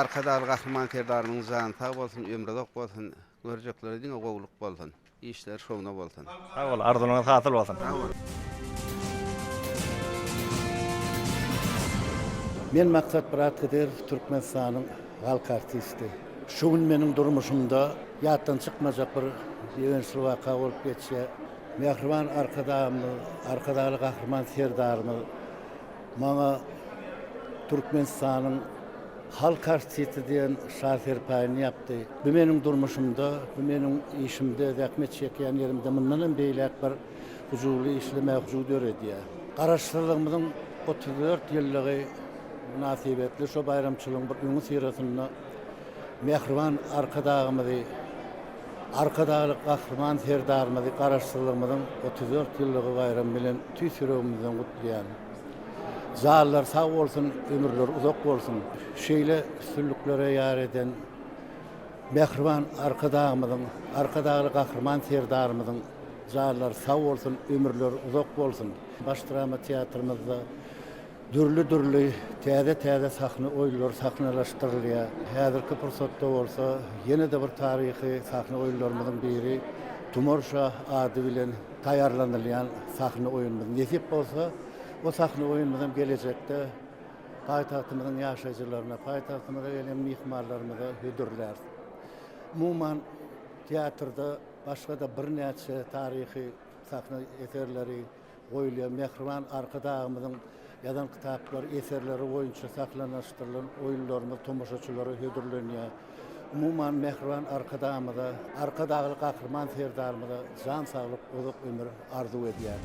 arkadaly Kahraman Ferdarymyň jany sag bolsun, ömrü uzak bolsun, görjekleri diňe gowluk bolsun. İşler şoňda bolsun. Sag bol, arzularynız hatyl bolsun. Men maksat Murat Kadir, Türkmenistanyň halk artisti. Şu gün meniň durmuşymda ýatdan çykmajak bir ýeňil waka bolup geçse, Mehriban arkadaly Kahraman Ferdarymy maňa Türkmenistanyň halk artisti diýen şaher paýny ýapdy. Bu meniň durmuşymda, bu meniň işimde, zähmet çekýän ýerimde mundan beýlek bir huzurly işlemek huzur edýär. Garaşdyrlygymyzyň 34 ýyllygy münasibetli şu bayramçylygyň bir öňü siratyny Mehriban arkadağymyzy, arkadaly Kahraman Ferdarymyzy garaşdyrlygymyzyň 34 ýyllygy bayram bilen tüýsüregimizden gutlaýan. Zallar sag bolsun, ömürler uzak bolsun. Şeýle üstünliklere ýar eden Mehriban arkadağymyzyň, arkadaly Kahraman Ferdarymyzyň zallar sag bolsun, ömürler uzak bolsun. Baş drama teatrymyzda dürli täze sahna oýlar sahnalaşdyrylýar. Häzirki pursatda bolsa ýene de bir taryhy sahna oýlarymyzyň biri Tumorşah ady bilen taýarlanylýan sahna oýunymyz nesip bolsa, o sahna oýunymyzyň gelecekde paýtagtymyzyň ýaşaýjylaryna, paýtagtymyza gelen mihmanlarymyza hödürler. Umuman teatrda başga da bir näçe taryhy sahna eserleri goýulýar. Mehriban arkadağymyzyň ýazan kitaplar, eserleri boýunça saklanaşdyrylan oýunlarymyz tomoşaçylary hödürlenýär. umuman mehriban arkadağımda, arkadağlı kahraman serdarımda can sağlık, uzak ömür arzu ediyorum.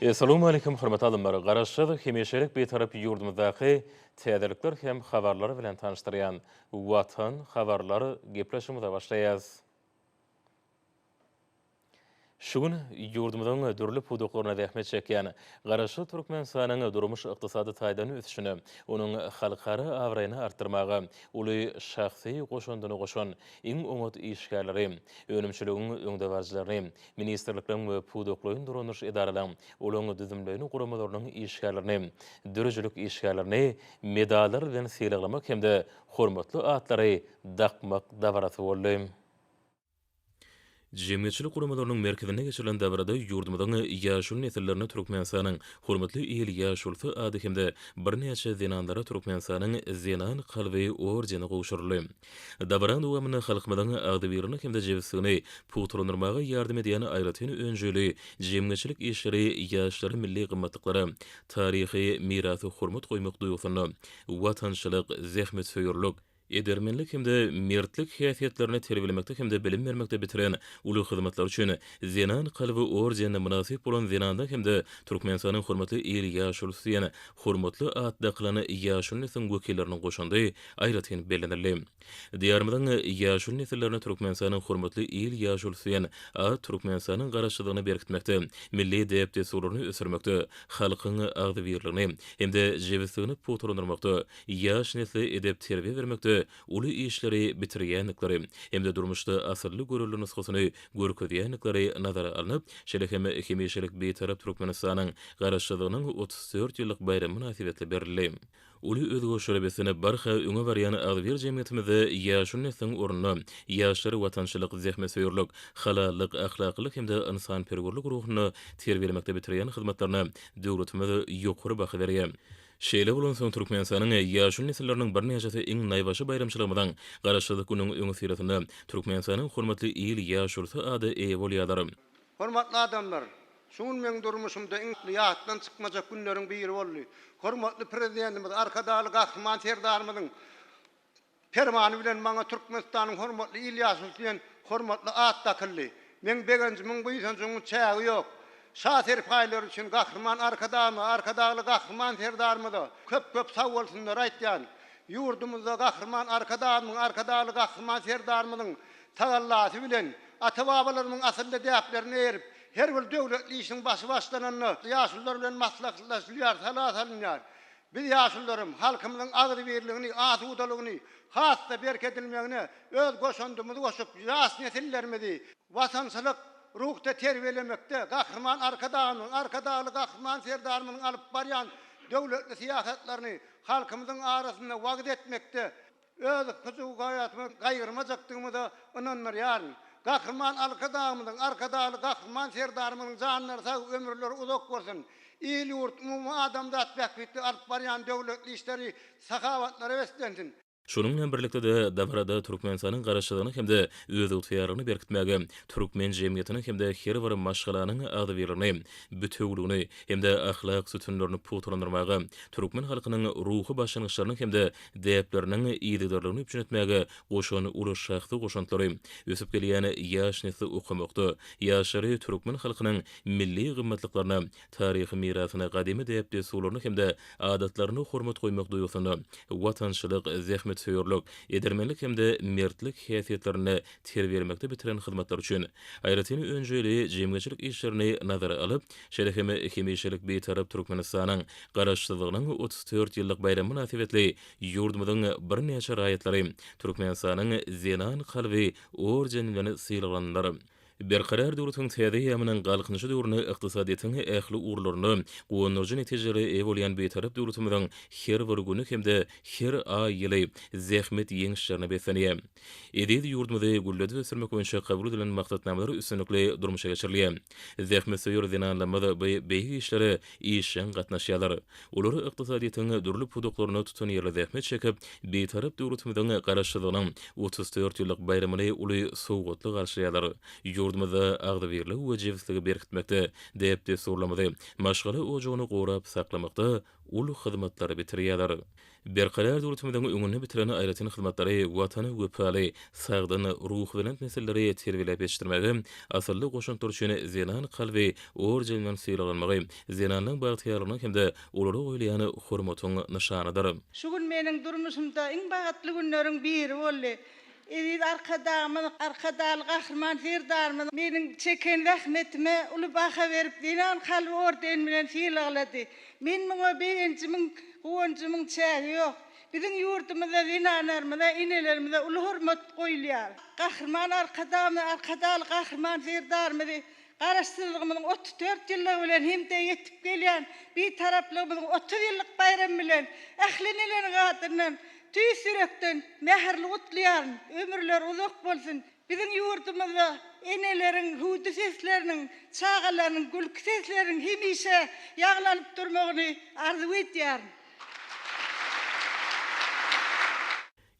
Assalamu alaikum hurmatly adamlar. Garaşsyk hemeşelik betarap ýurdumyzdaky täzelikler hem habarlary bilen tanıştyrýan Watan habarlary gepleşmegde başlaýas. Şugun ýurdumyzyň dürli puduklaryna zähmet çekýän Garaşy Türkmenistanyň durmuş ykdysady taýdany ösüşini, onuň halkara awraýyny artdyrmagy, uly şahsy goşundyny goşan iň umut işgärleri, önümçiligiň öňdäwäjlerini, ministrlikleriň we puduklaryň durmuş edaralaryň, olaryň düzümlerini guramalarynyň işgärlerini, dürüjlik işgärlerini medallar bilen sylamak hemde hormatly atlary dakmak dabarasy boldy. Cemiyetçilik kurumlarynyň merkezine geçirilen davrada ýurdumyzyň ýaşul nesillerine Türkmenistanyň hormatly ýyl ýaşulsy ady hemde bir neçe zenandara Türkmenistanyň zenan kalby orjeny gowşurly. Dabran dowamyny halkymyzyň agdybyryny hemde jewsini puturlandyrmaga ýardym edýän aýratyn öňjeli cemiyetçilik işleri ýaşlary milli gymmatlyklary, taryhy mirasy hormat goýmak duýgusyny, watançylyk, zähmet söýürlük, Edermenlik hemde mertlik häsiýetlerini terbilemekde hemde bilim bermekde bitiren uly hyzmatlar üçin Zenan Kalby ordenine münasip bolan Zenanda hemde Türkmenistanyň hormatly el ýaşulsy ýene hormatly atdaklany ýaşul nesil wekillerini goşandy aýratyn bellenildi. Diýarmyň ýaşul nesillerini Türkmenistanyň hormatly el ýaşulsy ýene Türkmenistanyň garaşdygyny berkitmekde, milli depde suraryny ösürmekde, halkyň agdy birligini hemde jebisligini poturandyrmakda, ýaş nesli edep terbiýe bermekde uly işleri bitirýänlikleri hemde durmuşda asyrly görülen nusgasyny görkezýänlikleri nazara alınıp, şeýle hemişelik betarap Türkmenistanyň garaşdygynyň 34 ýyllyk bayramy münasibetli berildi. Uly özgöşürebesine barha öňe barýan agdyr jemgyýetimizde ýaşul nesliň ornuny, ýaşlary watançylyk, zähmetseýürlük, halallyk, ahlaklyk hemde insanperwerlik ruhuny terbiýelemekde bitirýän hyzmatlaryna döwletimiz ýokary baha berýär. Şeýle bolan soň Türkmenistanyň ýaşul nesilleriniň bir näçesi iň naýbaşy bayramçylygymyň garaşdyk günüň öňe syratynda Türkmenistanyň hormatly el ýaşulsy ady eýe bolýarlar. Hormatly adamlar, şuň meň durmuşymda iň ýatdan çykmajak günleriň biri boldy. Hormatly prezidentimiz, arkadaly gahryman serdarymyň fermany bilen maňa Türkmenistanyň hormatly el ýaşulsy diýen hormatly at takyldy. Men begenjimiň bu ýysanjyň çägi ýok. Şaher paýlary üçin gahryman arkadaly gahryman serdarymyda köp sag bolsunlar aýtýan. Ýurdumyzda gahryman arkadaly gahryman serdarymyň tagallasy bilen ata-babalarynyň asylly däplerini erip, her bir döwletli işiň başlananyny ýaşullar bilen maslahatlaşýar, salat-salynýar. Biz ýaşullarym halkymyzyň agdy birligini, asudalygyny, hassa berketilmegini öz goşandymyzy goşup ýaş nesillerimizi watançylyk ruhta terbiýelemekde, gahryman arkadaly gahryman serdarymyň alyp barýan döwletli siýasatlaryny halkymyzyň arasynda wagt etmekde, öz hyzyw gaýatyny gaýyrmajakdygymyzy ynanýar. Gahryman arkadaly gahryman serdarymyň janlary sag, ömürleri uzak bolsun. El ýurt umumy adamzat bäkbetli alyp barýan döwletli işleri sahawatlary beslensin. Şunun bilen birlikde de dabarada Türkmenistanyň garaşdygyny hemde öz ýurtlaryny berkitmäge, türkmen jemgyýetiniň hemde her bir maşgalanyň ady birini, bütünligini hemde ahlak sütunlaryny puturandyrmagy, türkmen halkynyň ruhy başlanýyşlaryny hemde däpleriniň ýygydarlygyny üçinetmäge goşan uly şahsy goşantlary ösüp gelýän ýaş nesli okumakda, ýaşary türkmen halkynyň milli gymmatlyklaryna, taryhy mirasyna, gadymy däpde sularyny hemde adatlaryny hormat goýmak duýgusyny, watançylyk, zähmet söýürlük, edermenlik hemde mertlik häsiýetlerini terbiýelemekde bitiren hyzmatlar üçin aýratyn öňjeli jemgyýetçilik işlerini nazara alyp, şeýle hemişelik betarap Türkmenistanyň garaşdygynyň 34 ýyllyk bayramy münasibetli ýurdumyzyň bir näçe raýatlary Türkmenistanyň Zenan Kalby ordenine syýlanýar. Berkarar döwletiň täze ýamynyň galkynyşy döwrüne ykdysadyýetiň ähli urlaryny gowunurjy netijeleri eýbolýan betarap döwletimiziň her bir güni hemde her ay ýyly zähmet ýeňişlerini besenýär. Edil ýurdumyzy gullady ösürmek boýunça kabul edilen maksatnamalary üstünlikli durmuşa geçirilýär. Zähmet söýür dinanlamada beýgi işleri işen gatnaşýarlar. Olar ykdysadyýetiň dürli puduklaryny tutan ýerle zähmet çekip, betarap döwletimiziň garaşdygynyň 34 ýyllyk bayramaly uly sowgatly garşyýarlar. Ýurdumyzda agdy birlik we jewsligi berkitmekde, däpde surlamady, maşgala ojagyny gorap saklamakda uly hyzmatlary bitirýärler. Berkarar döwletimiziň öňüne bitiren aýratyn hyzmatlary watany göpäli, sagdan ruh bilen nesilleri terbiýelep yetişdirmegi, asylly goşantylar üçin Zenan Kalby ordenine syýlanmagy, Zenanyň bagtyýaryny hemde olary goýulýan hormatyň nyşanydyr. Şu gün meniň durmuşymda iň bagatly günleriň biri boldy. Edil arkadaly gahryman serdarymyň meniň çeken rahmetime uly baha berip Zenan Kalby ordeni bilen syýlagylady. Men muňa begenjimiň, goňjymyň çägi ýok. Biziň ýurdumyzda, zinanlarymyzda, inelerimizde uly hormat goýulýar. Gahryman arkadaly gahryman serdarymyň garaşdyrlygymyň 34 ýyllygy bilen hemde ýetip gelýän bir taraplygymyň 30 ýyllyk bayram bilen ählenelen gatyryndan tüy sürekden mäherli utlaýar, ömürler uzak bolsun. Biziň ýurdumyzda eneleriň, hudy sesleriniň, çağalaryň, gülki sesleriniň hemişe ýaglanyp durmagyny arzu etýär.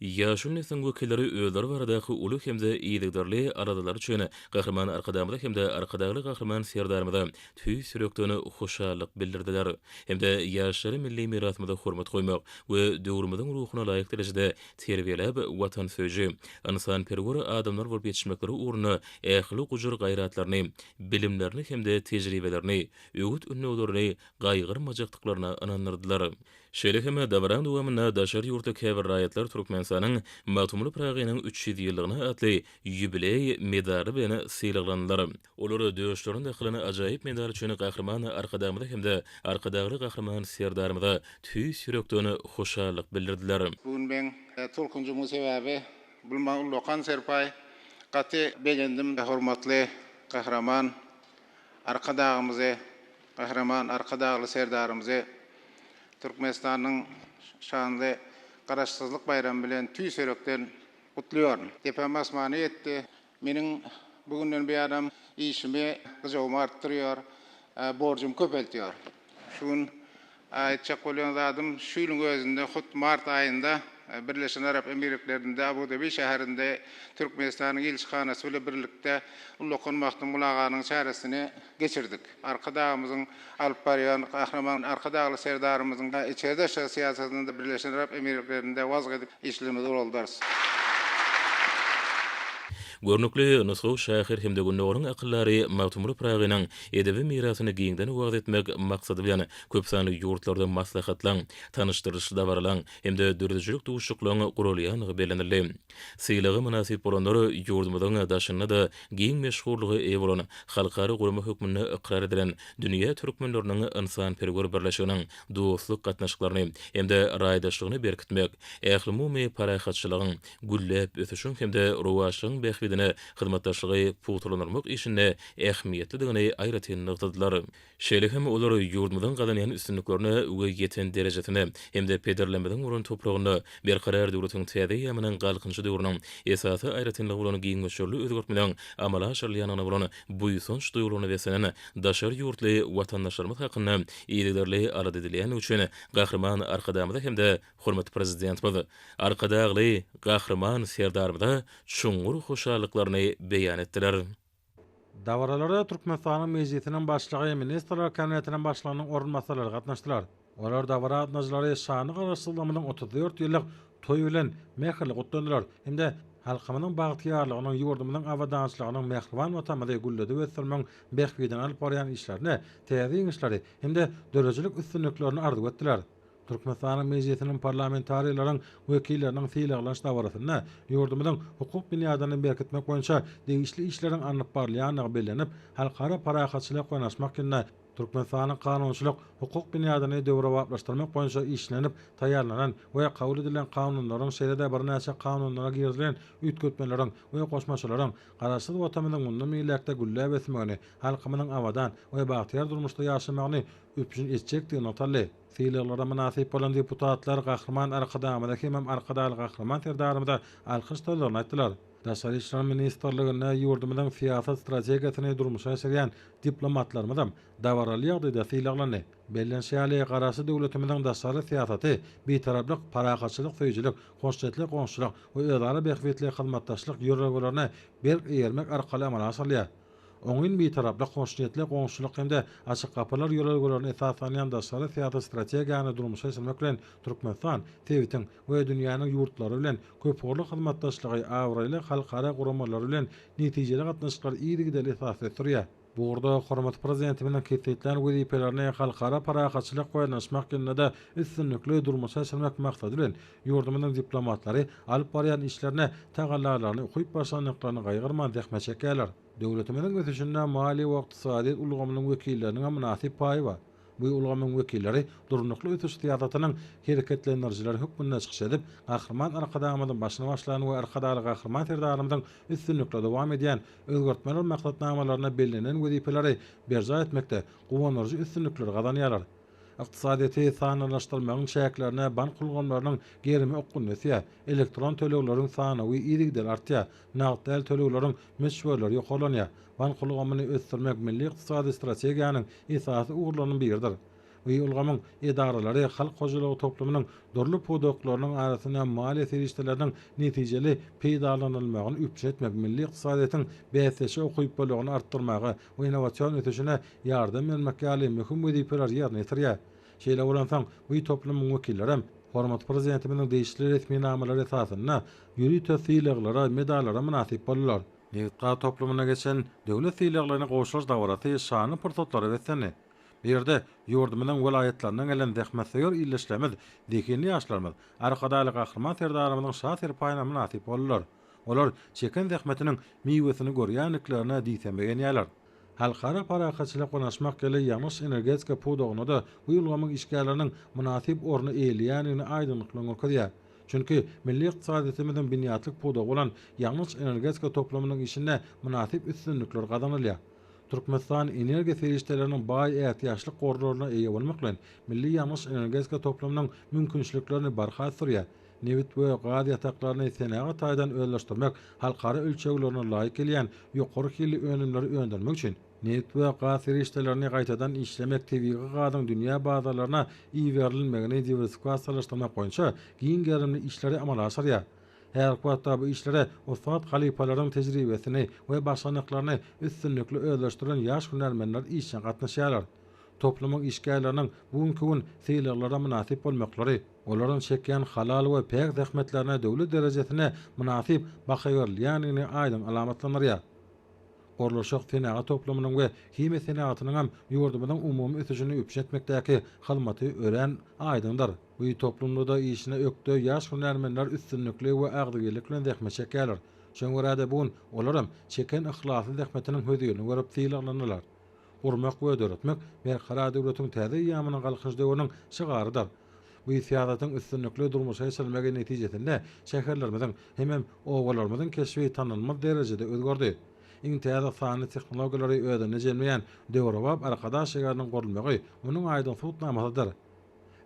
Yaşul nesin wekilleri özleri baradaky uly hemde iýdigderli aradalar üçin gahrman arkadamda hemde arkadagly gahrman serdarmyda tüý sürekdeni hoşallyk bildirdiler. Hemde ýaşary milli mirasmyda hormat goýmak we döwrümizin ruhuna laýyk derejede terbiýelep watan söýji, insan perwer adamlar bolup ýetişmekleri uğruna ähli gujur gaýratlaryny, bilimlerini hemde tejribelerini, öwüt ünnewlerini gaýgyrmajakdyklaryna inandyrdylar. Şeýle hemme davaran dowamyna daşary ýurtda käbir raýatlar Türkmenistanyň matumly pragynyň 300 ýyllygyna atly ýubiley medary bilen syýlaglandylar. Olar döwüşleriň dahlyny ajaýyp medal üçin gahrman arkadamda hemde arkadagly gahrman serdarmyda tüý sürekdeni hoşallyk bildirdiler. Bugün ben tolkunjumyň sebäbi Bulman Lokan Serpay gaty beğendim hormatly gahrman arkadagymyzy, gahrman arkadagly serdarymyzy Türkmenistanyň şanly garaşsyzlyk bayramı bilen tüý sürekden gutluyor. Tepem asmany etdi. Meniň bugünden bir adam işimi gyjawmy artdyrýar, borjum köpeltiyor. Şun aýtjak bolan zadym şu ýylyň özünde mart aýynda Birleşen Arap Emirliklerinde Abu Dhabi şäherinde Türkmenistanyň elçihanasy bilen birlikde Ulukhan Mahmud Mulaganyň şäheresini geçirdik. Arkadagymyzyň alyp barýan gahrman arkadagly serdarymyzyň içeride siýasatynda Birleşen Arap Emirliklerinde waz edip işlemede boldars. Görnükli Nusraw şäher hemde günnäwriň akyllary matumly pragynyň edebi mirasyny giňden wagt etmek maksady bilen köp sanly ýurtlarda maslahatlaň, tanışdyrışda barlaň hemde dördüjülük duşuklaryny gurulýan belenildi. Syýlygy munasip bolanlary ýurdumyzyň daşyna da giň meşhurlygy eýe bolan halkary gurma hökmüne ikrar edilen dünýä türkmenleriniň insan perwer birleşiginiň dostluk gatnaşyklaryny hemde raýdaşlygyny berkitmek, ähli mumy parahatçylygyň güllep ötüşüň hemde rowaşlygyň dine hyzmatdaşlygy putulanyrmak işine ähmiýetlidigini aýratyn nykdydylar. Şeýle hem olar ýurdumyzyň gadanýan üstünliklerini we ýeten derejesine hemde pederlenmeden urun topragyny berkarar döwletiň täze ýamynyň galkynçy döwrüniň esasy aýratynlygy bolan giň göçürli özgörtmeden amala aşyrlaýanyny bolan buýsunç duýgularyny desenen daşary ýurtly watandaşlarymyz hakyna iýdigderli arad edilýän üçin gahrman arkadamyda hemde hormatly prezidentimiz arkadagly gahrman serdarmyda çuňur hoşallyklaryny beýan etdiler. Dawaralarda Türkmenistanyň mejlisiniň başlygy Ministrler Kabinetiniň başlygynyň orunmasarlary gatnaşdylar. Olar dawara atnaşlary şany garaşdyrmamynyň 34 ýyllyk toý bilen mehirli gutlandylar. Hemde halkymynyň bagtyarlygynyň ýurdumynyň awadançylygynyň mehriban watanmyda gülledi ösdürmäň behbiden alyp barýan işlerini, täze işleri hemde dörejilik üstünliklerini arzuw etdiler. Türkmenistanyň mejlisiniň parlamentariýalaryň wekilleriniň syýlaglaş dawarasyna ýurdumynyň hukuk binýadyny berkitmek boýunça degişli işleriň anyp barlýanyny belenip, halkara parahatçylyk goýnaşmak ýerine Türkmenistanyň kanunçylyk hukuk binýadyny döwrewaplaşdyrmak boýunça işlenip taýýarlanan we kabul edilen kanunlaryň şeýle bir näçe kanunlara girilen üýtgetmeleriň we goşmaçylaryň garaşsyz watanmynyň mundan meýlekde güllep etmegini, halkymynyň awadan we bagtyar durmuşda ýaşamagyny öpüşün etjekdigini ataldy. Syýlaglara munasip bolan deputatlar gahrman arkadamyda hemem arkadaly gahrman serdarymyda alkışlaryny aýtdylar. Daşary işler ministrligine ýurdumynyň siýasat strategiýasyny durmuşa ýetirýän diplomatlarymyz dawaraly ýagdaýda syýlaglany. Bellenşäli garaşy döwletimiziň daşary siýasaty betaraplyk, parahatçylyk, söýjilik, hoşçetlik, goňşulyk we özara behwetli hyzmatdaşlyk ýörleglerini berk eýermek arkaly amala asyrlýar. Oňun betaraplyk, hoşçetlik, goňşulyk hemde açyk kapylar ýörleglerini esaslanýan daşary siýasat strategiýasyny durmuşa ýetirmek bilen Türkmenistan, Tewitiň we dünýäniň ýurtlary bilen köpgorly hyzmatdaşlygy awraýly halkara guramalar bilen netijeli gatnaşyklar iýdigideli esas etdirýär. Bu urda hormatly prezidentimiň ketdiýän wezipelerini halkara parahatçylyk goýnaşmak ýönünde üstünlikli durmuşa ýetirmek maksady bilen ýurdumynyň diplomatlary alyp barýan işlerine tagallalaryny ukyp başlanýaklaryny gaýgyrman zähmet çekýärler. Döwletimiň ötüşinde mali we ykdysady ulgamynyň wekilleriniň munasip paýy bar. Bu ulgamyň wekilleri durnukly ötüş tiýatatynyň hereketlendirjileri hökmüne çykyş edip, gahrman arkadamynyň başyna başlanan we arkadaly gahrman serdarymyň üstünlikle dowam edýän özgörtmeler maksatnamalaryna belenen wezipeleri berja etmekde gowanarjy üstünlikleri gadanýarlar. Iqtisadiýaty sanylaşdyrmagyň şäklerine bank kulgamlarynyň gerimi okkunýasy, elektron töleglerin sany we ýygydy artýar, nagd tölegleriň meşgulleri ýokalanýar. Bank kulgamyny ösdürmek milli iqtisadi strategiýanyň esasy uğurlarynyň biridir. we ulgamyň edaralary halk hojalygy toplumynyň durly pudoklarynyň arasynda maliýe serişdeleriniň netijeli peýdalanylmagyny üpçe etmek, milli ykdysadyýatyň bäsleşe okyp bolugyny artdyrmagy we innowasion ötüşine ýardam bermek ýaly möhüm wezipeler ýerine ýetirýär. Şeýle bolansaň, we toplumyň wekilleri hormat prezidentimiň değişikleri resmi namalary esasynda ýüri tösiýleglara, medallara münasip bolýar. Ýigitga toplumyna geçen döwlet ýylaklaryna goşuş dawraty şany pursatlary berseni. Bir yerde ýurdumynyň welaýatlarynyň gelen dehmetseýär illeşlemez, dekeni ýaşlarymyz arkadaly gahrman serdarymyň şahyr paýyna münasip bolýar. Olar çeken dehmetiniň miwesini görýänliklerine diýsemegen ýalar. Halkara parakaçylyk onaşmak gele ýanyş energetika pudogyna da bu ýulgamyň işgärleriniň münasip orny eýleýänini aýdynlyklaryň okudýar. Çünki milli ykdysadyýetimiziň binýatlyk pudogy bolan ýanyş energetika toplumynyň işine münasip üstünlikler gazanylýar. Türkmenistan energiýa serişdeleriniň baý ähtiýaçly gorlaryna eýe bolmak bilen milli ýanyş energetika toplumynyň mümkinçiliklerini barha sürýär. Newit we gaz ýataklaryny senaga taýdan özleşdirmek, halkara ölçeglerine laýyk gelýän ýokary hili önümleri öndürmek üçin newit we gaz serişdelerini gaýtadan işlemek tebii gazyň dünýä bazarlaryna iýerilmegini diversifikasiýalaşdyrmak boýunça giň gerimli işleri amala aşyrýar. Her wagtda bu işlere Osman halifalaryň tejribesini we başlanyklaryny üstünlikli özleşdiren ýaş hunarmenler işe gatnaşýarlar. Toplumyň işgärleriniň bugünkü gün seýlerlere münasip bolmaklary, olaryň çekýän halal we pek zähmetlerine döwlet derejesine münasip bakaýarlýanyny aýdym alamatlanýar. Gorlaşyk senaga toplumynyň we hime senagatynyň hem ýurdumynyň umumy ötüşini üpşetmekdäki halmaty ören aýdyndyr. Bu toplumda işine ökde ýaş hunarmenler üstünlikli we agdygelik bilen zähmet çekýärler. Şoňa bugün olaram çeken ihlasy zähmetiniň hödüýini görüp seýlanlanýarlar. Urmak we döretmek berkara döwletiň täze ýamynyň galkyş döwrüniň şygarydyr. Bu siýasatyň üstünlikli durmuşa geçirilmegi netijesinde şäherlerimizin hem owalarymyzyň keşfi tanynmaz derejede özgördi. İňtäze sany tehnologiýalary ödüne jelmeýän döwrewap arkadaş şeýlerini gurulmagy onuň aýdyn tutnamasydyr.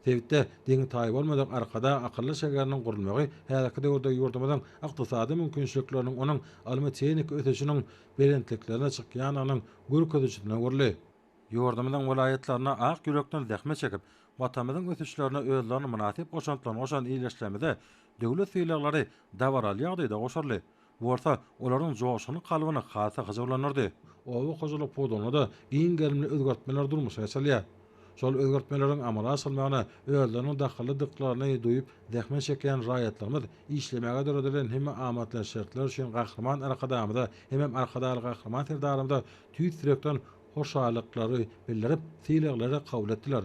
Tebitde deňi taýy bolmadan arkada akylly şeýlerini gurulmagy häzirki döwürde ýurdumyzyň ykdysady mümkinçilikleriniň onuň almy teknik ötüşiniň berentliklerine çykýanynyň görkezişine görli. Ýurdumyzyň welaýatlaryna ak ýürekden zähmet çekip, watanymyzyň ötüşlerine özlerini münasip goşan iýleşlemede döwlet ýylaklary dawaralýagdaýda goşarly. Borsa olaryň joşuny kalbyny hasa gyjylanyrdy. Owy goşulyk podony da giň gerimli özgertmeler durmuşa geçilýär. Şol özgertmeleriň amala asylmagyna özleriniň daxily dyklaryny duýup zähmet çekýän raýatlarymyz işlemege döredilen hemme amatly şertler üçin gahrman arkadamyda hem arkadaly gahrman serdarymyda tüýtrekden hoşalyklary bildirip seýleglere kabul etdiler.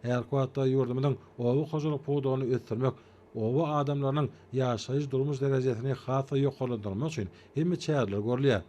Her wagtda ýurdumynyň owy goşulyk podony ötürmek, owa adamlaryň ýaşaýyş durmuş derejesini hasa ýokalandyrmak üçin hemme çäherler görülýär.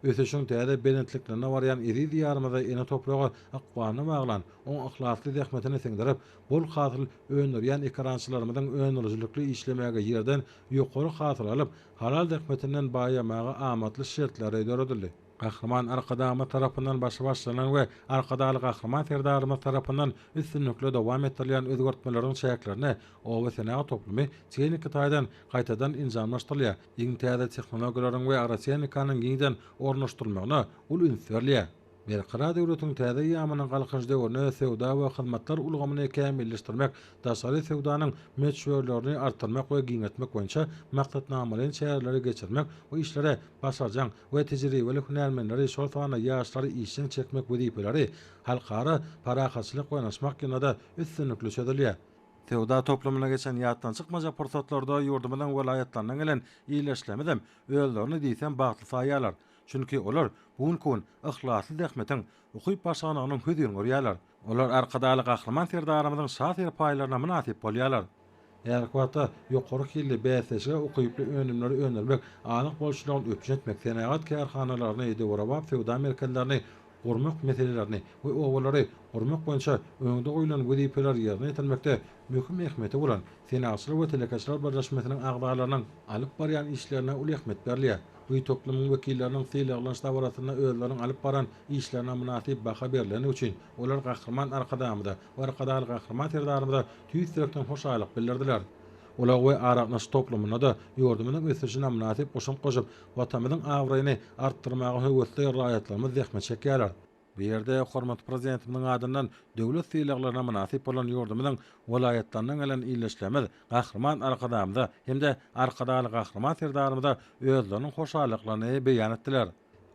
Ötüşüň täze berentliklerine barýan iri diýarymyza ene topraga akwany baglan, oň ihlasly zähmetini siňdirip, bol hasyl öňürýän ekrançylarymyzyň öňürjülükli işlemege ýerden ýokary hasyl alyp, halal zähmetinden baýamagy amatly şertleri döredildi. Gahrman arkadamy tarapyndan başlanan we arkadaly gahrman serdarymyz tarapyndan üstünlikli dowam etdirilýän özgertmeleriň şäherlerine owa senaga toplumy teknik taýdan gaýtadan injamlaşdyrylýar. Iňtäze tehnologiýalaryň we araçenlikanyň giňden ornaşdyrylmagyna ul ünsürlýär. Berkara döwletiň täze ýamynyň galkyş döwrüne sewda we hyzmatlar ulgamyny kämilleşdirmek, daşary sewdanyň meçhurlaryny artdyrmak we giňetmek boýunça maksatnamalaryň şäherlere geçirmek we işlere başarjak we tejribeli hunarmenleri şol sany ýaşlary işin çekmek wezipeleri halkara parakaçylyk oýnaşmak ýolunda üstünlikli çözülýär. Sewda toplumyna geçen ýatdan çykmaja pursatlarda ýurdumynyň welaýatlarynyň gelen iýleşlemizem özlerini diýsem bagtly saýýarlar. Çünki olar bugün ihlasly zähmetiň ukyp başlanynyň hödüýini görýärler. Olar arkadaly gahrman serdarymyzyň şahyr paýlaryna münasip bolýarlar. Her wagtda ýokary hilli bäsleşe ukyply önümleri öňürmek, anyk bolşularyny öpüşetmek, senagat kärhanalaryny edewrap sewda merkezlerini gurmak meselelerini we owalary gurmak boýunça öňde goýulan wezipeler ýerine ýetirmekde möhüm ähmiýeti bolan senagatçylar we telekäçiler birleşmesiniň agdalarynyň alyp barýan işlerine uly ähmiýet berilýär. Bu toplumyň wekilleriniň seýleglaniş dawratyna özleriň alyp baran işlerine münasip baha berileni üçin olar gahrman arkadamyda we arkadaly gahrman serdarymyza tüýtrekden hoşalyk bildirdiler. Olar we arapnaş toplumyna da ýurdumynyň ösüşine münasip goşun goşup watanymyzyň awraýyny artdyrmagy höwetli raýatlarymyz zähmet çekýärler. Bu yerde hormat prezidentimiň adından döwlet sylaklaryna munasip bolan ýurdumyň welaýatlarynyň gelen iýleşlemez gahrman arkadamda hem-de arkadaly gahrman serdarymyda özleriniň hoşallyklaryny beýan etdiler.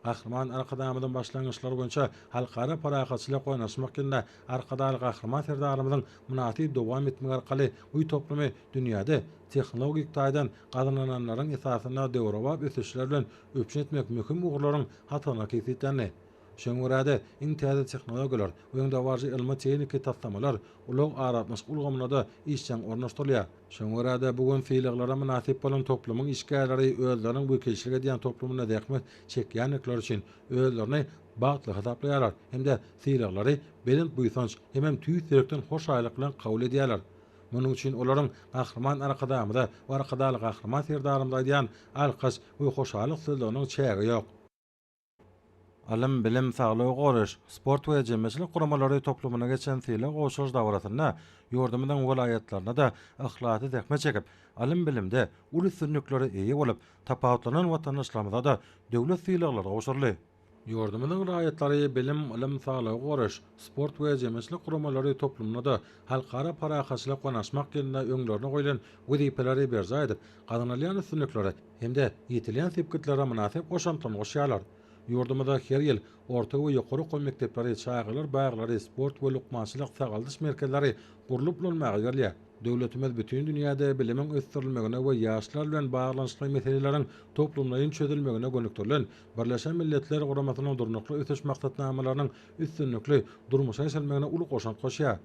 Gahrman arkadamydan başlangyçlar boýunça halkara parahatçylyk oýnaşmakynda arkadaly gahrman serdarymyzyň munasip dowam etmegi arkaly uý toplumy dünýäde tehnologik taýdan gazananlaryň esasyna döwrewap ösüşler bilen öpüşen etmek möhüm ugurlaryň hatana kesitlerini. Şoňurada internет tehnologiýalar we ýa-da barjy ilmi tehnika taslamalar ulug aratmaş ulgamynda işçiň ornaşdyrylýar. Şoňurada bugun fiýleglara munasip bolan toplumyň işgärleri özleriniň bu keşige diýen toplumyna dähmet çekýänlikler üçin özlerini bagtly hesaplanýarlar. Hem-de fiýleglary belin buýsanç hem tüýsürekden hoşaýlyk bilen kabul edýärler. Munuň üçin olaryň gahrman arkadamyda we arkadaly gahrman serdarymda diýen alkys we hoşalyk sözleriniň çägi ýok. Alim bilim saglygy goraş, sport we jemgyýetçilik guramalary toplumyna geçen fiýle goşuş dawratyna ýurdumyň welaýatlaryna da ahlaky dähmet çekip, alim bilimde uly sürnükleri eýe bolup, tapawutlanan watandaşlarymyza da döwlet fiýleglary goşurly. Ýurdumyň raýatlary bilim, ilim saglygy goraş, sport we jemgyýetçilik guramalary toplumyna da halkara parahatçylyk oýnaşmak ýerine öňlerine goýulan wezipeleri berza edip, gazanylýan sürnükleri hem-de ýetilýän sepkitlere munasip goşantyn goşýarlar. Ýurdumyda her ýyl orta we ýokary goý mekdepleri, çaýgylar, baýaklary, sport we lukmançylyk sagaldyş merkezleri gurulyp bolmagy gelýär. Döwletimiz bütün dünýäde bilimiň ösdirilmegine we ýaşlar bilen baglanyşly meseleleriň toplumlaryň çözülmegine gönükdirilen Birleşen Milletler Guramasynyň durnukly ösüş maksatnamalarynyň üstünlikli durmuşa geçirmegine uly goşant goşýar.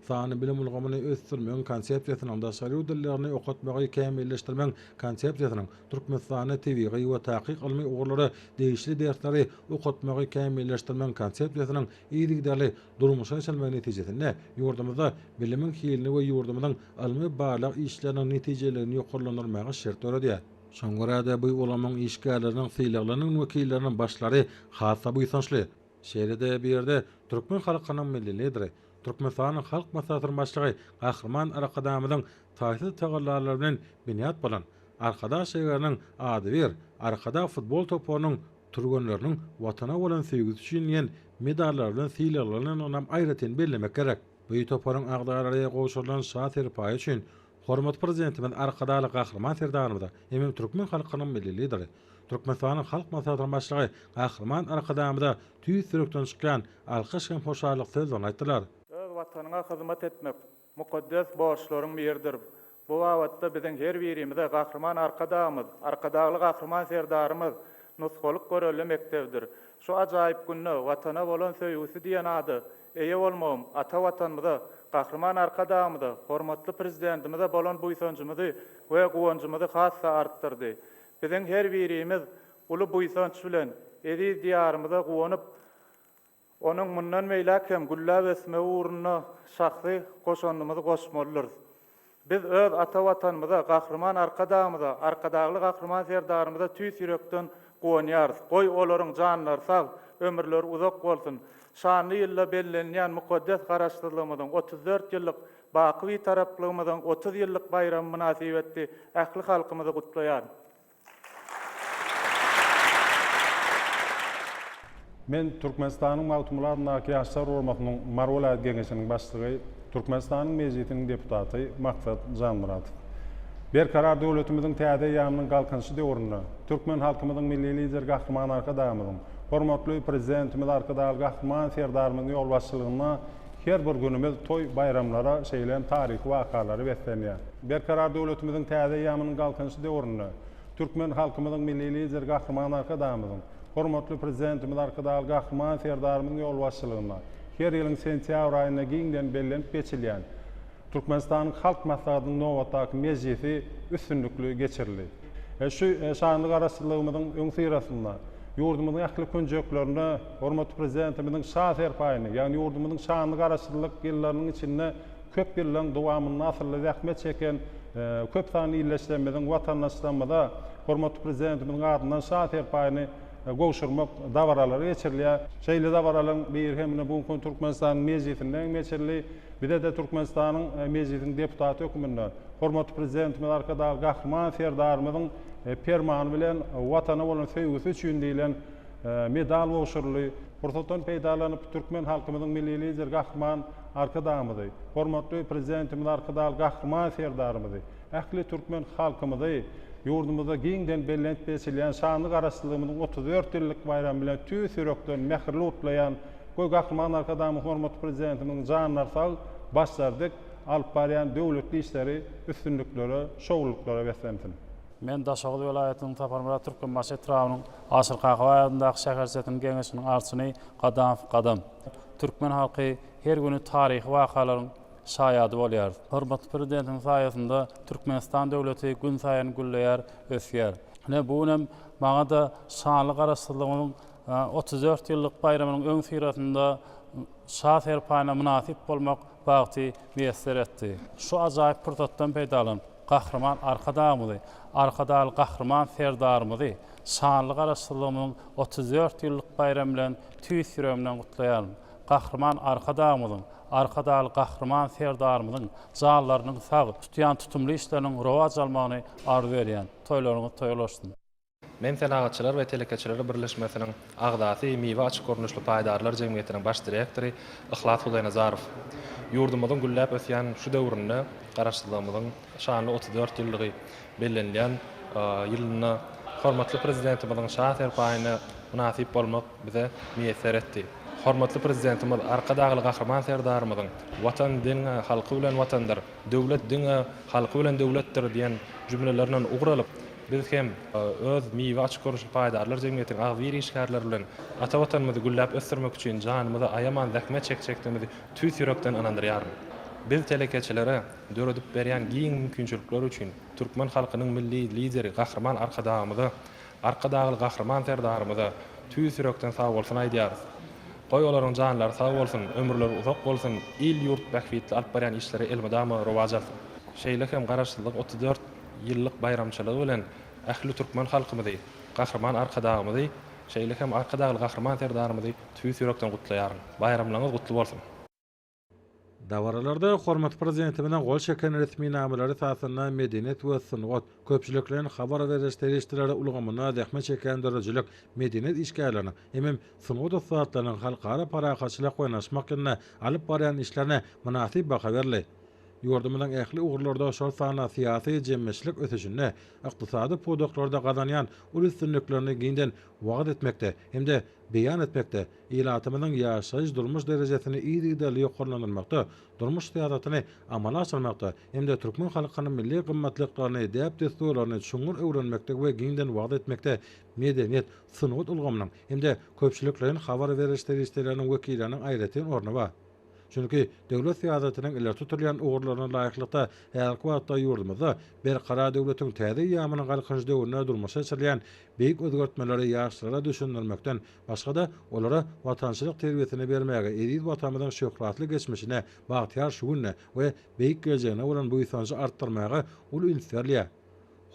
Sany bilim ulgamyny ösdirmeň konsepsiýasyny amdaşary dillerini okutmagy kämilleşdirmeň konsepsiýasynyň Türkmenistany tebigy we takyk ilmi ugurlary değişli dersleri okutmagy kämilleşdirmeň konsepsiýasynyň ýygydaly durmuşa geçirmegi netijesinde ýurdumyzda bilimiň hilini we ýurdumyň ilmi balyk işleriniň netijelerini ýokarlandyrmagy şert öredýär. Şoňurada bu ulamyň işgärleriniň syýlaklarynyň wekilleriniň başlary hassa buýsançly. Şeýlede bir ýerde türkmen halkynyň milli lideri Türkmenistanyň halk maslahatynyň başlygy gahrman arkadamynyň taýsy tagallarlary bilen biniat bolan arkada şeýeriniň ady bir arkada futbol topunyň turganlarynyň watana bolan sevgisi üçin ýen medallar bilen syýlaklaryny onam aýratyn bellemek gerek. Bu topunyň agdarary goşulan şaher paýy üçin hormat prezidentimiz arkadaly gahrman serdarymyza hem türkmen halkynyň milli lideri Türkmenistanyň halk maslahatynyň başlygy gahrman arkadamyda tüýsürekden çykan alkyş hem hoşalyk sözlerini aýtdylar. Watanyňa hyzmat etmek mukaddes borçlaryň biridir. Bu wagtda biziň her birimize gahrman arkadamyz, arkadaly gahrman serdarymyz nusgalyk göreli mektebdir. Şu ajaýyp günne watana bolan söýgüsi diýen ady eýe bolmam, ata watanymyza, gahrman arkadamyza, hormatly prezidentimize bolan buýsançymyzy we guwançymyzy hassa artdyrdy. Biziň her birimiz uly buýsanç bilen edi diýarymyza guwanyp onun mundan meýläkem güllä besme uğruna şahsy goşandymyzy goşmalydyr. Biz öz ata watanymyza, gahrman arkadamyza, arkadaly gahrman serdarymyza tüýsürekden goýanýarys. Goý olaryň janlary sag, ömürleri uzak bolsun. Şanly ýylla bellenýän mukaddes garaşdyrlygymyzyň 34 ýyllyk baky taraplygymyzyň 30 ýyllyk bayramy münasibetli ähli halkymyzy gutlaýar. Men Türkmenistanyň Mawtumlaryndaky ýaşlar urmasynyň Marwolad Geňeşiniň başlygy, Türkmenistanyň mejlisiniň deputaty Maksat Janmuratov. Berkarar döwletimiziň täze ýamynyň galkynşy döwründe türkmen halkymyzyň milli lider gahrman arkadamyň, hormatly prezidentimiz arkadaly gahrman serdarymyň ýol başçylygyna her bir günümiz toy bayramlara şeýlen taryhy wakalary beslenýär. Berkarar döwletimiziň täze ýamynyň galkynşy döwründe türkmen halkymyzyň milli lider gahrman arkadamyň, hormatly prezidentimiz arkadaly gahrman serdarymyň ýol başçylygyna her ýylyň sentýabr aýyna giňden bellenip geçilýän Türkmenistanyň halk maslahatynyň nowatdaky mejlisi üstünlükli geçirildi. Şu şanly garaşdyrlygymyzyň öň syrasynda ýurdumyzyň ähli könjeklerini hormatly prezidentimiziň şaher paýyny, ýagny ýurdumyzyň şanly garaşdyrlyk ýyllarynyň içinde köp ýyllyň dowamyny asyrly zähmet çeken köp sany ýyllaşlamadyň watandaşlarymyza hormatly prezidentimiziň adyndan şaher paýyny goşurmak dawaralary geçirilýär. Şeýle dawaralyň bir hemine bugun Türkmenistanyň mejlisinden geçirildi. Bir de Türkmenistanyň mejlisiniň deputaty hökümünde hormatly prezidentimiz arkadaly gahrman serdarymyzyň permany bilen watana bolan söýgüsi üçin diýilen medal goşurly. Fırsatdan peýdalanyp türkmen halkymyzyň milli lider Gahryman Arkadağymyzy, hormatly prezidentimiz Arkadaly Gahryman serdarymyzy, ähli türkmen halkymyzy ýurdumyzda giňden bellent besilýän şanly garaşdyrlygymyzyň 34 ýyllyk bayramy bilen tüý sürekden mähirli utlayan goý Gahryman Arkadaýmy hormatly prezidentimiň janlar sag başlardyk alyp barýan döwletli işleri, üstünlükleri, şowluklara beslensin. Men Daşoğlu vilayatynyň Taparmura Türkmen Maşet Trawynyň Aşyr Kakawaýyndaky şähersetiniň geňeşiniň arsyny gadam türkmen halky her güni taryhy wakalaryň şaýady bolýar. Hormatly prezidentiň saýasynda Türkmenistan döwleti gün saýan gülleýär, ösýär. Bu hem maňa da şanly garaşdyrlygymyň 34 ýyllyk bayramynyň öň syratynda şaher paýna münasip bolmak bagty meýesser etdi. Şu ajaýyp pursatdan peýdalanyp Gahryman Arkadağymyzy, Arkadaly Gahryman serdarymyzy şanly garaşdyrlygymyň 34 ýyllyk bayramy bilen tüý süremden gutlaýarym. Gahryman Arkadağymyzyň, Arkadaly Gahryman serdarymyzyň janlarynyň sag tutýan tutumly işleriniň rowaj almagyny arzu berýän. Toýlaryňyz toýlaşsyn. Men Selahatçylar we Telekeçiler Birleşmesiniň agdaty Miwa açyk görnüşli paýdarlar jemgyýetiniň baş direktory Ihlas Hudaýnazarow ýurdumyzyň gülläp ösýän şu döwründe garaşdyrlygymyzyň şanly 34 ýyllygy bellenlen ýylyna hormatly prezidentimizin şaher paýyna münasip bolmak bize meýesser etdi. Hormatly prezidentimiz Arkadaly Gahryman serdarymyzyň watan diňe halky bilen watandyr, döwlet diňe halky bilen döwletdir diýen jümlelerinden ugralyp biz hem öz miýwe açyk görnüşli paýdarlar jemgyýetiniň agbyr işgärleri bilen ata watanymyzy gülläp ösdürmek üçin janymyza aýaman zähmet çekçekdigimizi tüý sürekden anandyrýarmy. Biz telekeçilere döredip berýän giň mümkinçilikler üçin türkmen halkynyň milli lideri Gahryman Arkadağymyzy, Arkadaly Gahryman serdarymyzy tüý sürekden sag bolsun aýdýarys. Goý olaryň janlary sag bolsun, ömürleri uzak bolsun, il ýurt bähwitli alyp barýan işleri elmedama rowaj alsyn. Şeýle hem garaşdyrlyk 34 ýyllyk bayramçylygy bilen ähli türkmen halkymyzy, Gahryman Arkadağymyzy, şeýle hem Arkadaly Gahryman serdarymyzy tüý sürekden gutlaýarym. Bayramlaryňyz gutly bolsun. Dawaralarda hormat prezidenti bilen gol çeken resmi namalary esasynda medeniyet we sungat köpçüliklerin habar beriş terişleri ulgamyna zähmet çeken dörejilik medeniyet işgärlerini hem sungat saatlarynyň halkara parakaçylyk oynaşmak ýerine alyp barýan işlerine münasip baha berildi. Ýurdumyň ähli ugrlarda şol sana syýasy jemmeşlik ötüşine, ykdysady podoklarda gazanýan ul üstünliklerini giňden wagt etmekde hemde beýan etmekde, ýylatymyň ýaşaýyş durmuş derejesini ýa-da ýokarlandyrmakda, durmuş syýasatyny amala aşyrmakda, hemde türkmen halkynyň milli gymmatlyklaryny, däp desturlaryny çuňur öwrenmekde we giňden wagt etmekde medeniyet, sungat ulgamynyň hemde köpçüliklerin habar beriş terişleriniň wekilleriniň aýratyn orny bar. Çünki döwlet syýasatynyň iler tutulýan ugurlaryna laýyklykda her wagtda ýurdumyzda bir qara döwletiň täze ýamynyň galkynç döwrüne durmuşa çylýan beýik özgertmeleri ýaşlara düşündirmekden başga da olara watançylyk terbiyesini bermäge, edil watanymyzyň şöhratly geçmişine, bagtyar şugunna we beýik geljegine bolan bu ýysanjy artdyrmaga ul ünsärliýär.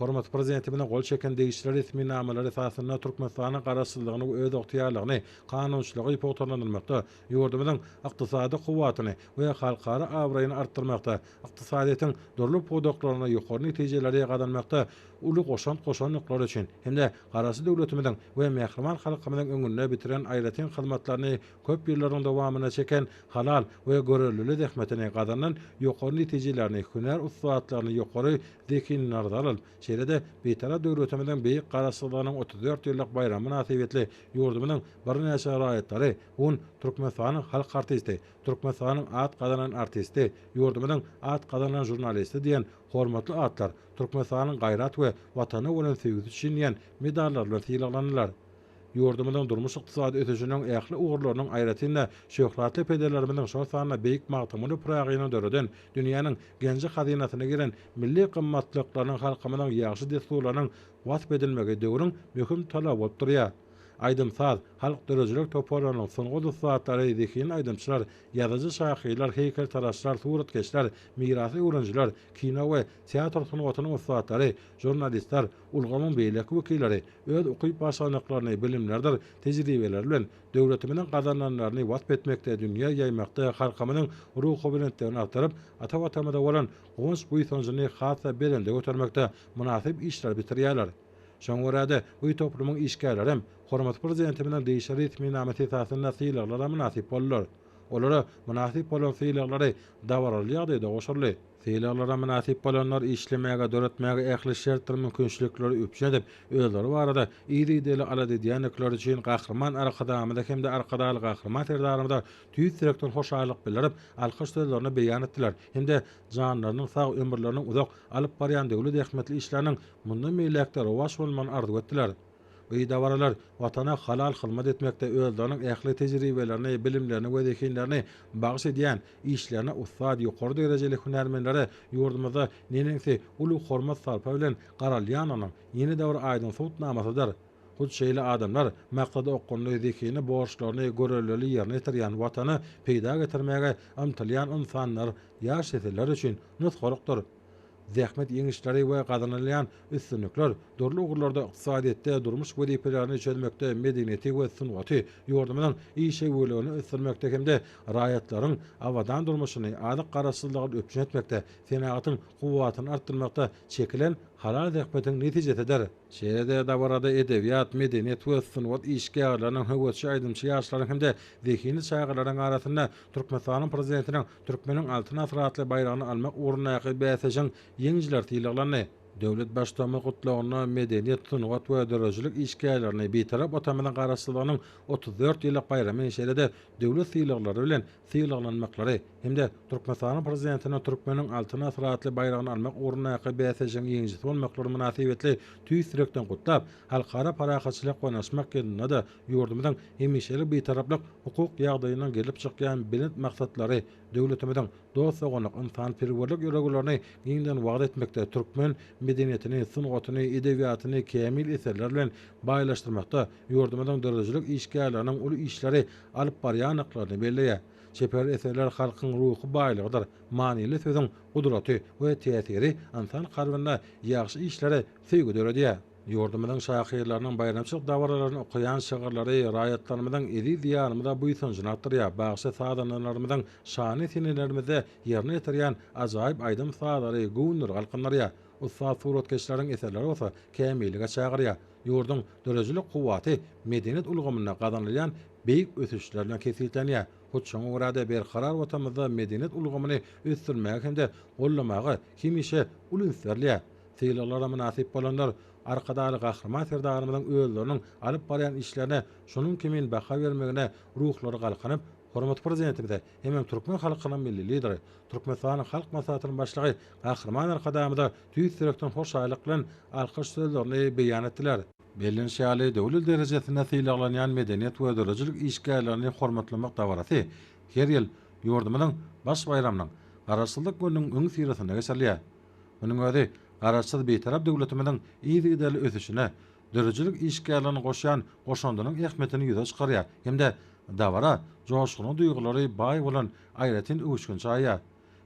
Hormat prezidenti bilen gol çeken değişler resmi namalary esasynda Türkmenistanyň garaşdyrlygyny we öz ygtyýarlygyny, kanunçylygy ýokarlandyrmakda, ýurdumyzyň ykdysady kuwatyny we halkara awraýyny artdyrmakda, ykdysadyýetyň durly podoklaryna ýokary netijelerge gadanmakda uly goşan üçin hemde garaşy döwletimiziň we mähriman halkymyzyň öňünde bitiren aýratyn hyzmatlaryny köp ýyllaryň dowamyna çeken halal we görelli zähmetini gadanan ýokary netijelerini, hüner ustaatlaryny ýokary zekin nardalyl şeýle-de beýtara döwletimiziň beýik garaşdyrlygynyň 34 ýyllyk bayramy münasibetli ýurdumynyň bir näçe raýatlary, un Türkmenistanyň halk artisti, Türkmenistanyň at gadanan artisti, ýurdumynyň at gadanan jurnalisti diýen hormatly atlar Türkmenistanyň gaýrat we watany bolan sevgisi üçin ýen medallar bilen syýlanýarlar. Ýurdumynyň durmuş ykdysady ötüşiniň ähli ugurlarynyň aýratynda şöhratly pedelerimiň şol sanyna beýik magtymyny pragyna döreden dünýäniň genji hazynasyna giren milli gymmatlyklarynyň halkymynyň ýaşy desturlarynyň wasp edilmegi döwrüň möhüm talap bolup durýar. Aydymsaz halk dörejilik toparlanyň soňky saatlary dikin aydymçylar, ýazyjy şahylar, heykeltaraşlar, suratkeşler, mirasy öwrenjiler, kino we teatr sungatynyň ustatlary, jurnalistler, ulgamyň beýleki wekilleri öz ukyp başlanmaklaryny bilimlerdir, tejribeler bilen döwletimiň gazananlaryny wasp etmekde, dünýä ýaýmakda, halkymyň ruhy bilen artyryp, ata watanymyzda bolan gowunç bu ýysanjyny hasa berende götürmekde münasip işler bitirýärler. Şoňa bu toplumyň işgärleri hormat prezidentimiň değişen ritmi nameti esasında syýlaglara münasip bollar. Olara münasip bolan syýlaglary dawarly ýagdaýda goşurly. Syýlaglara münasip bolanlar işlemäge, döretmäge ähli şertler mümkinçilikleri öpüşen edip, özleri barada iri-deli alady diýenekler üçin gahrman arkadamyda hem de arkadaly gahrman terdarymda tüýüt direktor hoşalyk bildirip, alkyş sözlerini beýan etdiler. Hem de janlarynyň sag ömürleriniň uzak alyp barýan döwlet ähmetli işleriniň mundan meýlekde rowaş bolman arzu etdiler. Bu dawaralar watana halal hyzmat etmekde özleriniň ähli tejribelerini, bilimlerini we zekinlerini bagyş edýän işlerine ustad ýokary derejeli hünärmenlere ýurdumyzda nenensi uly hormat sarpa bilen garalýanyň ýeni dawr aýdyn sowtnamasydyr. Bu şeýle adamlar maksady okkunly zekini borçlaryny görelili ýerine ýetirýän watany peýda getirmäge ymtylýan insanlar ýaş eseler üçin nutgolukdyr. Zähmet ýeňişleri we gazanylýan üstünlikler dorly ugurlarda ykdysadyetde durmuş wezipelerini çözmekde medeniyeti we sunwaty ýurdumynyň işe bölegini ösdürmekde hem de raýatlaryň awadan durmuşyny adyk garaşsyzlygy öpüşen etmekde, senatyň kuwwatyny artdyrmakda çekilen halal zähmetiň netijededir. Şeýle dawarada edebiýat, medeniýet we sunwat işgärläriniň höwetçi aýdymçy ýaşlaryň hem de zekini çaýgylaryň arasynda Türkmenistanyň prezidentiniň türkmeniň altyn asratly bayragyny almak ugruna bäsejiň ýeňjiler tiýlaglaryny döwlet başlama gutlagyna medeniýet, sunwat we dörejilik işgärlerini betarap otamynyň garaşsyzlygynyň 34 ýyllyk bayramy şeýle döwlet syýlaglary bilen syýlaglanmaklary hem de Türkmenistanyň prezidentiniň türkmeniň altyn asratly bayragyny almak ugruna bäsejiň ýeňjisi bolmaklary münasibetli tüýsürekden gutlap, halkara parahatçylyk gonaşmak ýolunda da ýurdumyzyň hemişelik betaraplyk hukuk ýagdaýynyň gelip çykýan bilinç maksatlary döwletimiziň dost oganyk insan perwerlik ýöreglerini ýeňden wagt etmekde türkmen medeniýetini, sunwatyny, edebiýatyny kämil eserler bilen baýlaşdyrmakda ýurdumyzyň dörejilik işgärleriniň uly işleri alyp barýanyklaryny belleýär. Çeper eserler halkyň ruhy baýlygydyr. Manily sözüň gudraty we täsiri insan kalbynda ýaxşy işlere söýgü döredýär. Ýurdumyzyň şahyrlarynyň bayramçylyk dawaralaryny okuyan şagyrlary raýatlarymyzyň edi diýanymyda bu ýa bagşy sadanlarymyzyň şany sinelerimizde ýerine ýetirýän ajaýyp aýdym sadary göwnür galkynlarya. Usta suratkeşleriň eserleri bolsa kämillige çagyrýar. Ýurdun dörejilik kuwwaty medeniýet ulgamyna gazanylýan beýik ösüşlerine kesilýär. Hoççoň urada berkarar watamyzda medeniýet ulgamyny ösdürmäge hem de gollamagy hemişe ulunserler. Syýlaglara münasip bolanlar arkadaly gahrman serdarymyzyň özleriniň alyp barýan işlerine şonuň kimin baha bermegine ruhlary galkanyp, hormat prezidentimize hem türkmen halkynyň milli lideri, Türkmenistanyň halk maslahatynyň başlygy gahrman arkadamyda tüýsürekden hoşalyk bilen alkyş sözlerini beýan etdiler. Bellenşäli döwlet derejesinde syýlaglanýan medeniýet we dörejilik işgärlerini hormatlamak dawarasy her ýyl ýurdumynyň baş bayramynyň garaşsyzlyk gününiň öň sirasynda geçirilýär. Munyň özi garaşsyz beýtarap döwletimiziň ýygy-ýyly ösüşine, dörejilik işgärlerini goşan goşandynyň ähmetini ýüze çykarýar. Hem de dawara joşguny duýgulary baý bolan aýratyn öwüşgün çaýýar.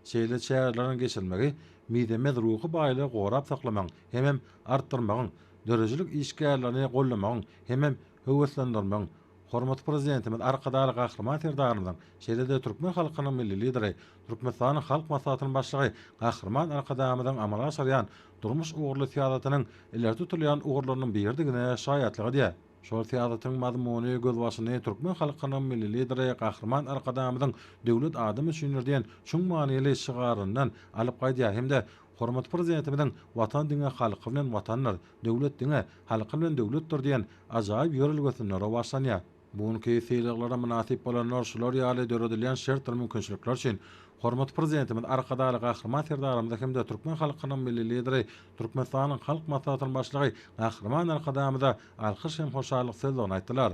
Şeýle çäherleriň geçilmegi midemet ruhy baýlygy gorap saklamagyň hem artdyrmagyň, dörejilik işgärlerini gollamagyň hem höwetlendirmäň hormat prezidentimiz arkadaly gahrman serdarymyzyň şeýle türkmen halkynyň milli lideri, Türkmenistanyň halk maslahatynyň başlygy gahrman arkadamyzyň amala aşarýan durmuş ugurly siýasatynyň ileri tutulýan ugurlarynyň birdigine şaýatlygy diýär. Şol siýasatyň mazmuny gözbaşyny türkmen halkynyň milli lideri gahrman arkadamyzyň döwlet adamy düşünürdiýen şuň manyly şygaryndan alyp gaýdýar hem de hormat prezidentimiň watan diňe halky bilen watanlar, döwlet diňe halky bilen döwletdir diýen ajaýyp ýörelgesine rowaşlanýar. Buňky syýlaglara münasip bolanlar şular ýaly döredilýän şertler mümkinçilikler üçin hormat prezidentimiň arkadaly gahrman serdarymyzy hem de türkmen halkynyň milli lideri, Türkmenistanyň halk maslahatynyň başlygy gahrman arkadamyza alkyş hem hoşalyk sözlerini aýtdylar.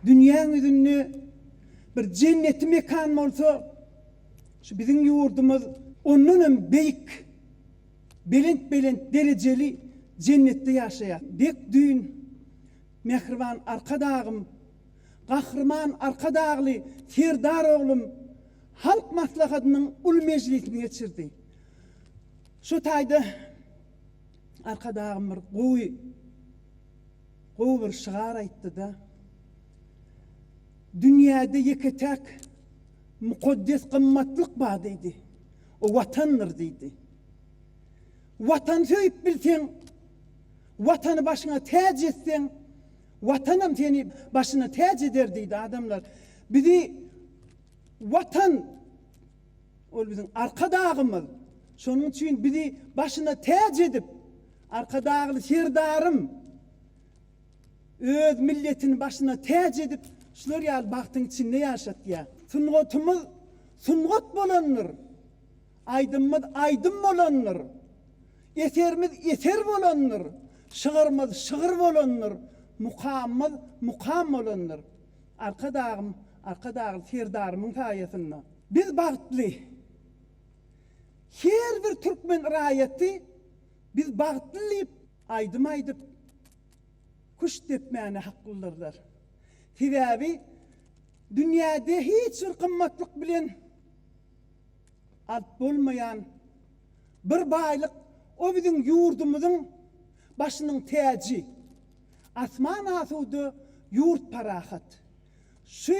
Dünýäň üzünde bir jenneti mekan bolsa, şu biziň ýurdumyz ondan beýik, belent derejeli jennetde ýaşaýar. Dek düýün mehriban arkadagym, gahrman arkadagly Serdar oglum halk maslahatynyň ul mejlisine geçirdi. Şu taýda arkadagym bir gowy bir şigar aýtdy da. Dünýäde ýeketek mukaddes gymmatlyk bar diýdi. O watandyr diýdi. Watan söýüp bilseň, Vatanı başına tecih etsen, vatanım seni başına tecih eder deydi adamlar. Bir de vatan, o bizim arka dağımız. Sonun için bir de başına tecih edip, arka dağlı serdarım, öz milletin başına tecih edip, şular ya baktın içinde yaşat ya. Sungotumuz sungot bolanır. Aydınmız aydın bolanır. Eterimiz eter bolanır. Şığırımız şığır bolanır. Mukamımız mukam bolanır. Arka dağlı serdarımın sayesinde. Biz bağıtlı. Her bir Türkmen rayeti biz bağıtlıyıp aydıp kuş depmeyene hakkıldırlar. Sebebi dünyada hiç bir kımmatlık bilen alt bolmayan bir baylık o bizim yurdumuzun başının teci. Asman asudu yurt parahat. Şu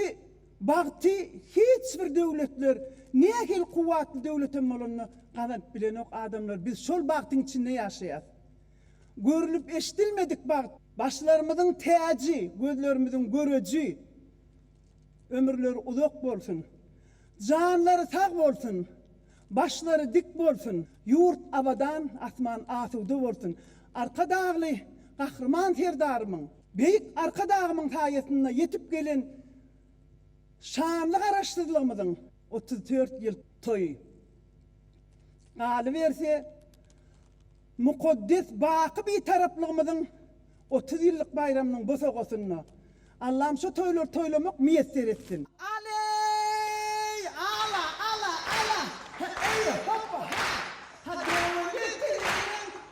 bağıtı hiçbir devletler ne kadar kuvvetli devletin malını kazanıp bilen o adamlar. Biz sol bağıtın içinde yaşayız. Görülüp eşitilmedik bağıt. Başlarımızın teci, gözlerimizin görücü. Ömürleri uzak olsun. Canları sağ olsun. Başları dik olsun. Yurt abadan asman asudu olsun. Arka dağlı kahraman serdarımın, büyük arka dağımın sayesinde yetip gelen şanlı araştırılığımızın 34 yıl toyu. Galıverse mukaddes bakı bir taraplığımızın 30 yıllık bayramının bu soğusunu Allah'ım şu toylamak müyesser etsin. Aley! Ala! Ey hoppa! Ha devletin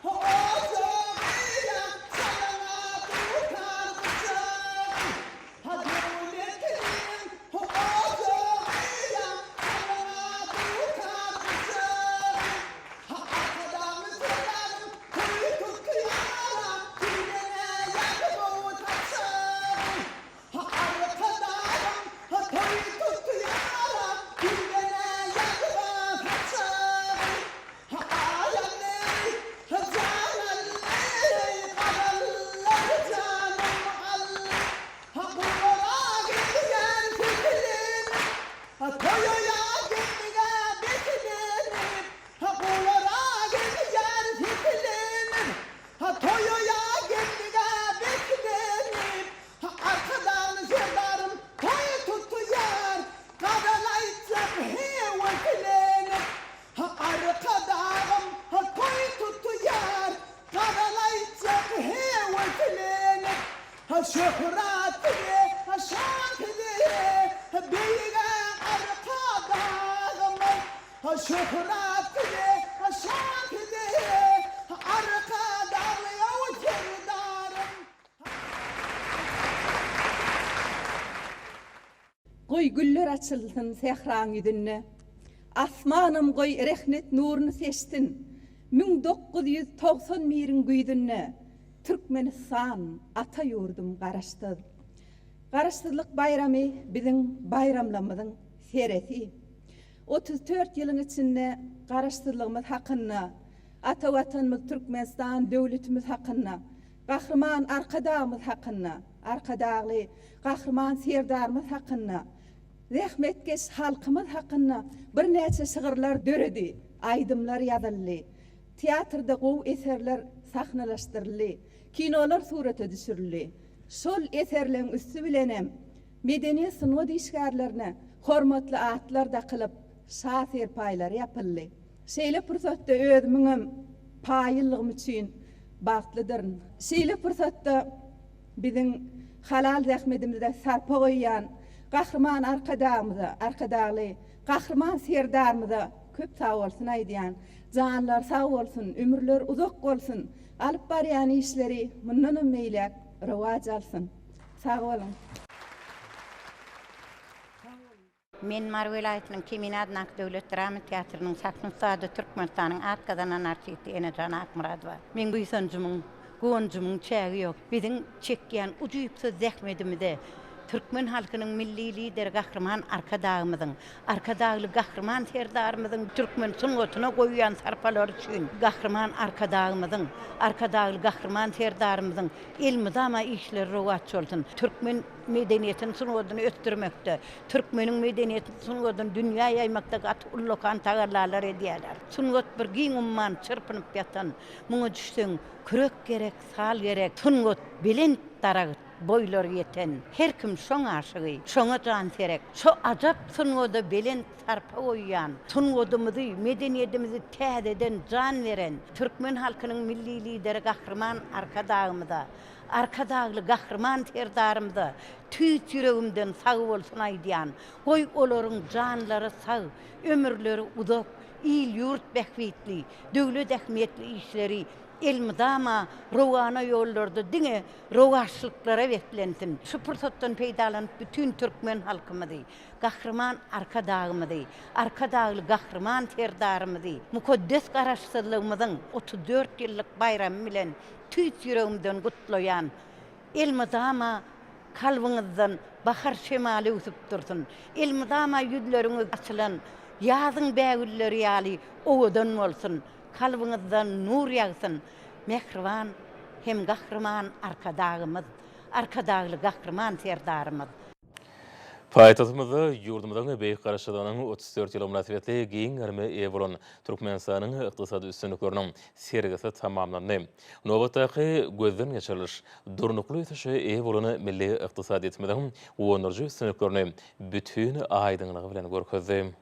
ha ocağıyla salamatu kardeşim. Ha devletin ha ocağıyla salamatu kardeşim. Ha arkadaşım selam kuyu tutuyara kimene yakıp otaşım. Ha arkadaşım ha kuyu tutuyara kimene yakıp otaşım. Ha alemleri ha cananleri kadalları canım Allah. Ha kuyuya gitmeyen fikrim, ha kuyuya gitmeyen fikrim, ha kuyuya gitmeyen fikrim, ha kuyuya gitmeyen fikrim, ha arkadan serdarım koyu tutuyor, kadalayacak hevan filenim, ha arkadan ha koyu tutuyor, kadalayacak hevan filenim, ha şöhretli, ha şankili, ha beyge arkadan, ha şöhretli, ha şankili, ha arkadan yavu serdarım. Goy güller açılsın sehran yüzüne. Asmanım goy rehnet nurunu seçtin. 1991'in güydünne. Türkmenistan ata yurdum garaştı. Garaştılık bayramı bizim bayramlamızın sereti. 34 yılın içinde garaştılığımız hakkında, ata vatanımız Türkmenistan devletimiz hakkında, kahraman arkadağımız hakkında, arkadağlı kahraman serdarımız hakkında, rahmetkeş halkımız hakkında bir neçe şığırlar döredi, aydımlar yazıldı. Tiyatrda qow eserler sahnalaştırıldı, kinolar surata düşürüldü. Şol eserlerin üstü bilenem medeni sınıf işgärlerine hormatly atlar da kılıp şafer paylar yapıldı. Şeýle pursatda özümüň paýyllygym üçin bagtlydyr. Şeýle pursatda biziň halal zähmetimizde sarpa goýan kahraman arkadaşly kahraman serdarymyza köp sağ bolsun aýdýan. Canlar sağ bolsun, ömürler uzak bolsun. Alyp barýan işleri mundan meýlek rewaj alsın. Sağ bolun. Men Mar vilayetinin Kemin Adnak Döwlet Drama Teatrının Saknysady Türkmenistanyň atkazanan artisti Enejan Akmuradova. Men bu ýsanjymyň, goňjymyň çägi ýok. Biziň çekýän ujuýupsa zähmedimizde Türkmen halkının milli lideri Gahraman arka dağlı Gahraman serdarımızın Türkmen sunğutuna koyuyan sarpalar üçün Gahraman arka dağlı Gahraman serdarımızın ilmidama işleri rovatçı olsun. Türkmen medeniyetinin sunğutunu öttürmekte, Türkmenin medeniyetinin sunğutunu dünya yaymakta gat ullokan tağırlarlar ediyorlar. Sunğut bir giyin umman çırpınıp yatan, muňa düşsün, kürek gerek, sal gerek, sunğut bilin darağıt. Boylar yeten, her kim şoň aşıgy, şoňa can serek. Şo ajap sungoda belen sarpa oýan, sungodumuzy, medeniyetimizi täzeden can veren Türkmen halkynyň milli lideri Gahraman arka dağlı Gahraman serdarymyza tüýt ýüregimden sag bolsun aýdýan. Goý olaryň janlary sag, ömürleri uzak, il ýurt behwitli, döwlet ähmiýetli işleri elmidama rowana yollarda diňe rowaşlyklara weklensin. Şu pursatdan peýdalanyp bütün Türkmen halkymyzy, Gahraman arka dağlı Gahraman serdarymyzy, mukaddes garaşsızlygymyzyň 34 ýyllyk bayramy bilen tüýt ýüregimden gutlaýan elmidama kalbyňyzdan bahar şemaly üsüp dursun. Elmidama ýüzleriňiz açylan ýazyň bägülleri ýaly owadan bolsun. Kalbyňyzdan nur ýagsyn. Mehriban hem Gahraman arka dağlı Gahraman serdarymyz. Paýtagtymyzda ýurdumyzyň beýik garaşdyranyň 34 ýyly münasibetli giň garmy ýa Türkmenistanyň ykdysady üstünlikleriniň sergisi tamamlandy. Nowatdaky gözden geçiriliş durnukly ötüşe eýe bolan milli ykdysadyýetimiziň onurjy üstünliklerini bütün aýdynlygy bilen görkezdi.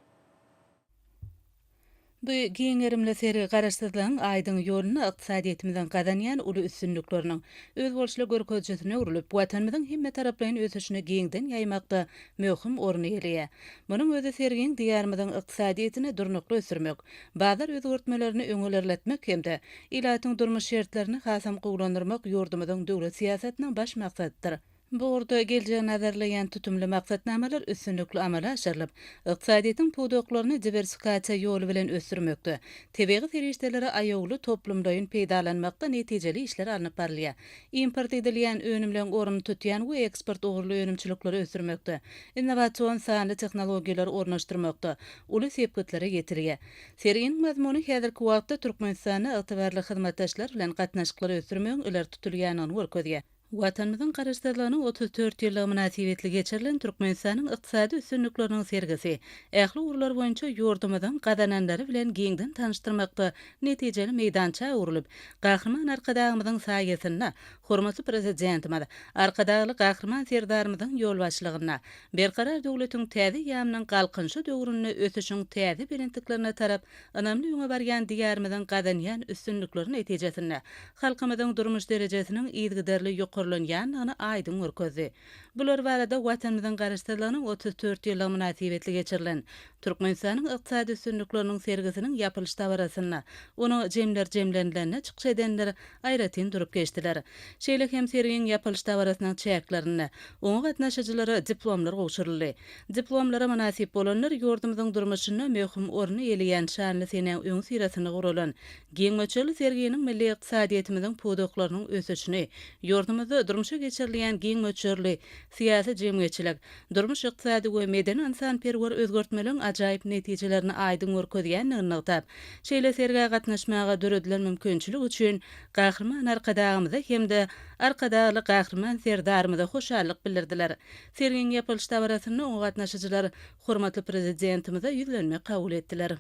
Bu giňerimle seri garaşdyrılan aýdyň ýoluna ykdysadiyetimiziň gadanýan uly üstünlikleriniň öz bolşly görkezjesine urulyp, watanymyzyň hemme taraplaryň ösüşine giňden ýaýmakda möhüm orny elýär. Munyň özi sergiň diýärimiziň ykdysadyetini durnukly ösürmek, bazar özgörtmelerini öňelerletmek hemde ilatyň durmuş şertlerini hasam gowlandyrmak ýurdumyzyň döwlet siýasatynyň baş maksadydyr. Bu orada geleceğe nazarlayan tutumlu maksatnamalar üstünlüklü amala aşırılıp, ykdysadiýetyň pudoklaryny diversifikasiýa ýolu bilen ösürmekde. Tebegi serişdelere aýogly toplumdaýyn peýdalanmakda netijeli işler alınıp barylýar. Import edilýän önümleň orny tutýan we eksport ogurly önümçilikleri ösürmekde. Innowasiýon sanly tehnologiýalar ornaşdyrmakda uly sepketlere getirýär. Seriýanyň mazmuny häzirki wagtda Türkmenistany ygtybarly hyzmatdaşlar bilen gatnaşyklary ösürmegiň öler tutulýanyny görkezýär. Watanymyzyň garaşdyrylanyň 34 ýyllygy münasibetli geçirilen Türkmenistanyň ykdysady üstünlikleriniň sergisi, ähli urlar boýunça ýurdumyzyň gadananlary bilen giňden tanışdyrmakda netijeli meýdança urulyp, Gahraman arka dağymyzyň saýasyna, hormatly prezidentimiz, arka dağly Gahraman serdarymyzyň ýolbaşçylygyna, berkarar döwletiň täze ýamynyň galkynşy döwrüne ötüşiň täze bilintiklerine tarap, anamly ýöne barýan diýärimiziň gadanýan üstünlikleri netijesinde halkymyzyň durmuş derejesiniň ýygyderli ýany aýdyn görkezdi. Bular barada watanymyzyň garaşdyrylanyň 34 ýyllygy münasibetli geçirilen Türkmenistanyň ykdysady üstünlikleriniň sergisiniň ýapylyş tabarasyna, onu jemlenlenine çykyş edenler aýratyn durup geçdiler. Şeýle hem sergiň ýapylyş tabarasynyň çäklerini, oňa gatnaşyjylary diplomlar gowşuruldy. Diplomlara munasip bolanlar ýurdumyzyň durmuşyna möhüm orny elýän şanly sene öň sirasyny guralan giň möçeli sergiň milli ykdysadyýetimiziň pudoklarynyň ösüşini, ýurdumyzda durmuşa geçirilýän giň möçeli siýasy jemgyýetçilik, durmuş ykdysady we medeni insanperwer özgörtmelerin ajaýyp netijelerini aýdyn görkezýän ýygnatap. Şeýle sergiä gatnaşmaga döredilen mümkinçilik üçin Gahraman arka dağymyza hemde arka dağly Gahraman serdarymyza hoşallyk bildirdiler. Sergiň ýapylyş tabarasyny oňa gatnaşyjylar hormatly prezidentimize ýüzlenme kabul etdiler.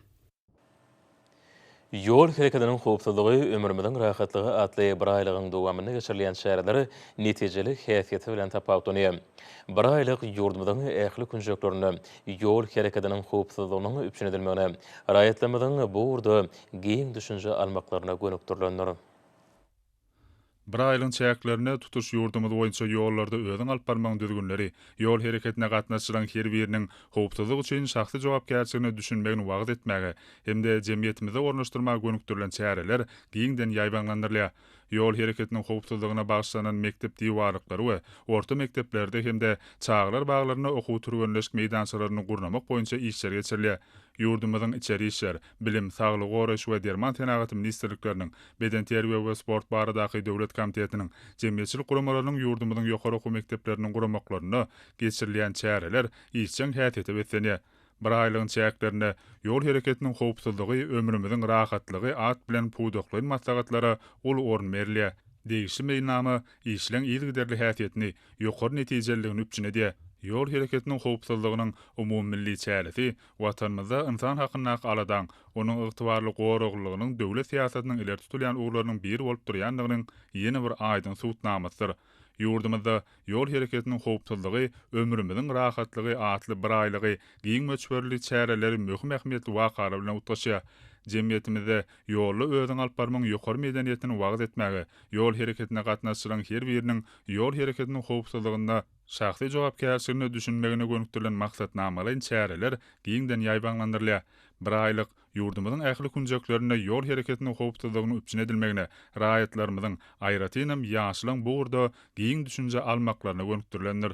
Yol hereketinin howpsuzlygy ömrümizin rahatlygy atly bir aýlygyň dowamyny geçirilýän şäherleri netijeli häsiýeti bilen tapawdany. Bir aýlyk ýurdumyzyň ähli künjeklerini yol hereketinin howpsuzlygynyň üpçün edilmegine raýatlamyzyň bu urda giň düşünje almaklaryna gönükdirilenler. Bir aýlyň çäklerini tutuş ýurdumyz boýunça ýollarda özüň alyp barmagyň düzgünleri, ýol hereketine gatnaşylan her biriniň howpsuzlygy üçin şahsy jogapkärçiligini düşünmegini wagt etmäge hemde jemgyýetimizde ornaşdyrmaga gönükdirilen çäreler giňden ýaýbanlandyrylýar. yol hereketiniň howpsuzlygyna bagşlanan mektep diwarlyklary we orta mekteplerde hemde çağlar baglaryna okuw türgenleşik meýdançalaryny gurnamak boýunça işler geçirilýär. Yurdumyzyň içeri işler, bilim, saglyk goraş we derman tenagaty ministrlikleriniň, beden terbiýe we sport baradaky döwlet komitetiniň, jemgyýetçilik guramalarynyň yurdumyzyň ýokary okuw mekteplerining guramaklaryna geçirilýän çäreler işçiň häsiýeti betlenýär. Bir aýlygyň çäklerine ýol hereketiniň howpsuzlygy, ömrümiziň rahatlygy at bilen puwdoklaryň maslahatlary ul orun berilýär. Degişli meýnamy işleň ýygyderli häsiýetini, ýokary netijeligini üçinedi. Yol hereketiniň howpsuzlygynyň umummilli çäresi watanymyzda insan hakyna aladan, onuň ygtybarly goruglygynyň döwlet siýasatynyň ileri tutulýan uglarnyň biri bolup durýanlygynyň ýene bir aýdyn suwtnamasydyr. Yurdumyzda yol hereketiniň howpsuzlygy, ömrümiziň rahatlygy, atly bir aýlygy, giň möçberli çäreleri möhüm ähmiýetli wakalar bilen utgaşýar. Jemgyýetimizde ýolly özüň alyp barmagyň ýokary medeniýetini wagt etmäge, yol hereketine gatnaşylan her biriniň yol hereketiniň howpsuzlygyna şahsy jogapkärçiligini düşünmegine gönükdirilen maksatnamaly çäreler giňden ýaýbanlandyrylýar. Bir aýlyk yurdumyzyň ähli kunjaklarına yol hereketiniň howpsuzlygyny üçin edilmegine, raýatlarymyzyň aýratynam ýaşylyň bu urda giň düşünje almaklaryna gönükdirilendir.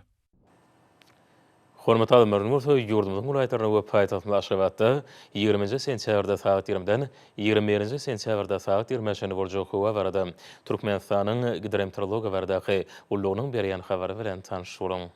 Hormat adamlarymyz yurdumyzyň vilayatlaryna we paýtagtyna Aşgabatda 20-nji sentýabrda saat 20-den 21-nji sentýabrda saat 20-ne boljak howa barada Türkmenistanyň gidrometeorologiýa baradaky ullugynyň berýän habary bilen tanışýaryň.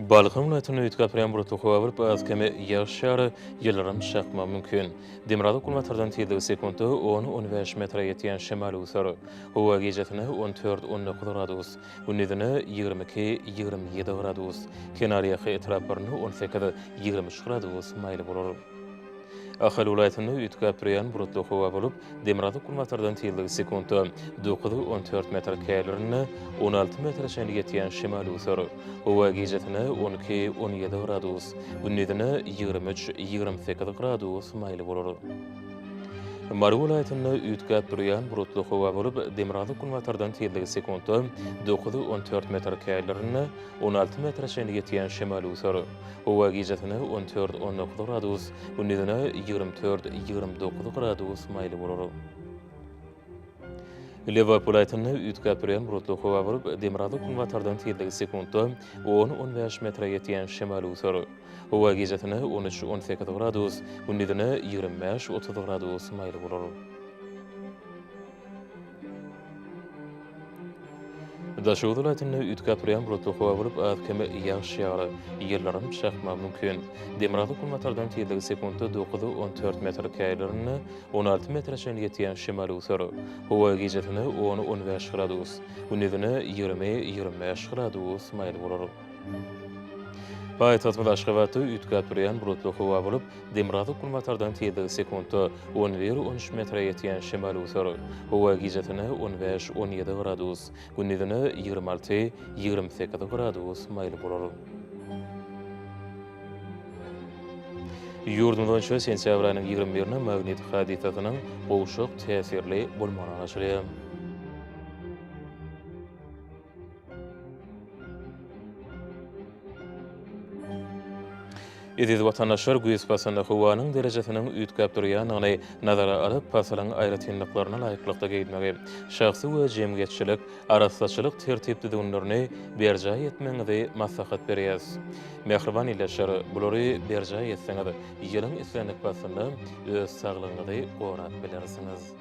Balkan vilayetini üýtgäpirýän buruty howa bilen azkeme ýaşary ýylaram şakma mümkin. Demirada kulmatardan tezligi sekundy 10-15 metre ýetýän şemal usary. Howa gejetine 14-19 gradus, gündüzine 22-27 gradus, kenariýaky etraplaryny 18-23 gradus maýly bolar. Ahal vilayetini üýtgäpirýän burutly howa bolup, Demirada kulmatardan tezligi sekundy 9-14 metr käýlerini 16 metre şeň ýetýän şemal usary. Howa gejetine 12-17 gradus, gündüzine 23-28 gradus maýly bolar. Mary vilayetini üýtgäpirýän burutly howa bolup, Demirada kulmatardan tezligi sekundy 9-14 metr käýlerini 16 metre şeň ýetýän şemal usary. Howa gejetine 14-19 gradus, gündüzine 24-29 gradus maýly bolar. Lewap vilayetini üýtgäpirýän burutly howa bolup, Demirada kulmatardan tezligi sekundy 10-15 metre ýetýän şemal usary. Howa gejetine 13-18 gradus, gündüzine 25-30 gradus maýly bolar. Daşowda vilayetini üýtgäpirýän burutly howa bolup, azkeme ýaşary ýylaram şakma mümkin. Demirada kulmatardan tezligi sekundy 9-14 metr käýlerini 16 metre şeň ýetýän şemal usary. Howa gejetine 10-15 gradus, gündüzine 20-25 gradus maýly bolar. Paýtagtymyz Aşgabatda üýtgäpirýän burutly howa bolup, Demirada kulmatardan tezligi sekundy 11-13 metre ýetýän şemal usary. Howa gejetine 15-17 gradus, gündüzine 26-28 gradus maýly bolar. Yurdumyzda sentýabr aýynyň 21-nde magnetik hadisatynyň gowşak täsirli bolmagyna başlaýar. Ediz vatandaşlar güýz pasanda howanyň derejesiniň üýtgäpdirýäni nazara alyp pasalyň aýratynlyklaryna laýyklykda geýdmegi, şahsy we jemgyýetçilik arasaçylyk tertipli dünlerini berjä etmegi maslahat berýär. Mehriban ýylaşar, bulary berjä etseňiz, ýylyň islenip pasyny öz saglygyňyzy gorap bilersiňiz.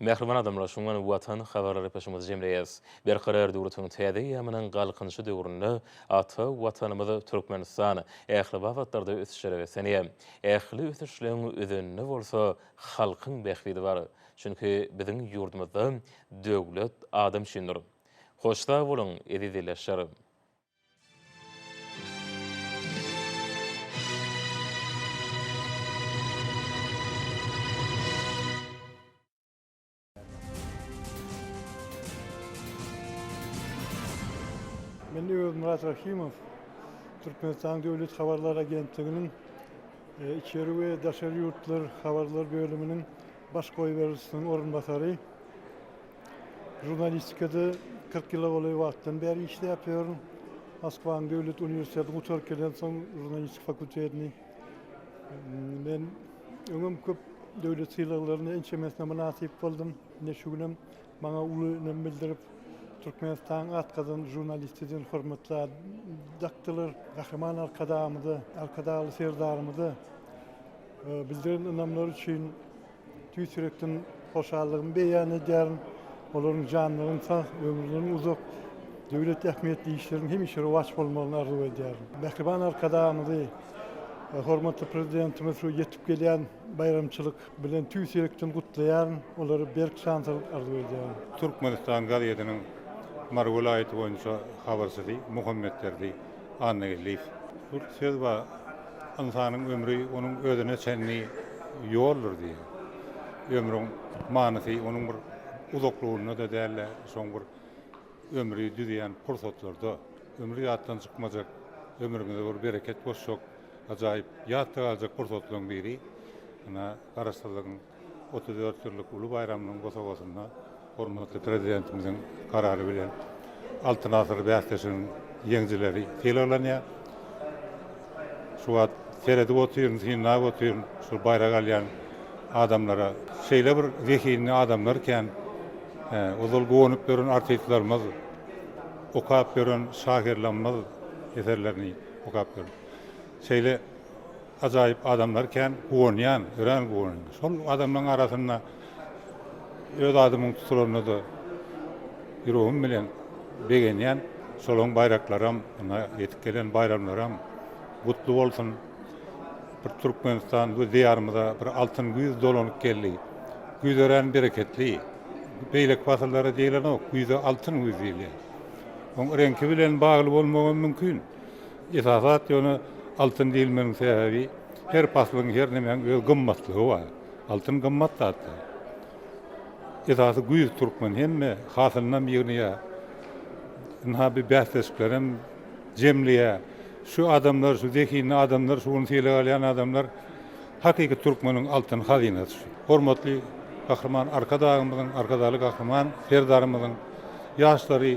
Mehriban adamlar şuňan watan habarlary peşimiz jemleýäs. Berkarar döwletiň täze ýamynyň galkynçy döwründe ata watanymyzy Türkmenistan ähli wagtlarda ösüşleri we senýär. Ähli ösüşlerini özünde bolsa halkyň bäxtidi bar. Çünki biziň ýurdumyzda döwlet adam şindir. Hoşda bolun, edidileşer. Ben Murat Rahimov, Türkmenistan Döwlet Habarlar Agentliginiň İçeri ve Daşarı Yurtlar Havarlar Bölümünün baş koyverisinin orunbasarı. Jurnalistikada 40 yıl oluyor vakitten beri işte yapıyorum. Moskva Devlet Üniversitesi'nde uçarken son jurnalistik fakültesini. Ben ömüm köp devlet sıylarlarını ençemesine nasip oldum. Ne şu günüm bana ulu bildirip Türkmenistan atkadan jurnalistizin hürmetler, daktılar, kahraman arkadağı serdarımızı bildiren önemler için tüysürekten hoşallığımı beyan ederim. Onların canlarının sağ, ömürlerinin uzak, devlet ehemmiyetli işlerin hem işleri vaç olmalarını arzu ederim. Kahraman arkadağımızı, hürmetli prezidentimiz şu yetip gelen bayramçılık bilen tüysürekten kutlayan, onları berk şanslık arzu ederim. Türkmenistan Gazeti'nin Mar vilayeti boyunca habersizliği, Muhammedlerdi anlayılıyız. Bu söz var, insanın ömrü onun ödüne çenliği yoldur diye. Ömrün manası, onun bir uzakluğunu da değerli, son bir ömrü düzeyen fırsatlarda, ömrü yattan çıkmayacak, ömrümüzde bir bereket boşluk, acayip yatta kalacak fırsatların biri. Karastalığın 34 yıllık Ulu Bayramı'nın Kosova'sında hürmetli prezidentimizin kararı bilen Altın Asır Beşteş'in yengcileri teylarlanıyor. Şu an seyredip oturuyorsun, sinirlenip oturuyorsun, şu bayrak alayan adamlara, şeyle bir zihni adamlarken, uzul goğunup görün artistlarımız, okuyup görün şahirlerimiz eserlerini okuyup görün. Şeyle acayip adamlarken goğunayan, öğren goğunayan. Sol adamların arasında öz adamın tutularını da yüreğim bilen beğeniyen solun bayraklarım, yetip gelen bayramlarım kutlu olsun. Bir Türkmenistan bu diyarımıza bir altın güz dolanıp geldi. Güz ören bereketli. Beylek fasılları değiller o, güzü altın güz değil. Onun renki bilen bağlı olmağı mümkün. Esasat onu altın değilmenin sebebi her fasılın her nemen öz gımmatlığı var. Altın gımmat da hatta. Esası güz Türkmen hemme hasılından birine bir bahsettiklerim cemliye şu adamlar, şu zekiyli adamlar, şu unsiyeli alayan adamlar hakiki Türkmen'in altın hazinesi. Hürmetli kahraman arkadağı kahraman serdarımızın yaşları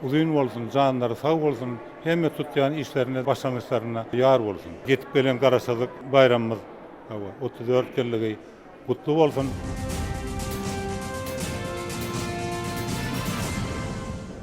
uzun olsun, canları sağ olsun, hem tuttuğun işlerine, başlangıçlarına yar olsun. Getip gelen Karasazlık bayramımız 34 yıllığı kutlu olsun.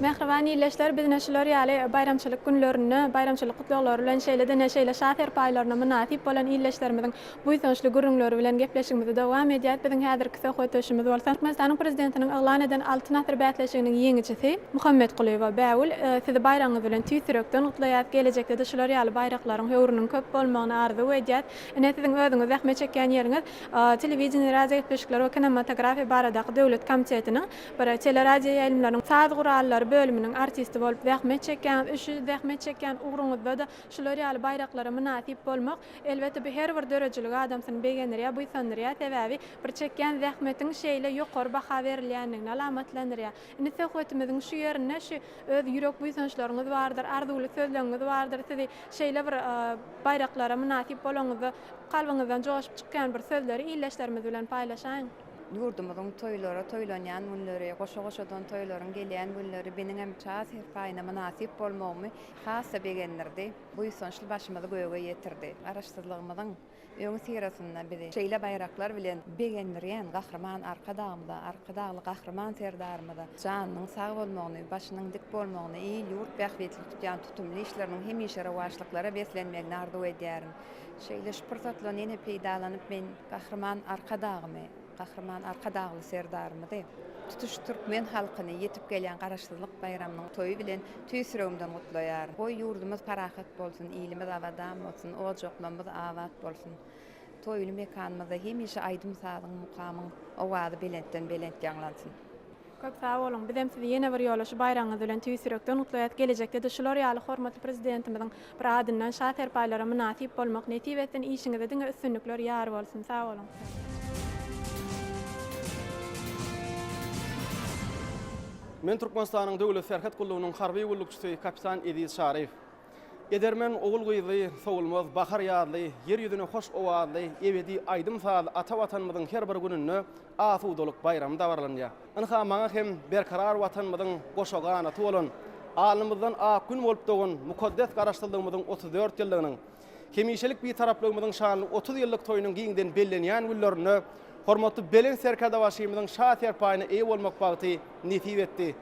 Mehriban iyleşler biz neşeler ýaly bayramçylyk günlerini, bayramçylyk kutlaglary bilen şeýlede neşeyle şaher paýlaryna münasip bolan iyleşlerimiziň bu ýyňşly gürrüňleri bilen gepleşigimizi dowam edýär. Biziň häzirki söhbetimiz bolsa Türkmenistanyň prezidentiniň eglan eden Altyn Asr bätleşiginiň ýeňiçisi Muhammed Gulyba Bäwul sizi bayramyňyz bilen tüýsürekden gutlaýar. Gelecekde de şolar ýaly bayraklaryň höwrüniň köp bolmagyny arzu edýär. Ene siziň özüňiz zähmet çekýän ýeriňiz telewizion, radio gepleşikleri we kinematografiýa baradaky döwlet komitetiniň bir teleradio ýaýlymlarynyň saz gurallary bölümünün artisti bolup zähmet çekýän, işi zähmet çekýän ugruňyzda da şolar ýaly bayraklara münasip bolmak elbetde bir her bir dörejilik adamsyny begendirýär, bu sanyrýar sebäbi bir çekýän zähmetiň şeýle ýokary baha berilýändigini alamatlandyrýar. Indi söhbetimiziň şu ýerine şu öz ýürek buýsançlaryňyz bardyr, arzuly sözleriňiz bardyr, sizi şeýle bir bayraklara münasip bolanyňyzy kalbyňyzdan joşup çykýan bir sözleri iyleşlerimiz bilen paýlaşaň. Yurdumuzun toylara, toylanyan günleri, goşa-goşadan toyların gelýän günleri benim hem çağ serpaýyna münasip bolmagymy hassa begendirdi. Bu ýysançly başymyzy göýe ýetirdi. Araşdyrlygymyzyň öňü sirasynda bizi şeýle bayraklar bilen begendirýän gahraman arkadagly gahraman serdarymyzy janynyň sag bolmagyny, başynyň dik bolmagyny, iýil ýurt bähwetli tutýan tutumly işleriniň hemişe rewaçlyklara beslenmegini arzu edýärin. Şeýle şu pyrsatlaryň ýene peýdalanyp men gahraman arkadagly serdarymyzy tutuş Türkmen halkyny yetip gelýän garaşsyzlyk bayramynyň toýu bilen tüýsüregimden gutlaýar. Bu ýurdumyz parahat bolsun, iýlimiz abadam bolsun, ojoklarymyz abad bolsun. Toýly mekanymyzda hemişe aýdym sadyň mukamyň owady belentden belent ýanglansyn. Köp sağ olun. Bizem sizi ýene bir ýola şu bayramyňyz bilen tüýsürekden gutlaýar. Gelecekde de şolar ýaly hormatly prezidentimiziň bir adyndan şaher paýlara münasip bolmak netibetden işiňizde diňe üstünlikler ýar bolsun. Sağ olun. Men Türkmenistanyň döwlet serhat gullugynyň harby gullukçysy kapitan Ediz Şarif. Edermen oğul gyzy, sowulmaz bahar ýaly, yer ýüzüne hoş owaly, ebedi aýdym saly ata watanymyzyň her bir gününü asuwduluk bayram dawarlanýar. Anha maňa hem berkarar watanymyzyň goşaganaty bolan, alymyzdan ak gün bolup dogan mukaddes garaşdyrlygymyzyň 34 ýyllygynyň, hemişelik bir taraplygymyzyň şanly 30 ýyllyk toýunyň giňden bellenýän günlerini hormatly belen serkada başymyzyň şaher paýyna eýe bolmak bagty netip etdi.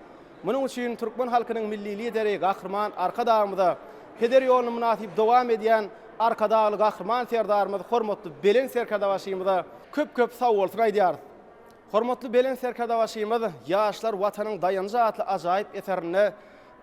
Munuň üçin türkmen halkynyň milli lideri Gahrman Arkadağymyza Peder ýoluny münasip dowam edýän Arkadaly Gahrman serdarymyz hormatly belen serkada başymyza köp sagolsyz aýdýar. Hormatly belen serkada başymyz ýaşlar watanyň dayanjy atly ajaýyp eserini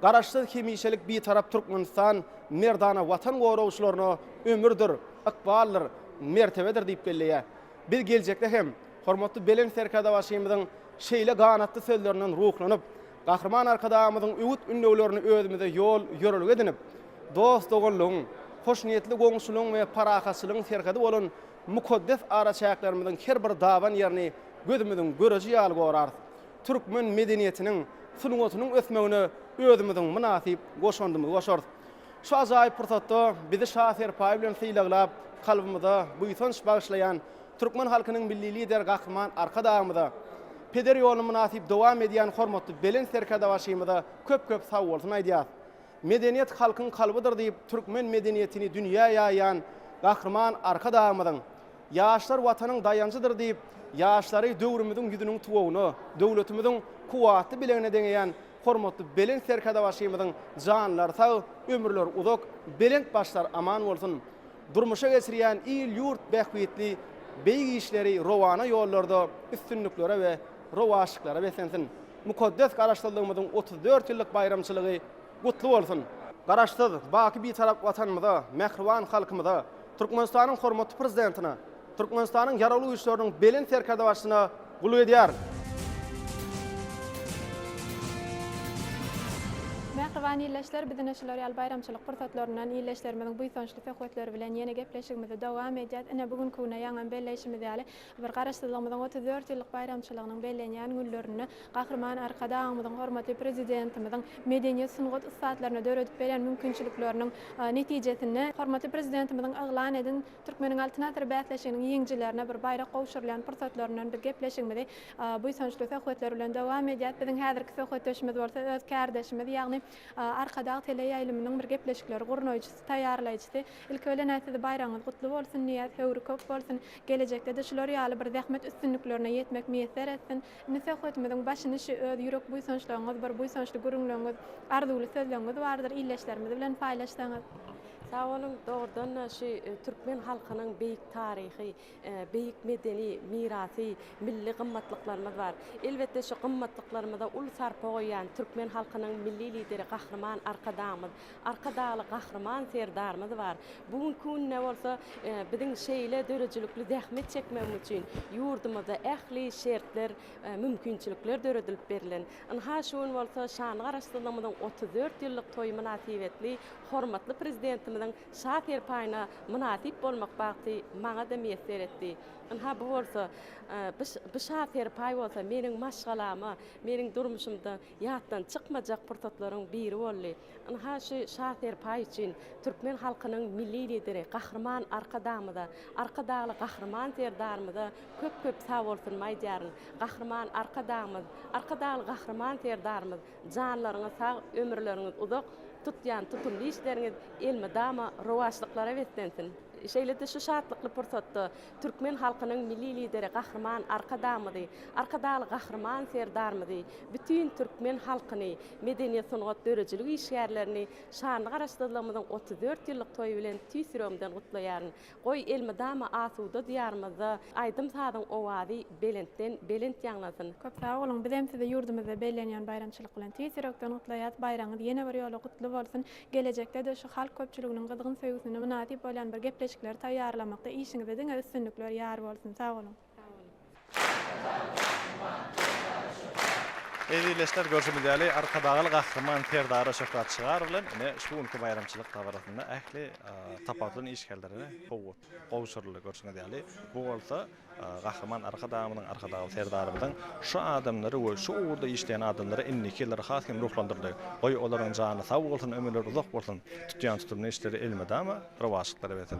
garaşsyz hemişelik bir tarap Türkmenistan merdana watan gowrawçylaryna ömürdir, ykbaldyr, mertebedir diýip belleýär. Bir geljekde hem hormatly belen serkada başymyzyň şeýle ganatly sözlerinden ruhlanyp Gahrman Arkadağymyzyň üwit ünlewlerini özümize ýol ýörelge edinip dost doganlygyň, hoş niyetli goňşulygyň we parahasylygyň serkady bolan mukaddes araçaklarymyzyň her bir dawan ýerini gözümiziň göreji ýaly gorar. Türkmen medeniýetiniň sunugatynyň ösmegine özümiziň münasip goşandymy goşar. Şu ajaýyp pursatda bizi şaher paý bilen sylaglap kalbymyza buýsanç bagyşlaýan türkmen halkynyň milli lider Gahrman Arkadağymyza Peder ýoluny münasip dowam edýän hormatly belen serkada başymyza köp sag bolsun aýdýar. Medeniýet halkyň kalbydyr diýip türkmen medeniýetini dünýä ýaýan Gahrman Arkadağymyzyň ýaşlar watanyň dayanjydyr diýip ýaşlary döwrümiziň ýüzüniň tuwagyny, döwletimiziň kuwaty bilegine deňeýän hormatly belen serkada başymyzyň janlar sag, ömürler uzak, belent başlar aman bolsun. Durmuşa geçirýän il ýurt bähwetli beýgi işleri rowana ýollarda üstünliklere we rowaşyklara besensin. Mukaddes garaşdyrlygymyzyň 34 ýyllyk bayramçylygy gutly bolsun. Garaşsyz baky bir tarap watanymyza, mehriban halkymyza, Türkmenistanyň hormatly prezidentine, Türkmenistanyň ýaraly güýçleriniň belen serkada başyna gulu edýär. Mehriban ýyllaşlar bizi näşeler bayramçylyk pursatlarynyň ýyllaşlarymyzyň buýsançly höwetleri bilen ýene gepleşigimizi dowam edýär. Ene bugun kuna ýaňan belleşimiz ýaly bir garaşdyrlygymyzyň 34 ýyllyk bayramçylygynyň bellenýän günlerini Gahrman Arkadağymyzyň hormatly prezidentimiziň medeniýet sunugat ysgatlaryna döredip beren mümkinçilikleriniň netijesini hormatly prezidentimiziň aglan edin türkmeniň altynatır bätleşiginiň ýeňjilerine bir bayraq gowşurlan pursatlarynyň bir gepleşigimizi buýsançly höwetleri bilen dowam edýär. Biziň häzirki söhbetdeşimiz bolsa öz kardeşimiz ýagny Arkadağ teleýaýlymynyň bir gepleşikleri gurnoýjysy, taýýarlaýjysy. Ilk ölen näçe bayramyňyz gutly bolsun, niýet höwri köp bolsun. Gelecekde de şular ýaly bir zähmet üstünliklerine ýetmek meýser etsin. Näsehmetimiň başyny şu öz ýürek buýsançlygyňyz, bir buýsançly gurulmagyňyz, arzuly sözleriňiz bardyr, illeşlerimiz bilen paýlaşsaňyz. Sağ olun, doğrudan şu Türkmen halkının büyük tarihi, büyük medeni, mirasi, milli qımmatlıklarımız var. Elbette şu qımmatlıklarımızda ul sarpa koyan Türkmen halkının milli lideri Gahrman Arkadağımız, Arkadağlı Gahrman serdarımız var. Bugün kun ne olsa bizim şeyle dörecilikli zahmet çekmemiz için yurdumuzda ehli şertler, mümkünçülükler döredilip verilen. Anha şuun olsa şanlı araştırmamızın 34 yıllık toyu münasibetli, hormatlı prezidentimiz şaher paýyna münasip bolmak bagty maňa da meýser etdi. Anha bu bolsa bu şaher paý bolsa meniň maşgalama, meniň durmuşymda ýatdan çykmajak pursatlaryň biri boldy. Anha şu şaher paý üçin türkmen halkynyň milli lideri Gahrman Arkadağymyza, Arkadaly Gahrman serdarymyza köp sag bolsun maýdýaryn. Gahrman Arkadağymyz, Arkadaly Gahrman serdarymyz janlaryňyz sag, ömürleriňiz uzak, tutyan tutumly işleriňiz elme dama rowaşlyklara wetlensin. Şeýle de şu şatlykly pursatda türkmen halkynyň milli lideri Gahrman Arkadağymyzy, Arkadaly Gahrman serdarymyzy, bütün türkmen halkyny, medeniýet sunugat dörejilik işgärlerini şanly garaşdyrlygymyzyň 34 ýyllyk toýu bilen tüýsüremden gutlaýaryn. Goý elme dama asuda diýarymyzda aýdym sadyň owazy belent ýanglasyn. Köp sag bolun, biz hem size ýurdumyzda bellenýän bayramçylyk bilen tüýsürekden gutlaýat. Bayraňyz ýene bir ýola gutly bolsun. Gelecekde de şu halk köpçüliginiň gyzgyn söýgüsine münasip bolan bir gepleşikler taýýarlamakda işiňizde diňe üstünlikler ýar bolsun. Sag olun. Edileşler görüşmedeli arkadağı gahraman terdara şöhret çıgarılan ine şuunku bayramçılık tabaratında ähli tapatlan işgällerini gowşurly görüşmedeli. Bu bolsa gahraman arkadağımyň arkadağı terdarymyň şu adamlary we şu urda işleýän adamlary innikiler has hem ruhlandyrdy. Goý olaryň jany sag bolsun, ömürleri uzak bolsun. Tutýan tutumly işleri elmedi ama rawaşyklar betin.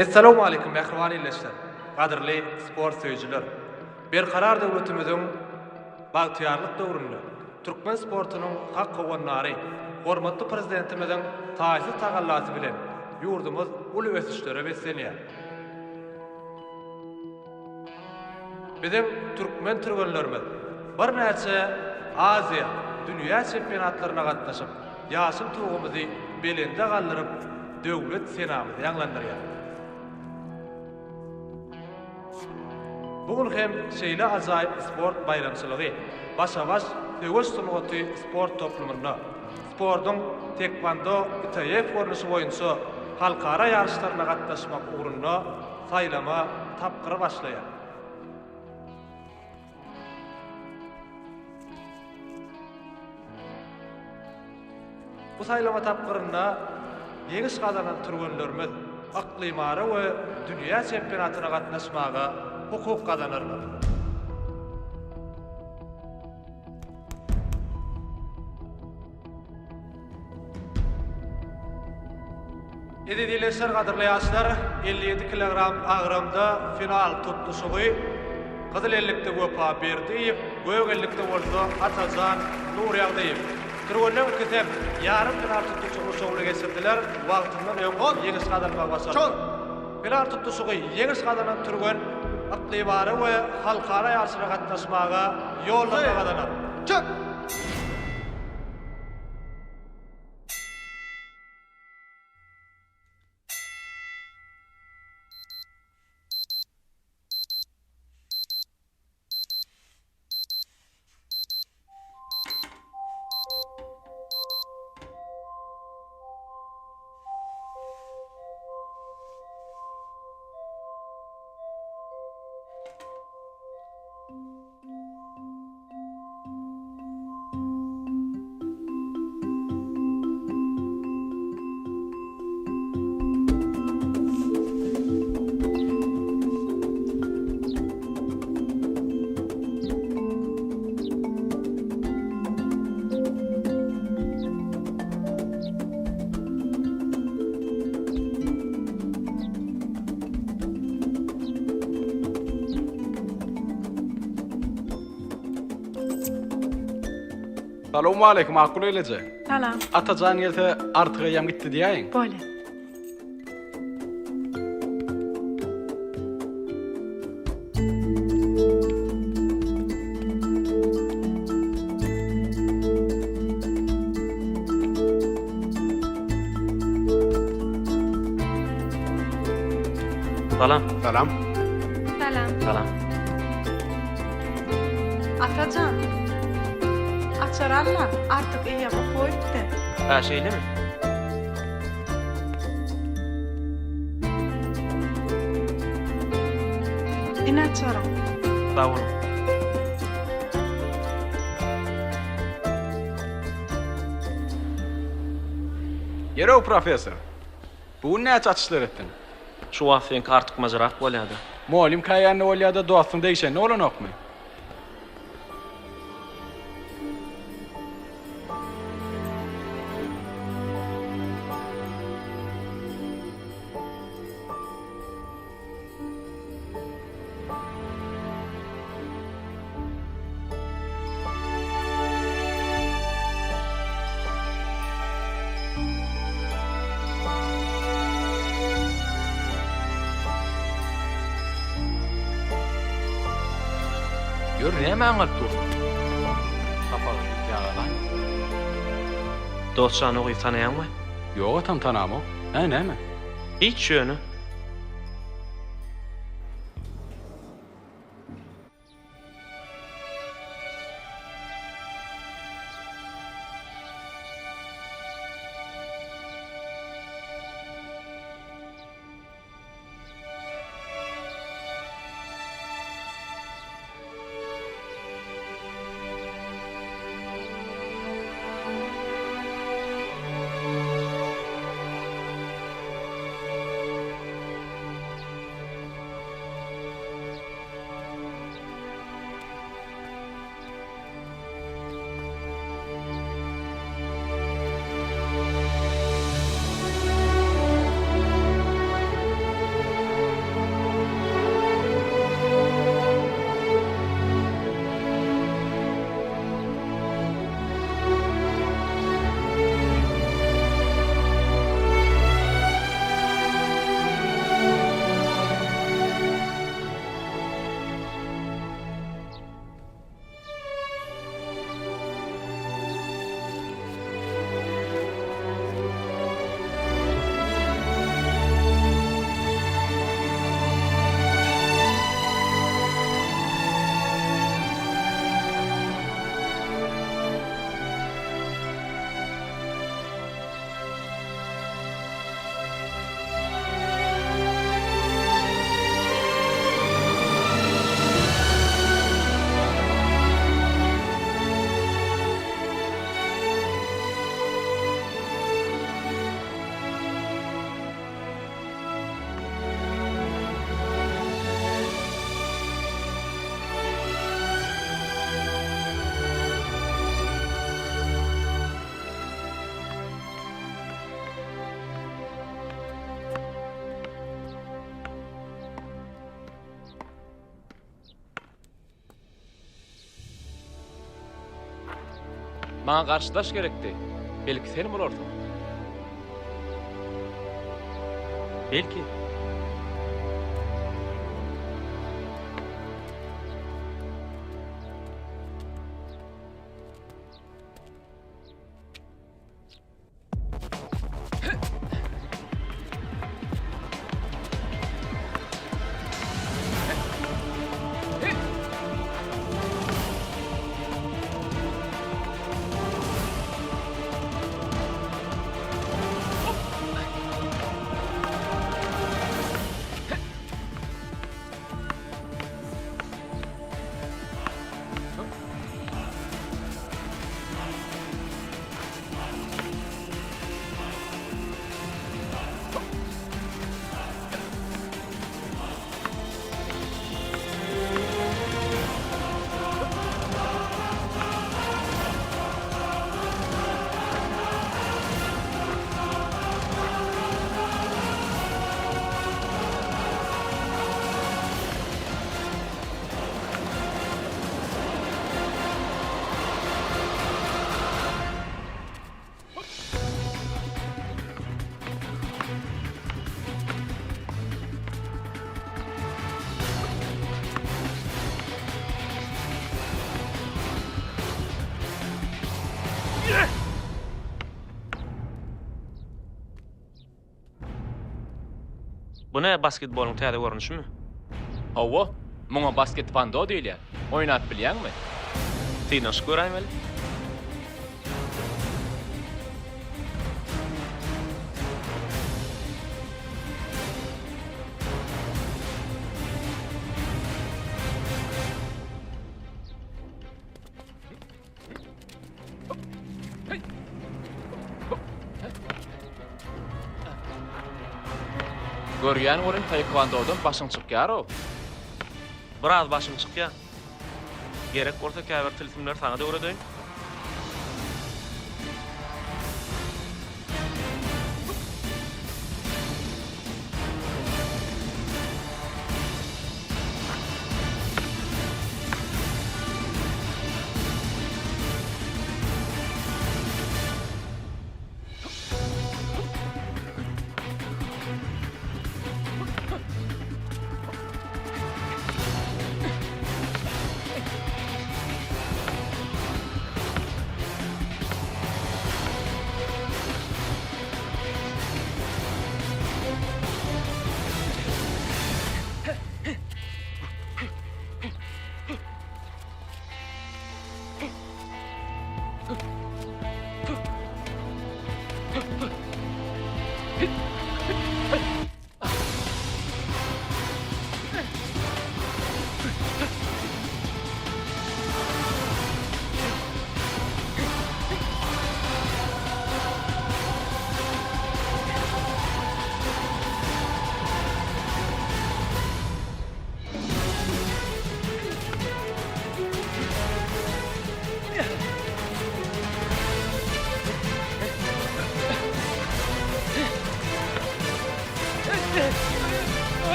Assalamu alaykum ähwani ilişler. Gadirli sport söýüjiler. Berkarar döwletimiziň bagtyarlyk döwründe türkmen sportunyň hak gowannary, hormatly prezidentimiziň taýsy tagallasy bilen ýurdumyz uly ösüşlere beslenýär. Bizim türkmen türgenlerimiz bir näçe Aziya, dünýä çempionatlaryna gatnaşyp, ýaşym tugumuzy belinde galdyryp döwlet senamyzy ýanglandyrýar. Bugün hem şeýle ajaýyp sport bayramçylygy, başa-baş döwüş sunugaty sport toplumynda, sportyň tekvando ITF formasy boýunça halkara ýarışlaryna gatnaşmak ugrunda saýlama tapkyry başlaýar. Bu saýlama tapkyrynda ýeňiş gazanan türgenlerimiz aklymara we dünýä çempionatyna gatnaşmaga hukuk kazanırlar. Edileşler gadyrly ýaşlar 57 kilogram agramda final tutuşugy Gyzyl ellikde Wepa Berdiýew, göw ellikde bolsa Atajan Nurýagdaýew. Türgenler kesep ýarym final tutuşugy şowly geçirdiler. Wagtyndan öňe ýeňiş gadanmaga başladylar. Final tutuşugy ýeňiş gadanan türgen aklybary we halkara ýarşyna gatnaşmaga ýollama gadanar. Çök! Salamu aleykum, akıl öylece. Salam. Atacan yelse artık yam gitti diyeyin. Böyle. Salam. Salam. Salam. Salam. Atacan. Açaralla artık iyi yapıp koydu. Ha şeyle mi? İn açarım. Sağ olun. Yere o profesör. Bu ne açışlar ettin? Şu vaxtın artık macarak bolýady. Molim kayanı olyada dostum değişen ne olan okmu? Gör näme aňalyp dur? Kapaly ýagalar. Dostçany ogy tanaýanmy? Ýok, tam tanamo. Näme? Hiç şöni. Maňa garşylaş gerekdi. Belki sen bolarsyň. Belki. Bu ne basketbolun täze görünüşü mü? Hawa, muňa basket pando diýilýär. Oýnap bilýärmi? Tiňiş göräýmeli. Görýän bolun taekwondo-dan başyň çykýar o. Biraz başym çykýar. Gerek bolsa käbir tilsimler sana da öwredeýin.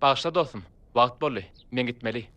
Bağışla dostum. Wagt boldy. Men gitmeli.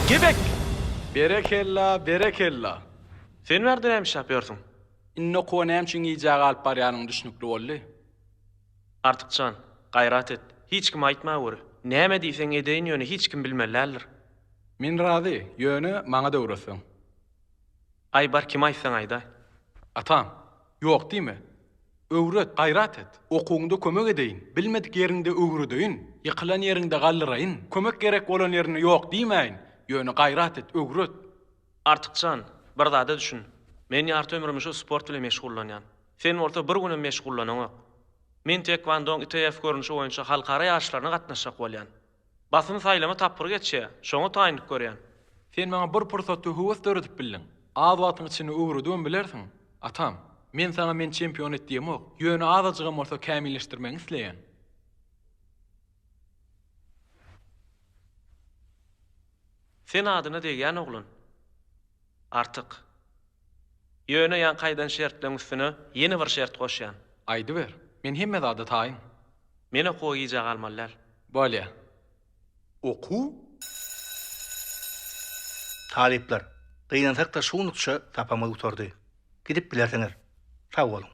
Gebek! Berekella, berekella. Sen nerede nämiş yapıyorsun? Inno konam için ijaga alıp barýanyň düşnükli boldy. Artykçan, gayrat et. Hiç kim aýtma göre. Näme diýseň edeýin ýöne hiç kim bilmellädir. Men razy, ýöne maňa da öwretseň. Ay bar kim aýtsaň aýda. Atam, ýok diýme. Öwret, gayrat et. Okuňda kömek edeýin. Bilmedik ýerinde öwredeýin. Ýykylan ýerinde gallyraýyn. Kömek gerek bolan ýerine ýok diýmäýin. Ýöne gayrat et, öwret. Artykçan, bir zada düşün. Men ýarty ömrüm şu sport bilen meşgullanýan. Sen orta bir günem meşgullanaňak. Men tekvandon ITF görünüşi boýunça halkara ýaşlaryna gatnaşjak bolýan. Basyn saýlama tapyr geçýär. Şoňa taýynyp görýän. Sen maňa bir pursatdy höwes döredip bildin. Az wagtyň içinde öwredýän bilersiň. Atam, men sana men çempion etdiýem ok. Ýöne azajygam bolsa kämilleşdirmeňi isleýän. Sen adyna degen oglun. Artyk. Ýöne ýan gaýdan şertleň üstüne ýeni bir şert goşýan. Aýdy ber. Men hemme zada taýyn. Mene goýyjak almalar. Bolýa. Oku. Talipler. Gynansak da şuňlukça tapama utordy. Gidip bilerseňer. Sag bolun.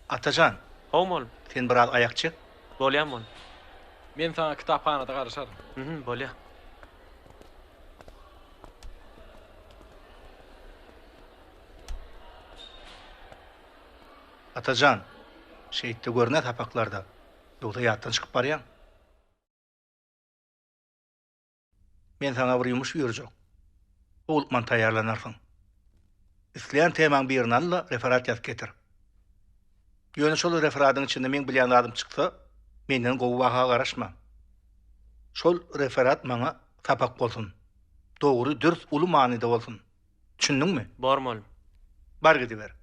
Atajan. Howmol. Sen biraz ayakçı. Bolýamon. Men sana kitaphanada garaşarym. Bolýa. Atajan. Şeýitde görne tapaklarda. Ýogda ýatdan çykyp barýan. Men sana bir ýumuş ýürjek. Olman taýýarlanarsyň. Isleýän temaň birini alla referat ýazyp getir. Ýöne şol referatyň içinde men bilýän adam çyksa, menden gowwaga garaşma. Şol referat maňa tapak bolsun. Dogry, dürüst, uly manyda bolsun. Düşündiňmi? Barmol. Bar gidiber.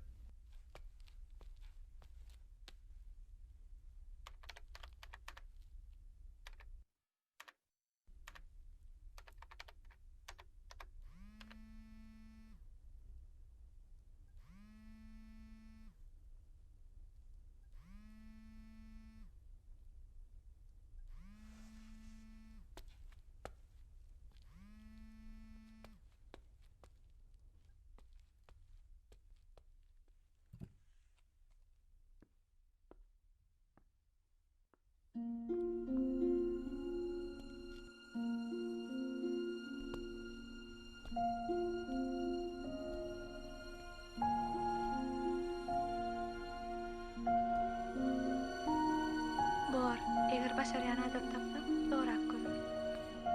Bor, eger başaryan adam tapsam, doğrak görür.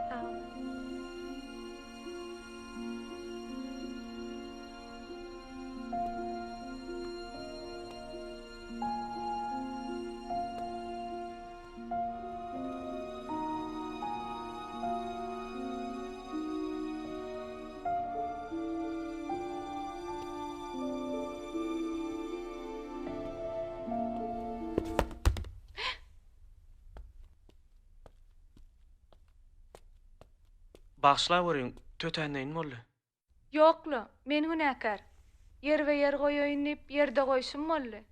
Sağ ol. Başla görüň, tötenneýin boldy. Ýoklu, men günäkär. Yer we yer goýaýyn diýip ýerde goýşum boldy.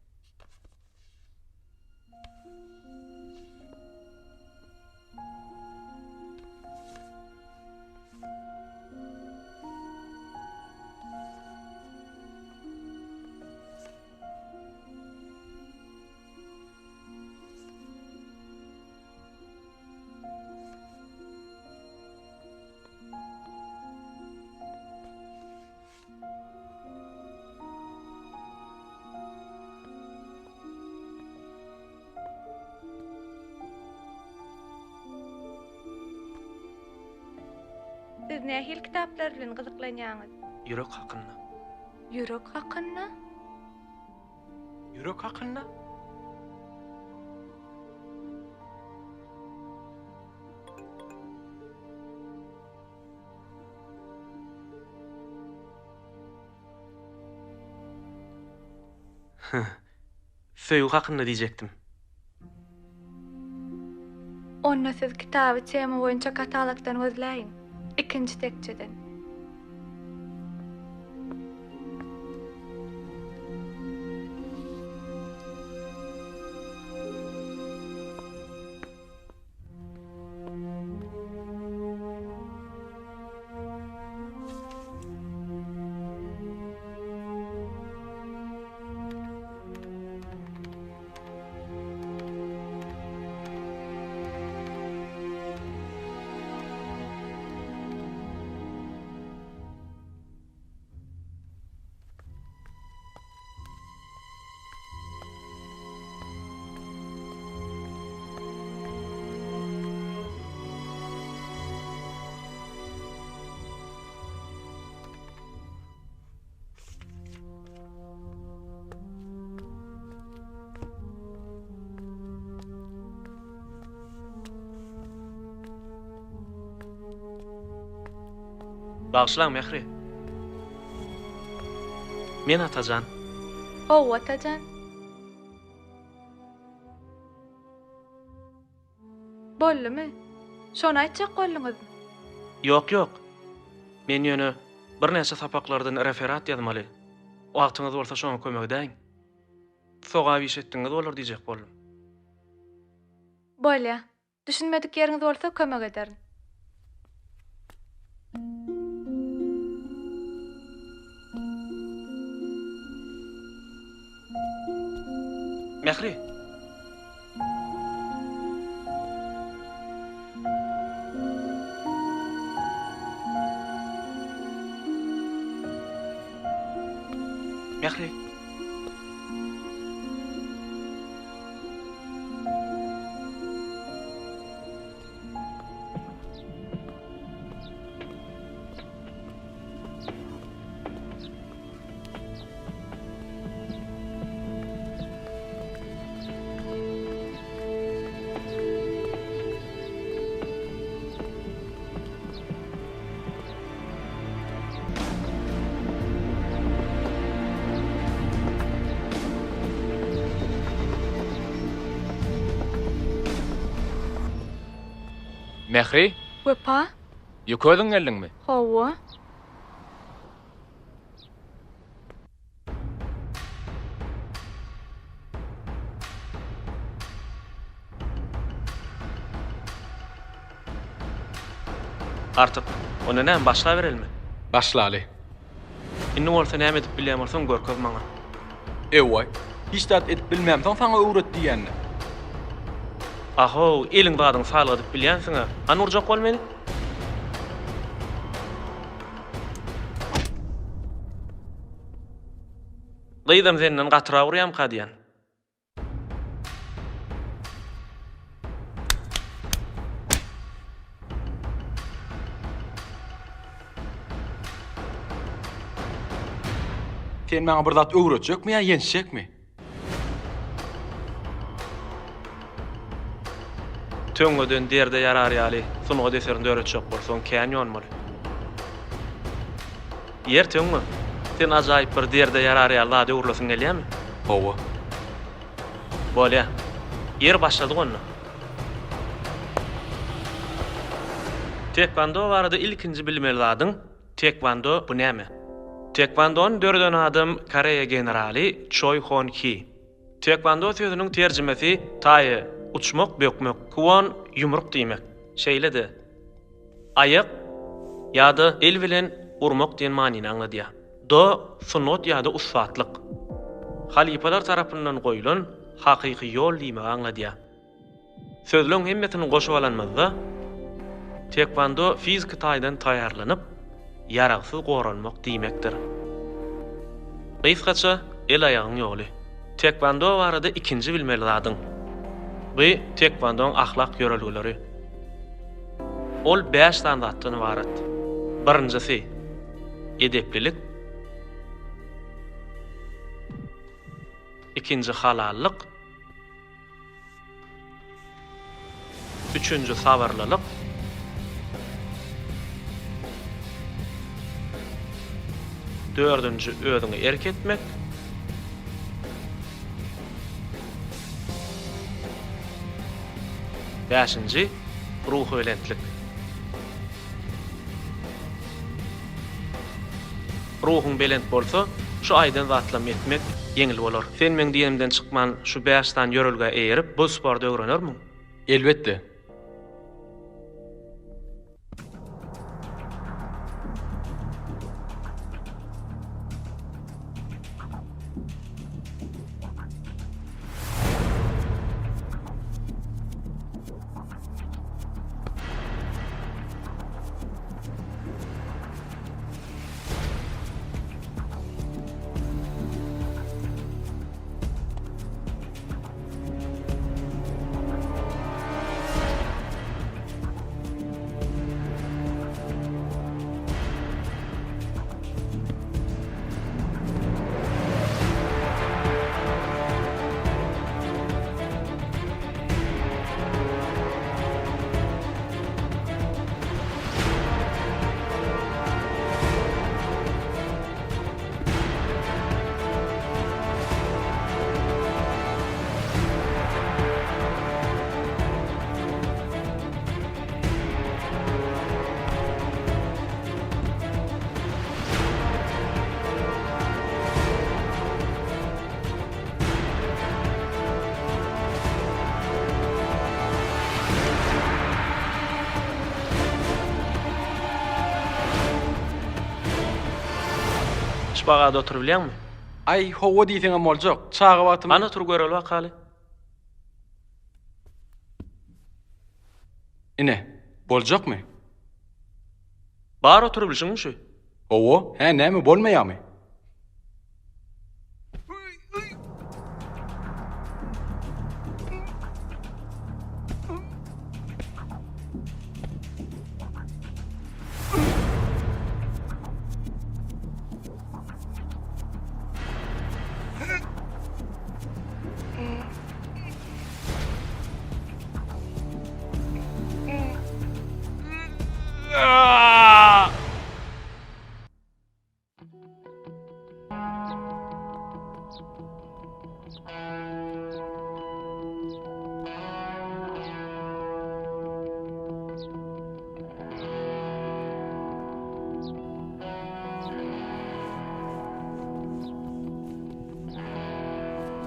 Siz nähil kitaplar bilen gyzyklanýaňyz? Ýürek hakynda. Ýürek hakynda? Ýürek hakynda? Söýgü hakynda diýjekdim. Onda siz kitaby tema boýunça katalogdan gözläýin. İkinci tekçeden. Bağışlaň Mehri. Men Atajan. O Atajan. Bollumy? Şonu aýtjak bolluňyz. Yok. Men ýöne bir näçe sapaklardan referat ýazmaly. Wagtyňyz bolsa şoňa kömek edäň. Soga wiş etdiňiz bolar diýjek boldum. Bolýa. Düşünmedik ýeriňiz bolsa kömek ederim. Mehri. Mehri. Mehri, Wepa? ýöködüň geldiňmi? Hawa? Artık onu näme başla berelmi? Başlaly. Inni bolsa näme edip bilýän bolsaň görkezip maňa. Ewa, hiç dat edip bilmem sana öwret diýenni. Aho, eliň badyň saglygy edip bilýänsiňa. An urjak bol meni. Gaýdam senden gatyra urýam kadýan. Sen maňa bir zat öwretjekmi ýa ýenişjekmi? Töňgöden derde yarar ýaly, sunuga deserin öwretjek bolsaň kän ýonmaly. Yer töňmü? Sen ajaýyp bir derde yarar ýaly zat öwrülesiň gelýärmi? Hawa. Bolýa. Yer başladyk onu. Tekvando barada ilkinji bilmeli zadyň. Tekvando bu näme? Tekvandonun dörden adam Koreya generali Choi Hon-ki. Tekvando sözüniň terjimesi taýy, uçmak, bökmek, kwon, yumruk diýmek. Şeýledi. Ayak ýa-da el bilen urmak diýen manyny anladýar. Do sunnat ýa-da usfatlyk. Halipalar tarapyndan goýulan hakyky ýol diýmek anladýar. Sözlüň hemmetini goşup alanmazda tekvando fizik taýdan taýarlanyp yaragsyz goranmak diýmekdir. Kysgaça el ayagyň ýoly. Tekvando barada ikinji bilmeli zadyň. Bu tekvandoň ahlak ýörelgileri. Ol 5 standartdan ibaret. Birinjisi edeplilik, ikinji halallyk, üçüncü sabırlılık, dördüncü özüňi erk etmek, beşinci ruh ölentlik. Ruhun belent bolsa, şu aýdan zatlam etmek yeňil bolar. Sen men diýenimden çykman şu 5 ýörelge eýerip bu sporda öwrenermi? Elbetde. bagada oturup bilenmi? Ay, howa diýseňem boljak. Çağa watym. Ana tur göreli wakaly. Ine, boljakmy? Bar oturup bilşiňmi şu? Howa, hä näme bolmaýarmy?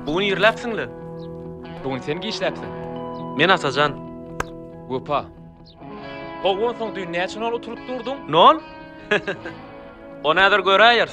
Bugün ýerläpsiňli? Bugün sen giýişläpsiň. Men Atajan. Gopa. Howan soň dün näçe oturup durduň? Nol? O näder göräýär?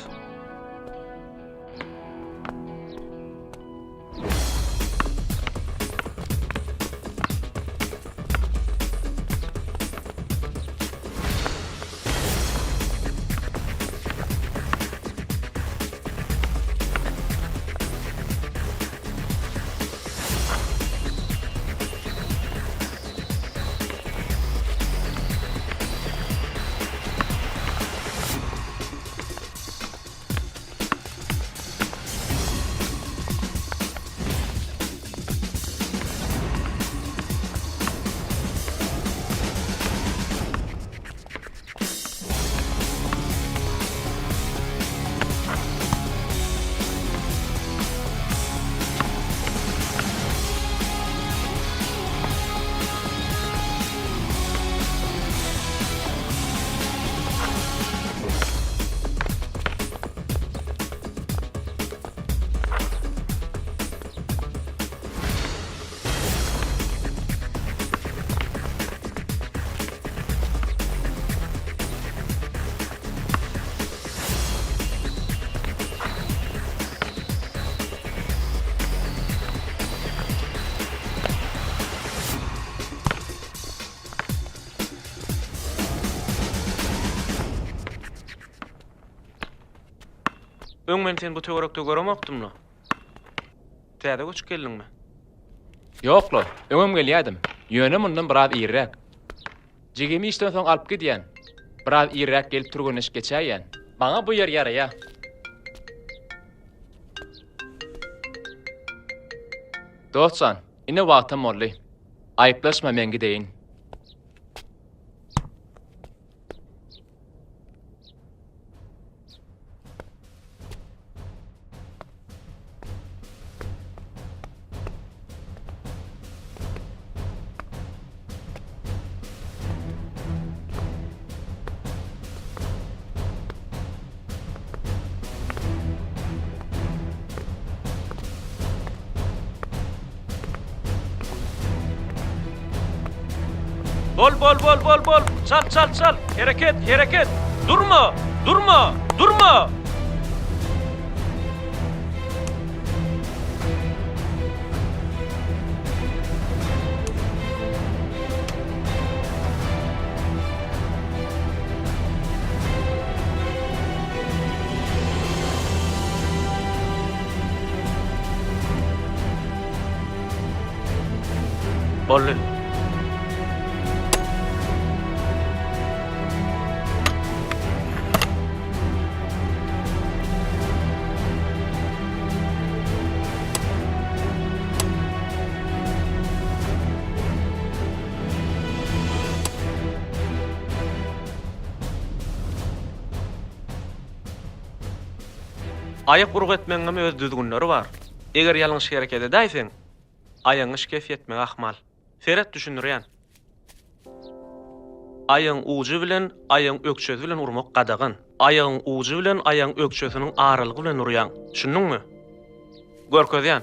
Öňmen sen bu töwerekde göremokdymmy? Täze göçüp geldiňmi? Ýokla, öňem gelýärdim. Ýöne mundan biraz iýrek. Jigemi işden soň alyp gidýän. Biraz iýrek gelip turgan iş geçäýän. Maňa bu ýer ýaraýar. Dostsan, ine wagtym boldy. Aýplaşma men gideýin. Bol. Çal. Hereket. Durma. Bolly. Aýyk guruk etmeňem öz düzgünleri bar. Eger ýalňyş hereket edäýsiň, aýyňy şikef etmek ahmal. Ferat düşünürýän. Aýyň uju bilen, aýyň ökçözi bilen urmak gadagyn. Aýyň uju bilen, aýyň ökçöziniň aralygy bilen urýan. Düşündiňmi? Görkezýän.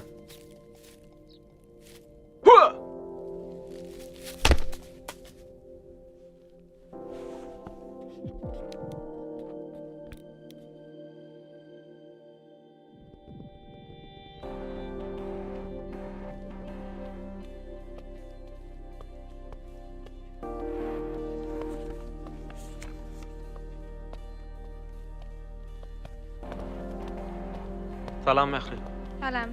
Salam Mehri. Salam.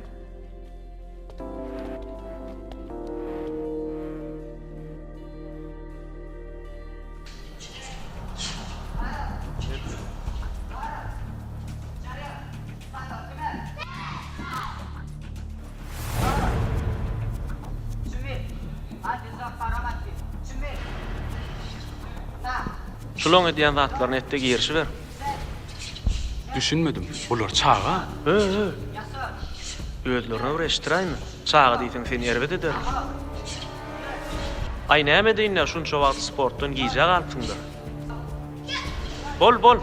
Şuloň edýän zatlaryny etde girişi ber. Düşünmedim. Bular çağa. Özlerine uğraştırayım. Çağı deysen seni erbet eder. Ay näme deýinler şunça wagt sportdan giyjek alpsynda. Bol. Bol.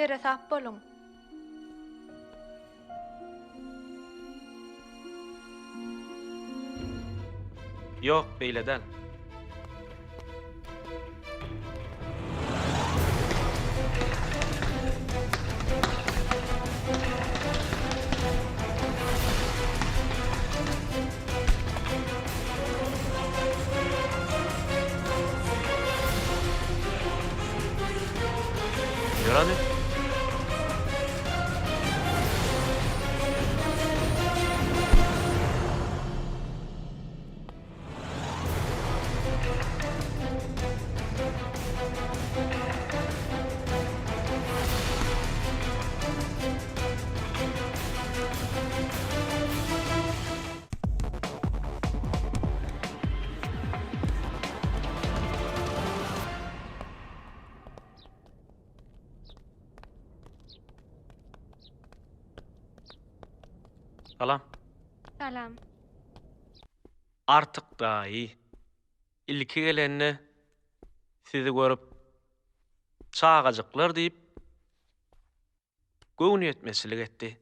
Tere sap bolun. Yok beýledel. Görani. Salam. Salam. Artık dahi ilki gelenini sizi görüp çağacaklar deyip göğünü etmesilik etti.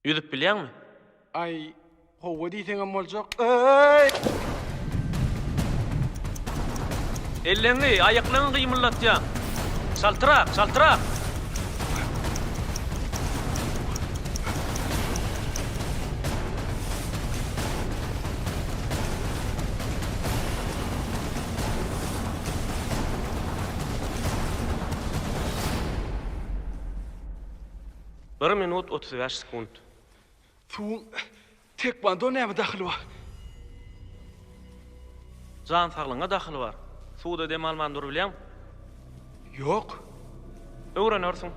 Yüzüp bilýän mi? Ay, howa diýseňem boljak. Ey! Elleňi, aýaklaryňy gymyldatýan. Saltyrak. Bir minut 35 sekund. Tekvando näme daxil bar? Jan saglyňa daxil bar. Suwda demalmandyr bilýän? Ýok. Öwrenersiň.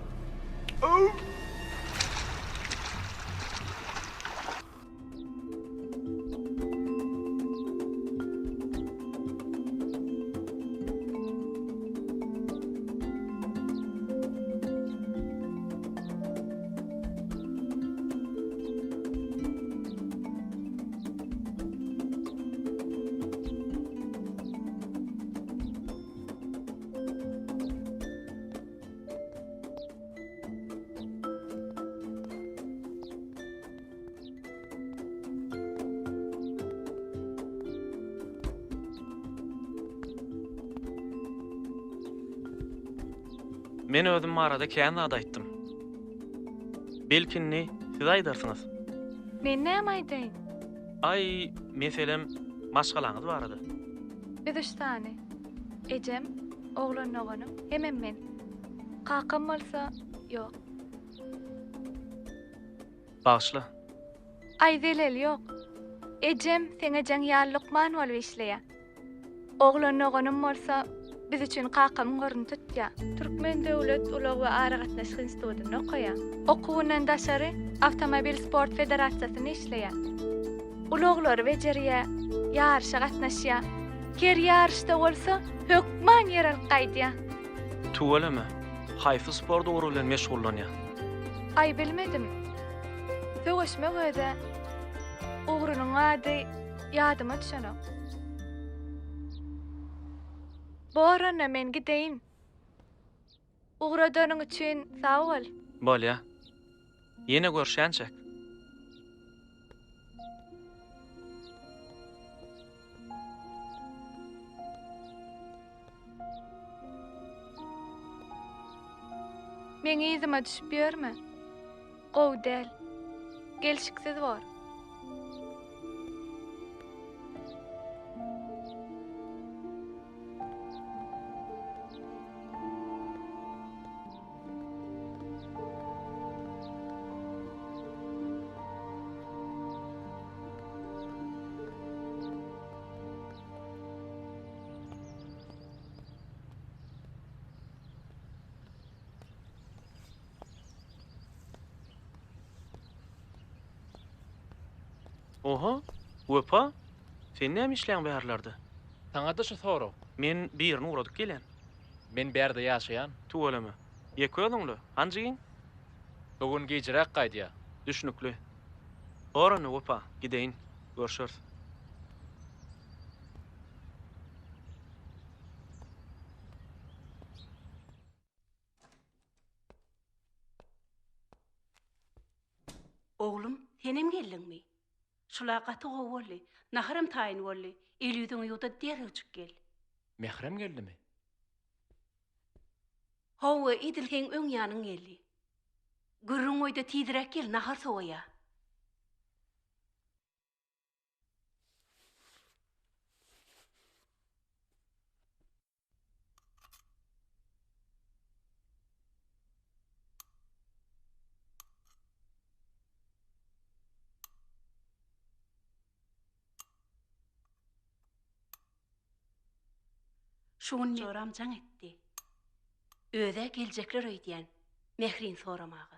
Men özüm arada kän zat aýtdym. Belkinni siz aýdarsynız. Men näme aýdaýyn? Ay, meselem maşgalaňyz barady. Biz üç tane. Ejem, oğlan oğlanım, hemen men. Kakam bolsa, yok. Bağışla. Ay delel yok. Ejem, sene jan ýarlykman bolup işleýär. Oğlan oğlanım bolsa, biz üçün kakam gorun tutýar. Türkmen döwlet ulug we ara gatnaşyk institutyny okuýar. Okuwundan daşary Avtomobil Sport Federasiýasyny işleýär. Uluglar bejerýär, ýarşa gatnaşýar. Ker ýarşda bolsa, hökman ýer alqaýdýar. Tuwalama. Haýsy sport ugrly bilen meşgullanýar? Ay bilmedim. Söwüşmek öde. Ugrunyň ady ýadyma düşenok. Bu arana men gideýin. Ugradaryň üçin sag bol. Bolýa. Ýene görşänçek. Men ýzyma düşüp ýörme. Gow del. Gelşiksiz bar. Oha, öpa. Sen näme işleýän bärlerde? Taňa da şu sorag. Men birini uradyk gelen. Men berde ýaşaýan. Tuwalama. Ýeke öňlü, hanjyň? Bugün gejirek gaýdýar. Düşnükli. Orany öpa, gideýin. Görşürüz. Oğlum, senem geldiňmi? Şulaqaty gowy boldy, naharam taýyn boldy. Elýüdiň ýurda derhal çyk gel. Mehrem geldimi? Hawa idilheň öň ýanyň geldi. Gürrüň oýda tidirek gel, nahar sowaýa. Şuň joram jaň etdi. Öde geljekler öýdýän, mehrin soramagy.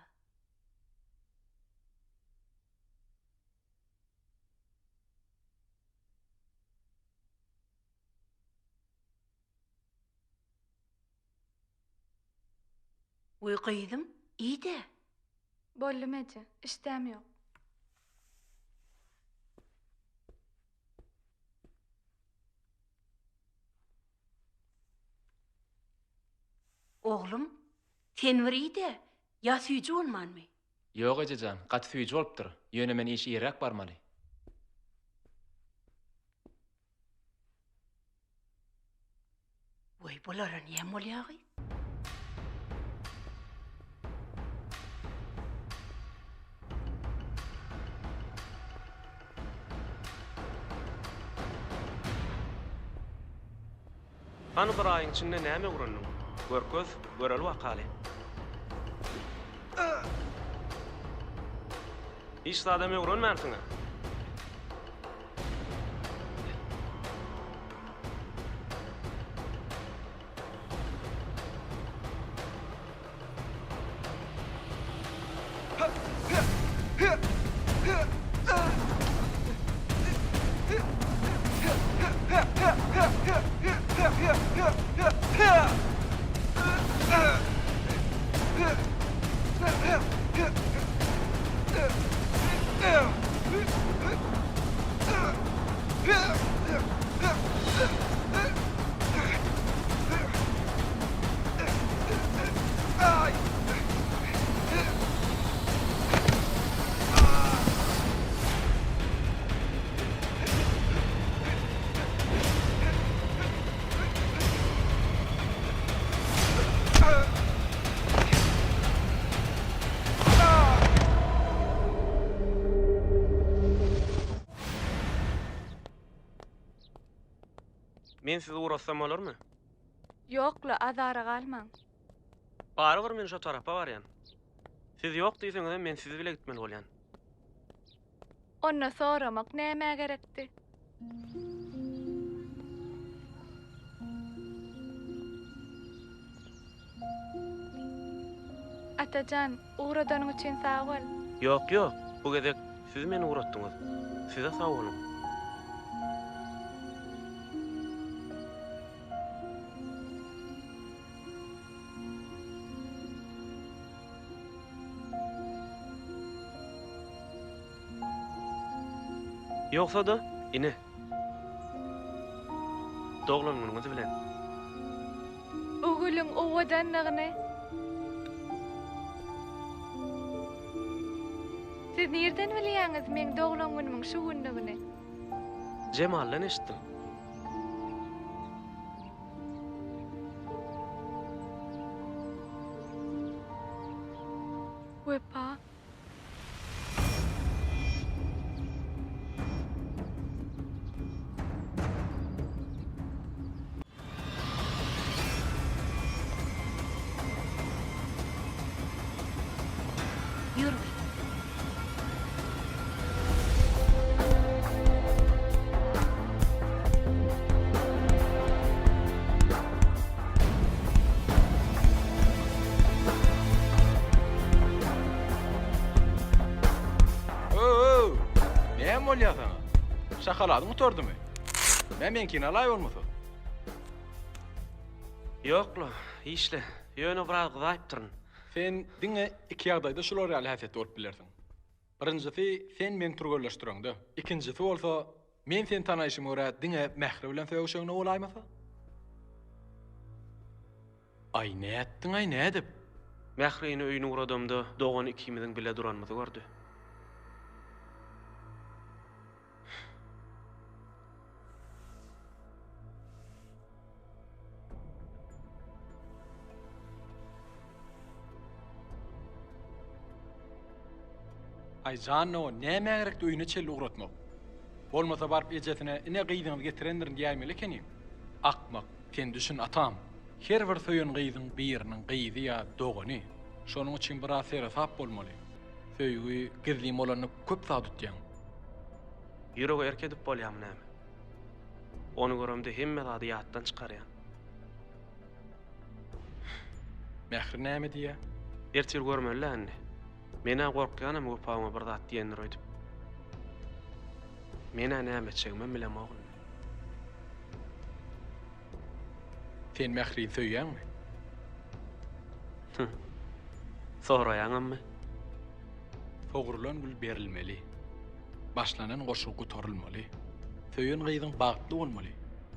Uyguýdym, ýa-da. Boldum eje, işdäm ýok. Oğlum, sen biride, ya süýji bolmanmy? Ýok ejejan, gat süýji bolupdyr. Ýöne men iş ýerek barmaly. Oy, bolara näme bolýagy? Any bir aýyň içinde näme ugranyň? Görköz, göreli wakaly. Hiç da adamı uğranmayarsın ha. Men sizi uğraşsam bolarmy? Ýokla, azara galmaň. Barybir men şu tarapa barýan. Siz ýok diýseňiz men sizi bile gitmeli bolýan. Onna soramak näme gerekdi? Atacan, uğradanyň üçin sag bol. Ýok, bu gezek siz meni uğratdyňyz. Size sag bolun. Yoksa da ine. Doglanmaňyzy bilen. Ugulun owadanlygyny. Siz nerden bilýäňiz men doglanmanyň şu gündigini? Cemal'den eşitdim. Wepa. Yürü. Näme bolýar sana? Şakaladyň oturdymy? Men kinalay bolmasy? Ýokla, işle. Ýöne biraz gyzaýyp durun. Sen diňe iki ýagdaýda şular ýaly häsiýet bolup bilersiň. Birincisi sen men turgullaşdyraňdy. İkincisi bolsa men sen tanaýşyma görä diňe mähre bilen söýüşiňi bolaýmasa? Ay näetdiň ay nädip? Mähreýini öýüne uradymda dogany ikimiziň bile duranmyzy gördü. Ay janno näme gerekdi öýüne çelli uğratmak? Bolmasa barp ejesine ine gyýdyňyzy getirendirin diýmeli ekenim. Akmak, sen düşün atam. Her bir söýün gyýdyň biriniň gyýdy ýa dogany. Şonuň üçin bir asera sap bolmaly. Söýgü gizli molany köp zat tutýan. Ýüregi erkedip bolýam näme? Onu göremde hemme zady ýatdan çykarýan. Mähre näme diýä? Ertir görmeli anne. Mena gorkýanam gopaňa bir zat diýenler öýdüp. Mena näme etjegimi bilemem oğlum. Sen mähri söýýänmi? Soraýaňamy? Sogurulan gül berilmeli. Başlanan goşuk gutarylmaly. Söýen gyýdyň bagtly bolmaly.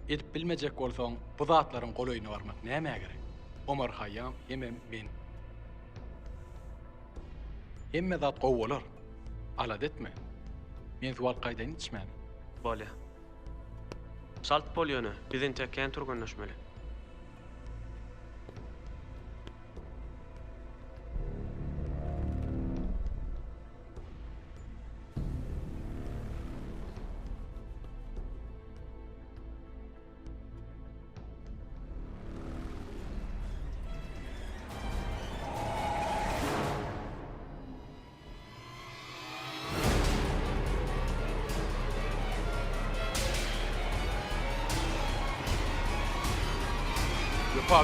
Edip bilmejek bolsaň, bu zatlaryň golaýyna barmak näme gerek? Omar Hayyam hemem men. Hemme zat gowwalar. Alad etme. Men sual gaýdan içmän. Bolýa. Şalt bolýany, bizin tekän turganlaşmaly.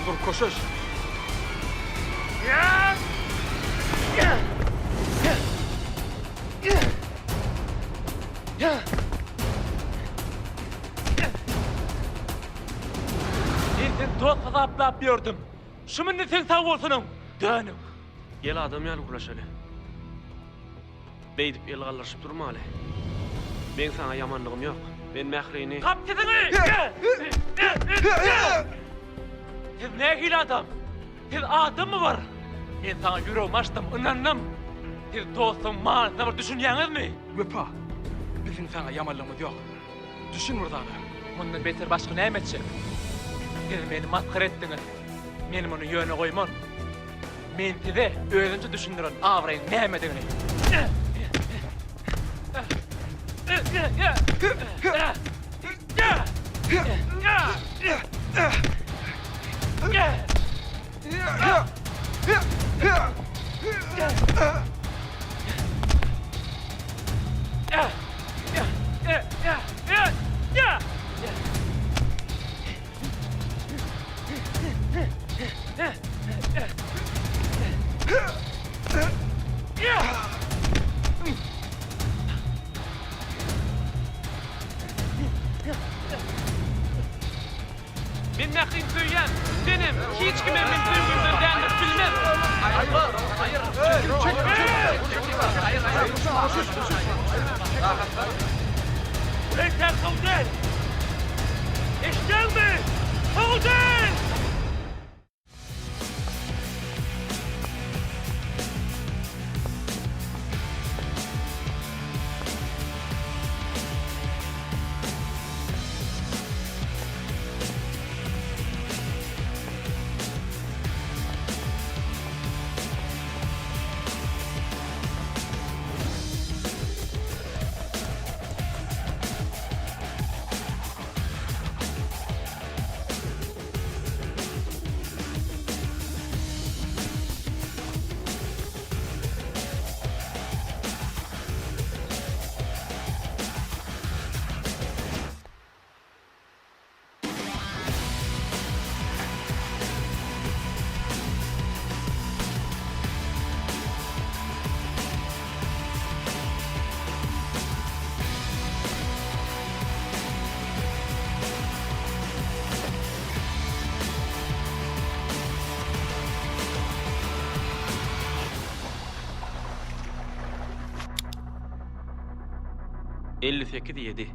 Dur koşuş. Sen toz gazaplap ýördüm. Şu mende sen sag bolsaňam. Dönüp. Gel adam ýaly gulaşaly. Beýdip el gallaşyp durmaly. Men sana ýamanlygym ýok. Men mähreýini... Kap sesini! Siz nägil adam? Siz adam mı var? Men sana ýüregimi açdym, ynandym. Siz dostum, maňyzda bir düşünýäňizmi? Wepa, bizim sana ýamanlygymyz ýok. Düşün murdada. Ondan beter başga näme etjek? Siz meni maskara etdiňiz. Men muny ýöne goýman. Men size özünçe düşündiren awraýyň näme edegini. Men näkin söýýän, benim hiç kime men söýgümden däňdir bilmem. Hayır. Hey, sen Holden! Eşitdin mi? Holden! ...58-7.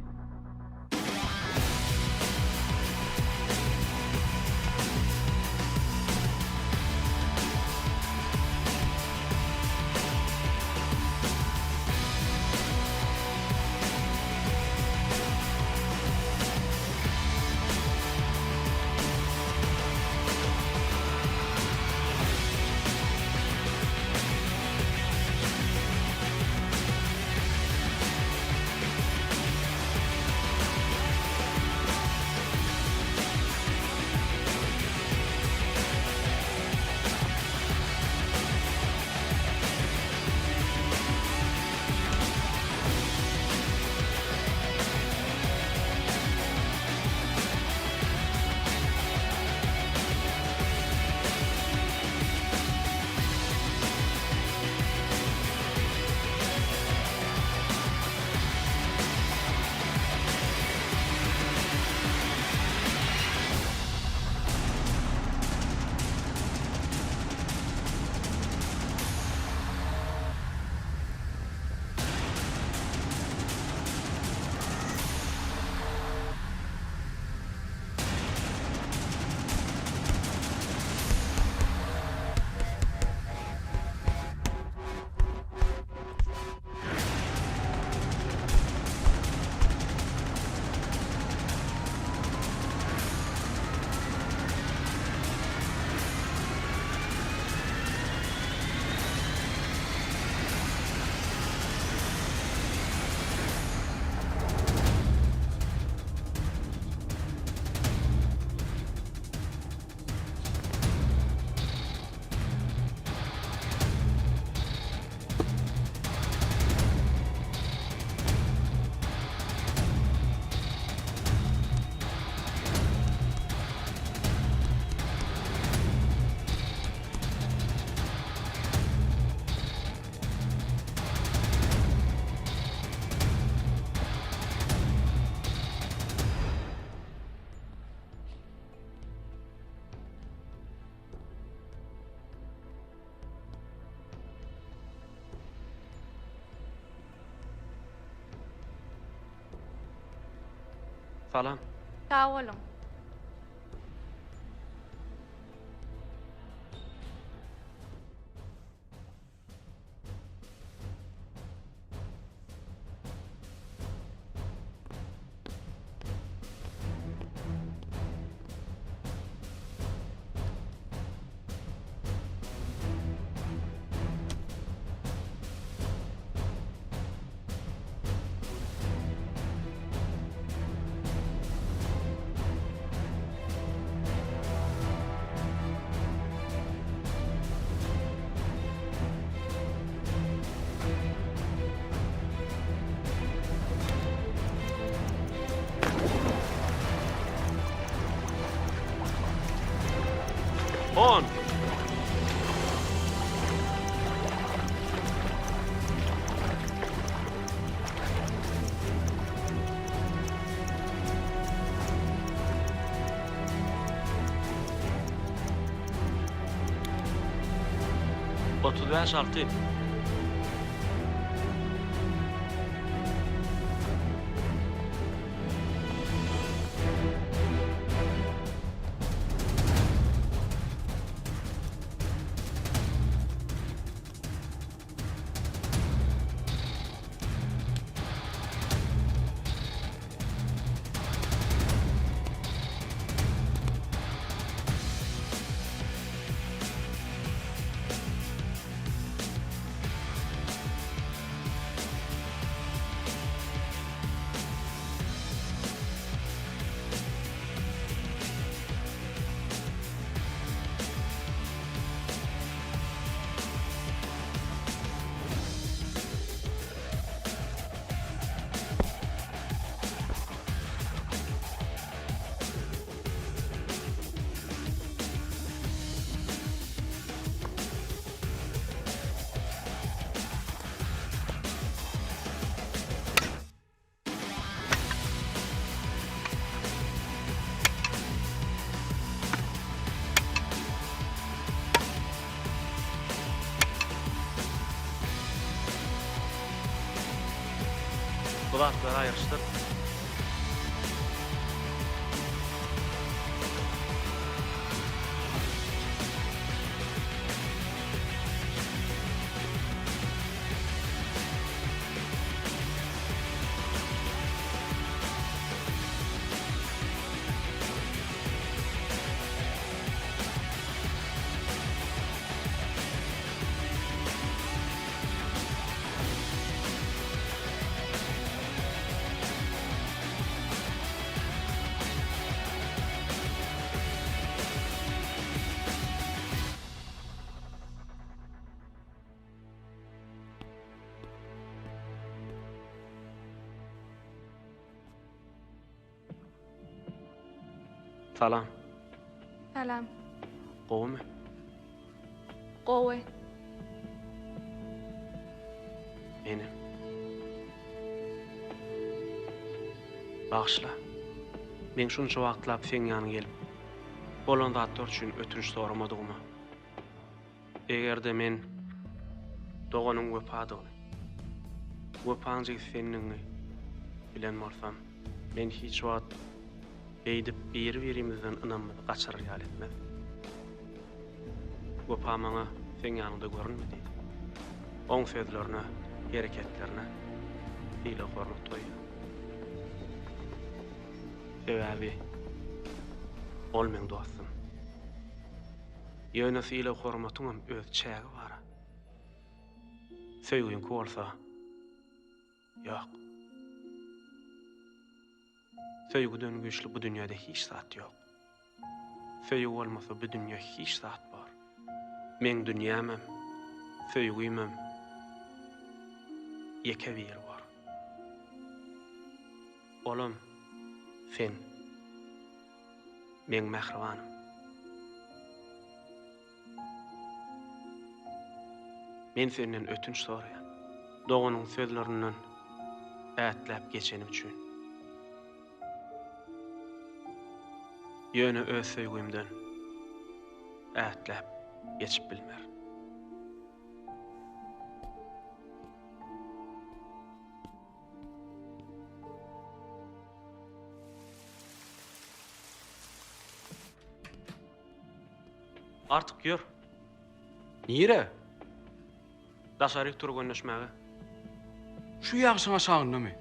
Salam. Sağ olun. 10. Otuz beş altı. Kulakları ayrıştır. Salam. Salam. Qowmy? Qowe. Benim. Bağışla. Men şunça wagtlap sen ýanyna gelip bolan zatlar üçin ötünç soramadygymy. Egerde men doganyň wepadygyny, wepaňjy seniňi bilen bolsam, men hiç wagt beýdip bir-birimizden ynamyzy gaçyryr ýaly etmez. Wepa maňa sen ýanynda görünmedi. Oň sözlerine, hereketlerine hile hormat goýdy. Sebäbi ol men dostum. Ýöne hile hormatyňam öz çägi bar. Söýgüň bolsa, ýok. Söýgüden güýçli bu dünýäde hiç zat ýok. Söýgü bolmasa bu dünýä hiç zat bar. Men dünýämem, söýgüýmem. Ýeke bir bar. Olam, sen. Men mehribanym. Men senden ötünç soraýan. Doganyň sözlerinden ätläp geçenim üçin. Ýöne öz söýgümden ätläp geçip bilmer. Artık ýör. Nire? Daşary turgunlaşmagy. Şu ýagşyňa şagyndamy?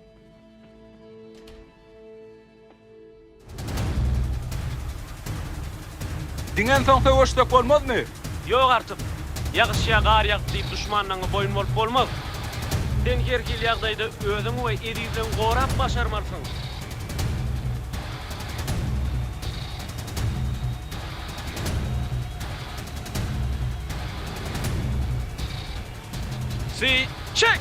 Diňen soň töweşdek bolmazmy? Ýok artık. Ýagşyğa gar ýagdyp düşmanlaryň boyun bolup bolmaz. Sen her hil ýagdaýda özüň we eriden gorap başarmalysyň. Si, check!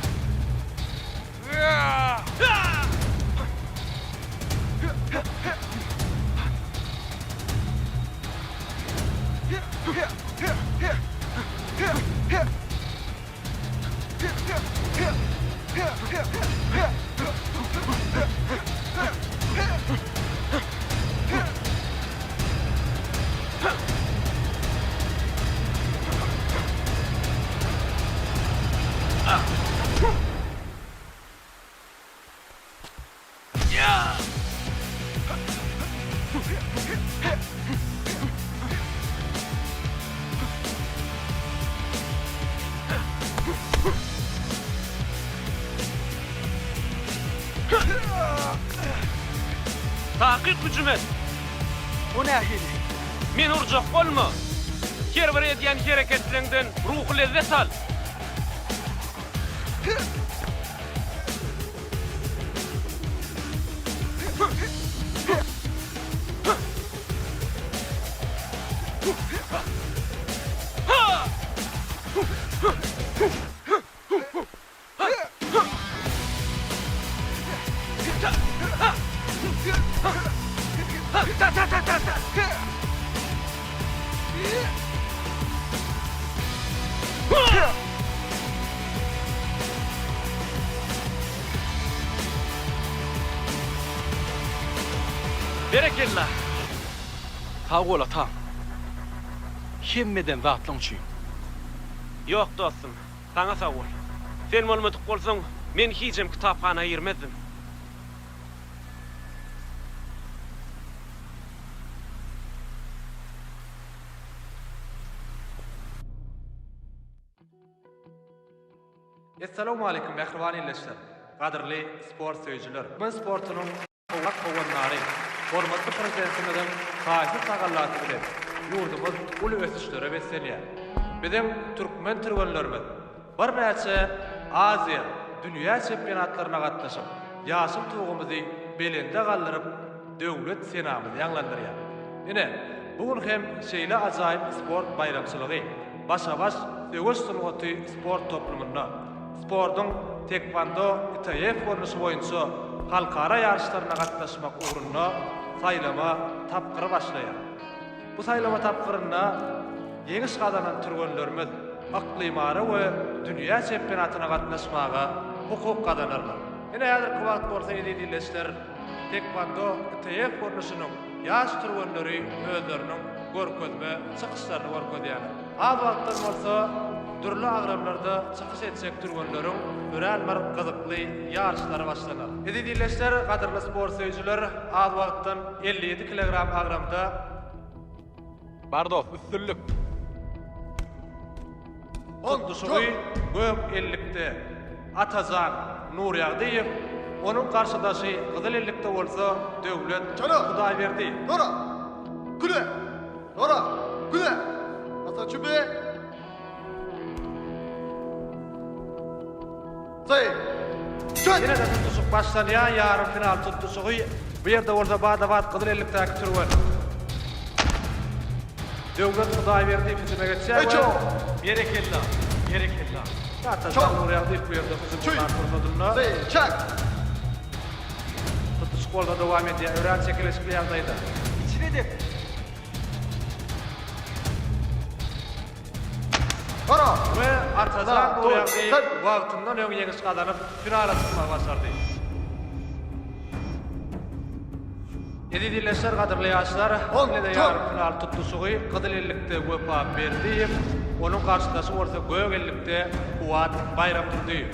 Taqiq hücum et. O nähili? Men urjak bolma. Her bir edýän hereketleriňden ruhy lezzet al. Berekella. Ta ola ta. Hemmeden zatlaň çy. Yok dostum, sana sağ ol. Sen bolmadyk bolsaň, men hiçem kitapxana girmezdim. Assalamu alaykum mehribany ilişler. Qadirli sport söýüjüler. Men sportunyň howat howanlary, hormatly prezidentimizin haýsy tagallaty bilen ýurdumyz uly ösüşlere beselýär. Bizim türkmen türgenlerimiz bir näçe Aziya, dünýä çempionatlaryna gatnaşyp, ýaşyl tugumuzy belinde gallyryp, döwlet senamyzy ýanglandyrýar. Ine, bugun hem şeýle ajaýyp sport bayramçylygy, başa-baş söwüş sunugaty sport toplumunda sportun tekvando ITF görnüşi boýunça halkara ýarşlaryna gatnaşmak ugrunda saýlama tapgyry başlaýar. Bu saýlama tapgyrynda ýeňiş gazanan türgenlerimiz aklymara we dünýä çempionatyna gatnaşmaga hukuk kazanarlar. Ene häzirki wagt bolsa edilýär tekvando ITF görnüşiniň ýaş türgenleri özleriniň görkezme çykyşlaryny görkezýär. Az wagtdan bolsa türlü agramlarda çykyş etsek türgenleriň öräl bir gyzykly ýarşlary başlanar. Edilýär gaderly sport söýüjüler az wagtdan 57 kilogram agramda Bardof üstünlük. Onduşugy göp ellikde Atazan Nurýagdyýew, onuň karşydaşy gyzyl ellikde bolsa döwlet Hudaýberdi. Dora. Güle. Dora. Güle. Ata çübe. Say. Yine de tutuşuk başlanýan yarım final tutuşugy bu ýerde bolsa bada-bad gyzyl ellikde türgen. Döwlet Hudaýberdi hüjüme geçýär. Berekella. Berekella. Atazan Nurýagdyýew bu ýerde hüjüm kurulmadyna. Say. Çak. Tutuş golda dowam edýär. Öräl çekilişli ýagdaýda. İçine de. Kara. Ve Atazan Nurýagdyýew wagtyndan öň ýeňiş gazanyp finala çykmagy başardy. Edilýär gaderly ýaşlar, ýa-da ýarym final tutuşugy gyzyl ellikde Wepa Berdiýew, onuň karşydaşy bolsa gög ellikde Fuat Bayramturdiýew.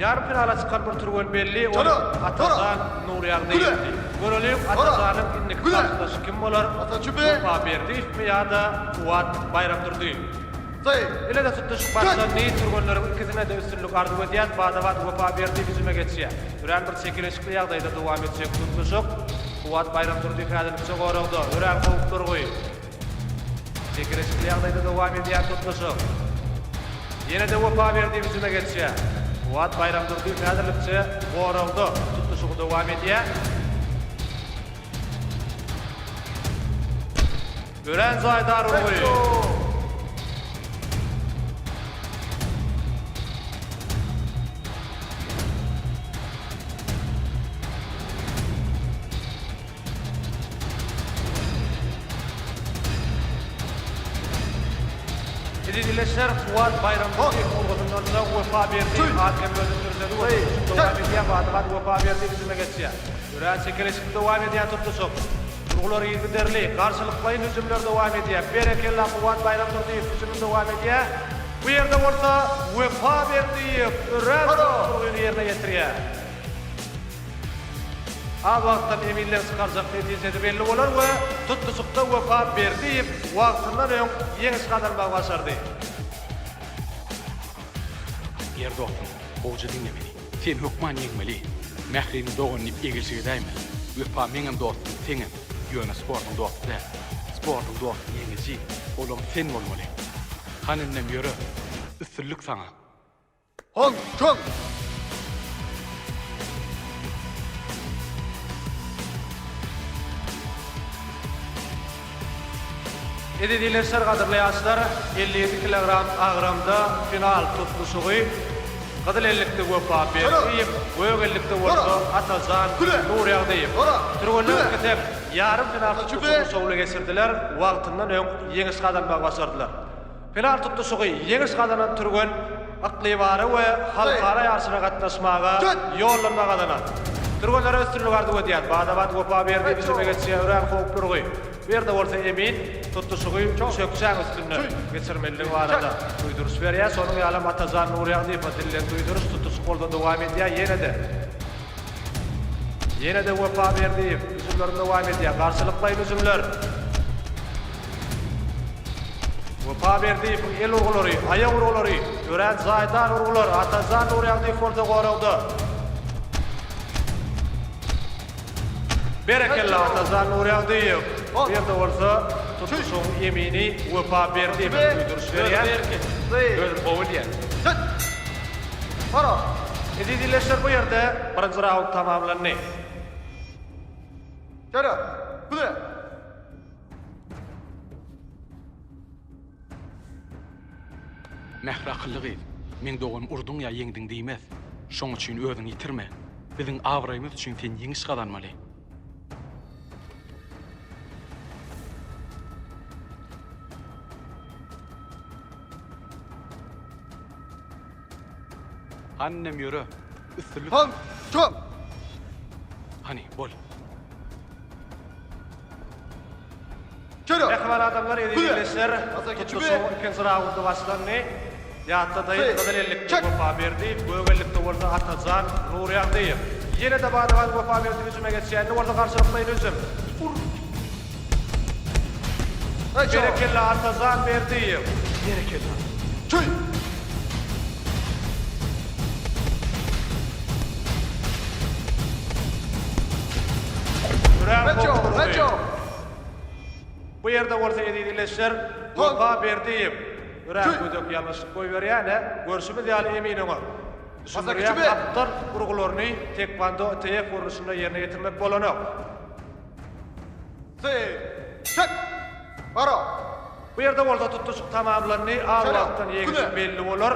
Yarım finala çykan bir türgen belli, onu Atazan Nurýagdyýew. Görelim Atazanyň indiki karşydaşy kim bolar? Wepa Berdiýew mi ýa-da Fuat Bayramturdiýew? Ile de tutuşuk başlayan neyi türgenlerin ikisine de üstünlük arzu edýär, bada-bad Wepa Berdiýew hüjüme geçýär. Ören bir çekilişli ýagdaýda dowam etjek tutuşuk. Fuat Bayramturdiýew häzirçe goragda, ören howpturgy. Çekilişli ýagdaýda dowam edýär tutuşuk. Ýene de Wepa Berdiýew hüjüme geçýär. Fuat Bayramturdiýew häzirçe goragda, tutuşuk dowam edýär. Ören Zaydar urgy. Edilýär Fuat Bayramturdiýew urgyndan soň Wepa Berdiýew hakem öldürýär. Dowam edýär, bada-bad Wepa Berdiýew hüjüme geçýär. Ören çekilişli dowam edýär tutuşuk. Urgular ýigitlerli, garşylykly hüjümler dowam edýär. Berekella Fuat Bayramturdiýew hüjümi dowam edýär. Bu ýerde bolsa Wepa Berdiýew ören urgyny ýerine ýetirýär. A wagtdan eminler çıkarjak netijesi belli bolar we tutdusukda wepa berdi, wagtyndan öň ýeňis gadarmak başardy. Erdoğan, hoca dinlemeli. Sen hukman yengmeli. Mehrini doğanıp egilsiga dayma. Wepa meňem dostum seňem. Ýöne sportyň dostum. Sportyň dostum ýeňizi. Olam sen bolmaly. Hanynnem ýöre. Üstünlük sana. Hon, çol. Ededileşler gadyrly ýaşlar 57 kilogram agramda final tutuşugy Qadıl ellikde wepa berdi, wögellikde bolsa Atazan Nur ýagdaýyp. Türgünler ketip yarım final tutuşugy geçirdiler, wagtyndan öň ýeňis gadanmak başardylar. Final tutuşugy ýeňis gadanan türgün aklybary we halkara ýarşyna gatnaşmaga ýollanmak adana. Türgünler ösdürlük ardy ödýär. Badabat wepa berdi, bizime geçýär, hop durgy. Berde bolsa emin tutuşugy sökçäň üstünde geçirmeli barada. Duýduruş berýär, sonuň ýalam Atazan Nur ýagdaýyp dillen duýduruş tutuşuk bolda dowam edýär ýene de wepa berdi, üzümlerinde dowam edýär. Garşylykdaýyn üzümler. Wepa berdi, el urgulary, aýak urgulary, Ören Zaýdan urgular, Atazan Nur ýagdaýyp bolda goragdy. Berekella Atazan Nur ýagdaýyp. Berde bolsa tutuşuň ýemini wepa berdi diýip duýduruş berýär. Gözüm bolýar. Para. Ededileşler bu ýerde birinji raund tamamlandy. Çara. Buda. Mehri akyllygy. Men doğan urduň ýa ýeňdiň diýmez. Şoň üçin özüňi ýitirme. Biziň awraýmyz üçin sen ýeňiş gadanmaly. Annem yürü. Üstünlük. Hon, çol. Hani, bol. Çara. Ehmal adamlar edilişler. Tutuşuň ikinji raundy başlandy. Ýatda daýy gadal ellikde wepa berdi, bögellikde bolsa Atazan Nur ýagdaýyp. Ýene de badabat wepa berdi, üzüme geçýär. Orada garşylykdaýyn üzüm. Berekella Atazan berdi. Berekella. Çuy. Reço. Bu ýerde bolsa edilişler wepa berdi. Ören gödök ýalňyşlyk goý berýär, görüşimiz ýaly eminiňe. Şundaýa kaptar urgularyny tekvando TF uruşynda ýerine getirmek bolanok. Çek. Para. Bu ýerde bolsa tutuşuk tamamlandy, awlakdan ýeňisi belli bolar.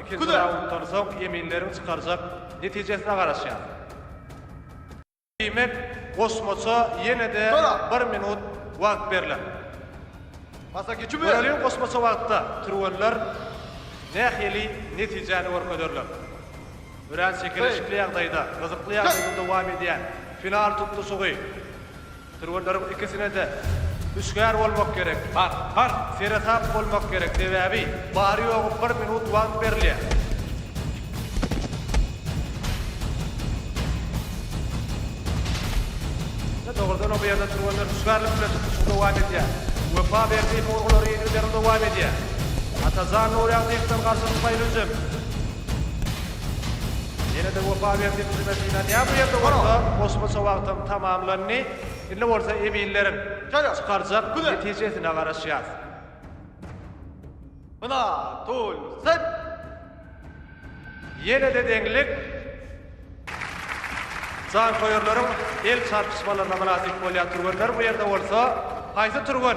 Ikinji raunddan soň eminlerini çykarjak netijesine garaşýar. Demek Kosmosa ýene de 1 minut wagt beriler. Masa geçimi. Görelýän kosmosa wagtda türgenler nähili netijeni görkezlerler. Ören çekilişli ýagdaýda, gyzykly ýagdaýda dowam edýän final tutuşugy. Türgenlerin ikisine de üskär bolmak gerek. Har seretap bolmak gerek. Sebäbi bary ýogy 1 minut wagt berilýär. Doğrudan o bir yerde türgenler üskärlik bilen tutuşup dowam edýär. Wepa berdi urgulary ýerinde dowam edýär. Atazan Nur ýagdaýypdan garşylykdaýyn üzüm. Ýene de wepa berdi üzüme diýen bu ýerde bolsa kosmosa wagtym tamamlandy. Indi bolsa eminlerin çykarjak netijesine garaşýar. Buna tul set. Ýene de deňlik Can koyurlarım el çarpışmalarına münasip bolýan türgenler bu ýerde bolsa, haýsy türgen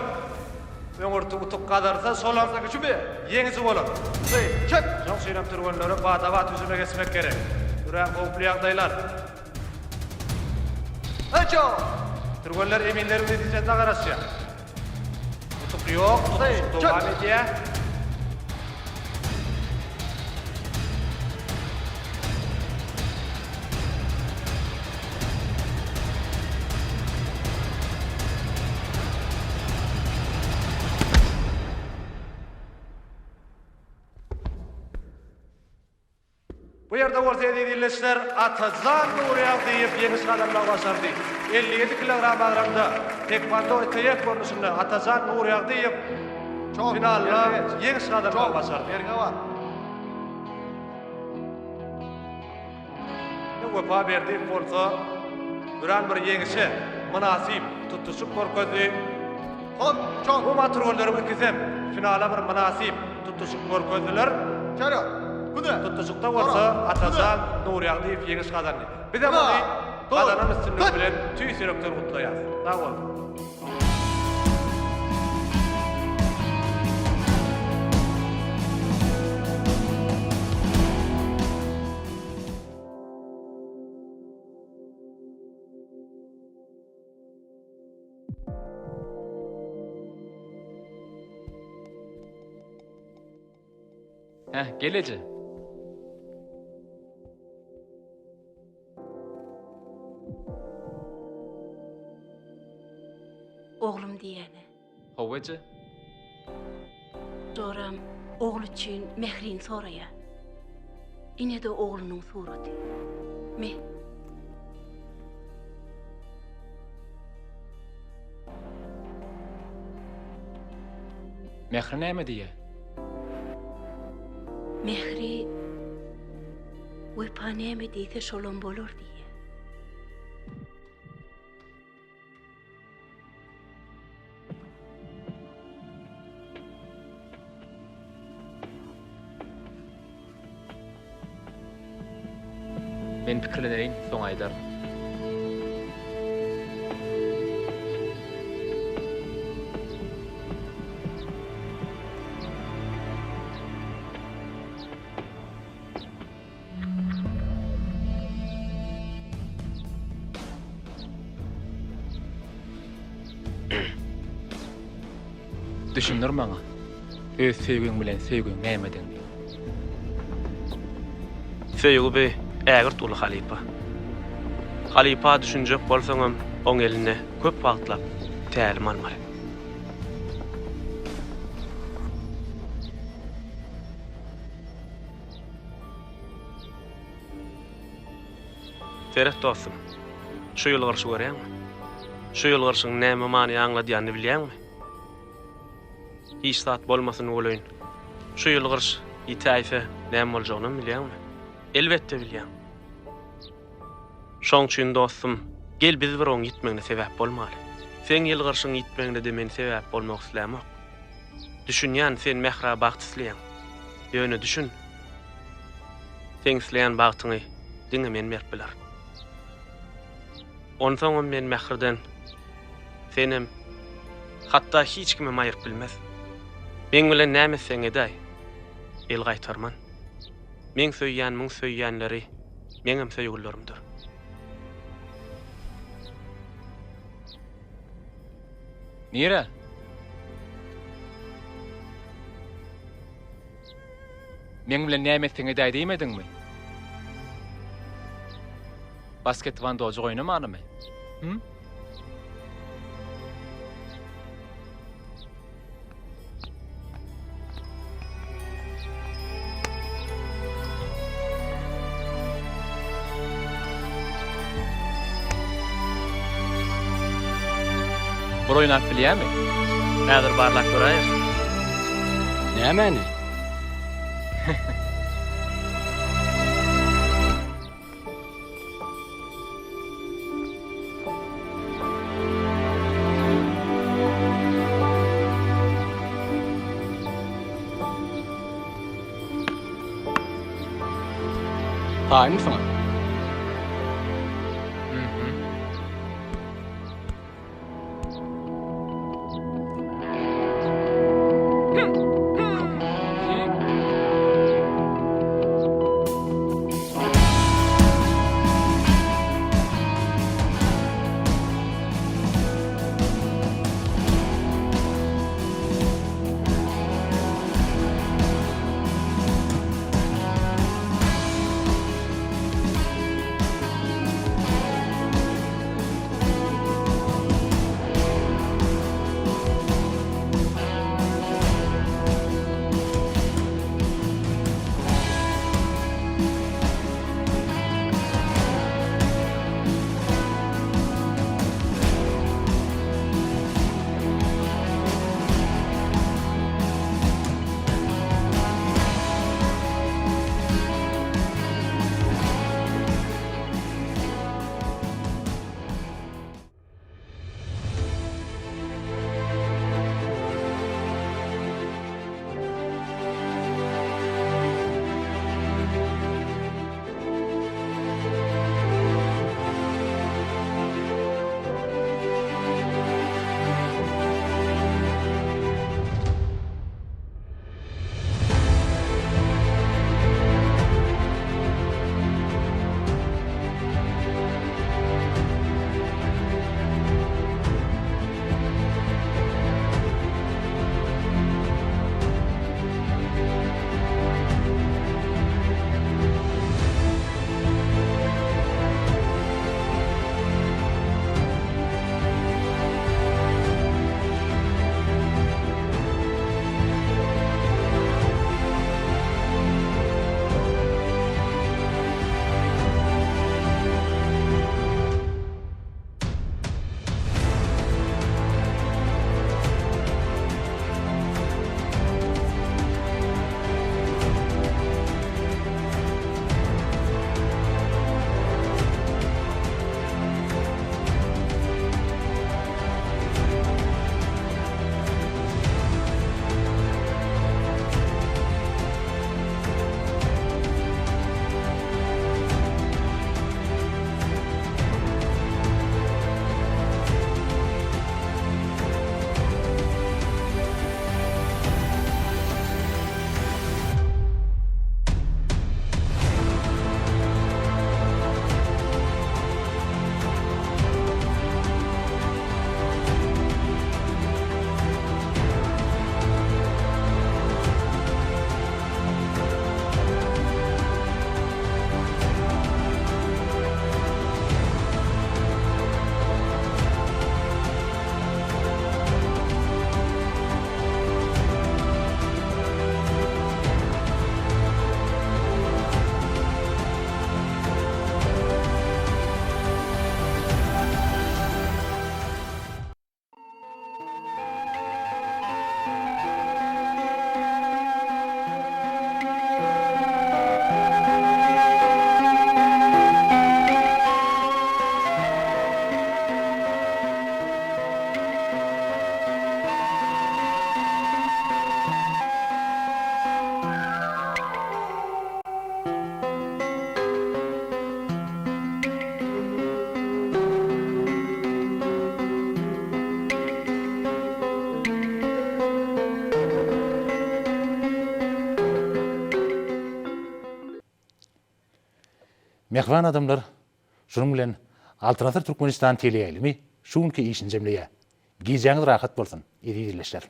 öňürtü utup gadarsa solamsa güçümi ýeňisi bolar. Çek. Şoň şeýle türgenlere badabat üzüme geçmek gerek. Ýürek howply ýagdaýlar. Eço. Türgenler eminleri netijesine garaşýar. Utup ýok, dowam edýär. Bu ýerde bolsa edilýär Atazan Nuriyag diýip ýeni salamlar başardy. 57 kilogram agramda tekvando ýetýek görnüşinde Atazan Nuriyag diýip finalda ýeni salamlar başardy. Berge var. Wepa berdi bolsa biran bir ýeňişe münasip tutuşyp görkezdi. Hop, çok. Bu maturgollarymyz kesem finala bir münasip tutuşyp görkezdiler. Çaryo. Kuda. Tutuşukda bolsa Atazan Nuriyag diýip ýeňiş kazandy. Bize muny kazanan üstünlük bilen tüý serekler gutlaýar. Sag bol. Gelece. Oğlum diyene. Howacı? Soram oğlu için mehrin soraya. Ine de oğlunun surati. Me. Mehri näme diýe? Mehri wepaneme diýse şolon bolur diýe. Men pikirlenerin soň aýdar. Düşünür maňa. Öz sevgiň bilen sevgiň nämedir? Sevgi be ägir tuly halipa. Halipa düşünjek bolsaňam oň eline köp wagtlap tälim almaly. Tereh dostum, şu ýol garşy görýärmi? Şu ýol garşyň näme many aňladýany bilýärmi? Hiç saat bolmasyn bolýyn. Şu ýol garşy ýetäýse näme boljagyny bilýärmi? Elbetde bilýär. Şoň üçin dostum, gel biz bir oň gitmeňe sebäp bolmaly. Sen ýyl garşyň gitmeňde de men sebäp bolmak islämek. Düşünýän sen mehra baht isleýän. Ýöne düşün. Sen isleýän bagtyňy diňe men berip biler. Onsoň men mehrden senem hatda hiç kime maýyryp bilmez. Men bilen näme sen edäý? El gaýtarman. Men söýýän müň söýýänleri meňem söýgülerimdir. Nire? Men bilen näme sen edäý diýmediňmi? Basketbol doja oýnamanymy? Bir oýnap bilýärmi? Häzir barlak göräýär. Nämäni? Taýyn sana. Mehvan adamlar şunun bilen Altınasır Türkmenistan teleýilmi şuňky işini jemleýär. Gijaňyz rahat bolsun, edi dileşler.